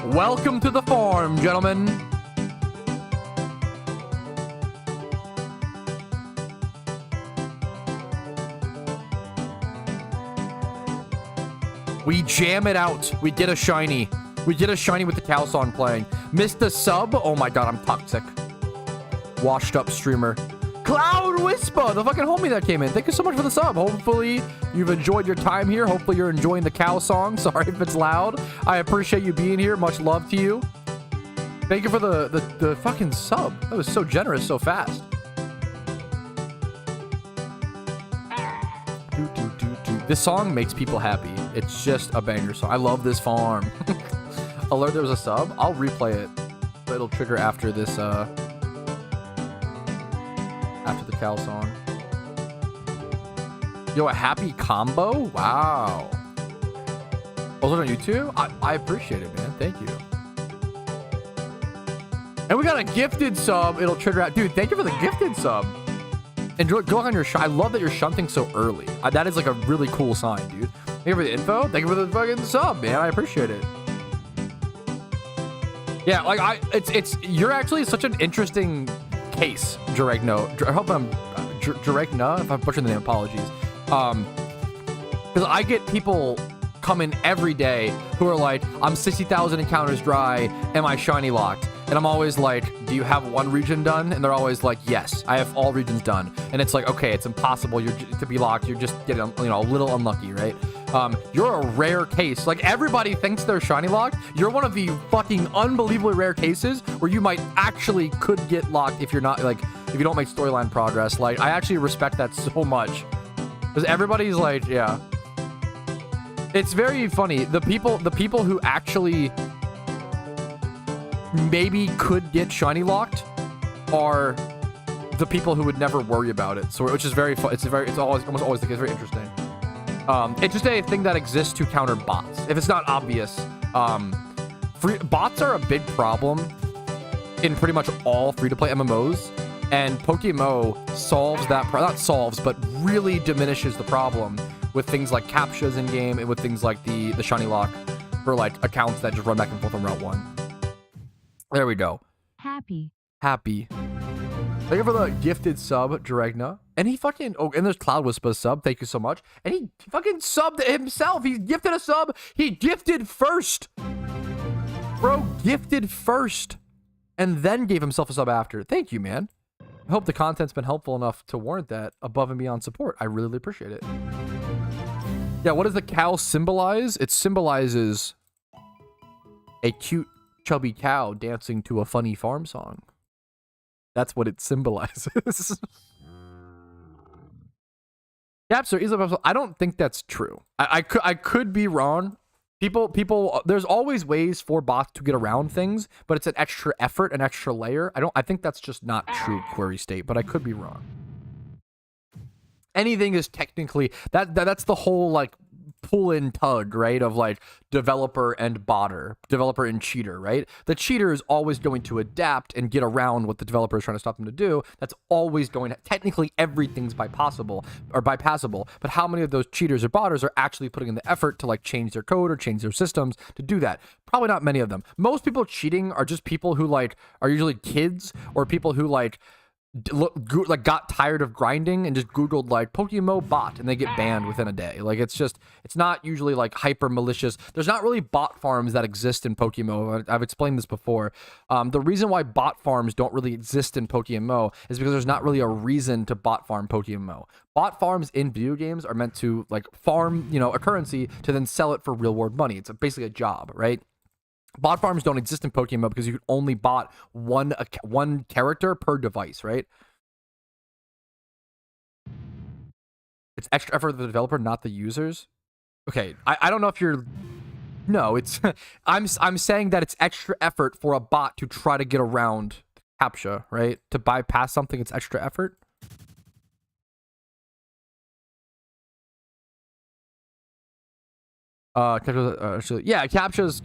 Welcome to the farm, gentlemen. We jam it out. We get a shiny. We get a shiny with the cow song playing. Missed the sub. Oh my god, I'm toxic. Washed up streamer. Cloud Whisper, the fucking homie that came in. Thank you so much for the sub. Hopefully you've enjoyed your time here. Hopefully you're enjoying the cow song. Sorry if it's loud. I appreciate you being here. Much love to you. Thank you for the fucking sub. That was so generous so fast. This song makes people happy. It's just a banger song. I love this farm. Alert, there was a sub. I'll replay it. It'll trigger after this, after the cow song. Yo, a happy combo? Wow. Also on YouTube? I appreciate it, man. Thank you. And we got a gifted sub. It'll trigger out. Dude, thank you for the gifted sub. And go on your I love that you're shunting so early. That is like a really cool sign, dude. Thank you for the info. Thank you for the fucking sub, man. I appreciate it. Yeah, like you're actually such an interesting case, Juregna. I hope I'm Juregna. If I'm butchering the name, apologies. Because I get people coming every day who are like, I'm 60,000 encounters dry. Am I shiny locked? And I'm always like, do you have 1 region done? And they're always like, yes, I have all regions done. And it's like, okay, it's impossible to be locked. You're just getting, a little unlucky, right? You're a rare case. Like, everybody thinks they're shiny locked. You're one of the fucking unbelievably rare cases where you might actually could get locked if you're not, like, if you don't make storyline progress. Like, I actually respect that so much. Because everybody's like, yeah. It's very funny. The people who actually maybe could get shiny locked are the people who would never worry about it. So, which is very fun. It's almost always the case. Very interesting. It's just a thing that exists to counter bots. If it's not obvious, bots are a big problem in pretty much all free-to-play MMOs. And PokeMMO solves that, not solves, but really diminishes the problem with things like CAPTCHAs in game and with things like the shiny lock for like accounts that just run back and forth on Route 1. There we go. Happy. Happy. Thank you for the gifted sub, Dragna. And he fucking, oh, and there's Cloud Whisper's sub. Thank you so much. And he fucking subbed himself. He gifted a sub. He gifted first. Bro gifted first. And then gave himself a sub after. Thank you, man. I hope the content's been helpful enough to warrant that above and beyond support. I really appreciate it. Yeah, what does the cow symbolize? It symbolizes a cute, chubby cow dancing to a funny farm song. That's what it symbolizes. Capture, I don't think that's true. I could be wrong. People, there's always ways for bots to get around things, but it's an extra effort, an extra layer. I think that's just not true, query state, but I could be wrong. Anything is technically, that's the whole like pull and tug, right? Of like developer and botter, developer and cheater, right? The cheater is always going to adapt and get around what the developer is trying to stop them to do. That's always going to, technically everything's bypassable, but how many of those cheaters or botters are actually putting in the effort to like change their code or change their systems to do that? Probably not many of them. Most people cheating are just people who like are usually kids or people who like got tired of grinding and just googled like PokeMMO bot and they get banned within a day. Like it's not usually like hyper malicious. There's not really bot farms that exist in PokeMMO. I've explained this before. The reason why bot farms don't really exist in PokeMMO is because there's not really a reason to bot farm PokeMMO. Bot farms in video games are meant to like farm, a currency to then sell it for real world money. It's basically a job, right? Bot farms don't exist in PokeMMO because you can only bot one character per device, right? It's extra effort of the developer, not the users. Okay, I don't know if you're... No, it's... I'm saying that it's extra effort for a bot to try to get around CAPTCHA, right? To bypass something, it's extra effort. CAPTCHA's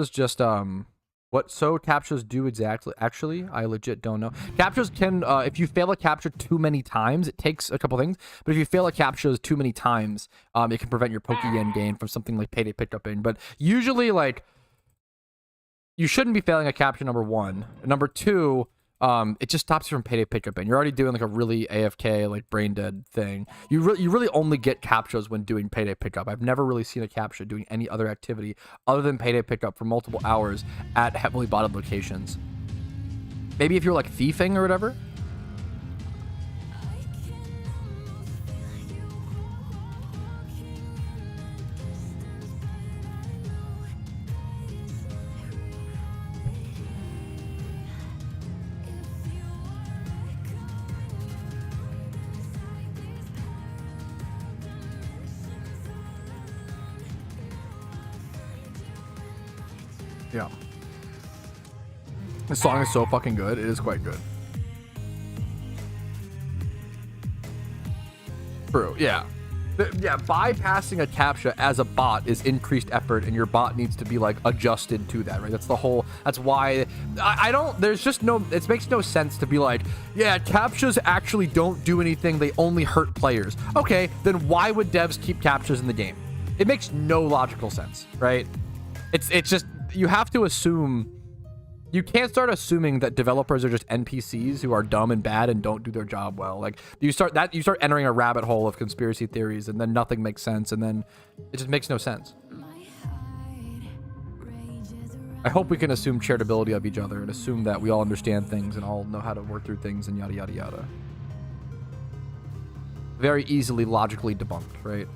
just what CAPTCHAs do exactly. Actually, I legit don't know. CAPTCHAs can if you fail a CAPTCHA too many times, it takes a couple things, but if you fail a CAPTCHA too many times, it can prevent your Pokeyen gain from something like payday pickup in. But usually, like, you shouldn't be failing a CAPTCHA, number one. Number two, it just stops you from payday pickup in. You're already doing like a really AFK, like brain dead thing. You really only get CAPTCHAs when doing payday pickup. I've never really seen a CAPTCHA doing any other activity other than payday pickup for multiple hours at heavily botted locations. Maybe if you're like thiefing or whatever. Yeah. This song is so fucking good. It is quite good. True. Yeah. Yeah. Bypassing a CAPTCHA as a bot is increased effort, and your bot needs to be like adjusted to that, right? That's the whole. That's why I don't. There's just no. It makes no sense to be like, yeah, CAPTCHAs actually don't do anything. They only hurt players. Okay, then why would devs keep CAPTCHAs in the game? It makes no logical sense, right? It's just. You have to assume, you can't start assuming that developers are just NPCs who are dumb and bad and don't do their job well. Like you start entering a rabbit hole of conspiracy theories, and then nothing makes sense, and then it just makes no sense. I hope we can assume charitability of each other and assume that we all understand things and all know how to work through things and yada yada yada. Very easily logically debunked, right?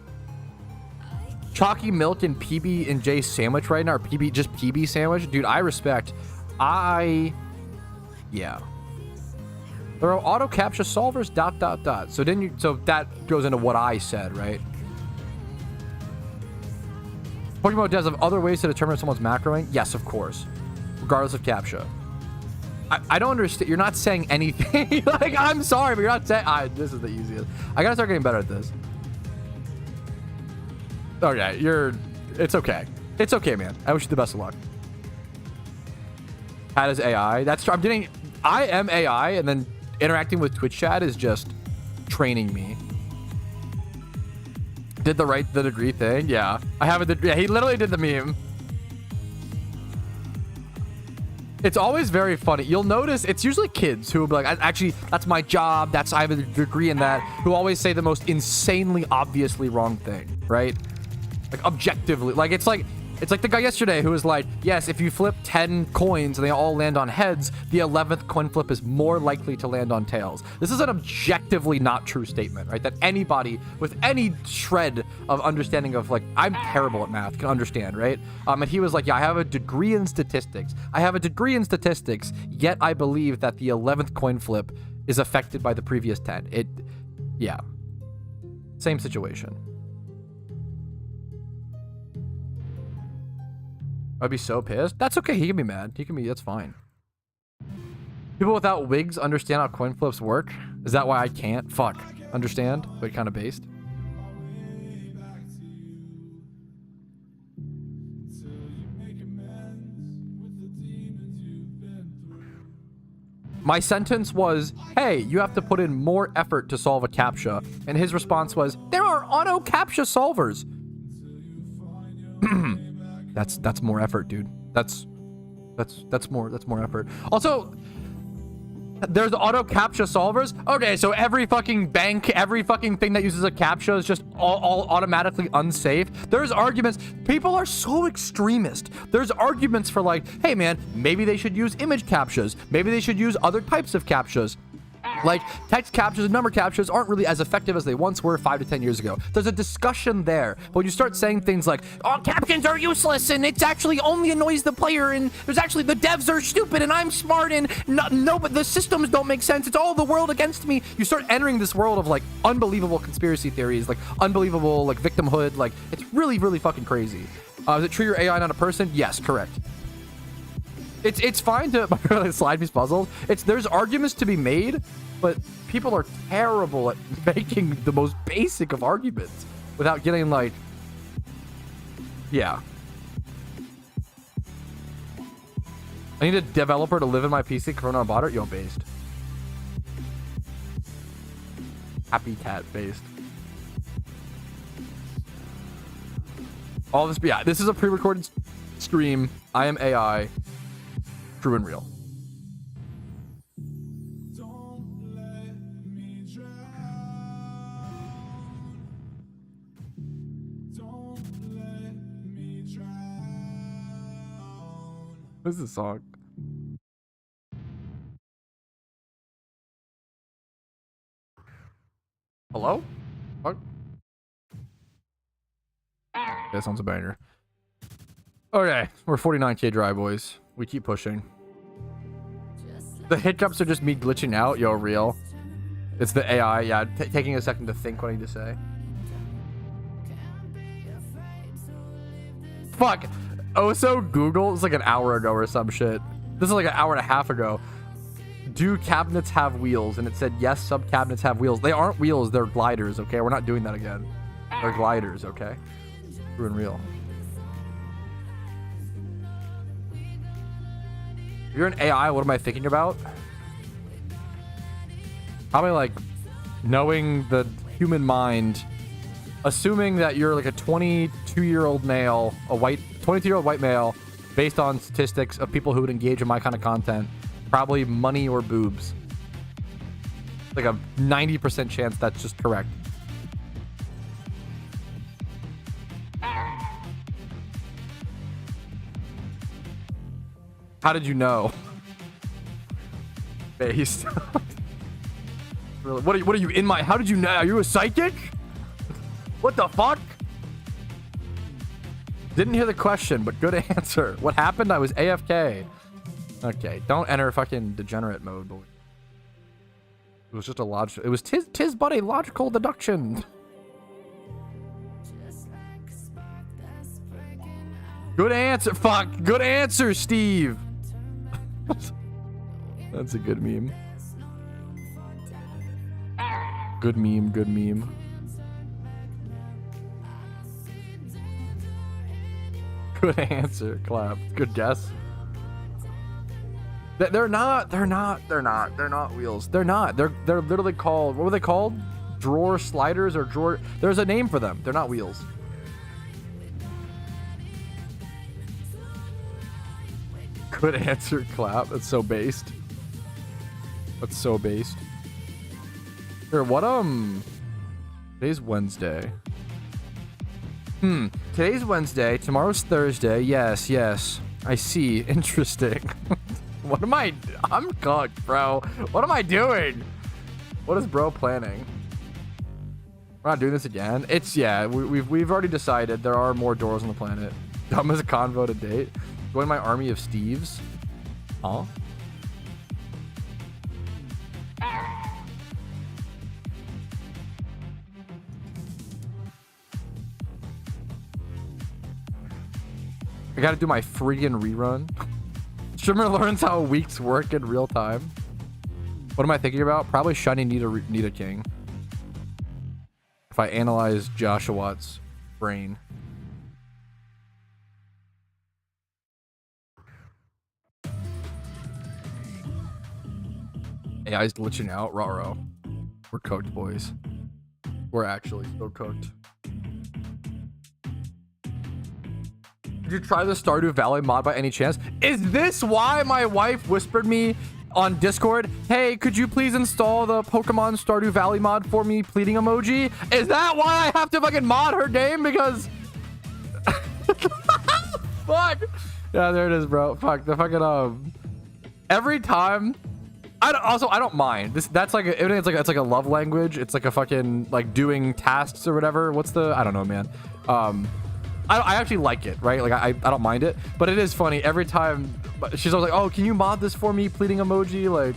Chalky milk and PB and J sandwich right now, or just PB sandwich, dude. I respect. Yeah. There are auto captcha solvers. ... So that goes into what I said, right? PokeMMO devs have other ways to determine if someone's macroing. Yes, of course, regardless of captcha. I don't understand. You're not saying anything. Like, I'm sorry, but you're not saying. This is the easiest. I gotta start getting better at this. Okay, it's okay. It's okay, man. I wish you the best of luck. Pat is AI. That's true. I am AI, and then interacting with Twitch chat is just training me. Did the degree thing? Yeah. I have a degree. Yeah, he literally did the meme. It's always very funny. You'll notice it's usually kids who will be like, actually, that's my job. I have a degree in that, who always say the most insanely obviously wrong thing, right? Like objectively, like it's like the guy yesterday who was like, yes, if you flip 10 coins and they all land on heads, the 11th coin flip is more likely to land on tails. This is an objectively not true statement, right? That anybody with any shred of understanding of, like, I'm terrible at math, can understand, right? And he was like, yeah, I have a degree in statistics. Yet I believe that the 11th coin flip is affected by the previous 10. Yeah. Same situation. I'd be so pissed. That's okay. He can be mad. That's fine. People without wigs understand how coin flips work. Is that why I can't? Fuck. Understand? But kind of based. My sentence was, hey, you have to put in more effort to solve a CAPTCHA. And his response was, there are auto CAPTCHA solvers. That's more effort, dude. That's more effort. Also, there's auto CAPTCHA solvers. Okay, so every fucking bank, every fucking thing that uses a CAPTCHA is just all automatically unsafe. There's arguments. People are so extremist. There's arguments for, like, hey man, maybe they should use image CAPTCHAs. Maybe they should use other types of CAPTCHAs. Like, text CAPTCHAs and number CAPTCHAs aren't really as effective as they once were 5 to 10 years ago. There's a discussion there. But when you start saying things like, oh, captions are useless and it's actually only annoys the player and there's actually, the devs are stupid and I'm smart and no, but the systems don't make sense. It's all the world against me. You start entering this world of, like, unbelievable conspiracy theories, like unbelievable, like, victimhood. Like, it's really, really fucking crazy. Is it treat your AI not a person? Yes, correct. It's fine to slide these puzzles. There's arguments to be made, but people are terrible at making the most basic of arguments without getting, like, yeah. I need a developer to live in my PC. Corona bought it. Yo, based. Happy cat based. All this, yeah. This is a pre-recorded stream. I am AI. True and real. What's the song? Hello? What? That sounds a banger. Okay, we're 49k dry, boys. We keep pushing. The hiccups are just me glitching out. Yo, real. It's the AI, yeah, taking a second to think what I need to say. Fuck. Also, Google is like an hour ago or some shit. This is like an hour and a half ago. Do cabinets have wheels? And it said, yes, sub cabinets have wheels. They aren't wheels, they're gliders, okay? We're not doing that again. They're gliders, okay? True and real. If you're an AI, what am I thinking about? Probably, like, knowing the human mind, assuming that you're like a 22-year-old male, a 22-year-old white male, based on statistics of people who would engage in my kind of content, probably money or boobs. Like a 90% chance that's just correct. How did you know? Based. What are you in my? How did you know? Are you a psychic? What the fuck? Didn't hear the question, but good answer. What happened? I was AFK. Okay, don't enter fucking degenerate mode, boy. It was just a logical. It was tis but a logical deduction. Good answer. Fuck. Good answer, Steve. That's a good meme. Good meme. Good meme. Good answer. Clap. Good guess. They're not wheels. They're not. They're literally called, what were they called? Drawer sliders or drawer. There's a name for them. They're not wheels. Good answer, clap. That's so based. That's so based. Here, what today's Wednesday. Today's Wednesday. Tomorrow's Thursday. Yes, yes. I see. Interesting. What am I'm cooked, bro. What am I doing? What is bro planning? We're not doing this again. It's, yeah, we've already decided there are more doors on the planet. Dumb as a convo to date. Join my army of Steves. Huh? I gotta do my friggin' rerun. Streamer learns how weeks work in real time. What am I thinking about? Probably shiny Nita King. If I analyze Joshua Watt's brain. AI's glitching out. Ruh-roh. We're cooked, boys. We're actually so cooked. Did you try the Stardew Valley mod by any chance? Is this why my wife whispered me on Discord, hey, could you please install the Pokemon Stardew Valley mod for me, pleading emoji? Is that why I have to fucking mod her game? Because fuck. Yeah, there it is, bro. Fuck the fucking every time. I don't mind this. That's like it's like a love language. It's like a fucking like doing tasks or whatever. What's the, I don't know, man. I actually like it, right? Like I don't mind it, but it is funny every time she's always like, oh, can you mod this for me, pleading emoji? Like,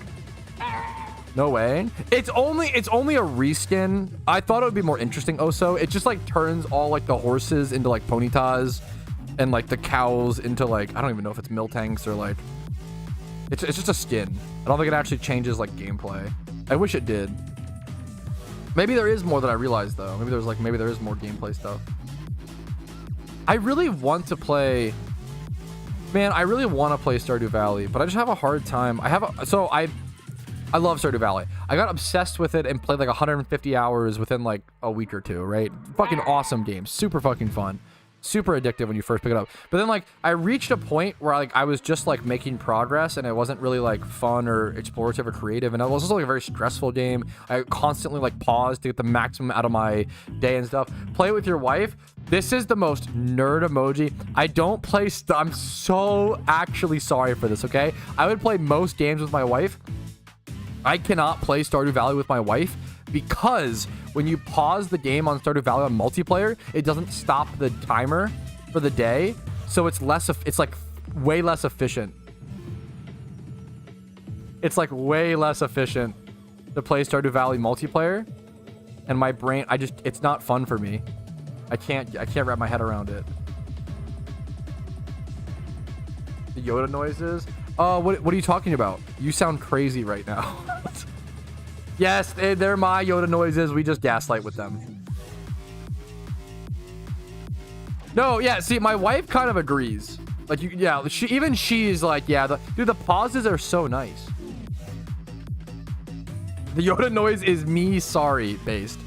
no way. It's only a reskin. I thought it would be more interesting. Also, it just like turns all like the horses into like ponytas and like the cows into like, I don't even know if it's Miltanks or like, it's just a skin. I don't think it actually changes like gameplay. I wish it did. Maybe there is more than I realized though. Maybe there is more gameplay stuff. I really want to play, man, I really want to play Stardew Valley, but I just have a hard time. I love Stardew Valley. I got obsessed with it and played like 150 hours within like a week or two, right? Fucking awesome game. Super fucking fun. Super addictive when you first pick it up. But then like I reached a point where like I was just like making progress and it wasn't really like fun or explorative or creative, and it was also like a very stressful game. I constantly like paused to get the maximum out of my day and stuff. Play it with your wife. This is the most nerd emoji. I don't play I'm so actually sorry for this, okay? I would play most games with my wife. I cannot play Stardew Valley with my wife because when you pause the game on Stardew Valley on multiplayer, it doesn't stop the timer for the day, so it's like way less efficient. It's like way less efficient to play Stardew Valley multiplayer, and my brain, it's not fun for me. I can't wrap my head around it. The Yoda noises. What are you talking about? You sound crazy right now. Yes, they're my Yoda noises. We just gaslight with them. No, yeah, see, my wife kind of agrees. Like, yeah, she's like, yeah, dude, the pauses are so nice. The Yoda noise is me sorry based.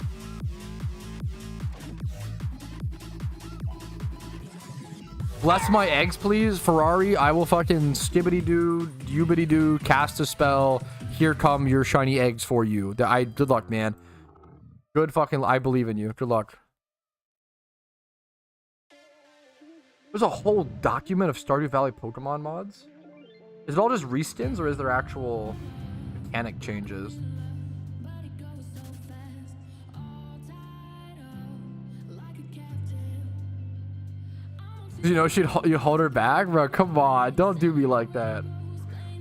Bless my eggs, please. Ferrari, I will fucking skibbity-doo, yoobity-doo, cast a spell. Here come your shiny eggs for you. Good luck, man. Good fucking, I believe in you. Good luck. There's a whole document of Stardew Valley Pokemon mods. Is it all just reskins or is there actual mechanic changes? You know, you hold her back? Bro, come on. Don't do me like that.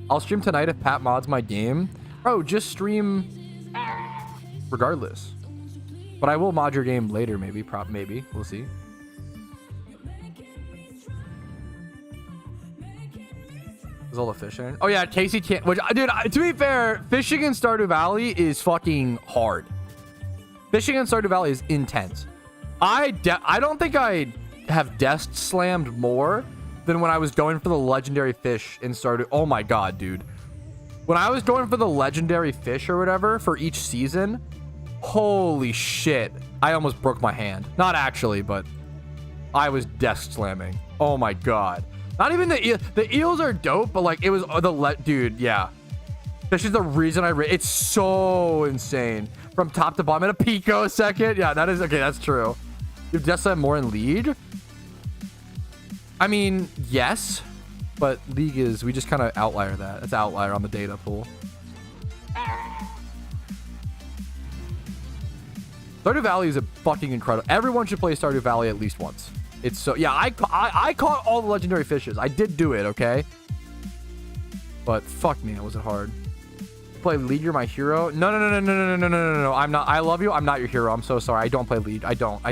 I'll stream tonight if Pat mods my game. Bro, just stream regardless. But I will mod your game later, maybe. Maybe. We'll see. Is all the fishing? Oh, yeah. Casey can't... Which, dude, to be fair, fishing in Stardew Valley is fucking hard. Fishing in Stardew Valley is intense. I don't think I have desk slammed more than when I was going for the legendary fish in Stardew. Oh my god, dude. When I was going for the legendary fish or whatever for each season, holy shit. I almost broke my hand. Not actually, but I was desk slamming. Oh my god. Not even the eels are dope, but like it was dude, yeah. This is the reason it's so insane. From top to bottom in a pico second. Yeah, that is okay, that's true. You've desk slammed more in League? I mean, yes. But League is, we just kind of outlier that. It's outlier on the data pool. Stardew Valley is a fucking incredible. Everyone should play Stardew Valley at least once. It's so, yeah, I caught all the legendary fishes. I did do it, okay? But fuck me, was it hard? Play League, you're my hero. No. I'm not. I love you. I'm not your hero. I'm so sorry. I don't play League. I don't.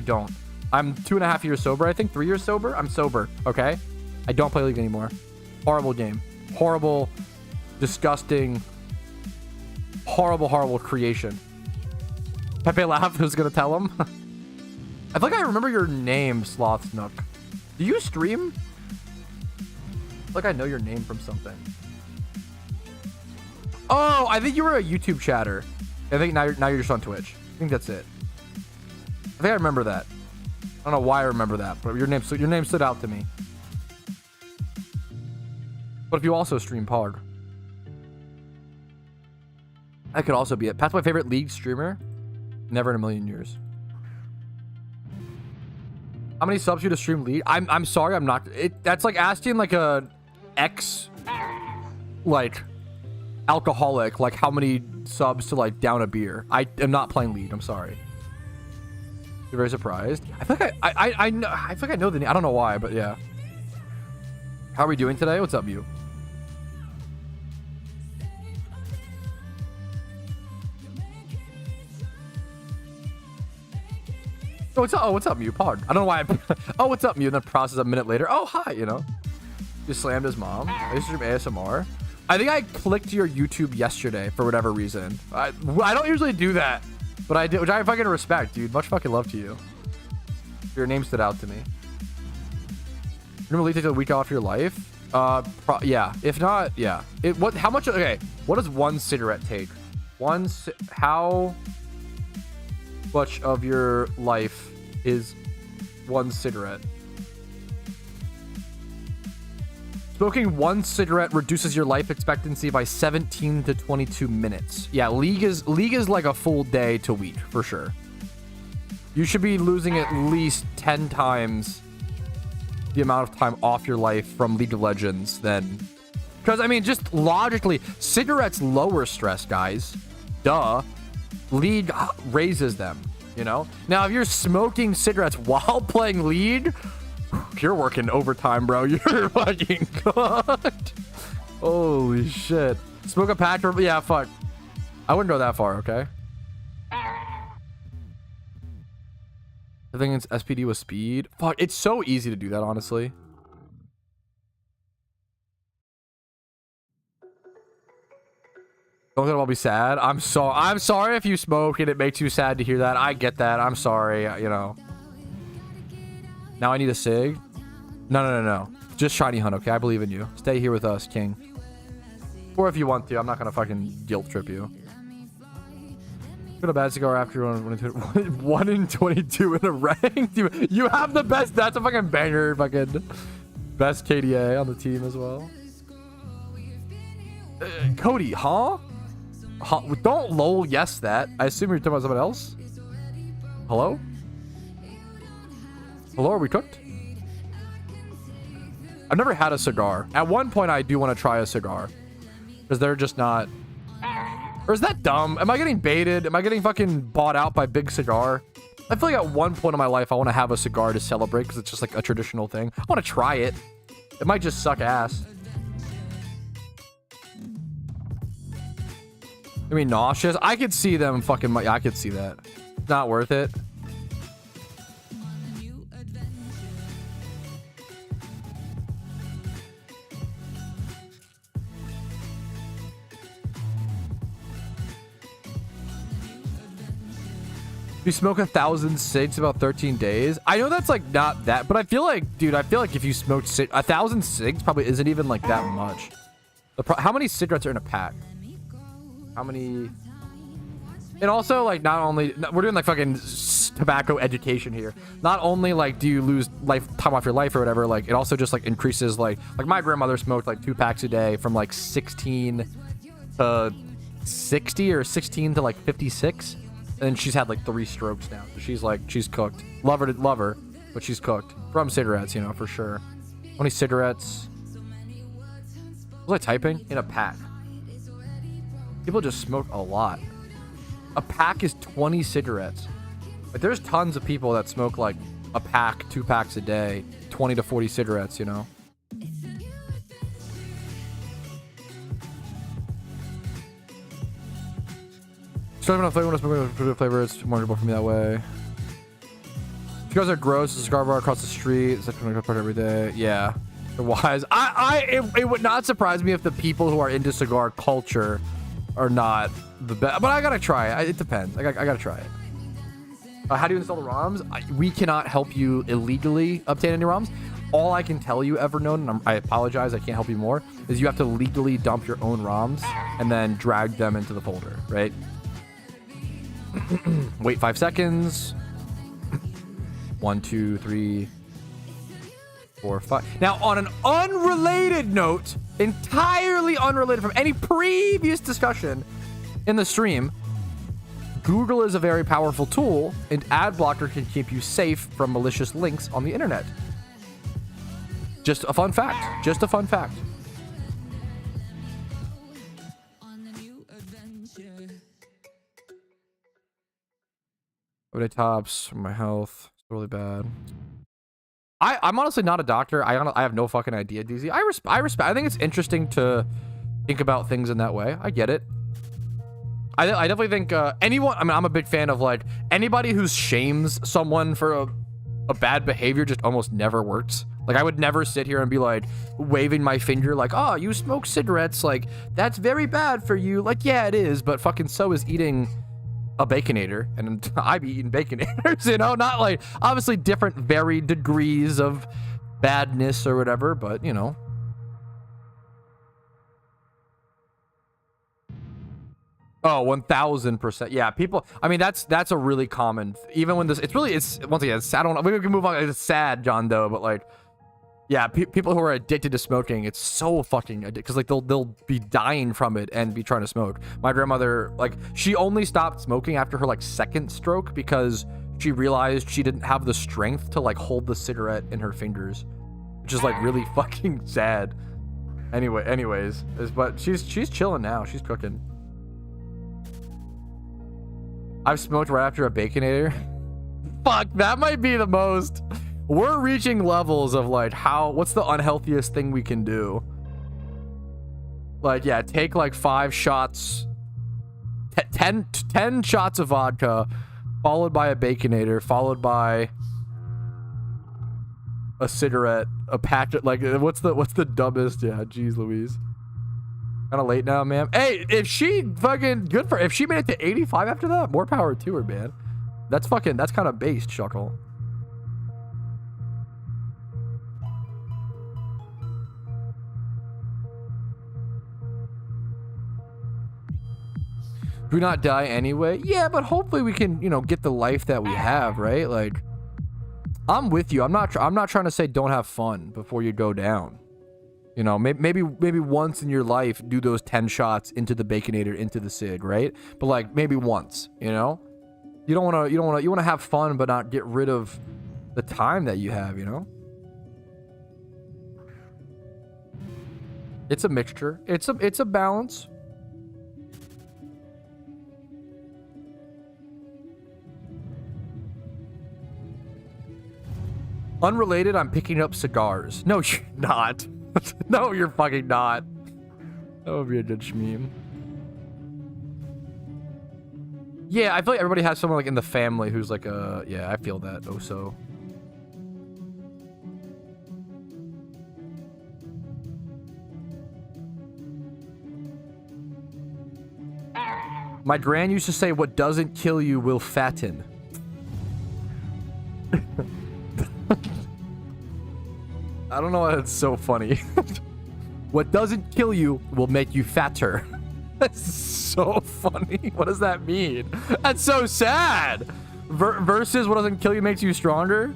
I'm 2.5 years sober, I think. 3 years sober. I'm sober, okay? I don't play League anymore. Horrible game. Horrible, disgusting, horrible creation. Pepe laughed. Who's gonna tell him? I think I remember your name, Sloth Snook. Do you stream? I feel like I know your name from something. Oh, I think you were a YouTube chatter. I think now you're just on Twitch. I think that's it. I think I remember that. I don't know why I remember that, but your name stood out to me. But if you also stream Pog, that could also be it. Pat's my favorite League streamer. Never in a million years. How many subs you to stream League? I'm sorry, I'm not. That's like asking like a like alcoholic like how many subs to like down a beer. I am not playing League. I'm sorry. You're very surprised. I feel like I know. I feel like I know the name. I don't know why, but yeah. How are we doing today? What's up, you? Oh, what's up, Mew? Pod. I don't know why. Oh, what's up, Mew? And then process a minute later. Oh, hi. You know, just slammed his mom. I used to stream ASMR. I think I clicked your YouTube yesterday for whatever reason. I don't usually do that, but I did, which I fucking respect, dude. Much fucking love to you. Your name stood out to me. Remember, take a week off your life? Yeah. If not, yeah. How much? Okay. What does one cigarette take? How much of your life is one cigarette? Smoking one cigarette reduces your life expectancy by 17 to 22 minutes. Yeah, League is like a full day to week for sure. You should be losing at least 10 times the amount of time off your life from League of Legends than, because I mean, just logically, cigarettes lower stress, guys. Duh. League raises them, you know? Now, if you're smoking cigarettes while playing League, you're working overtime, bro. You're fucking cooked. Holy shit. Smoke a pack or... Yeah, fuck. I wouldn't go that far, okay? I think it's SPD with speed. Fuck, it's so easy to do that, honestly. Don't let it all be sad. I'm sorry if you smoke and it makes you sad to hear that. I get that. I'm sorry, you know. Now I need a cig. No. Just shiny hunt, okay? I believe in you. Stay here with us, King. Or if you want to, I'm not gonna fucking guilt trip you. Got a bad cigar after 1 in 22 in a rank. You have the best. That's a fucking banger. Fucking best KDA on the team as well. Cody, huh? Don't lol yes that. I assume you're talking about someone else. Hello? Hello, are we cooked? I've never had a cigar. At one point, I do want to try a cigar. Because they're just not... Or is that dumb? Am I getting baited? Am I getting fucking bought out by Big Cigar? I feel like at one point in my life, I want to have a cigar to celebrate because it's just like a traditional thing. I want to try it. It might just suck ass. I mean, nauseous. I could see them fucking... I could see that. Not worth it. You smoke 1,000 cigs about 13 days. I know that's like not that, but I feel like, dude, if you smoked 1,000 cigs probably isn't even like that much. How many cigarettes are in a pack? how many? And also, like, not only we're doing like fucking tobacco education here. Not only like do you lose time off your life or whatever, like it also just like increases like my grandmother smoked like 2 packs a day from like 16 to 60 or 16 to like 56, and she's had like 3 strokes now. So she's cooked. Love her, but she's cooked from cigarettes, you know, for sure. How many cigarettes? Was I typing? In a pack. People just smoke a lot. A pack is 20 cigarettes. Like, there's tons of people that smoke like a pack, 2 packs a day, 20 to 40 cigarettes, you know? Starting on flavor, when I smoke flavor, it's more enjoyable for me that way. You guys are gross. There's a cigar bar across the street. It's like every day. Yeah. The wise. It would not surprise me if the people who are into cigar culture are not the best. But I gotta try it. It depends. I gotta try it. How do you install the ROMs? We cannot help you illegally obtain any ROMs. All I can tell you, Evernote, and I apologize, I can't help you more, is you have to legally dump your own ROMs and then drag them into the folder, right? Wait 5 seconds. 1, 2, 3, 4, 5. Now, on an unrelated note, entirely unrelated from any previous discussion in the stream, Google is a very powerful tool, and ad blocker can keep you safe from malicious links on the internet. Just a fun fact. Just a fun fact. Everyday tops for my health. It's really bad. I'm honestly not a doctor. I have no fucking idea, DZ. I respect. I think it's interesting to think about things in that way. I get it. I definitely think anyone. I mean, I'm a big fan of like anybody who shames someone for a bad behavior just almost never works. Like, I would never sit here and be like waving my finger like, oh, you smoke cigarettes, like that's very bad for you. Like, yeah, it is, but fucking so is eating a Baconator, and I be eating Baconators, you know, not like obviously different varied degrees of badness or whatever, but you know. Oh, 1000%. Yeah, people, I mean, that's a really common, even when this, it's once again, it's, I don't know, we can move on. It's sad, John Doe, but like, yeah, people who are addicted to smoking, it's so fucking addictive, because like they'll be dying from it and be trying to smoke. My grandmother, like, she only stopped smoking after her like 2nd stroke because she realized she didn't have the strength to like hold the cigarette in her fingers, which is like really fucking sad. Anyways, but she's chilling now. She's cooking. I've smoked right after a Baconator. Fuck, that might be the most. We're reaching levels of like what's the unhealthiest thing we can do? Like, yeah, take like 5 shots, 10 shots of vodka, followed by a Baconator, followed by a cigarette, a packet. Like, what's the dumbest? Yeah, jeez Louise. Kind of late now, ma'am. Hey, if she fucking if she made it to 85 after that, more power to her, man. That's kind of based, Shuckle. Do not die anyway. Yeah, but hopefully we can, you know, get the life that we have, right? Like, I'm with you. I'm not trying to say don't have fun before you go down. You know, maybe once in your life do those 10 shots into the Baconator, into the cig, right? But like maybe once, you know? You want to have fun but not get rid of the time that you have, you know? It's a mixture. It's a balance. Unrelated, I'm picking up cigars. No, you're not. No, you're fucking not. That would be a good meme. Yeah, I feel like everybody has someone like in the family who's like a... Yeah, I feel that also. My gran used to say, what doesn't kill you will fatten. I don't know why that's so funny. What doesn't kill you will make you fatter. That's so funny. What does that mean? That's so sad. Versus what doesn't kill you makes you stronger.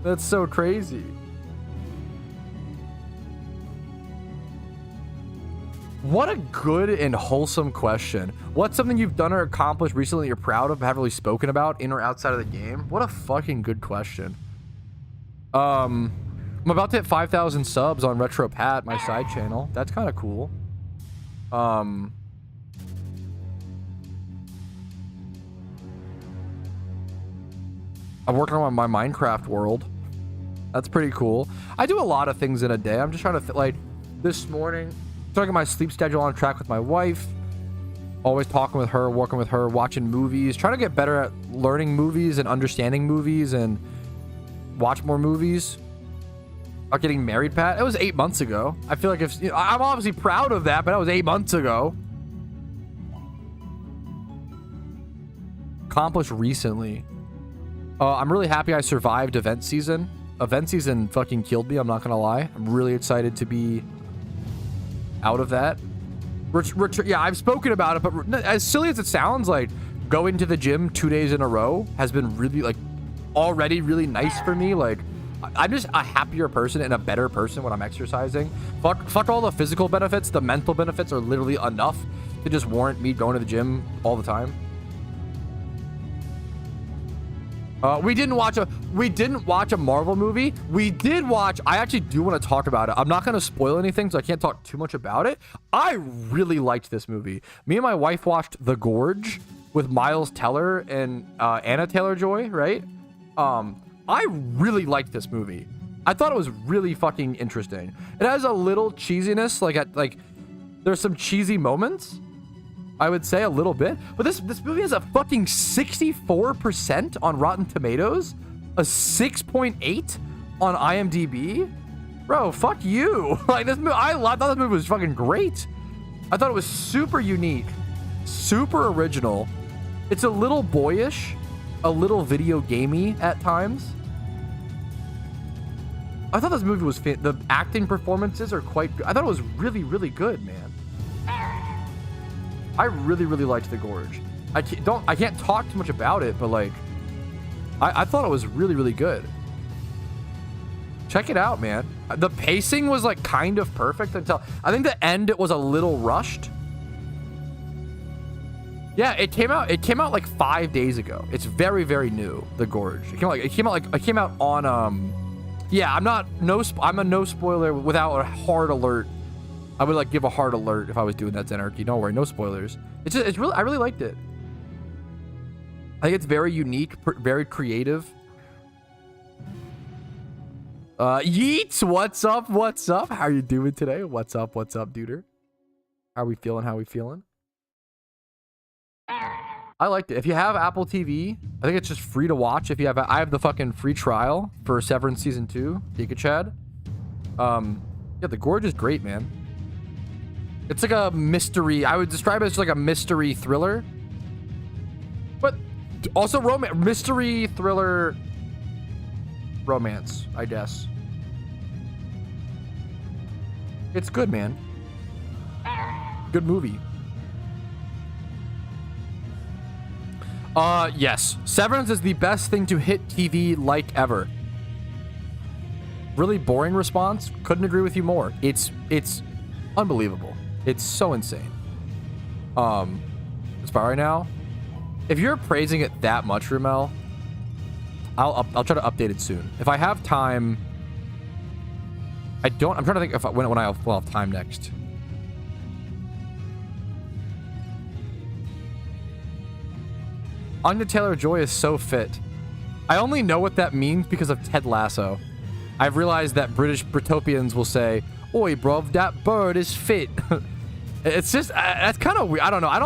That's so crazy. What a good and wholesome question. What's something you've done or accomplished recently that you're proud of, but haven't really spoken about in or outside of the game? What a fucking good question. I'm about to hit 5,000 subs on Retro Pat, my side channel. That's kind of cool. I'm working on my Minecraft world. That's pretty cool. I do a lot of things in a day. I'm just trying to like this morning, trying to get my sleep schedule on track with my wife. Always talking with her, working with her, watching movies, trying to get better at learning movies and understanding movies and watch more movies. About getting married, Pat. It was 8 months ago. I feel like if I'm obviously proud of that, but that was 8 months ago. Accomplished recently. I'm really happy I survived event season. Event season fucking killed me. I'm not gonna lie. I'm really excited to be out of that. Yeah, I've spoken about it, but as silly as it sounds, like going to the gym 2 days in a row has been really like already really nice for me. Like I'm just a happier person and a better person when I'm exercising. Fuck all the physical benefits. The mental benefits are literally enough to just warrant me going to the gym all the time. We didn't watch a Marvel movie. We did watch. I actually do want to talk about it. I'm not going to spoil anything, so I can't talk too much about it. I really liked this movie. Me and my wife watched The Gorge with Miles Teller and Anna Taylor-Joy, right? I really liked this movie. I thought it was really fucking interesting. It has a little cheesiness, like there's some cheesy moments, I would say a little bit, but this movie has a fucking 64% on Rotten Tomatoes, a 6.8 on IMDb. Bro, fuck you. Like this movie, I thought this movie was fucking great. I thought it was super unique, super original. It's a little boyish, a little video gamey at times. I thought this movie was the acting performances are quite good. I thought it was really, really good, man. I really, really liked The Gorge. I can't talk too much about it, but like, I thought it was really, really good. Check it out, man. The pacing was like kind of perfect until I think the end it was a little rushed. Yeah, it came out like 5 days ago. It's very, very new. The Gorge. It came out on yeah, I'm a no spoiler without a hard alert. I would like give a hard alert if I was doing that, Zenarchy. Don't worry, no spoilers. It's really, I really liked it. I think it's very unique, very creative. Yeets, what's up? What's up? How are you doing today? What's up, duder? How are we feeling? How are we feeling? I liked it. If you have Apple TV, I think it's just free to watch. If you have, I have the fucking free trial for Severance Season 2, Giga Chad. Yeah, The Gorge is great, man. It's like a mystery. I would describe it as like a mystery thriller, but also mystery thriller romance, I guess. It's good, man. Good movie. Yes. Severance is the best thing to hit TV like ever. Really boring response. Couldn't agree with you more. It's unbelievable. It's so insane. As far right now, if you're praising it that much, Ramel, I'll try to update it soon. If I have time, I'm trying to think when I'll have time next. Anya Taylor-Joy is so fit. I only know what that means because of Ted Lasso. I've realized that British Britopians will say, "Oi, bruv, that bird is fit." It's just that's kind of weird. I don't know. I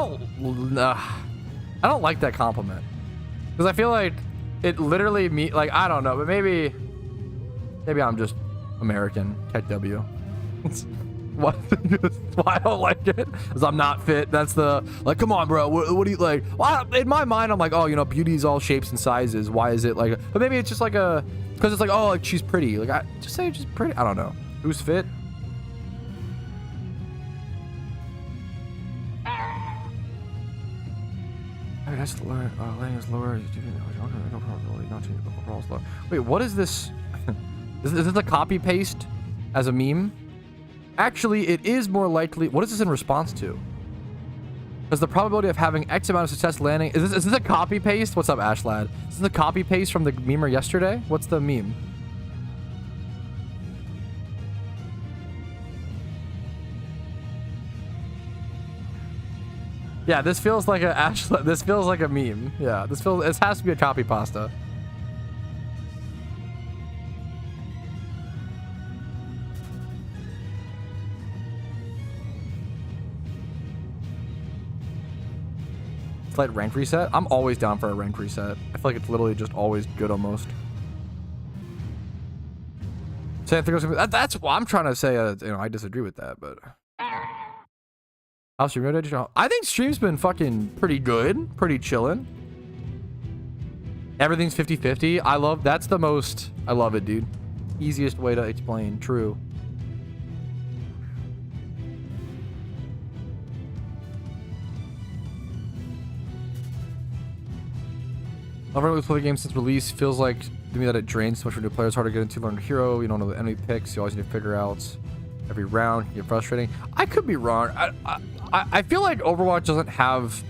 don't like that compliment because I feel like it literally like I don't know, but maybe I'm just American. Tech W. What? Why I don't like it? Because I'm not fit. That's the like. Come on, bro. What do you like? Well, in my mind, I'm like, oh, beauty's all shapes and sizes. Why is it like? But maybe it's just like because it's like, oh, like she's pretty. Like just say she's pretty. I don't know. Who's fit? That's lower. Landing is lower. No probability not change overall slow. Wait, what is this? Is this a copy paste as a meme? Actually, it is more likely. What is this in response to? Because the probability of having X amount of success landing is this a copy paste? What's up, Ashlad? Is this a copy paste from the memer yesterday? What's the meme? Yeah, this feels like a Ashlad. This feels like a meme. Yeah, this has to be a copy pasta. Slight rank reset. I'm always down for a rank reset. I feel like it's literally just always good almost. That's what I'm trying to say. I disagree with that, but how's stream? I think stream's been fucking pretty good, pretty chillin'. Everything's 50-50. I love it, dude. Easiest way to explain. True. I've never played the game since release. Feels like to me that it drains so much for new players. Hard to get into, learn a hero. You don't know the enemy picks. You always need to figure out every round. You get frustrating. I could be wrong. I feel like Overwatch doesn't have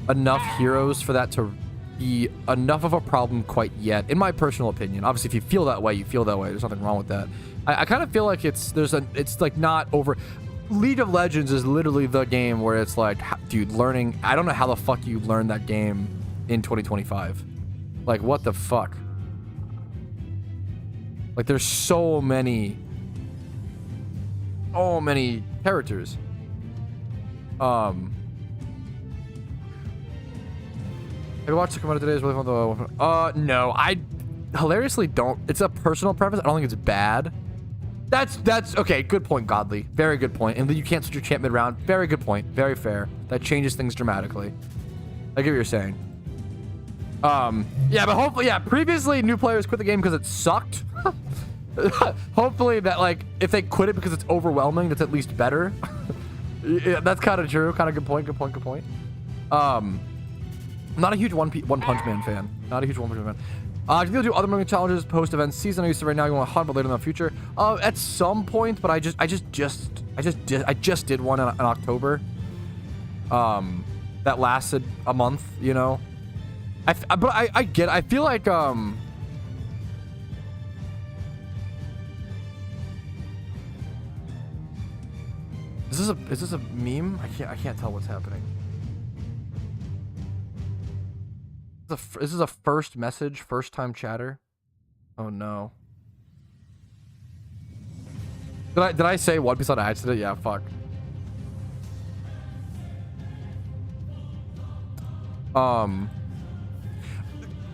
enough heroes for that to be enough of a problem quite yet, in my personal opinion. Obviously, if you feel that way, you feel that way. There's nothing wrong with that. I kind of feel like it's like not over. League of Legends is literally the game where it's like, dude, learning. I don't know how the fuck you learn that game in 2025. Like, what the fuck? Like, there's so many characters. Have you watched the Komodo today? Is really fun though. No, I hilariously don't. It's a personal preference. I don't think it's bad. That's okay. Good point, Godly. Very good point. And then you can't switch your champ mid-round. Very good point. Very fair. That changes things dramatically. I get what you're saying. Yeah, but hopefully, yeah, previously new players quit the game because it sucked. Hopefully that, like, if they quit it because it's overwhelming, that's at least better. Yeah, that's kind of true. Kind of good point. I'm not a huge One Punch Man fan. Not a huge One Punch Man fan. Do you do other moving challenges post-event season? I used to right now. You want to hunt, but later in the future. At some point, but I just did one in October. That lasted a month, you know. I feel like is this a meme? I can't tell what's happening. This is a first message, first time chatter. Oh no. Did I say One Piece on accident? Yeah, fuck.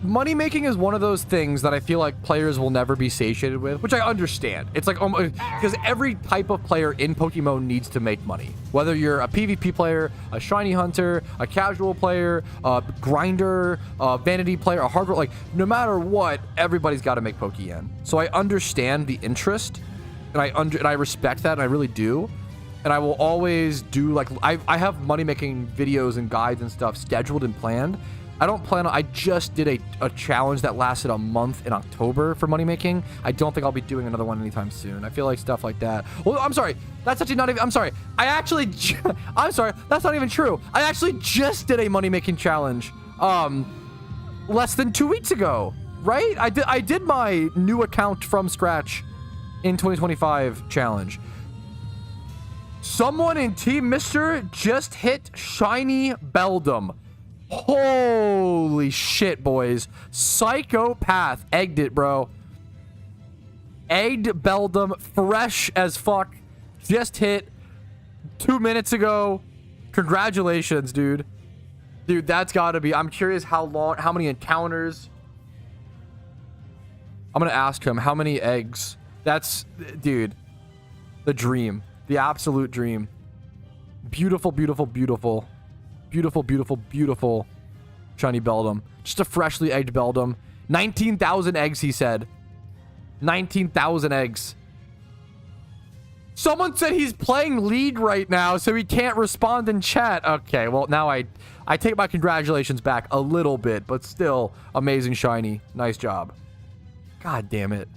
Money making is one of those things that I feel like players will never be satiated with, which I understand. It's like because every type of player in Pokemon needs to make money. Whether you're a PvP player, a shiny hunter, a casual player, a grinder, a vanity player, a hardcore, like no matter what, everybody's got to make Pokeyen. So I understand the interest, and I respect that, and I really do. And I will always do, like, I have money making videos and guides and stuff scheduled and planned. I don't plan on, I just did a challenge that lasted a month in October for money making. I don't think I'll be doing another one anytime soon. I feel like stuff like that. Well, I'm sorry. That's actually not even, I'm sorry. I'm sorry. That's not even true. I actually just did a money making challenge less than 2 weeks ago, right? I did my new account from scratch in 2025 challenge. Someone in Team Mister just hit Shiny Beldum. Holy shit, boys. Psychopath. Egged it, bro. Egged Beldum. Fresh as fuck. Just hit 2 minutes ago. Congratulations, dude. Dude, that's gotta be... I'm curious how many encounters... I'm gonna ask him how many eggs. That's... Dude. The dream. The absolute dream. Beautiful, beautiful, beautiful. Beautiful, beautiful, beautiful shiny Beldum. Just a freshly egged Beldum. 19,000 eggs, he said. 19,000 eggs. Someone said he's playing League right now, so he can't respond in chat. Okay, well, now I take my congratulations back a little bit, but still, amazing shiny. Nice job. God damn it.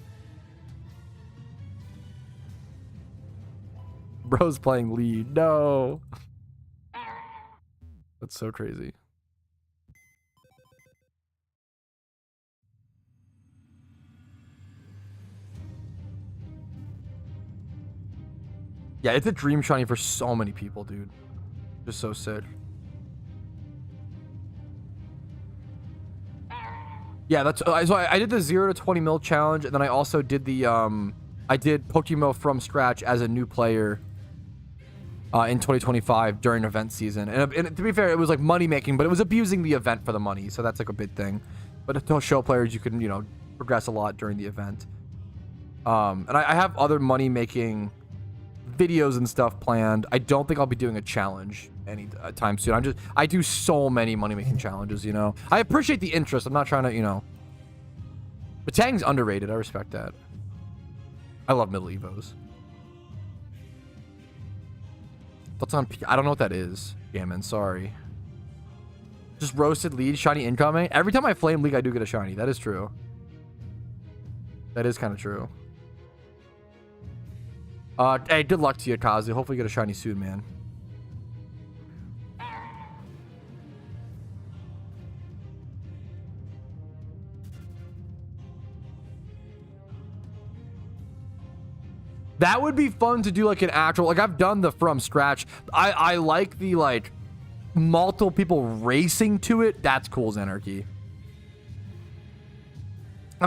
Bro's playing League. No. That's so crazy. Yeah, it's a dream shiny for so many people, dude. Just so sick. Yeah, that's so I did the 0 to 20 mil challenge, and then I also did the I did PokeMMO from scratch as a new player in 2025 during event season. And to be fair, it was like money making, but it was abusing the event for the money, so that's like a big thing. But to show players you can, you know, progress a lot during the event. And I have other money making videos and stuff planned. I don't think I'll be doing a challenge anytime soon. I do so many money making challenges, you know. I appreciate the interest. I'm not trying to, you know. But Tang's underrated. I respect that. I love middle evos. That's on. I don't know what that is. Gammon, sorry. Just roasted lead, shiny incoming. Every time I flame league, I do get a shiny. That is true. That is kind of true. Hey, good luck to you, Kazu. Hopefully you get a shiny soon, man. That would be fun to do, like an actual, like I've done the from scratch. I like the like multiple people racing to it. That's cool as Anarchy.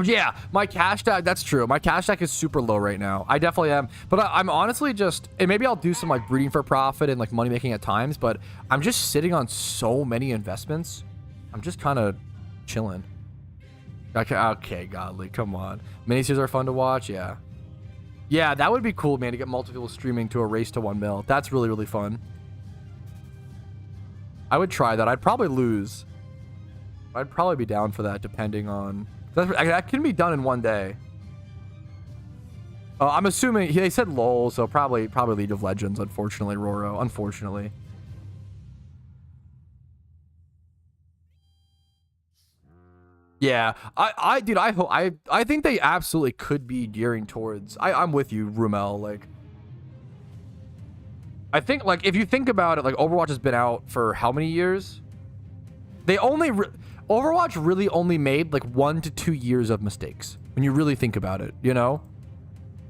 Yeah, my cash stack, that's true. My cash stack is super low right now. I definitely am. But I'm honestly just, and maybe I'll do some like breeding for profit and like money making at times, but I'm just sitting on so many investments. I'm just kind of chilling. Okay, godly, come on. Miniseries are fun to watch, yeah. Yeah, that would be cool, man, to get multiple people streaming to a race to 1 mil. That's really, really fun. I would try that. I'd probably lose. I'd probably be down for that, depending on... That can be done in 1 day. I'm assuming... They said LOL, so probably League of Legends, unfortunately, Roro. Unfortunately. Yeah, dude, I think they absolutely could be gearing towards. I'm with you, Rumel. Like, I think, like, if you think about it, like, Overwatch has been out for how many years? They only Overwatch really only made like 1 to 2 years of mistakes when you really think about it. You know,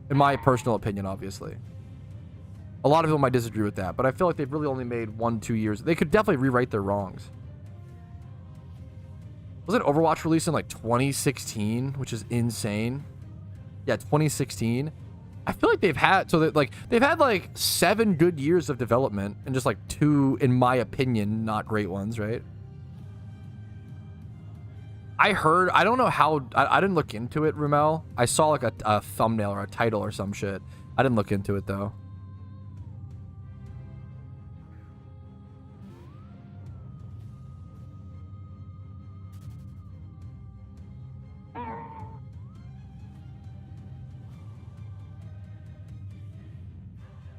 in my personal opinion, obviously. A lot of people might disagree with that, but I feel like they've really only made 1 to 2 years. They could definitely rewrite their wrongs. Wasn't Overwatch released in like 2016, which is insane? Yeah, 2016. I feel like they've had they've had like 7 good years of development and just like 2, in my opinion, not great ones, right? I heard, I don't know how, I didn't look into it, Rumel. I saw like a thumbnail or a title or some shit. I didn't look into it though.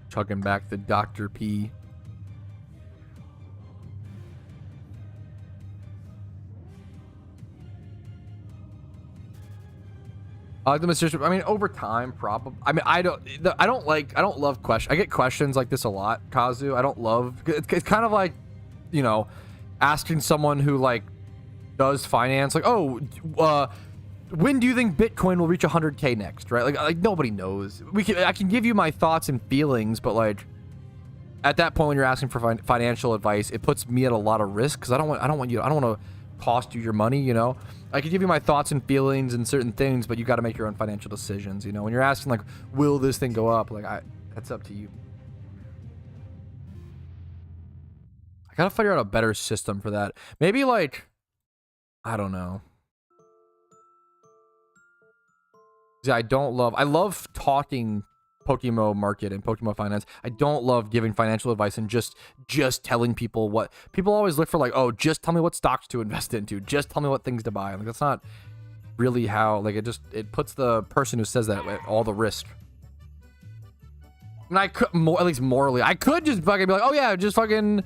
Chugging back the Dr. P. Demonstration. I mean, over time, probably. I mean, I don't love questions. I get questions like this a lot, Kazu. I don't love. It's kind of like, you know, asking someone who like does finance, like, oh, when do you think Bitcoin will reach 100K next, right? Like nobody knows. I can give you my thoughts and feelings, but like at that point when you're asking for financial advice, it puts me at a lot of risk because I don't want to cost you your money, you know. I can give you my thoughts and feelings and certain things, but you got to make your own financial decisions, you know. When you're asking like, will this thing go up? Like that's up to you. I got to figure out a better system for that. Maybe like, I don't know. Yeah, I love talking PokeMMO market and PokeMMO finance. I don't love giving financial advice and just telling people what people always look for, like, oh, just tell me what stocks to invest into, just tell me what things to buy. Like that's not really how, like, it puts the person who says that at all the risk. And I could more, at least morally, I could just fucking be like, oh yeah, just fucking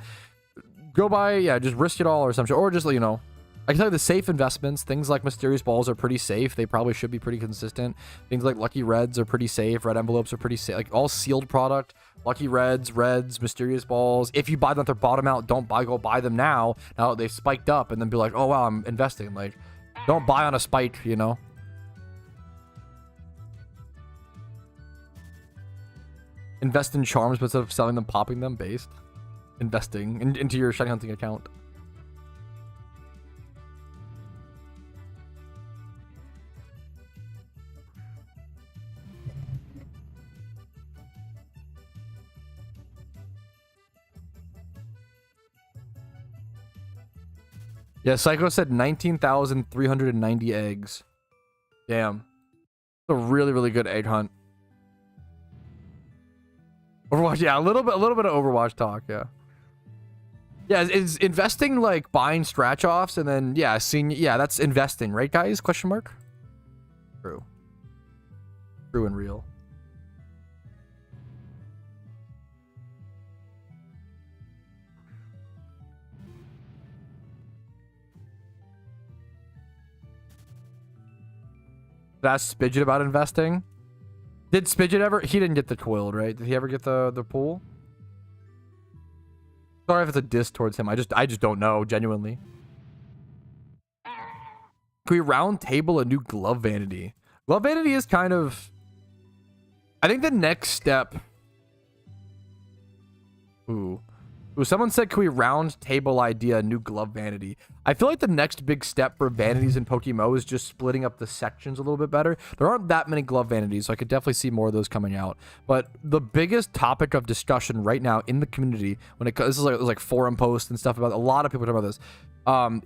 go buy, yeah, just risk it all or some shit, or just, you know, I can tell you the safe investments, things like mysterious balls are pretty safe. They probably should be pretty consistent. Things like lucky reds are pretty safe. Red envelopes are pretty safe. Like all sealed product, lucky reds, mysterious balls. If you buy them at their bottom out, don't go buy them now. Now they've spiked up and then be like, oh wow, I'm investing. Like, don't buy on a spike, you know? Invest in charms instead of selling them, popping them, based. Investing into your shiny hunting account. Yeah, Psycho said 19,390 eggs. Damn. It's a really, really good egg hunt. Overwatch, yeah, a little bit of Overwatch talk, yeah. Yeah, is investing like buying scratch offs and then yeah, that's investing, right guys? Question mark? True. True and real. That's Spidget about investing. Did Spidget ever? He didn't get the twilled, right? Did he ever get the pool? Sorry if it's a diss towards him. I just don't know, genuinely. Can we round table a new glove vanity? Glove vanity is kind of, I think the next step. Ooh, someone said, can we round table idea a new glove vanity? I feel like the next big step for vanities in PokeMMO is just splitting up the sections a little bit better. There aren't that many glove vanities, so I could definitely see more of those coming out. But the biggest topic of discussion right now in the community, when this is like forum posts and stuff about, a lot of people talk about this,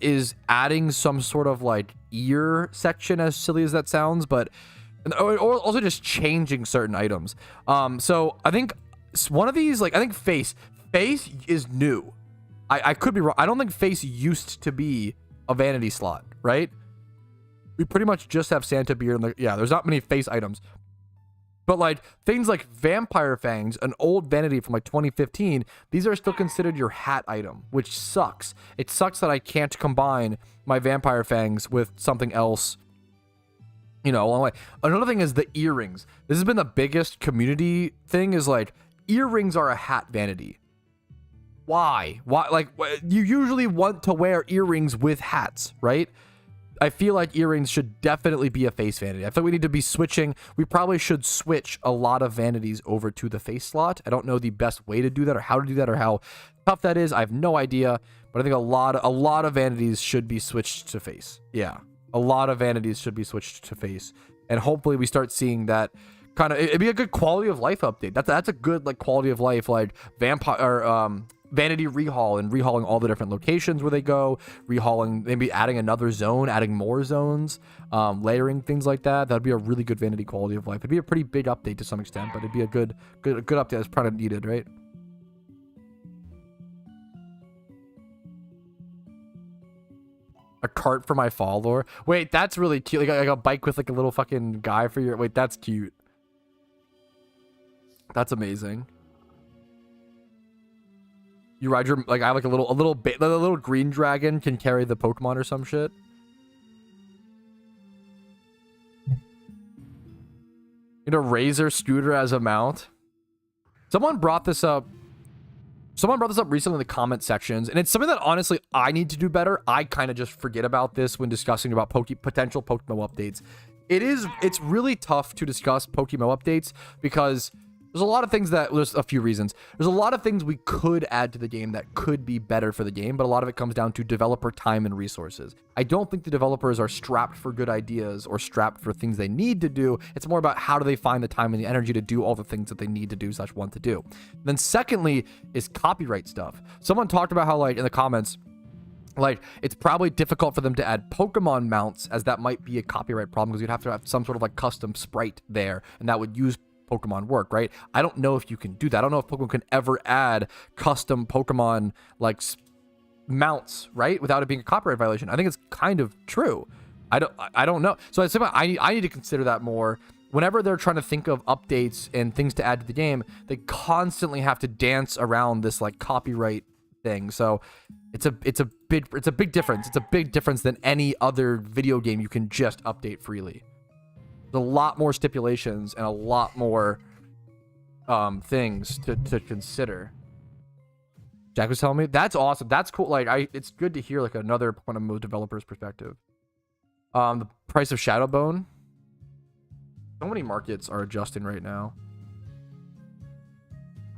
is adding some sort of like ear section, as silly as that sounds, but or also just changing certain items. So I think one of these, like I think face is new. I could be wrong. I don't think face used to be a vanity slot, right? We pretty much just have Santa beard and yeah, there's not many face items. But like things like vampire fangs, an old vanity from like 2015, these are still considered your hat item, which sucks. It sucks that I can't combine my vampire fangs with something else, you know, along the way. Another thing is the earrings. This has been the biggest community thing, is like earrings are a hat vanity. Why? Like, you usually want to wear earrings with hats, right? I feel like earrings should definitely be a face vanity. I feel we need to be switching. We probably should switch a lot of vanities over to the face slot. I don't know the best way to do that or how to do that or how tough that is. I have no idea, but I think a lot of vanities should be switched to face. Yeah, a lot of vanities should be switched to face, and hopefully we start seeing that. Kind of, it'd be a good quality of life update. That's a good like quality of life, like vanity rehaul and rehauling all the different locations where they go, rehauling, maybe adding another zone, adding more zones, layering things like that. That'd be a really good vanity quality of life. It'd be a pretty big update to some extent, but it'd be a good update that's probably needed, right? A cart for my follower. Wait, that's really cute. Like a bike with like a little fucking guy for your. Wait, that's cute. That's amazing. You ride your, like, I have like a little green dragon can carry the Pokemon or some shit. You know, Razor scooter as a mount. Someone brought this up recently in the comment sections, and it's something that honestly I need to do better. I kind of just forget about this when discussing about potential PokeMMO updates. It's really tough to discuss PokeMMO updates because there's a lot of things there's a few reasons. There's a lot of things we could add to the game that could be better for the game, but a lot of it comes down to developer time and resources. I don't think the developers are strapped for good ideas or strapped for things they need to do. It's more about how do they find the time and the energy to do all the things that they need to do / want to do. Then secondly is copyright stuff. Someone talked about how, like, in the comments, like, it's probably difficult for them to add Pokemon mounts, as that might be a copyright problem because you'd have to have some sort of like custom sprite there, and that would use Pokemon work, right? I don't know if you can do that. I don't know if Pokemon can ever add custom Pokemon like mounts, right, without it being a copyright violation. I think it's kind of true. I don't know. So I need to consider that more. whenever they're trying to think of updates and things to add to the game, they constantly have to dance around this like copyright thing. So it's a big difference. It's a big difference than any other video game you can just update freely. There's a lot more stipulations and a lot more things to consider. Jack was telling me that's awesome. That's cool. Like it's good to hear like another PokeMMO developer's perspective. The price of Shadowbone. So many markets are adjusting right now.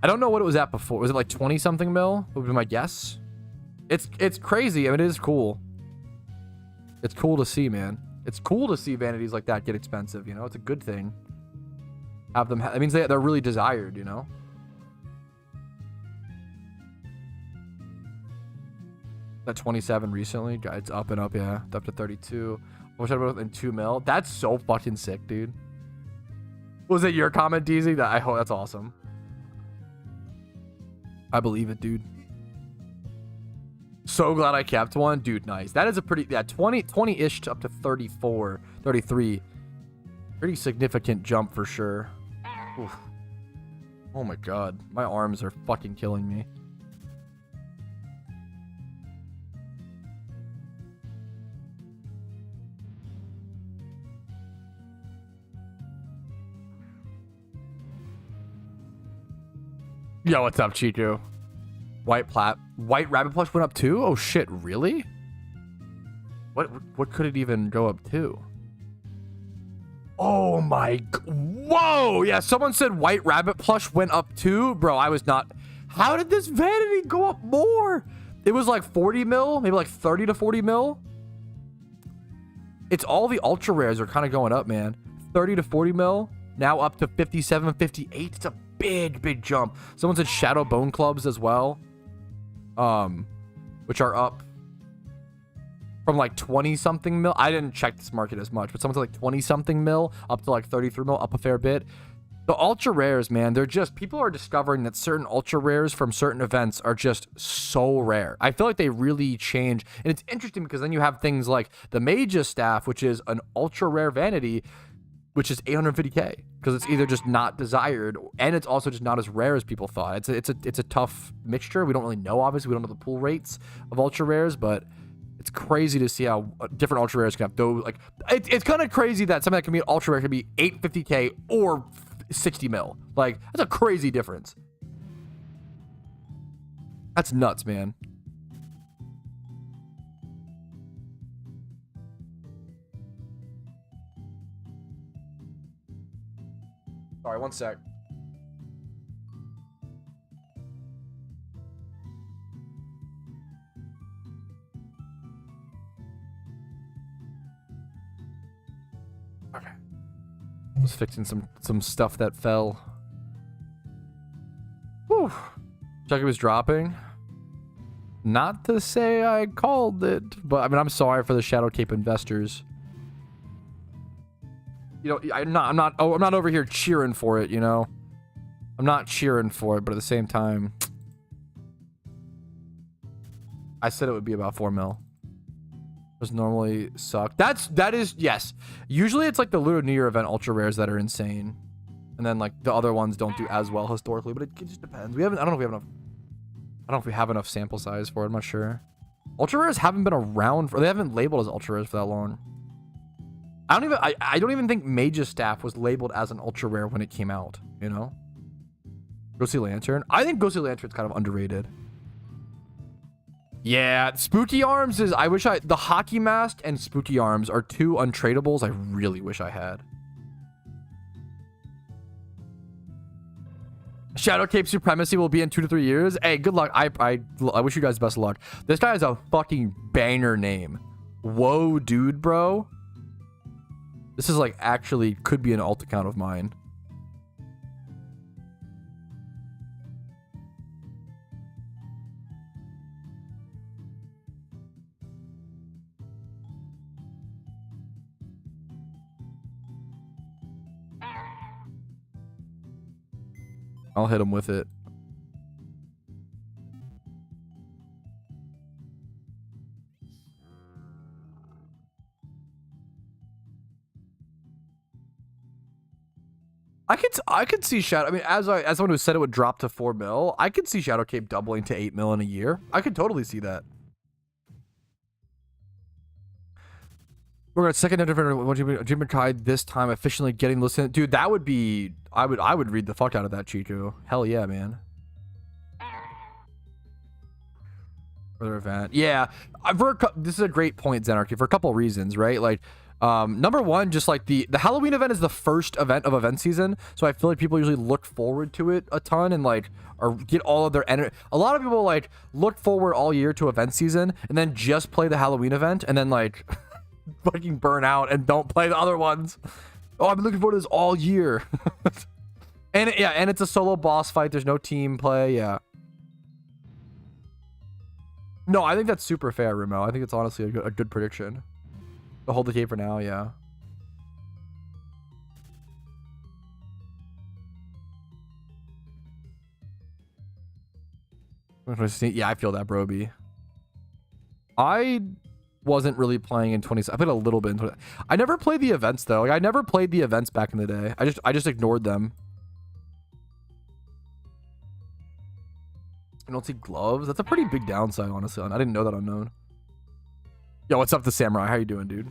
I don't know what it was at before. Was it like 20 something mil? Would be my guess. It's crazy. I mean, it is cool. It's cool to see, man. It's cool to see vanities like that get expensive. You know, it's a good thing. Have them. It means they're really desired. You know. At 27 recently, it's up and up. Yeah, it's up to 32. I wish I would have in 2 mil. That's so fucking sick, dude. Was it your comment, DZ? I hope that's awesome. I believe it, dude. So glad I kept one, dude. Nice. That is a pretty 20-ish to up to 34, 33. Pretty significant jump for sure. Oof. Oh my god, my arms are fucking killing me. Yo, what's up, Chico? White rabbit plush went up too? Oh shit, really? What could it even go up to? Oh my whoa! Yeah, someone said white rabbit plush went up too. Bro, I was not. How did this vanity go up more? It was like 40 mil, maybe like 30 to 40 mil. It's all the ultra rares are kind of going up, man. 30 to 40 mil, now up to 57, 58. It's a big jump. Someone said shadow bone clubs as well, which are up from like 20 something mil. I didn't check this market as much, but someone said like 20 something mil up to like 33 mil, up a fair bit. The ultra rares, man, they're just, people are discovering that certain ultra rares from certain events are just so rare. I feel like they really change, and it's interesting because then you have things like the Mage's Staff, which is an ultra rare vanity, which is 850k, because it's either just not desired and it's also just not as rare as people thought. It's a tough mixture. We don't really know, obviously. We don't know the pool rates of ultra rares, but it's crazy to see how different ultra rares can have those. Like it's kind of crazy that something that can be an ultra rare can be 850k or 60 mil. Like that's a crazy difference. That's nuts, man. Sorry, one sec. Okay. I was fixing some stuff that fell. Whew. Chucky was dropping. Not to say I called it, but I mean, I'm sorry for the Shadow Cape investors. You know, I'm not over here cheering for it, you know. I'm not cheering for it, but at the same time, I said it would be about 4 mil. Those normally suck. That is yes. Usually it's like the Lunar New Year event ultra rares that are insane, and then like the other ones don't do as well historically. But it just depends. I don't know if we have enough. I don't know if we have enough sample size for it. I'm not sure. Ultra rares haven't been around for. They haven't labeled as ultra rares for that long. I don't even think Mage's Staff was labeled as an ultra rare when it came out, you know? Ghostly Lantern. I think Ghostly Lantern's kind of underrated. Yeah, Spooky Arms is, the Hockey Mask and Spooky Arms are two untradables I really wish I had. Shadow Cape Supremacy will be in 2 to 3 years. Hey, good luck. I wish you guys best of luck. This guy has a fucking banger name. Whoa, dude, bro. This is like actually could be an alt account of mine. I'll hit him with it. I could see Shadow. I mean, as someone who said it would drop to 4 mil, I could see Shadow Cape doubling to 8 mil in a year. I could totally see that. We're gonna second Jim Kai this time efficiently getting listened. Dude, that would be. I would read the fuck out of that, Chico. Hell yeah, man. Further event, yeah. This is a great point, Zenarchy, for a couple reasons, right? Like, number one, just like the Halloween event is the first event of event season, so I feel like people usually look forward to it a ton and like, or get all of their energy. A lot of people like look forward all year to event season and then just play the Halloween event and then like fucking burn out and don't play the other ones. Oh, I've been looking forward to this all year. And yeah, and it's a solo boss fight. There's no team play. Yeah. No, I think that's super fair, Remo. I think it's honestly a good prediction. To hold the cape for now, yeah. Yeah, I feel that, Broby. I wasn't really playing in 20. I played a little bit in 20. I never played the events though. Like I never played the events back in the day. I just ignored them. I don't see gloves. That's a pretty big downside, honestly. I didn't know that unknown. Yo, what's up, the Samurai? How you doing, dude?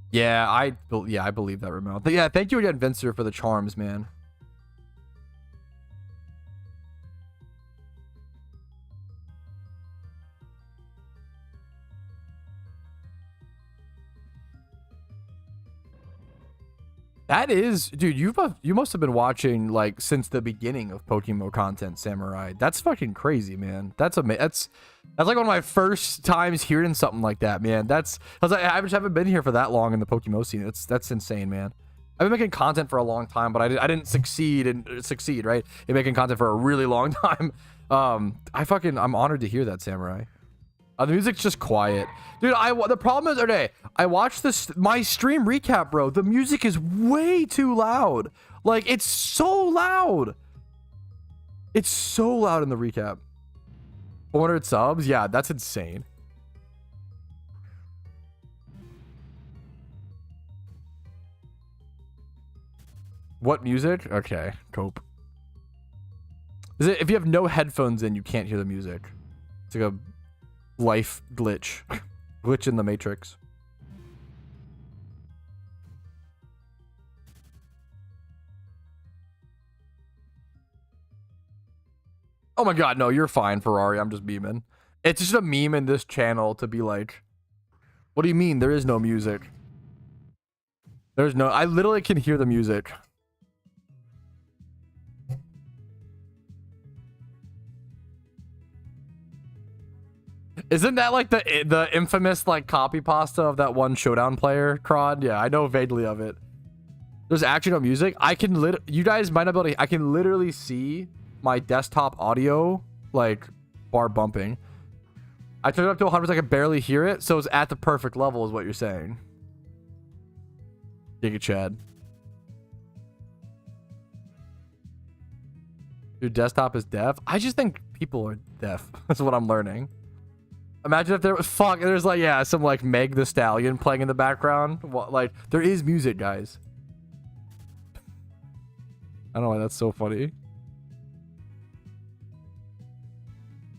Yeah, I believe that, Ramon. Yeah, thank you again, Vincer, for the charms, man. That is, dude, you must have been watching like since the beginning of PokeMMO content, Samurai. That's fucking crazy, man. That's amazing. That's like one of my first times hearing something like that, man. I was like, I just haven't been here for that long in the PokeMMO scene. That's insane, man. I've been making content for a long time, but I didn't succeed right in making content for a really long time. I'm honored to hear that, Samurai. The music's just quiet, dude. The problem is, I watched my stream recap, bro. The music is way too loud. Like it's so loud. It's so loud in the recap. 400 subs, yeah, that's insane. What music? Okay, cope. Is it if you have no headphones in, you can't hear the music? It's like a life glitch. Glitch in the Matrix. Oh my god, no, you're fine, Ferrari. I'm just memeing. It's just a meme in this channel to be like, what do you mean there is no music? There's no, I literally can hear the music. Isn't that like the infamous like copy pasta of that one Showdown player, Crod? Yeah, I know vaguely of it. There's actually no music. I can you guys might not be able to, I can literally see my desktop audio like bar bumping. I turned it up to 100%. I can barely hear it, so it's at the perfect level, is what you're saying. Giga Chad. Your desktop is deaf. I just think people are deaf. That's what I'm learning. Imagine if there was there's like, yeah, some like Meg the Stallion playing in the background. Like there is music, guys. I don't know why that's so funny.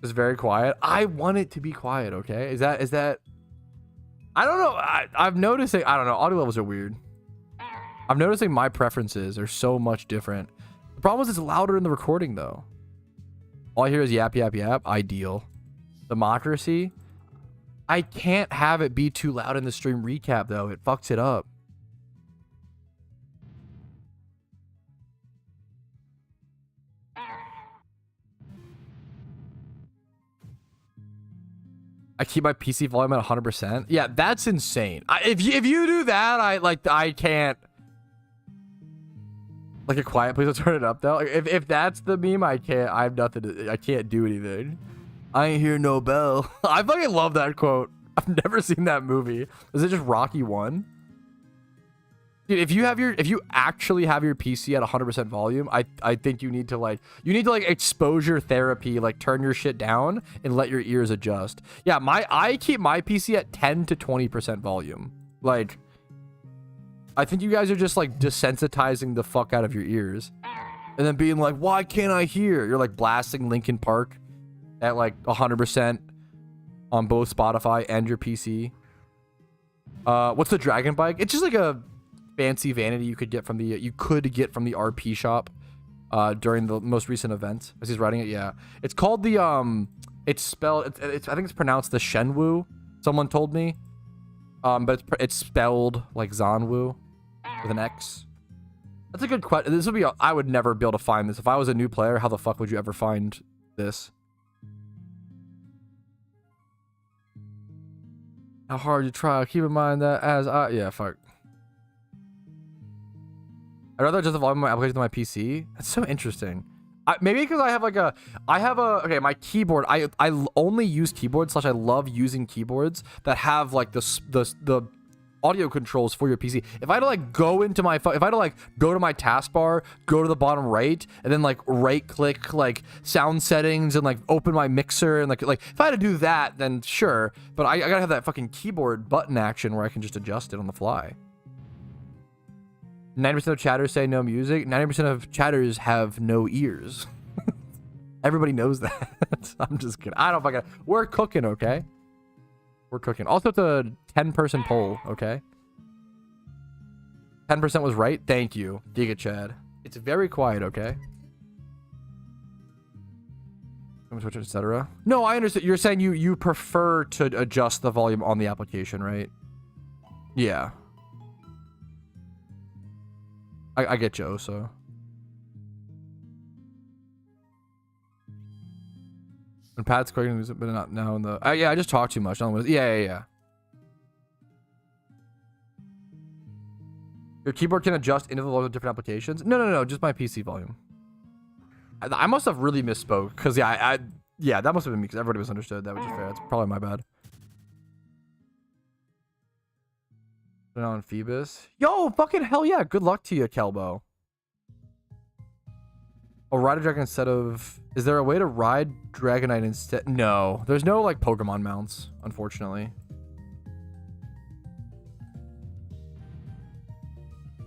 It's very quiet. I want it to be quiet, okay? Is that I don't know. I'm noticing, I don't know, audio levels are weird. I'm noticing my preferences are so much different. The problem is it's louder in the recording though. All I hear is yap, yap, yap. Ideal. Democracy. I can't have it be too loud in the stream recap though. It fucks it up. I keep my PC volume at 100%. Yeah, that's insane. If you do that, I can't. Like a quiet place to turn it up though. Like, if that's the meme, I can't. I have nothing. I can't do anything. I ain't hear no bell. I fucking love that quote. I've never seen that movie. Is it just Rocky 1? Dude, if you actually have your PC at 100% volume, I think you need to like exposure therapy, like turn your shit down and let your ears adjust. Yeah, I keep my PC at 10 to 20% volume. Like I think you guys are just like desensitizing the fuck out of your ears. And then being like, why can't I hear? You're like blasting Linkin Park at like 100% on both Spotify and your PC. What's the Dragon Bike? It's just like a fancy vanity you could get from the RP shop during the most recent event. As he's writing it, yeah. It's called the it's spelled I think it's pronounced the Shenwu. Someone told me. But it's spelled like Zanwu with an X. That's a good question. This would be I would never be able to find this. If I was a new player, how the fuck would you ever find this? How hard you try. Keep in mind that yeah, fuck. I'd rather just volume my application than my PC. That's so interesting. Maybe because I have okay, my keyboard. I only use keyboards. / I love using keyboards that have like the audio controls for your PC. If I had to like go into my phone, if I had to like go to my taskbar, go to the bottom right, and then like right click like sound settings and like open my mixer and like if I had to do that, then sure. But I gotta have that fucking keyboard button action where I can just adjust it on the fly. 90% of chatters say no music. 90% of chatters have no ears. Everybody knows that. I'm just kidding. I don't fucking. We're cooking, okay? We're cooking. Also, it's a 10-person poll, okay? 10% was right. Thank you, Giga Chad. It's very quiet, okay? Twitch, etc. No, I understand. You're saying you prefer to adjust the volume on the application, right? Yeah. I get Joe, so. And Pat's quick, but not now in the. Yeah, I just talk too much. Yeah. Your keyboard can adjust into the volume of different applications. No, just my PC volume. I must have really misspoke, because yeah, that must have been me, because everybody misunderstood. That was just fair. That's probably my bad. On Phoebus. Yo, fucking hell yeah. Good luck to you, Kelbo. Oh, ride a dragon instead of... Is there a way to ride Dragonite instead? No. There's no, like, Pokemon mounts, unfortunately.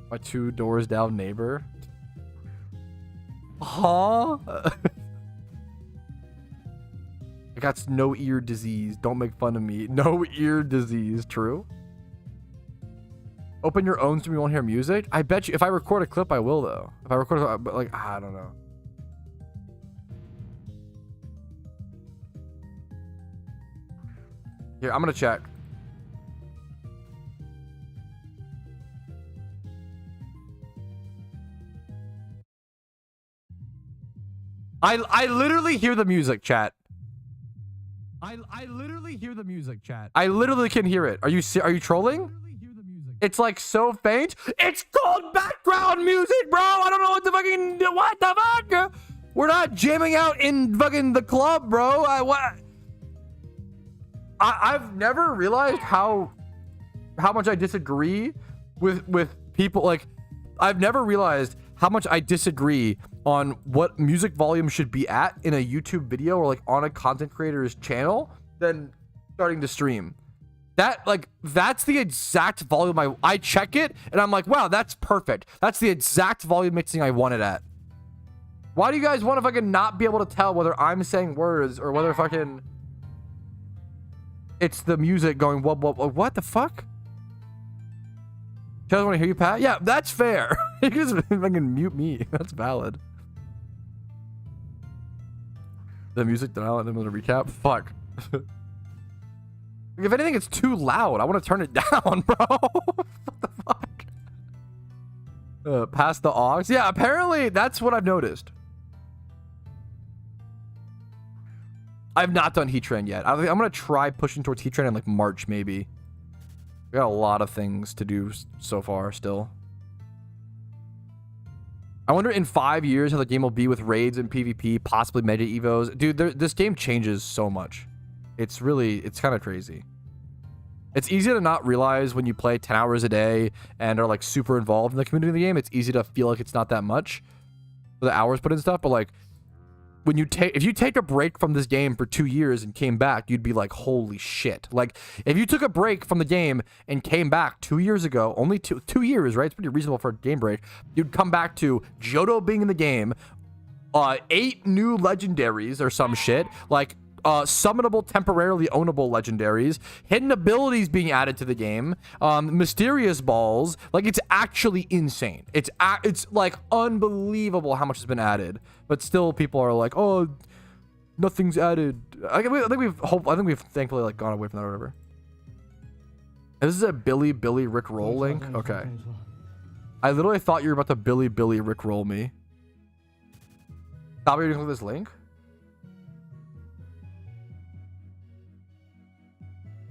My 2 doors down neighbor. Huh? I got no ear disease. Don't make fun of me. No ear disease. True? Open your own so we won't hear music? I bet you if I record a clip, I will, though. If I record a, but like, I don't know. Here, I'm gonna check. I literally hear the music, chat. I literally hear the music, chat. I literally can hear it. Are you trolling? It's like so faint. It's called background music, bro. I don't know what the fuck. We're not jamming out in fucking the club, bro. I've never realized how much I disagree with people. Like, I've never realized how much I disagree on what music volume should be at in a YouTube video or like on a content creator's channel than starting to stream. That's the exact volume I check it and I'm like, wow, that's perfect. That's the exact volume mixing I want it at. Why do you guys want to fucking not be able to tell whether I'm saying words or whether fucking it's the music going what the fuck? You guys want to hear you, Pat? Yeah, that's fair. You can just fucking mute me. That's valid. The music that I let them in a recap. Fuck. If anything, it's too loud. I want to turn it down, bro. What the fuck? Past the aux? Yeah, apparently that's what I've noticed. I've not done Heat Train yet. I'm going to try pushing towards Heat Train in like March, maybe. We got a lot of things to do so far still. I wonder in 5 years how the game will be with raids and PvP, possibly Mega Evos. Dude, this game changes so much. It's kind of crazy. It's easy to not realize when you play 10 hours a day and are like super involved in the community of the game. It's easy to feel like it's not that much for the hours put in stuff. But like when you take, if you take a break from this game for 2 years and came back, you'd be like, holy shit. Like, if you took a break from the game and came back 2 years ago, only 2 years, right? It's pretty reasonable for a game break. You'd come back to Johto being in the game, 8 new legendaries or some shit, like, summonable, temporarily ownable legendaries, hidden abilities being added to the game, mysterious balls. Like, it's actually insane. It's like unbelievable how much has been added, but still people are like, oh, nothing's added. I think we've thankfully like gone away from that or whatever. This is a Billy Rick roll link. Okay, I literally thought you were about to Billy Rick roll me. Stop, you're doing this link.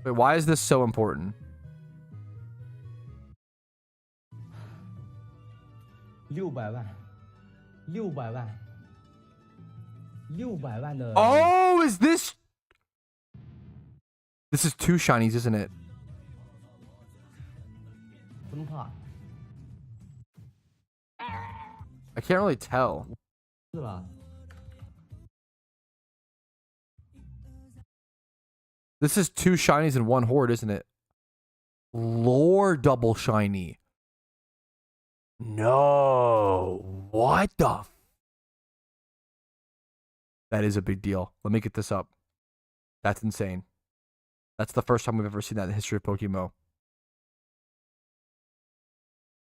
Wait, why is this so important? 600万的 Oh, is this? This is 2 shinies, isn't it? 分化 I can't really tell. 是吧？ This is 2 shinies and 1 horde, isn't it? Lore double shiny. No. What the f— That is a big deal. Let me get this up. That's insane. That's the first time we've ever seen that in the history of PokeMMO.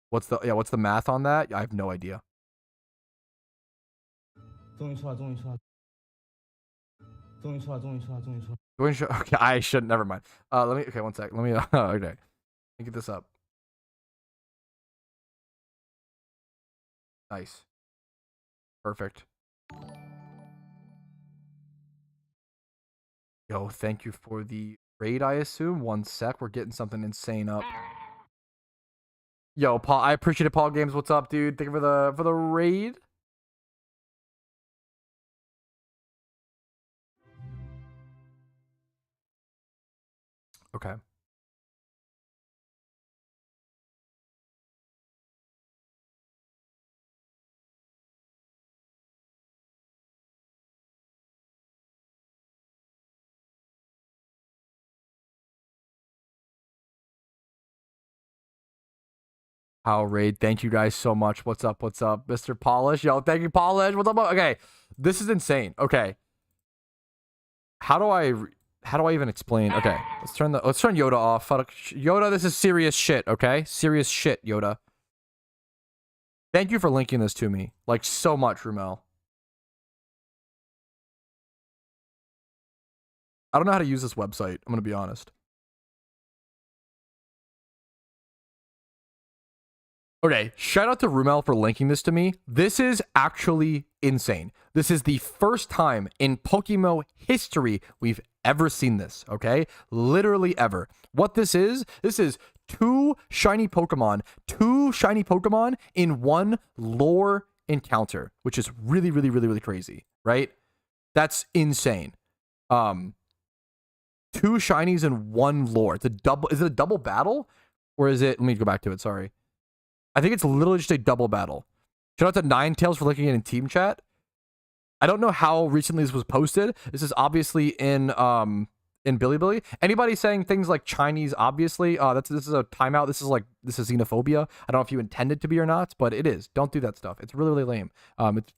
What's the math on that? I have no idea. 终于出来，终于出来，终于出来，终于出来，终于出来。 Okay, I shouldn't. Never mind. Let me. Okay, one sec. Let me. Okay, let me get this up. Nice. Perfect. Yo, thank you for the raid. I assume. One sec. We're getting something insane up. Yo, Paul. I appreciate it. Paul Games. What's up, dude? Thank you for the raid. Okay. How raid. Thank you guys so much. What's up? What's up? Mr. Polish. Yo, thank you, Polish. What's up? Okay. This is insane. Okay. How do I even explain? Okay, let's turn Yoda off. Yoda, this is serious shit, okay? Serious shit, Yoda. Thank you for linking this to me. Like, so much, Rumel. I don't know how to use this website. I'm gonna be honest. Okay, shout out to Rumel for linking this to me. This is actually insane. This is the first time in PokeMMO history we've ever seen this, okay? Literally ever. What this is 2 shiny Pokemon in 1 lore encounter, which is really crazy, right? That's insane. 2 shinies in 1 lore. It's a double. Is it a double battle? Or is it, let me go back to it, sorry. I think it's literally just a double battle. Shout out to Ninetales for linking it in team chat. I don't know how recently this was posted. This is obviously in Bilibili. Anybody saying things like Chinese, obviously, this is a timeout. This is xenophobia. I don't know if you intend it to be or not, but it is. Don't do that stuff. It's really lame.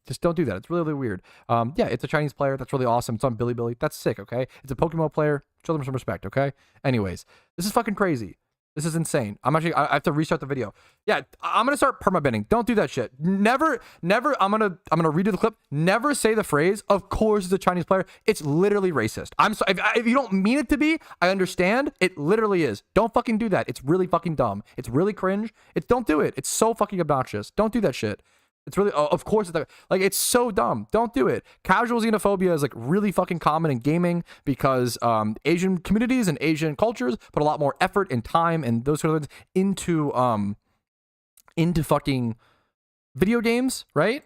Just don't do that. It's really weird. Yeah, it's a Chinese player. That's really awesome. It's on Bilibili. That's sick, okay? It's a Pokemon player. Show them some respect, okay? Anyways, this is fucking crazy. This is insane. I have to restart the video. Yeah, I'm gonna start permabinning. Don't do that shit. Never. I'm gonna redo the clip. Never say the phrase, "Of course, it's a Chinese player." It's literally racist. I'm sorry if you don't mean it to be. I understand. It literally is. Don't fucking do that. It's really fucking dumb. It's really cringe. Don't do it. It's so fucking obnoxious. Don't do that shit. It's really, of course, it's so dumb. Don't do it. Casual xenophobia is like really fucking common in gaming because Asian communities and Asian cultures put a lot more effort and time and those sort of things into fucking video games, right?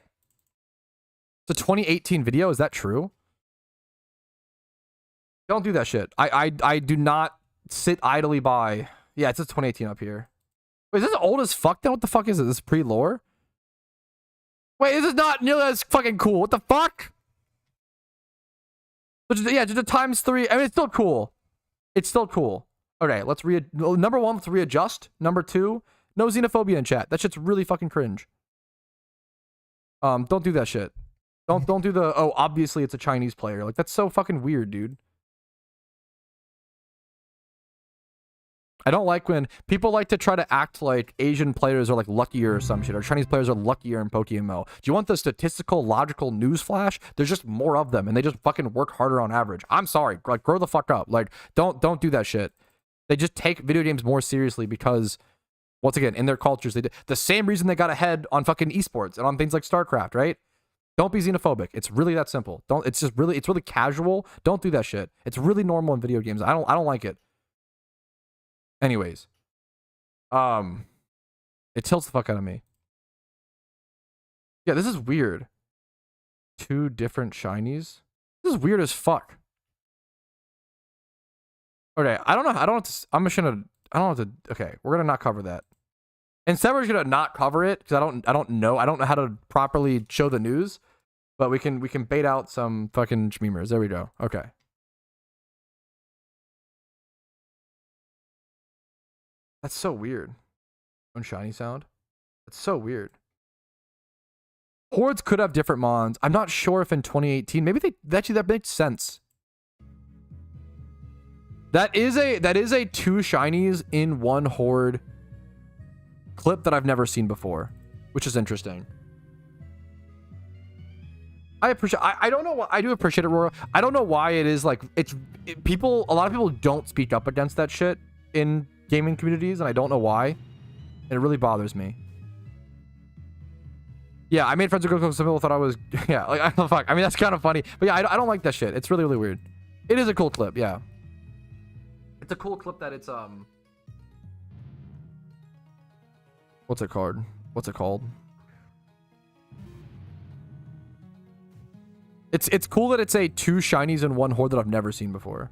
It's a 2018 video. Is that true? Don't do that shit. I do not sit idly by. Yeah, it says 2018 up here. Wait, is this old as fuck then? What the fuck is it? This pre-lore? Wait, this is not nearly as fucking cool. What the fuck? But yeah, just a ×3. I mean, it's still cool. It's still cool. Okay, let's number 1, let's readjust. Number 2, no xenophobia in chat. That shit's really fucking cringe. Don't do that shit. Don't do the, oh, obviously it's a Chinese player. Like, that's so fucking weird, dude. I don't like when people like to try to act like Asian players are like luckier or some shit, or Chinese players are luckier in PokeMMO. Do you want the statistical, logical news flash? There's just more of them, and they just fucking work harder on average. I'm sorry, like, grow the fuck up. Like, don't do that shit. They just take video games more seriously because, once again, in their cultures, they did the same reason they got ahead on fucking esports and on things like StarCraft, right? Don't be xenophobic. It's really that simple. It's really casual. Don't do that shit. It's really normal in video games. I don't like it. Anyways, it tilts the fuck out of me. Yeah, this is weird. 2 different shinies. This is weird as fuck. Okay, I don't know. Okay, we're gonna not cover that. Instead, we're just gonna not cover it because I don't know how to properly show the news, but we can bait out some fucking schmeemers. There we go. Okay. That's so weird. One shiny sound. That's so weird. Hordes could have different mons. I'm not sure if in 2018, maybe that makes sense. That is a 2 shinies in 1 horde clip that I've never seen before, which is interesting. I don't know what, I do appreciate it, Aurora. I don't know why it is like, a lot of people don't speak up against that shit in gaming communities, and I don't know why. And it really bothers me. Yeah, I made friends with some people thought I was, yeah, like, I don't fuck. I mean, that's kind of funny. But yeah, I don't like that shit. It's really, really weird. It is a cool clip, yeah. It's a cool clip that it's, what's it called? What's it called? It's cool that it's a 2 shinies in 1 horde that I've never seen before.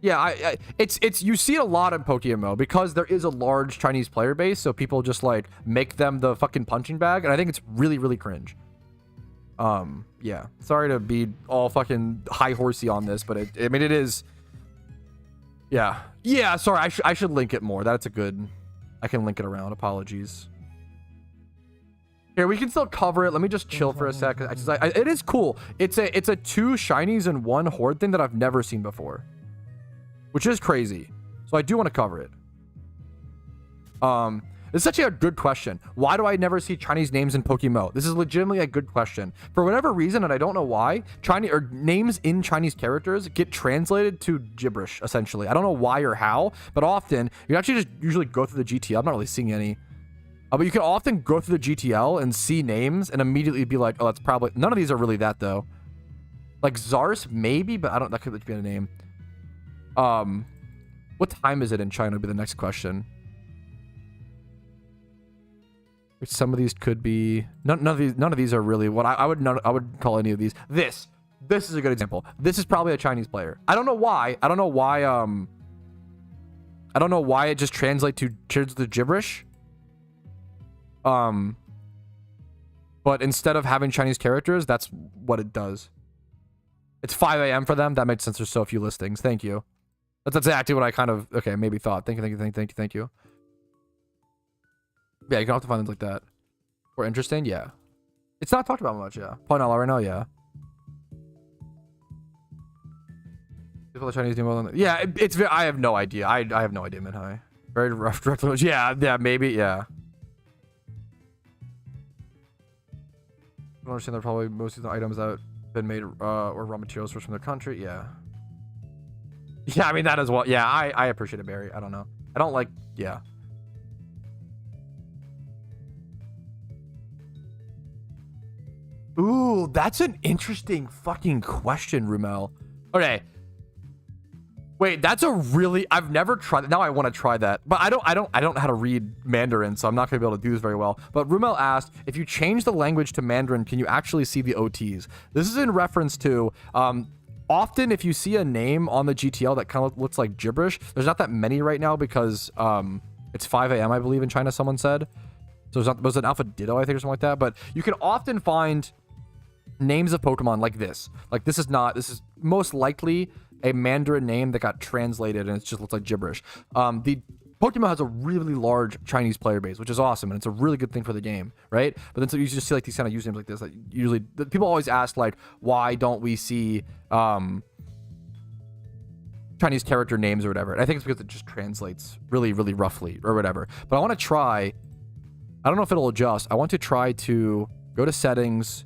Yeah, it's you see it a lot in PokeMMO because there is a large Chinese player base, so people just like make them the fucking punching bag, and I think it's really, really cringe. Yeah, sorry to be all fucking high horsey on this, but I mean it is. Yeah. Sorry, I should link it more. That's a good. I can link it around. Apologies. Here, we can still cover it. Let me just chill for a sec. It is cool. It's a 2 shinies in 1 horde thing that I've never seen before, which is crazy. So I do want to cover it. It's actually a good question. Why do I never see Chinese names in PokeMMO? This is legitimately a good question. For whatever reason, and I don't know why, names in Chinese characters get translated to gibberish, essentially. I don't know why or how, but often, you actually just usually go through the GTL. I'm not really seeing any. But you can often go through the GTL and see names and immediately be like, oh, that's probably... None of these are really that, though. Like Zars, maybe, but I don't... That could be a name. What time is it in China would be the next question. Some of these could be... None of these are really what I would call any of these. This is a good example. This is probably a Chinese player. I don't know why. I don't know why it just translates to gibberish. But instead of having Chinese characters, that's what it does. It's 5 a.m. for them. That makes sense. There's so few listings. Thank you. That's exactly what I kind of, okay, maybe thought. Thank you. Yeah, you can often find things like that. Or interesting, yeah. It's not talked about much, yeah. Probably not right now, yeah. People are Chinese do well than... Yeah, I have no idea. I have no idea, Minhai. Very rough direct language. Yeah, maybe, yeah. I don't understand that probably most of the items that have been made or raw materials sourced from their country. Yeah. Yeah, I mean, that as well. Yeah, I appreciate it, Barry. I don't know. I don't like... Yeah. Ooh, that's an interesting fucking question, Rumel. Okay. Wait, that's a really... I've never tried... Now I want to try that. But I don't know how to read Mandarin, so I'm not going to be able to do this very well. But Rumel asked, if you change the language to Mandarin, can you actually see the OTs? This is in reference to... often, if you see a name on the GTL that kind of looks like gibberish, there's not that many right now because it's 5 a.m., I believe, in China, someone said. So there's an Alpha Ditto, I think, or something like that. But you can often find names of Pokemon like this. Like this is most likely a Mandarin name that got translated and it just looks like gibberish. The Pokemon has a really large Chinese player base, which is awesome, and it's a really good thing for the game, right? But then so you just see like these kind of usernames like this. Like usually, people always ask like, why don't we see Chinese character names or whatever? And I think it's because it just translates really, really roughly or whatever. But I want to try. I don't know if it'll adjust. I want to try to go to settings.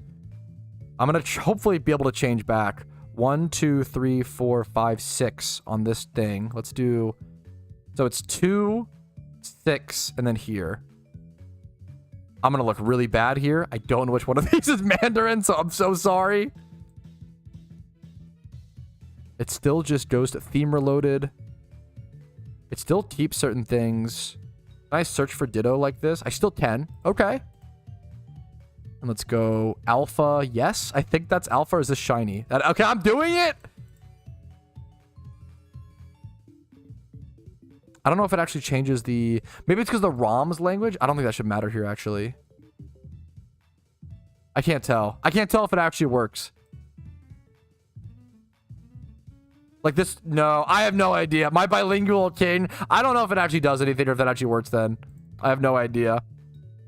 I'm gonna hopefully be able to change back 1, 2, 3, 4, 5, 6 on this thing. Let's do. So it's 2, 6, and then here. I'm gonna look really bad here. I don't know which one of these is Mandarin, so I'm so sorry. It still just goes to theme reloaded. It still keeps certain things. Can I search for Ditto like this? I still can. Okay. And let's go alpha. Yes, I think that's alpha. Or is this shiny? Okay, I'm doing it. I don't know if it actually changes the... Maybe it's because the ROM's language. I don't think that should matter here, actually. I can't tell. I can't tell if it actually works. Like this... No, I have no idea. My bilingual king. I don't know if it actually does anything or if that actually works then. I have no idea.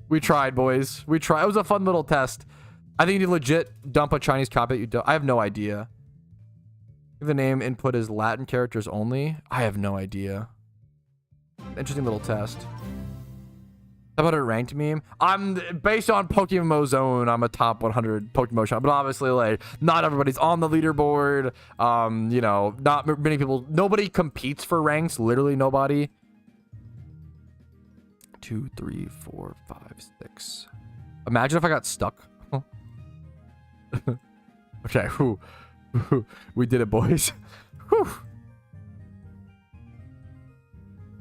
We tried, boys. We tried. It was a fun little test. I think you need to legit dump a Chinese copy that you don't... I have no idea. The name input is Latin characters only. I have no idea. Interesting little test. How about a ranked meme? I'm based on PokeMMO Zone. I'm a top 100 PokeMMO shop, but obviously, like, not everybody's on the leaderboard. You know, not many people. Nobody competes for ranks. Literally nobody. 2, 3, 4, 5, 6. Imagine if I got stuck. Okay, whew. We did it, boys. Whew.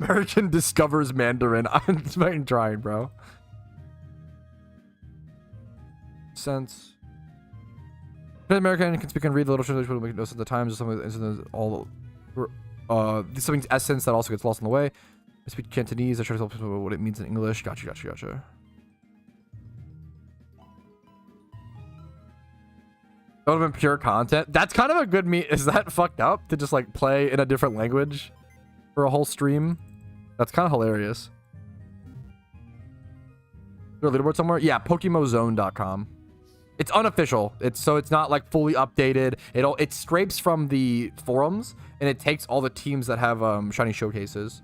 American discovers Mandarin. I'm fucking trying, bro. Sense. American can speak and read the little translation, but make no sense at the times. Something all something's essence that also gets lost in the way. I speak Cantonese. I try to tell people what it means in English. Gotcha. That would have been pure content. That's kind of a good meme. Is that fucked up to just like play in a different language for a whole stream? That's kind of hilarious. Is there a leaderboard somewhere? Yeah, PokeMMOZone.com. It's unofficial. It's not like fully updated. It scrapes from the forums and it takes all the teams that have shiny showcases.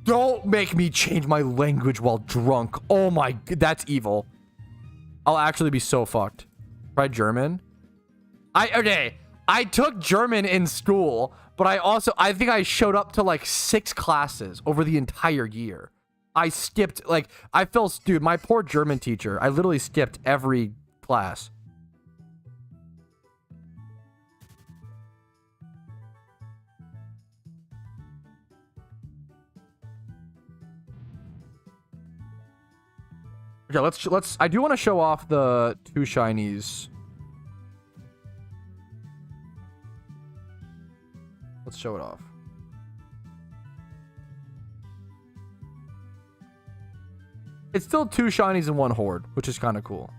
Don't make me change my language while drunk. Oh my, that's evil. I'll actually be so fucked. Try German. Okay. I took German in school, but I think I showed up to like 6 classes over the entire year. I skipped, like, dude, my poor German teacher. I literally skipped every class. Okay, let's, I do want to show off the 2 shinies. Let's show it off. It's still 2 shinies and 1 horde, which is kind of cool.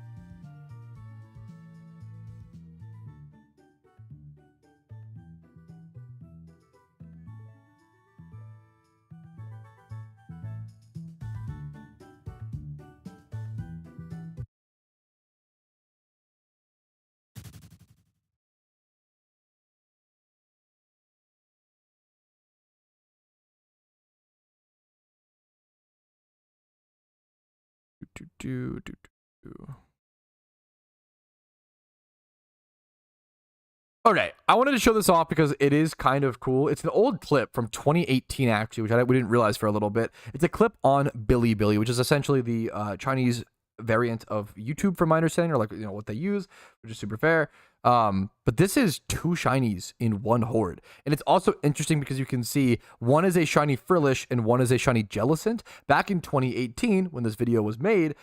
Okay, I wanted to show this off because it is kind of cool. It's an old clip from 2018, actually, which we didn't realize for a little bit. It's a clip on Bilibili, which is essentially the Chinese variant of YouTube, from my understanding, or like, you know, what they use, which is super fair. But this is 2 shinies in 1 horde. And it's also interesting because you can see one is a shiny Frillish and one is a shiny Jellicent. Back in 2018, when this video was made,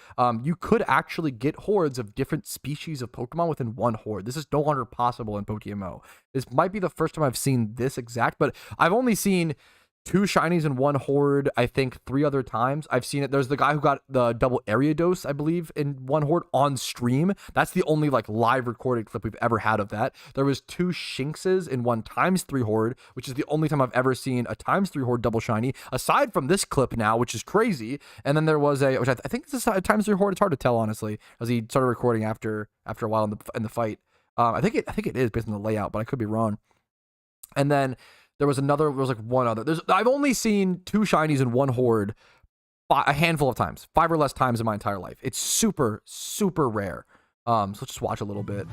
you could actually get hordes of different species of Pokemon within 1 horde. This is no longer possible in PokeMMO. This might be the first time I've seen this exact, but I've only seen 2 shinies in 1 horde, I think 3 other times. I've seen it. There's the guy who got the double area dose, I believe, in 1 horde on stream. That's the only like live recorded clip we've ever had of that. There was 2 Shinxes in 1 ×3 horde, which is the only time I've ever seen a ×3 horde double shiny, aside from this clip now, which is crazy. And then there was a, which I think this is a ×3 horde. It's hard to tell, honestly, as he started recording after a while in the fight. I think it is based on the layout, but I could be wrong. And then there was like 1 other. I've only seen 2 shinies in 1 horde a handful of times, 5 or less times in my entire life. It's super, super rare. So let's just watch a little bit.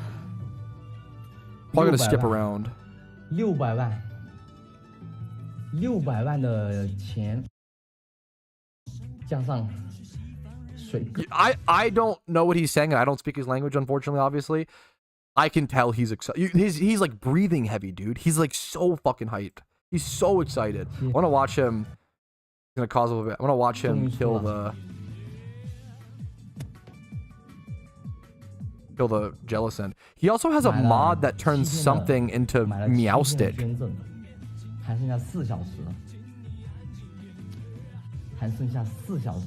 Probably gonna skip around. 600万，600万的钱，加上水。I don't know what he's saying, and I don't speak his language, unfortunately, obviously. I can tell he's excited. He's like breathing heavy, dude. He's like so fucking hyped. He's so excited. I want to watch him. It's gonna cause a little bit. I want to watch him kill the Jellicent. He also has a mod that turns something into Meowstic. 还剩下4小时了，还剩下4小时。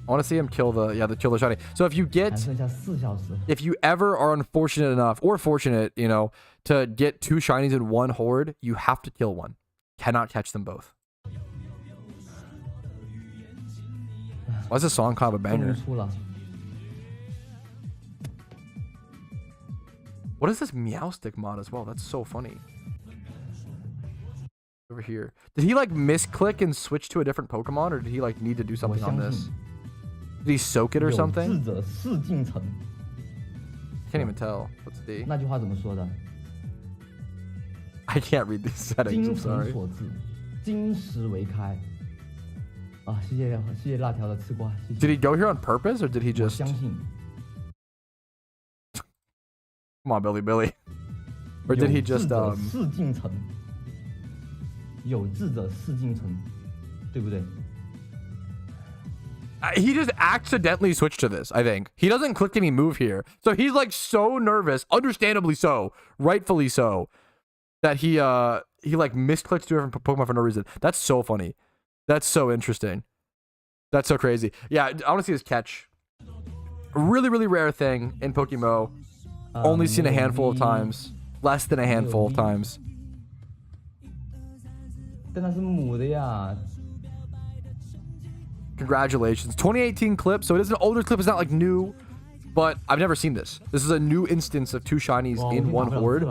I want to see him kill the shiny. So if you ever are unfortunate enough or fortunate, you know, to get 2 shinies in 1 horde, you have to kill 1. Cannot catch them both. Why is this song kind of a banger? What is this Meowstic mod as well? That's so funny. Over here. Did he like misclick and switch to a different Pokemon, or did he like need to do something on this? Did he soak it or something? Can't even tell. What's the? 那句话怎么说的？ I can't read these settings. I'm sorry. 所致，金石为开。啊，谢谢辣条的吃瓜。谢谢 Did he go here on purpose, or did he just? 我相信。 Come on, Billy. Or did he just 事竟成，有志者事竟成，对不对？ He just accidentally switched to this, I think. He doesn't click any move here. So he's like so nervous, understandably so, rightfully so, that he like misclicked to different Pokemon for no reason. That's so funny. That's so interesting. That's so crazy. Yeah, I want to see his catch. A really, really rare thing in PokeMMO. Only seen a handful of times. Less than a handful of times. 但那是母的呀。 Congratulations. 2018 clip, so it is an older clip. It's not like new, but I've never seen this. This is a new instance of 2 shinies in 1 horde.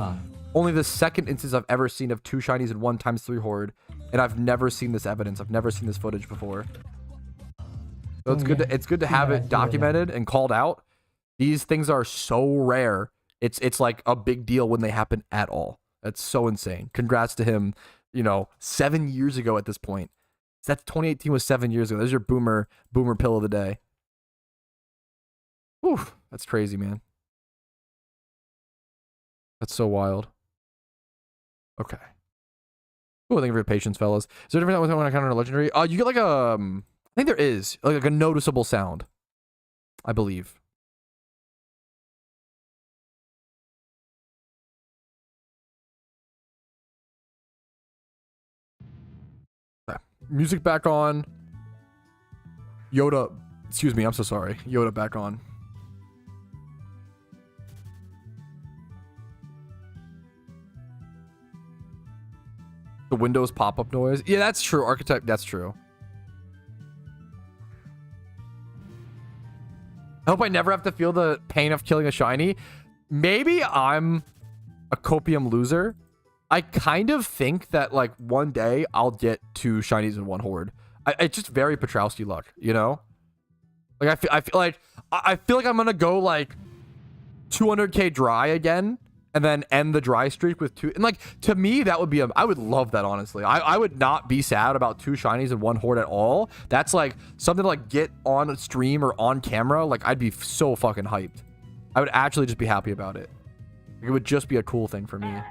Only the second instance I've ever seen of 2 shinies in 1 ×3 horde, and I've never seen this evidence. I've never seen this footage before. So it's good to have it documented and called out. These things are so rare. It's like a big deal when they happen at all. That's so insane. Congrats to him, you know, 7 years ago at this point. That's 2018 was 7 years ago. There's your boomer pill of the day. Whew, that's crazy, man. That's so wild. Okay. Oh, thank you for your patience, fellas. Is there a difference when I encounter a legendary? You get like a, I think there is like a noticeable sound, I believe. Music back on. Yoda, excuse me, I'm so sorry. Yoda back on. The Windows pop-up noise. Yeah, that's true. Archetype, that's true. I hope I never have to feel the pain of killing a shiny. Maybe I'm a copium loser. I kind of think that like one day I'll get 2 shinies in 1 horde. It's just very Patrouski luck, you know? Like I feel like I'm gonna go like 200k dry again, and then end the dry streak with 2. And like to me, that would be I would love that, honestly. I would not be sad about 2 shinies in 1 horde at all. That's like something to like get on stream or on camera. Like I'd be so fucking hyped. I would actually just be happy about it. It would just be a cool thing for me.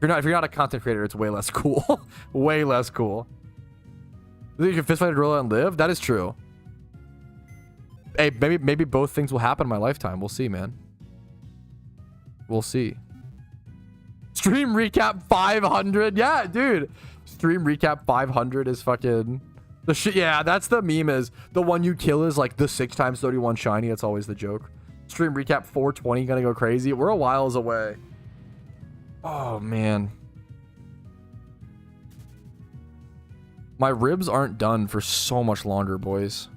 If you're not a content creator, it's way less cool. Way less cool. You think you can fistfight a gorilla and live? That is true. Hey, maybe both things will happen in my lifetime. We'll see, man. We'll see. Stream recap 500. Yeah, dude. Stream recap 500 is fucking the shit. Yeah, that's the meme. Is the one you kill is like the 6x31 shiny. That's always the joke. Stream recap 420 gonna go crazy. We're a whiles away. Oh man, my ribs aren't done for so much longer, boys.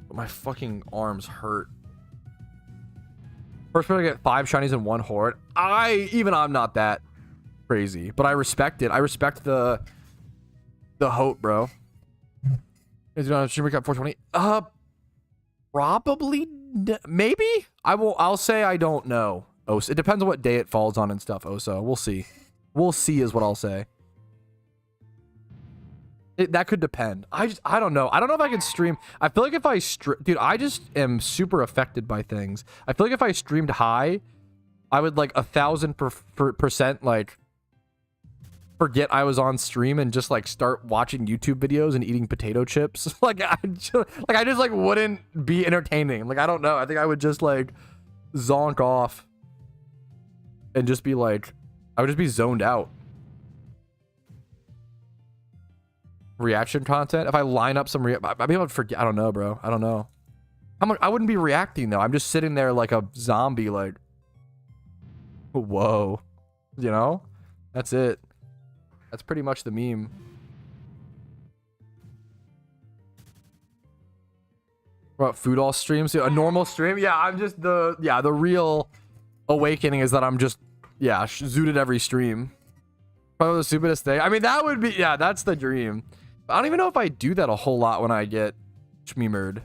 But my fucking arms hurt. First person to get 5 shinies in one horde. I'm not that crazy, but I respect it. I respect the hope, bro. Is it on stream recap 420? Probably, maybe. I'll say I don't know. Osa. It depends on what day it falls on and stuff, Osa. We'll see. We'll see is what I'll say. That could depend. I don't know. I don't know if I can stream. I feel like if I dude, I just am super affected by things. I feel like if I streamed high, I would like 1,000% like forget I was on stream and just like start watching YouTube videos and eating potato chips. like I just like wouldn't be entertaining. Like I don't know. I think I would just like zonk off and just be like, I would just be zoned out. Reaction content. If I line up some I mean, I would forget. I don't know, bro. I don't know. I wouldn't be reacting though. I'm just sitting there like a zombie, like, whoa, you know. That's it. That's pretty much the meme. What, food all streams? A normal stream? Yeah, I'm just the real awakening is that I'm just zooted every stream. Probably the stupidest thing. I mean, that would be, yeah, that's the dream. I don't even know if I do that a whole lot when I get shmeemered.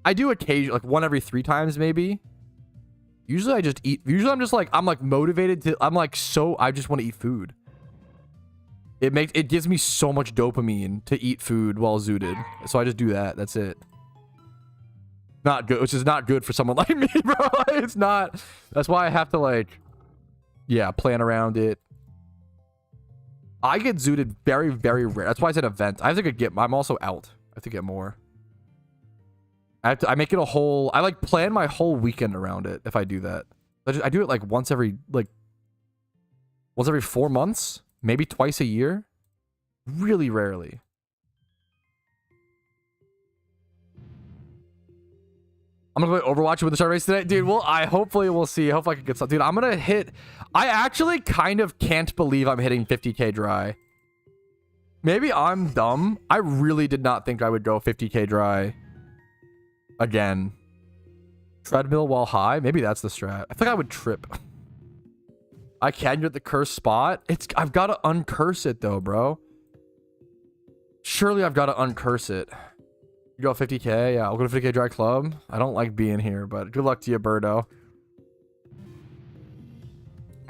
I do occasionally, like 1 every 3 times maybe. Usually I just eat. Usually I'm just like, I'm like motivated to, I'm like, so I just want to eat food. It gives me so much dopamine to eat food while zooted. So I just do that. That's it. Not good, which is not good for someone like me, bro. It's not. That's why I have to like, yeah, plan around it. I get zooted very, very rare. That's why it's an event. I have to get, I'm also out. I have to get more. I make it a whole, I like plan my whole weekend around it if I do that. I do it like once every 4 months, maybe twice a year. Really rarely. I'm gonna play Overwatch with the start race today, dude. Well, hopefully we'll see. Hopefully I can get something. Dude, I'm gonna hit. I actually kind of can't believe I'm hitting 50k dry. Maybe I'm dumb. I really did not think I would go 50k dry again. Treadmill while high. Maybe that's the strat. I think I would trip. I can get the cursed spot. I've got to uncurse it though, bro. Surely I've got to uncurse it. You go 50k? Yeah, I'll go to 50k dry club. I don't like being here, but good luck to you, Birdo.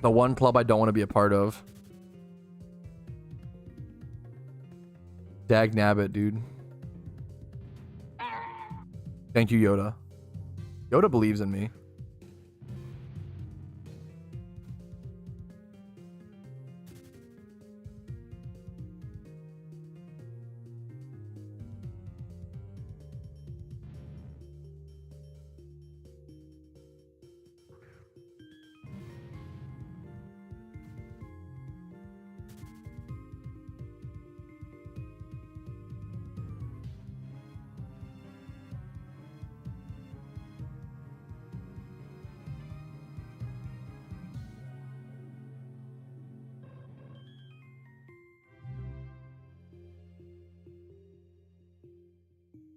The one club I don't want to be a part of. Dag nabbit, dude. Thank you, Yoda. Yoda believes in me.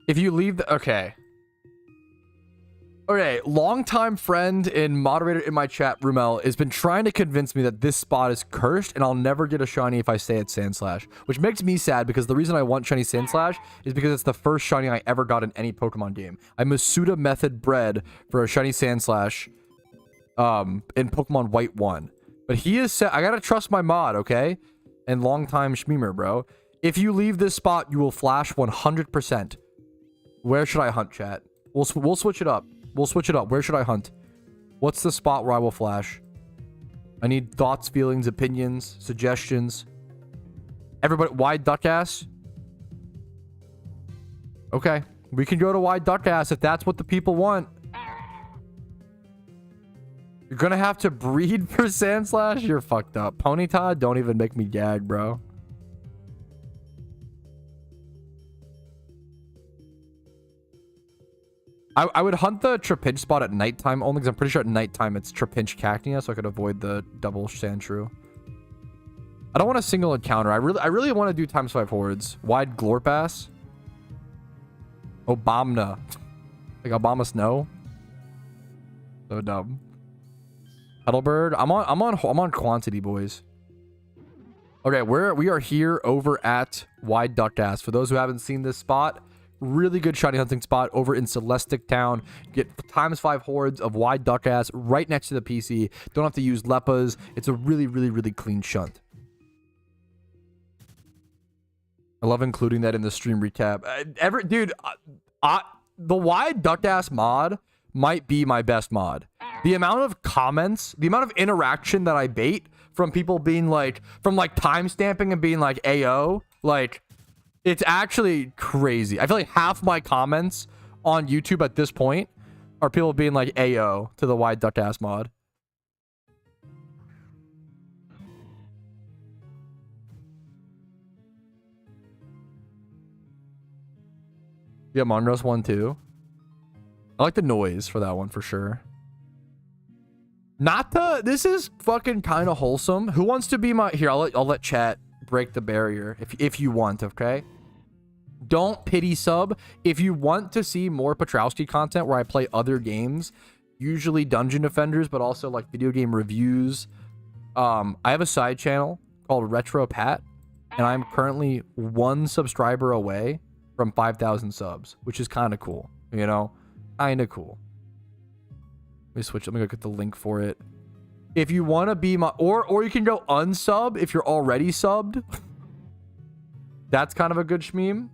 If you leave the... Okay. Okay, longtime friend and moderator in my chat, Rumel, has been trying to convince me that this spot is cursed and I'll never get a shiny if I stay at Sandslash. Which makes me sad because the reason I want shiny Sandslash is because it's the first shiny I ever got in any Pokemon game. I Masuda method bred for a shiny Sandslash in Pokemon White 1. But he is set... I gotta trust my mod, okay? And longtime Shmeemer, bro. If you leave this spot, you will flash 100%. Where should I hunt, chat? We'll switch it up. We'll switch it up. Where should I hunt? What's the spot where I will flash? I need thoughts, feelings, opinions, suggestions. Everybody, wide duck ass? Okay. We can go to wide duck ass if that's what the people want. You're gonna have to breed for Sandslash? You're fucked up. Ponyta, don't even make me gag, bro. I would hunt the Trapinch spot at nighttime only because I'm pretty sure at nighttime it's Trapinch Cacnea, so I could avoid the double Sandshrew. I don't want a single encounter. I really want to do ×5 hordes. Wide Glorpass. Obama. Like Obama Snow. So dumb. Petalbird. I'm on quantity, boys. Okay, we are here over at Wide Duck Ass. For those who haven't seen this spot, really good shiny hunting spot over in Celestic Town. Get ×5 hordes of Wide Duck Ass right next to the PC. Don't have to use Leppas. It's a really, really, really clean shunt. I love including that in the stream recap. Dude, the Wide Duck Ass mod might be my best mod. The amount of comments, the amount of interaction that I bait from people being like, from like timestamping and being like, AO, like, it's actually crazy. I feel like half my comments on YouTube at this point are people being like AO to the Wide Duck Ass mod. Yeah, Monros one too. I like the noise for that one for sure. This is fucking kind of wholesome. Who wants to be my... Here, I'll let chat break the barrier if you want, okay? Don't pity sub. If you want to see more Patrouski content where I play other games, usually Dungeon Defenders, but also like video game reviews, I have a side channel called Retro Pat, and I'm currently 1 subscriber away from 5,000 subs, which is kind of cool, you know? Kind of cool. Let me switch. Let me go get the link for it. If you want to be my... Or you can go unsub if you're already subbed. That's kind of a good shmeme.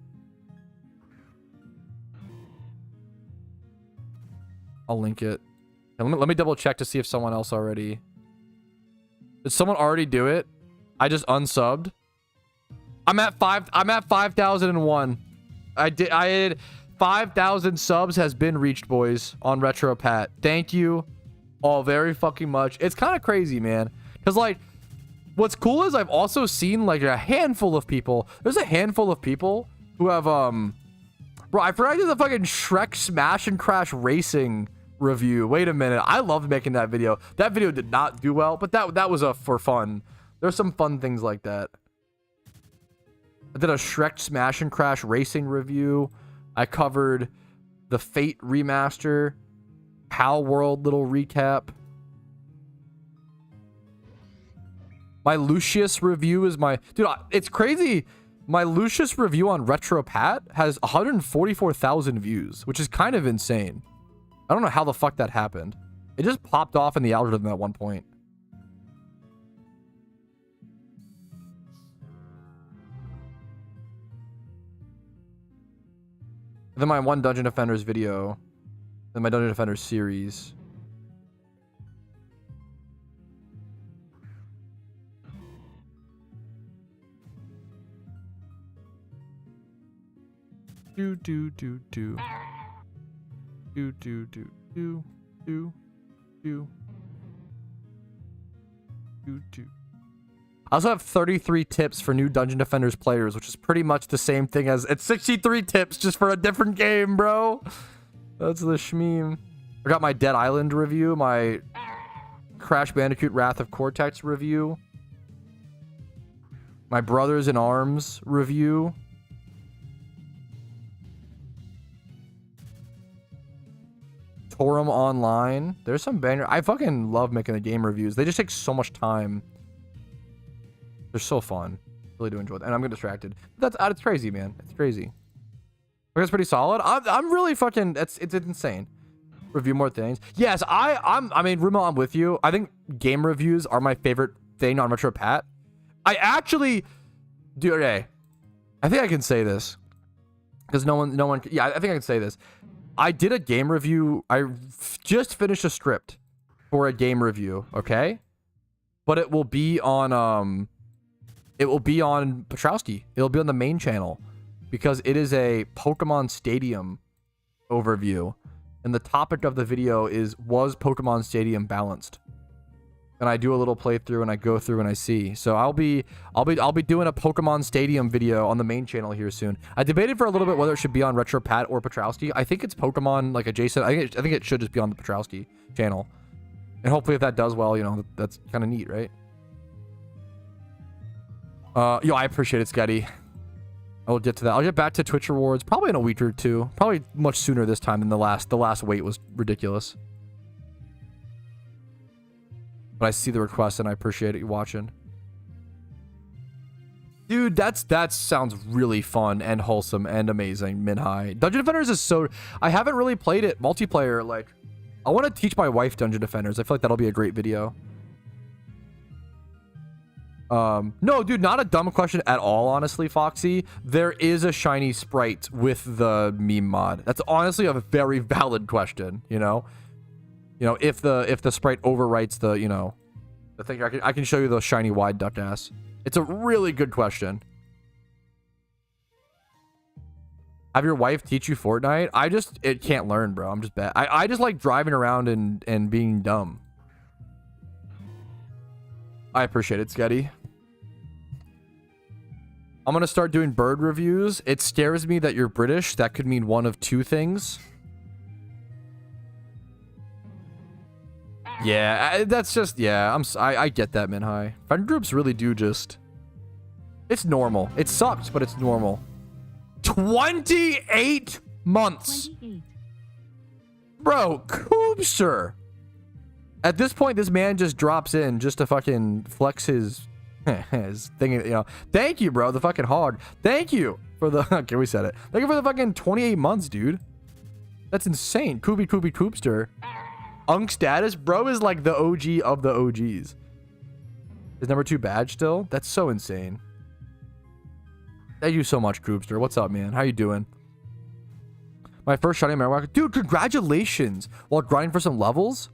I'll link it. And let me double check to see if someone else already... Did someone already do it? I just unsubbed. I'm at 5,001. I did 5,000 subs has been reached, boys, on Retro Pat. Thank you all very fucking much. It's kind of crazy, man. Because, like, what's cool is I've also seen, like, a handful of people. There's a handful of people who have, Bro, I forgot to do the fucking Shrek Smash and Crash Racing review. Wait a minute. I loved making that video. That video did not do well, but that was for fun. There's some fun things like that. I did a Shrek Smash and Crash Racing review. I covered the Fate remaster, Pal World little recap. My Lucius review is my... Dude, it's crazy. My Lucius review on Retro Pat has 144,000 views, which is kind of insane. I don't know how the fuck that happened. It just popped off in the algorithm at one point. Then my one Dungeon Defenders video. Then my Dungeon Defenders series. Do. I also have 33 tips for new Dungeon Defenders players, which is pretty much the same thing as... It's 63 tips just for a different game, bro. That's the shmeme. I got my Dead Island review, my Crash Bandicoot Wrath of Cortex review, my Brothers in Arms review, Torum Online. There's some banger. I fucking love making the game reviews. They just take so much time. They're so fun. Really do enjoy that. And I'm getting distracted. It's crazy, man. It's crazy. But it's pretty solid. I'm really fucking... It's insane. Review more things. Yes, I mean, Rumo, I'm with you. I think game reviews are my favorite thing on Retro Pat. I actually... Dude, okay. I think I can say this. Because no one... Yeah, I think I can say this. I did a game review. I just finished a script for a game review, okay? But it will be on... It will be on Patrouski. It'll be on the main channel because it is a Pokemon Stadium overview. And the topic of the video was Pokemon Stadium balanced? and I do a little playthrough and I go through and I see. So I'll be doing a Pokemon Stadium video on the main channel here soon. I debated for a little bit whether it should be on Retro Pat or Patrouski. I think it's Pokemon like adjacent. I think it should just be on the Patrouski channel. And hopefully if that does well, you know, that's kind of neat, right? Yo, I appreciate it, Scotty. I'll get to that. I'll get back to Twitch rewards probably in a week or two. Probably much sooner this time than the last wait was ridiculous. But I see the request and I appreciate it you watching. Dude, that sounds really fun and wholesome and amazing, Minhai. Dungeon Defenders is so... I haven't really played it multiplayer. Like, I want to teach my wife Dungeon Defenders. I feel like that'll be a great video. No, dude, not a dumb question at all, honestly, Foxy. There is a shiny sprite with the meme mod. That's honestly a very valid question, you know? You know, if the sprite overwrites the, you know, the thing, I can show you the shiny wide duck ass. It's a really good question. Have your wife teach you Fortnite? It can't learn, bro. I'm just bad. I just like driving around and being dumb. I appreciate it, Sketty. I'm gonna start doing bird reviews. It scares me that you're British. That could mean one of two things. Yeah, that's just, yeah, I get that, Minhai. Friend groups really do just... It's normal. It sucks, but it's normal. 28 months! 28. Bro, Coobster! At this point, this man just drops in just to fucking flex his thing, you know. Thank you, bro, the fucking hog. Thank you for the... Okay, we said it. Thank you for the fucking 28 months, dude. That's insane. Coobster. Unk status, bro, is like the OG of the OGs. Is number 2 badge still? That's so insane. Thank you so much, Coobster. What's up, man? How you doing? My first shiny Marowak. Dude, congratulations. While grinding for some levels?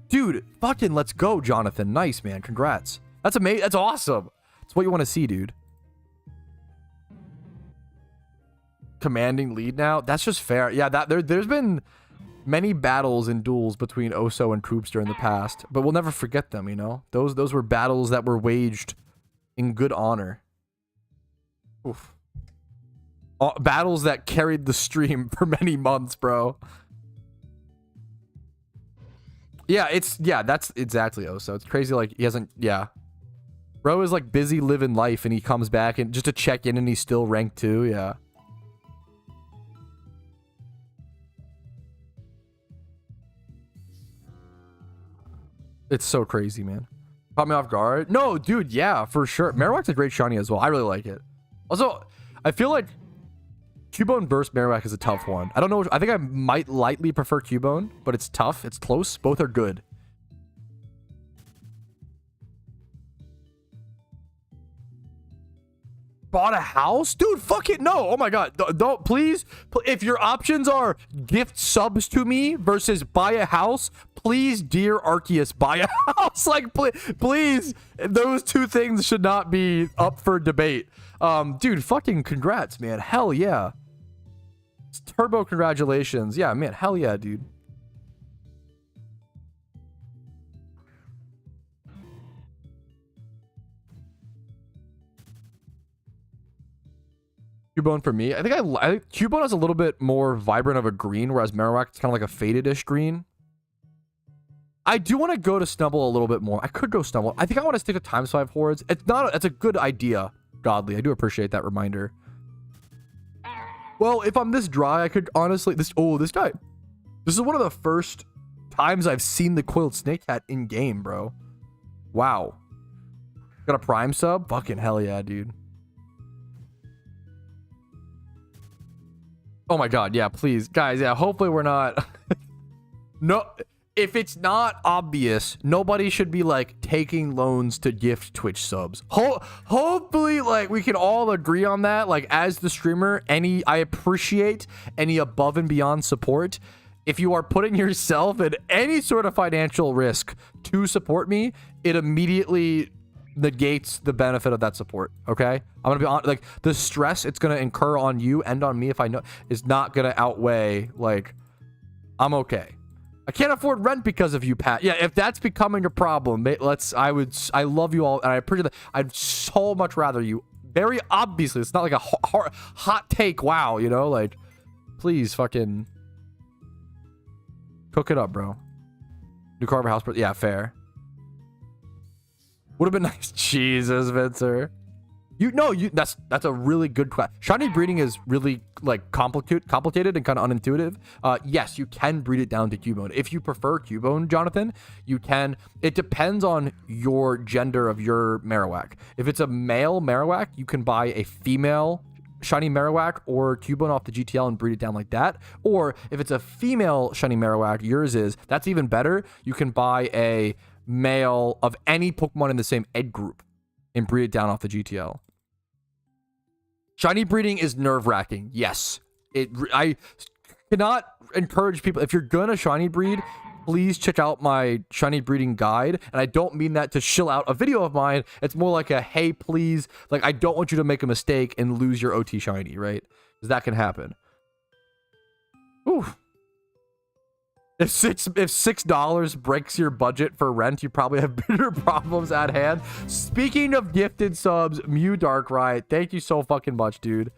Dude, fucking let's go, Jonathan. Nice, man. Congrats. That's amazing. That's awesome. That's what you want to see, dude. Commanding lead now? That's just fair. Yeah, there's been many battles and duels between Oso and Coobster in the past, but we'll never forget them, you know? Those were battles that were waged in good honor. Oof. Battles that carried the stream for many months, bro. Yeah, that's exactly Oso. It's crazy, like, he hasn't, yeah. Bro is, like, busy living life, and he comes back and just to check in, and he's still ranked 2, yeah. It's so crazy, man. Caught me off guard. No, dude, yeah, for sure. Marowak's a great shiny as well. I really like it. Also, I feel like Cubone versus Marowak is a tough one. I don't know. I think I might lightly prefer Cubone, but it's tough. It's close. Both are good. Bought a house? Dude, fuck it. No. Oh my God. Don't, please. If your options are gift subs to me versus buy a house, please, dear Arceus, buy a house. Like, please. Those two things should not be up for debate. Dude, fucking congrats, man. Hell yeah. Turbo congratulations. Yeah, man. Hell yeah, dude. Cubone for me. I think Cubone is a little bit more vibrant of a green, whereas Marowak is kind of like a faded-ish green. I do want to go to Snubble a little bit more. I could go Snubble. I think I want to stick to Times 5 hordes. It's a good idea, Godly. I do appreciate that reminder. Well, if I'm this dry, I could honestly... this guy. This is one of the first times I've seen the Coiled Snake Hat in-game, bro. Wow. Got a Prime sub? Fucking hell yeah, dude. Oh my God, yeah, please. Guys, yeah, hopefully we're not... No, if it's not obvious, nobody should be, like, taking loans to gift Twitch subs. Hopefully, like, we can all agree on that. Like, as the streamer, I appreciate any above and beyond support. If you are putting yourself at any sort of financial risk to support me, it immediately negates the benefit of that support. Okay, I'm gonna be on, like, the stress it's gonna incur on you and on me if I know is not gonna outweigh, like, I'm okay. I can't afford rent because of you, Pat. Yeah, if that's becoming a problem, I love you all, and I appreciate that. I'd so much rather you, very obviously, it's not like a hot take, wow, you know, like, please fucking cook it up, bro. New Carver house, yeah, fair. Would have been nice. Jesus, Vincer. That's a really good question. Shiny breeding is really like complicated and kind of unintuitive. Yes, you can breed it down to Cubone. If you prefer Cubone, Jonathan, you can. It depends on your gender of your Marowak. If it's a male Marowak, you can buy a female shiny Marowak or Cubone off the GTL and breed it down like that. Or if it's a female shiny Marowak, yours is, that's even better. You can buy a male of any Pokemon in the same egg group and breed it down off the GTL. Shiny breeding is nerve-wracking. Yes. I cannot encourage people, if you're gonna shiny breed, please check out my shiny breeding guide. And I don't mean that to shill out a video of mine. It's more like a, hey, please, like, I don't want you to make a mistake and lose your OT shiny, right? Because that can happen. Ooh. If $6 breaks your budget for rent, you probably have bigger problems at hand. Speaking of gifted subs, Mew Darkrai, thank you so fucking much, dude.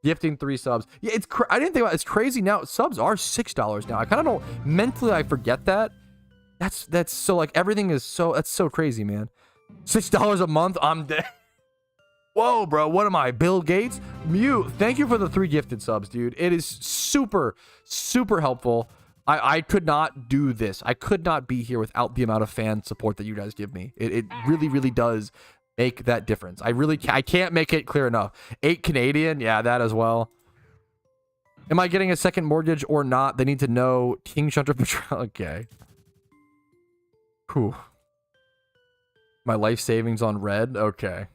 Gifting 3 subs. Yeah, I didn't think about it. It's crazy now. Subs are $6 now. I kind of don't, mentally I forget that. That's so, like, everything is so, that's so crazy, man. $6 a month, I'm dead. Whoa, bro, what am I, Bill Gates? Mew, thank you for the 3 gifted subs, dude. It is super, super helpful. I could not do this. I could not be here without the amount of fan support that you guys give me. It really, really does make that difference. I can't make it clear enough. 8 Canadian, yeah, that as well. Am I getting a second mortgage or not? They need to know. King Shunter Patrol. Okay. Whew. My life savings on red. Okay.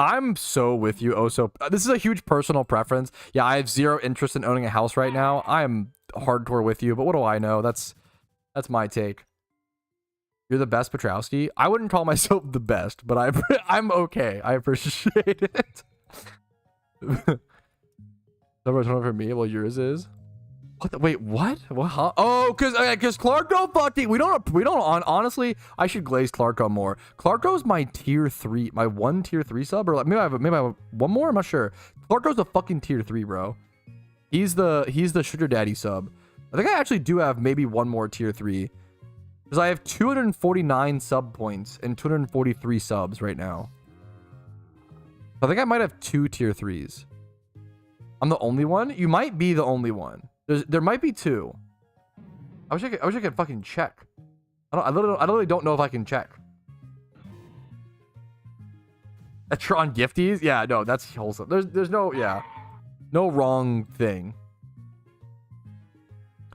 I'm so with you. Oh, so this is a huge personal preference. Yeah, I have 0 interest in owning a house right now. I am hardcore with you, but what do I know? That's my take. You're the best, Patrouski. I wouldn't call myself the best, but I'm okay. I appreciate it. Number 20 for me. Well, yours is. What? Wait, what? What? Huh? Oh, because Clarko fucking. We don't. Honestly, I should glaze Clarko more. Clarko's my tier 3, my 1 tier 3 sub, or like maybe I have one more. I'm not sure. Clarko's a fucking tier 3, bro. He's the sugar daddy sub. I think I actually do have maybe one more tier 3, because I have 249 sub points and 243 subs right now. I think I might have 2 tier 3s. I'm the only one. You might be the only one. There might be 2. I wish I could fucking check. I literally don't know if I can check. A Tron gifties? Yeah, no, that's wholesome. There's no, yeah, no wrong thing.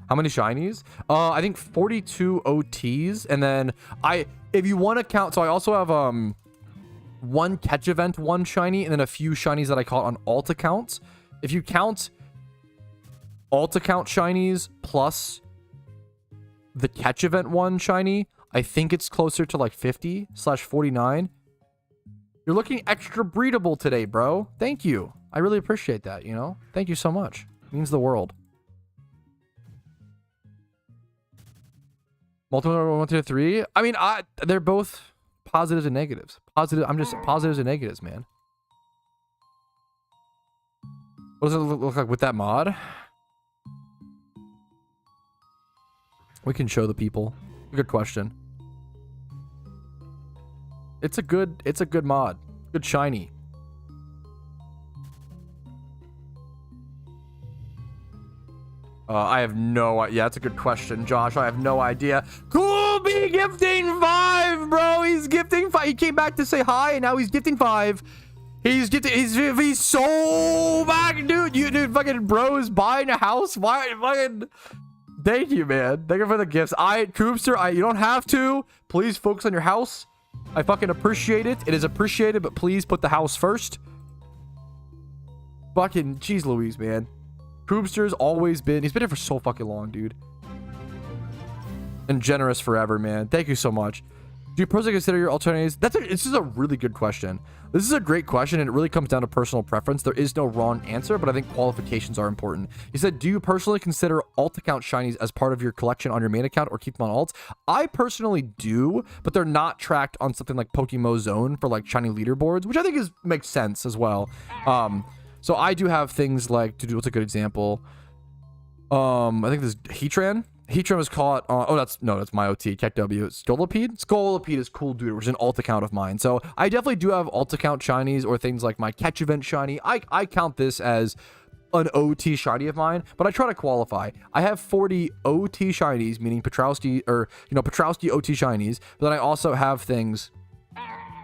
How many shinies? I think 42 OTs, and then if you want to count, so I also have 1 catch event 1 shiny, and then a few shinies that I caught on alt accounts. If you count alt account shinies plus the catch event 1 shiny, I think it's closer to like 50/49. You're looking extra breedable today, bro. Thank you. I really appreciate that, you know? Thank you so much. It means the world. Multiple 1 to 3. I mean, they're both positives and negatives. I'm just positives and negatives, man. What does it look like with that mod? We can show the people. Good question. It's a good mod. Good shiny. I have no idea. Yeah, that's a good question, Josh. I have no idea. Cool be gifting 5, bro. He's gifting 5. He came back to say hi, and now he's gifting 5. He's so back, dude. Dude, fucking bro is buying a house. Why fucking... Thank you, man. Thank you for the gifts. Koopster, you don't have to. Please focus on your house. I fucking appreciate it. It is appreciated, but please put the house first. Fucking jeez Louise, man. Koopster's always been... He's been here for so fucking long, dude. And generous forever, man. Thank you so much. Do you personally consider your alternatives? This is a really good question. This is a great question, and it really comes down to personal preference. There is no wrong answer, but I think qualifications are important. He said, do you personally consider alt account shinies as part of your collection on your main account or keep them on alts? I personally do, but they're not tracked on something like PokeMMO Zone for like shiny leaderboards, which I think makes sense as well. So I do have things like, what's a good example? I think this Heatran. Heatran was caught on, that's my OT, Keck W. Scolipede? Scolipede is cool, dude, which is an alt account of mine. So I definitely do have alt account shinies or things like my catch event shiny. I count this as an OT shiny of mine, but I try to qualify. I have 40 OT shinies, meaning Patrouski, or, Patrouski OT shinies, but then I also have things,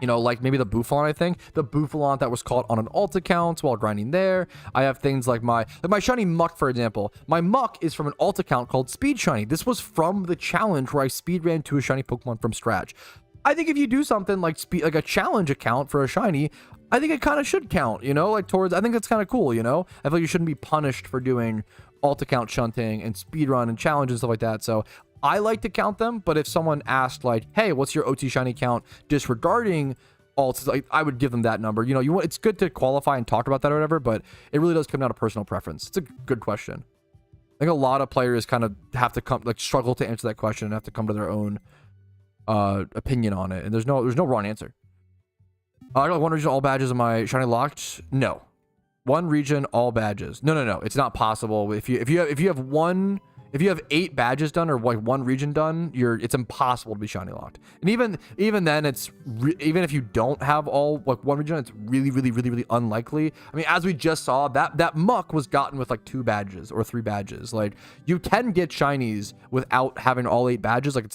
like maybe the Bouffalon, I think. The Bouffalon that was caught on an alt account while grinding there. I have things like my shiny Muck, for example. My Muck is from an alt account called Speed Shiny. This was from the challenge where I speed ran to a shiny Pokemon from scratch. I think if you do something like a challenge account for a shiny, I think it kind of should count, I think that's kind of cool, I feel like you shouldn't be punished for doing alt account shunting and speed run and challenge and stuff like that. So I like to count them, but if someone asked like, hey, what's your OT shiny count disregarding alts, like, I would give them that number. It's good to qualify and talk about that or whatever, but it really does come down to personal preference. It's a good question. I think a lot of players kind of have to struggle to answer that question and have to come to their own opinion on it. And there's no wrong answer. I got one region all badges in my shiny locked. No, one region all badges. No. It's not possible. If you have 8 badges done or like one region done, it's impossible to be shiny locked. And even then, even if you don't have all like one region, it's really unlikely. I mean, as we just saw, that Muck was gotten with like 2 badges or 3 badges. Like, you can get shinies without having all 8 badges. Like,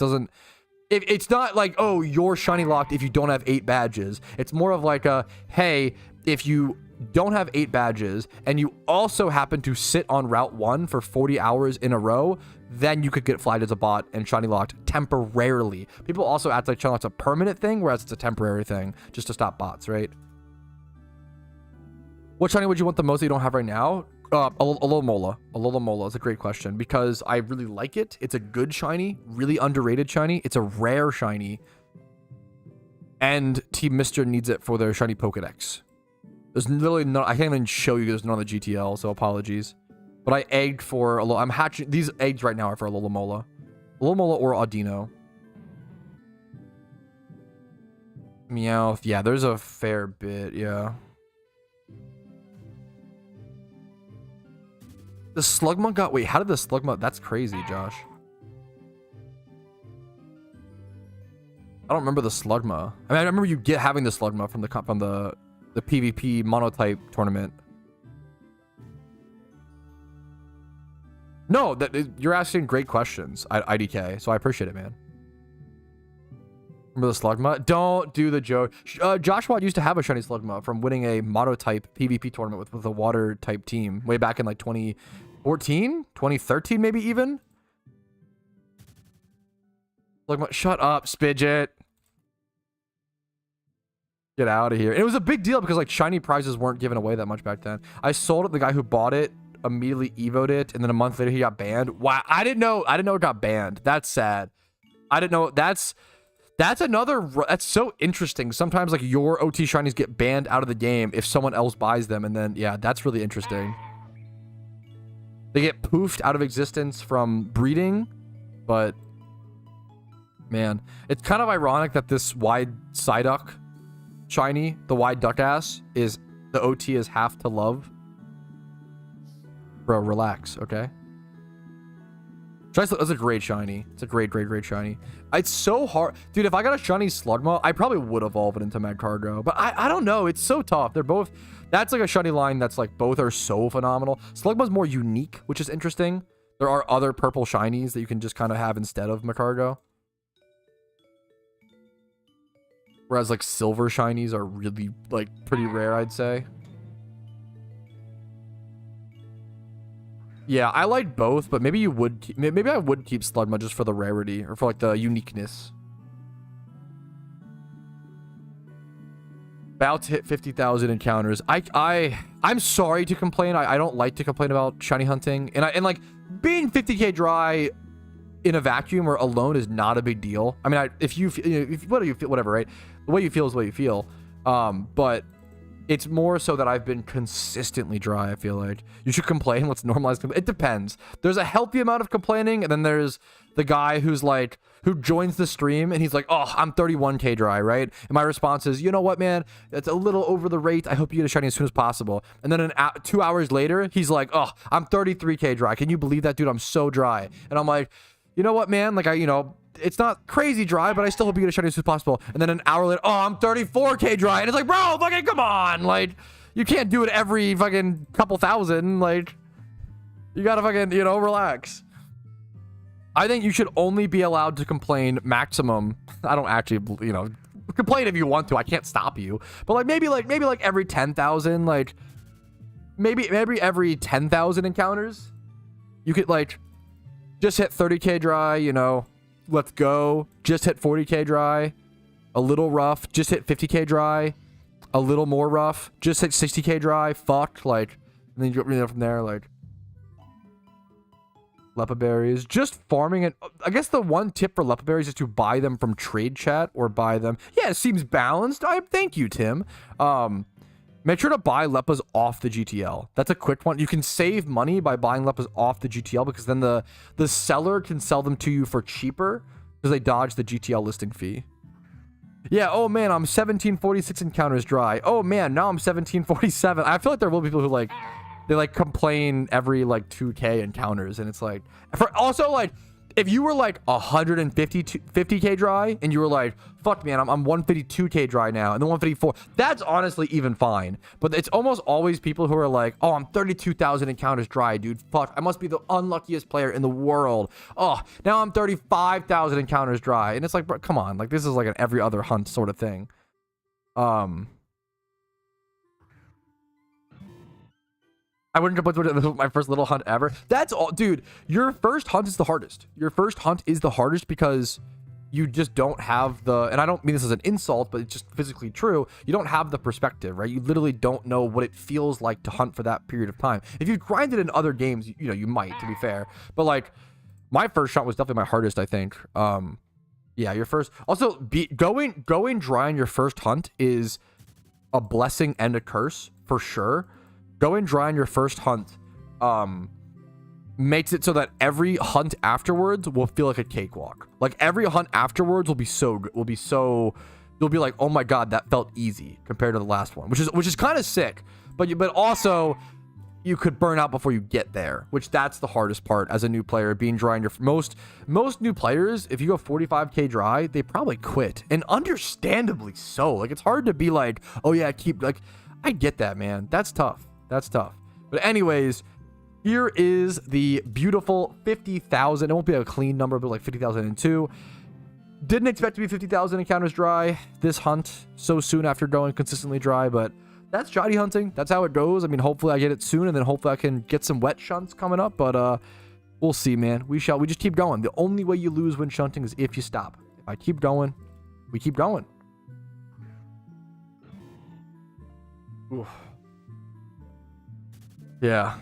it's not like, oh, you're shiny locked if you don't have 8 badges. It's more of like hey, if you don't have 8 badges and you also happen to sit on Route 1 for 40 hours in a row, then you could get flagged as a bot and shiny locked temporarily. People also act like shiny locked's a permanent thing, whereas it's a temporary thing just to stop bots, right? What shiny would you want the most that you don't have right now? Alomola. Alomola is a great question because I really like it. It's a good shiny, really underrated shiny. It's a rare shiny. And Team Mister needs it for their shiny Pokedex. There's literally no, I can't even show you, there's none on the GTL, so apologies. But I egged for I'm hatching, these eggs right now are for Alomola. Alomola or Audino. Meowth, yeah, there's a fair bit, yeah. The Slugma got, wait, how did the Slugma, that's crazy, Josh. I don't remember the Slugma. I mean, I remember you having the Slugma from the PvP monotype tournament. No, you're asking great questions, IDK, so I appreciate it, man. Remember the Slugma? Don't do the joke. Joshua used to have a shiny Slugma from winning a monotype PvP tournament with a water type team way back in like 2014, 2013, maybe even. Slugma, shut up, Spidget. Get out of here. And it was a big deal because like shiny prizes weren't given away that much back then. I sold it. The guy who bought it immediately evoed it, and then a month later he got banned. Wow, I didn't know it got banned. That's sad. I didn't know. That's so interesting. Sometimes like your OT shinies get banned out of the game if someone else buys them, and then yeah, that's really interesting. They get poofed out of existence from breeding, but man, it's kind of ironic that this wide Psyduck shiny, the wide duck ass, is the OT is half to love. Bro, relax, okay? That's a great shiny. It's a great shiny. It's so hard. Dude, if I got a shiny Slugma, I probably would evolve it into Magcargo. But I don't know. It's so tough. They're both... That's like a shiny line that's like both are so phenomenal. Slugma's more unique, which is interesting. There are other purple shinies that you can just kind of have instead of Magcargo. Whereas like silver shinies are really like pretty rare, I'd say. Yeah, I like both, but maybe I would keep Slugma just for the rarity or for like the uniqueness. About to hit 50,000 encounters. I'm sorry to complain. I don't like to complain about shiny hunting, and like being 50k dry in a vacuum or alone is not a big deal. I mean, if you what do you feel, whatever, right? The way you feel is the way you feel. But it's more so that I've been consistently dry. I feel like you should complain. Let's normalize. It depends. There's a healthy amount of complaining, and then there's the guy who's like, who joins the stream and he's like, oh, I'm 31k dry, right? And my response is, you know what, man? That's a little over the rate. I hope you get a shiny as soon as possible. And then 2 hours later, he's like, oh, I'm 33k dry. Can you believe that, dude? I'm so dry. And I'm like, you know what, man? Like, it's not crazy dry, but I still hope you get a shiny as soon as possible. And then an hour later, oh, I'm 34k dry. And it's like, bro, fucking come on. Like, you can't do it every fucking couple thousand. Like, you gotta fucking, relax. I think you should only be allowed to complain maximum. I don't actually, complain if you want to. I can't stop you. But maybe every 10,000, maybe every 10,000 encounters, you could just hit 30k dry, let's go. Just hit 40k dry. A little rough. Just hit 50k dry. A little more rough. Just hit 60k dry. Fuck. And then you go from there, Lepa berries. Just farming it. I guess the one tip for Lepa berries is to buy them from trade chat or buy them. Yeah, it seems balanced. Thank you, Tim. Make sure to buy Lepas off the GTL. That's a quick one. You can save money by buying Lepas off the GTL because then the seller can sell them to you for cheaper because they dodge the GTL listing fee. Yeah, oh man, I'm 1746 encounters dry. Oh man, now I'm 1747. I feel like there will be people who they complain every 2k encounters, and it's if you were 50k dry and you were like, fuck man, I'm 152k dry now and then 154, that's honestly even fine. But it's almost always people who are like, oh, I'm 32,000 encounters dry, dude. Fuck, I must be the unluckiest player in the world. Oh, now I'm 35,000 encounters dry. And it's like, bro, come on, this is an every other hunt sort of thing. I wouldn't complain about my first little hunt ever. That's all, dude. Your first hunt is the hardest. Your first hunt is the hardest because you just don't have the, and I don't mean this as an insult, but it's just physically true. You don't have the perspective, right? You literally don't know what it feels like to hunt for that period of time. If you grinded in other games, you might, to be fair. But my first shot was definitely my hardest, I think. Yeah, your first. Also, going dry on your first hunt is a blessing and a curse for sure. Going dry on your first hunt makes it so that every hunt afterwards will feel like a cakewalk. Every hunt afterwards will be so good. You'll be like, oh my god, that felt easy compared to the last one, which is kind of sick. But also you could burn out before you get there, which that's the hardest part as a new player, being dry on your most new players. If you go 45k dry, they probably quit, and understandably so. It's hard to be like, oh yeah, I get that, man. That's tough. That's tough. But anyways, here is the beautiful 50,000. It won't be a clean number, but 50,002. Didn't expect to be 50,000 encounters dry this hunt so soon after going consistently dry, but that's shiny hunting. That's how it goes. I mean, hopefully I get it soon, and then hopefully I can get some wet shunts coming up, but we'll see, man. We just keep going. The only way you lose when shunting is if you stop. If I keep going, we keep going. Oof. Yeah.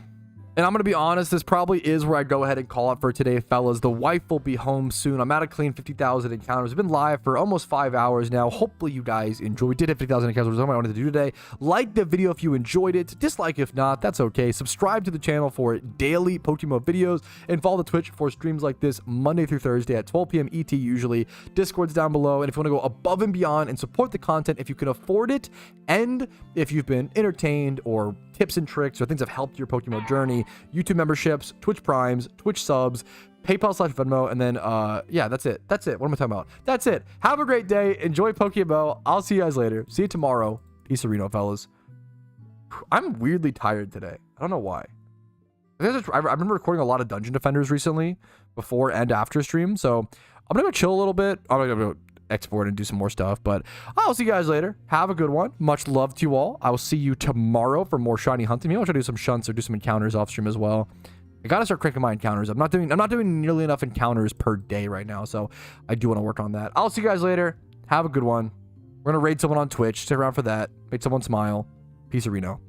And I'm going to be honest, this probably is where I go ahead and call it for today, fellas. The wife will be home soon. I'm at a clean 50,000 encounters. I've been live for almost 5 hours now. Hopefully you guys enjoyed. We did hit 50,000 encounters, which is what I wanted to do today. Like the video if you enjoyed it. Dislike if not, that's okay. Subscribe to the channel for daily PokeMMO videos, and follow the Twitch for streams like this Monday through Thursday at 12 p.m. ET usually. Discord's down below. And if you want to go above and beyond and support the content, if you can afford it, and if you've been entertained or tips and tricks or things that have helped your PokeMMO journey, YouTube memberships, Twitch Primes, Twitch subs, PayPal/Venmo, and then yeah, that's it. What am I talking about? That's it. Have a great day. Enjoy PokeMMO. I'll see you guys later. See you tomorrow. Peace, Reno, fellas. I'm weirdly tired today. I don't know why. I've been recording a lot of Dungeon Defenders recently, before and after stream, so I'm gonna go chill a little bit. I'm gonna go export and do some more stuff, but I'll see you guys later. Have a good one. Much love to you all. I will see you tomorrow for more shiny hunting. Maybe I'll try to do some shunts or do some encounters off stream as well. I gotta start cranking my encounters. I'm not doing nearly enough encounters per day right now, so I do want to work on that. I'll see you guys later. Have a good one. We're gonna raid someone on Twitch. Stick around for that. Make someone smile. Peace, Reno.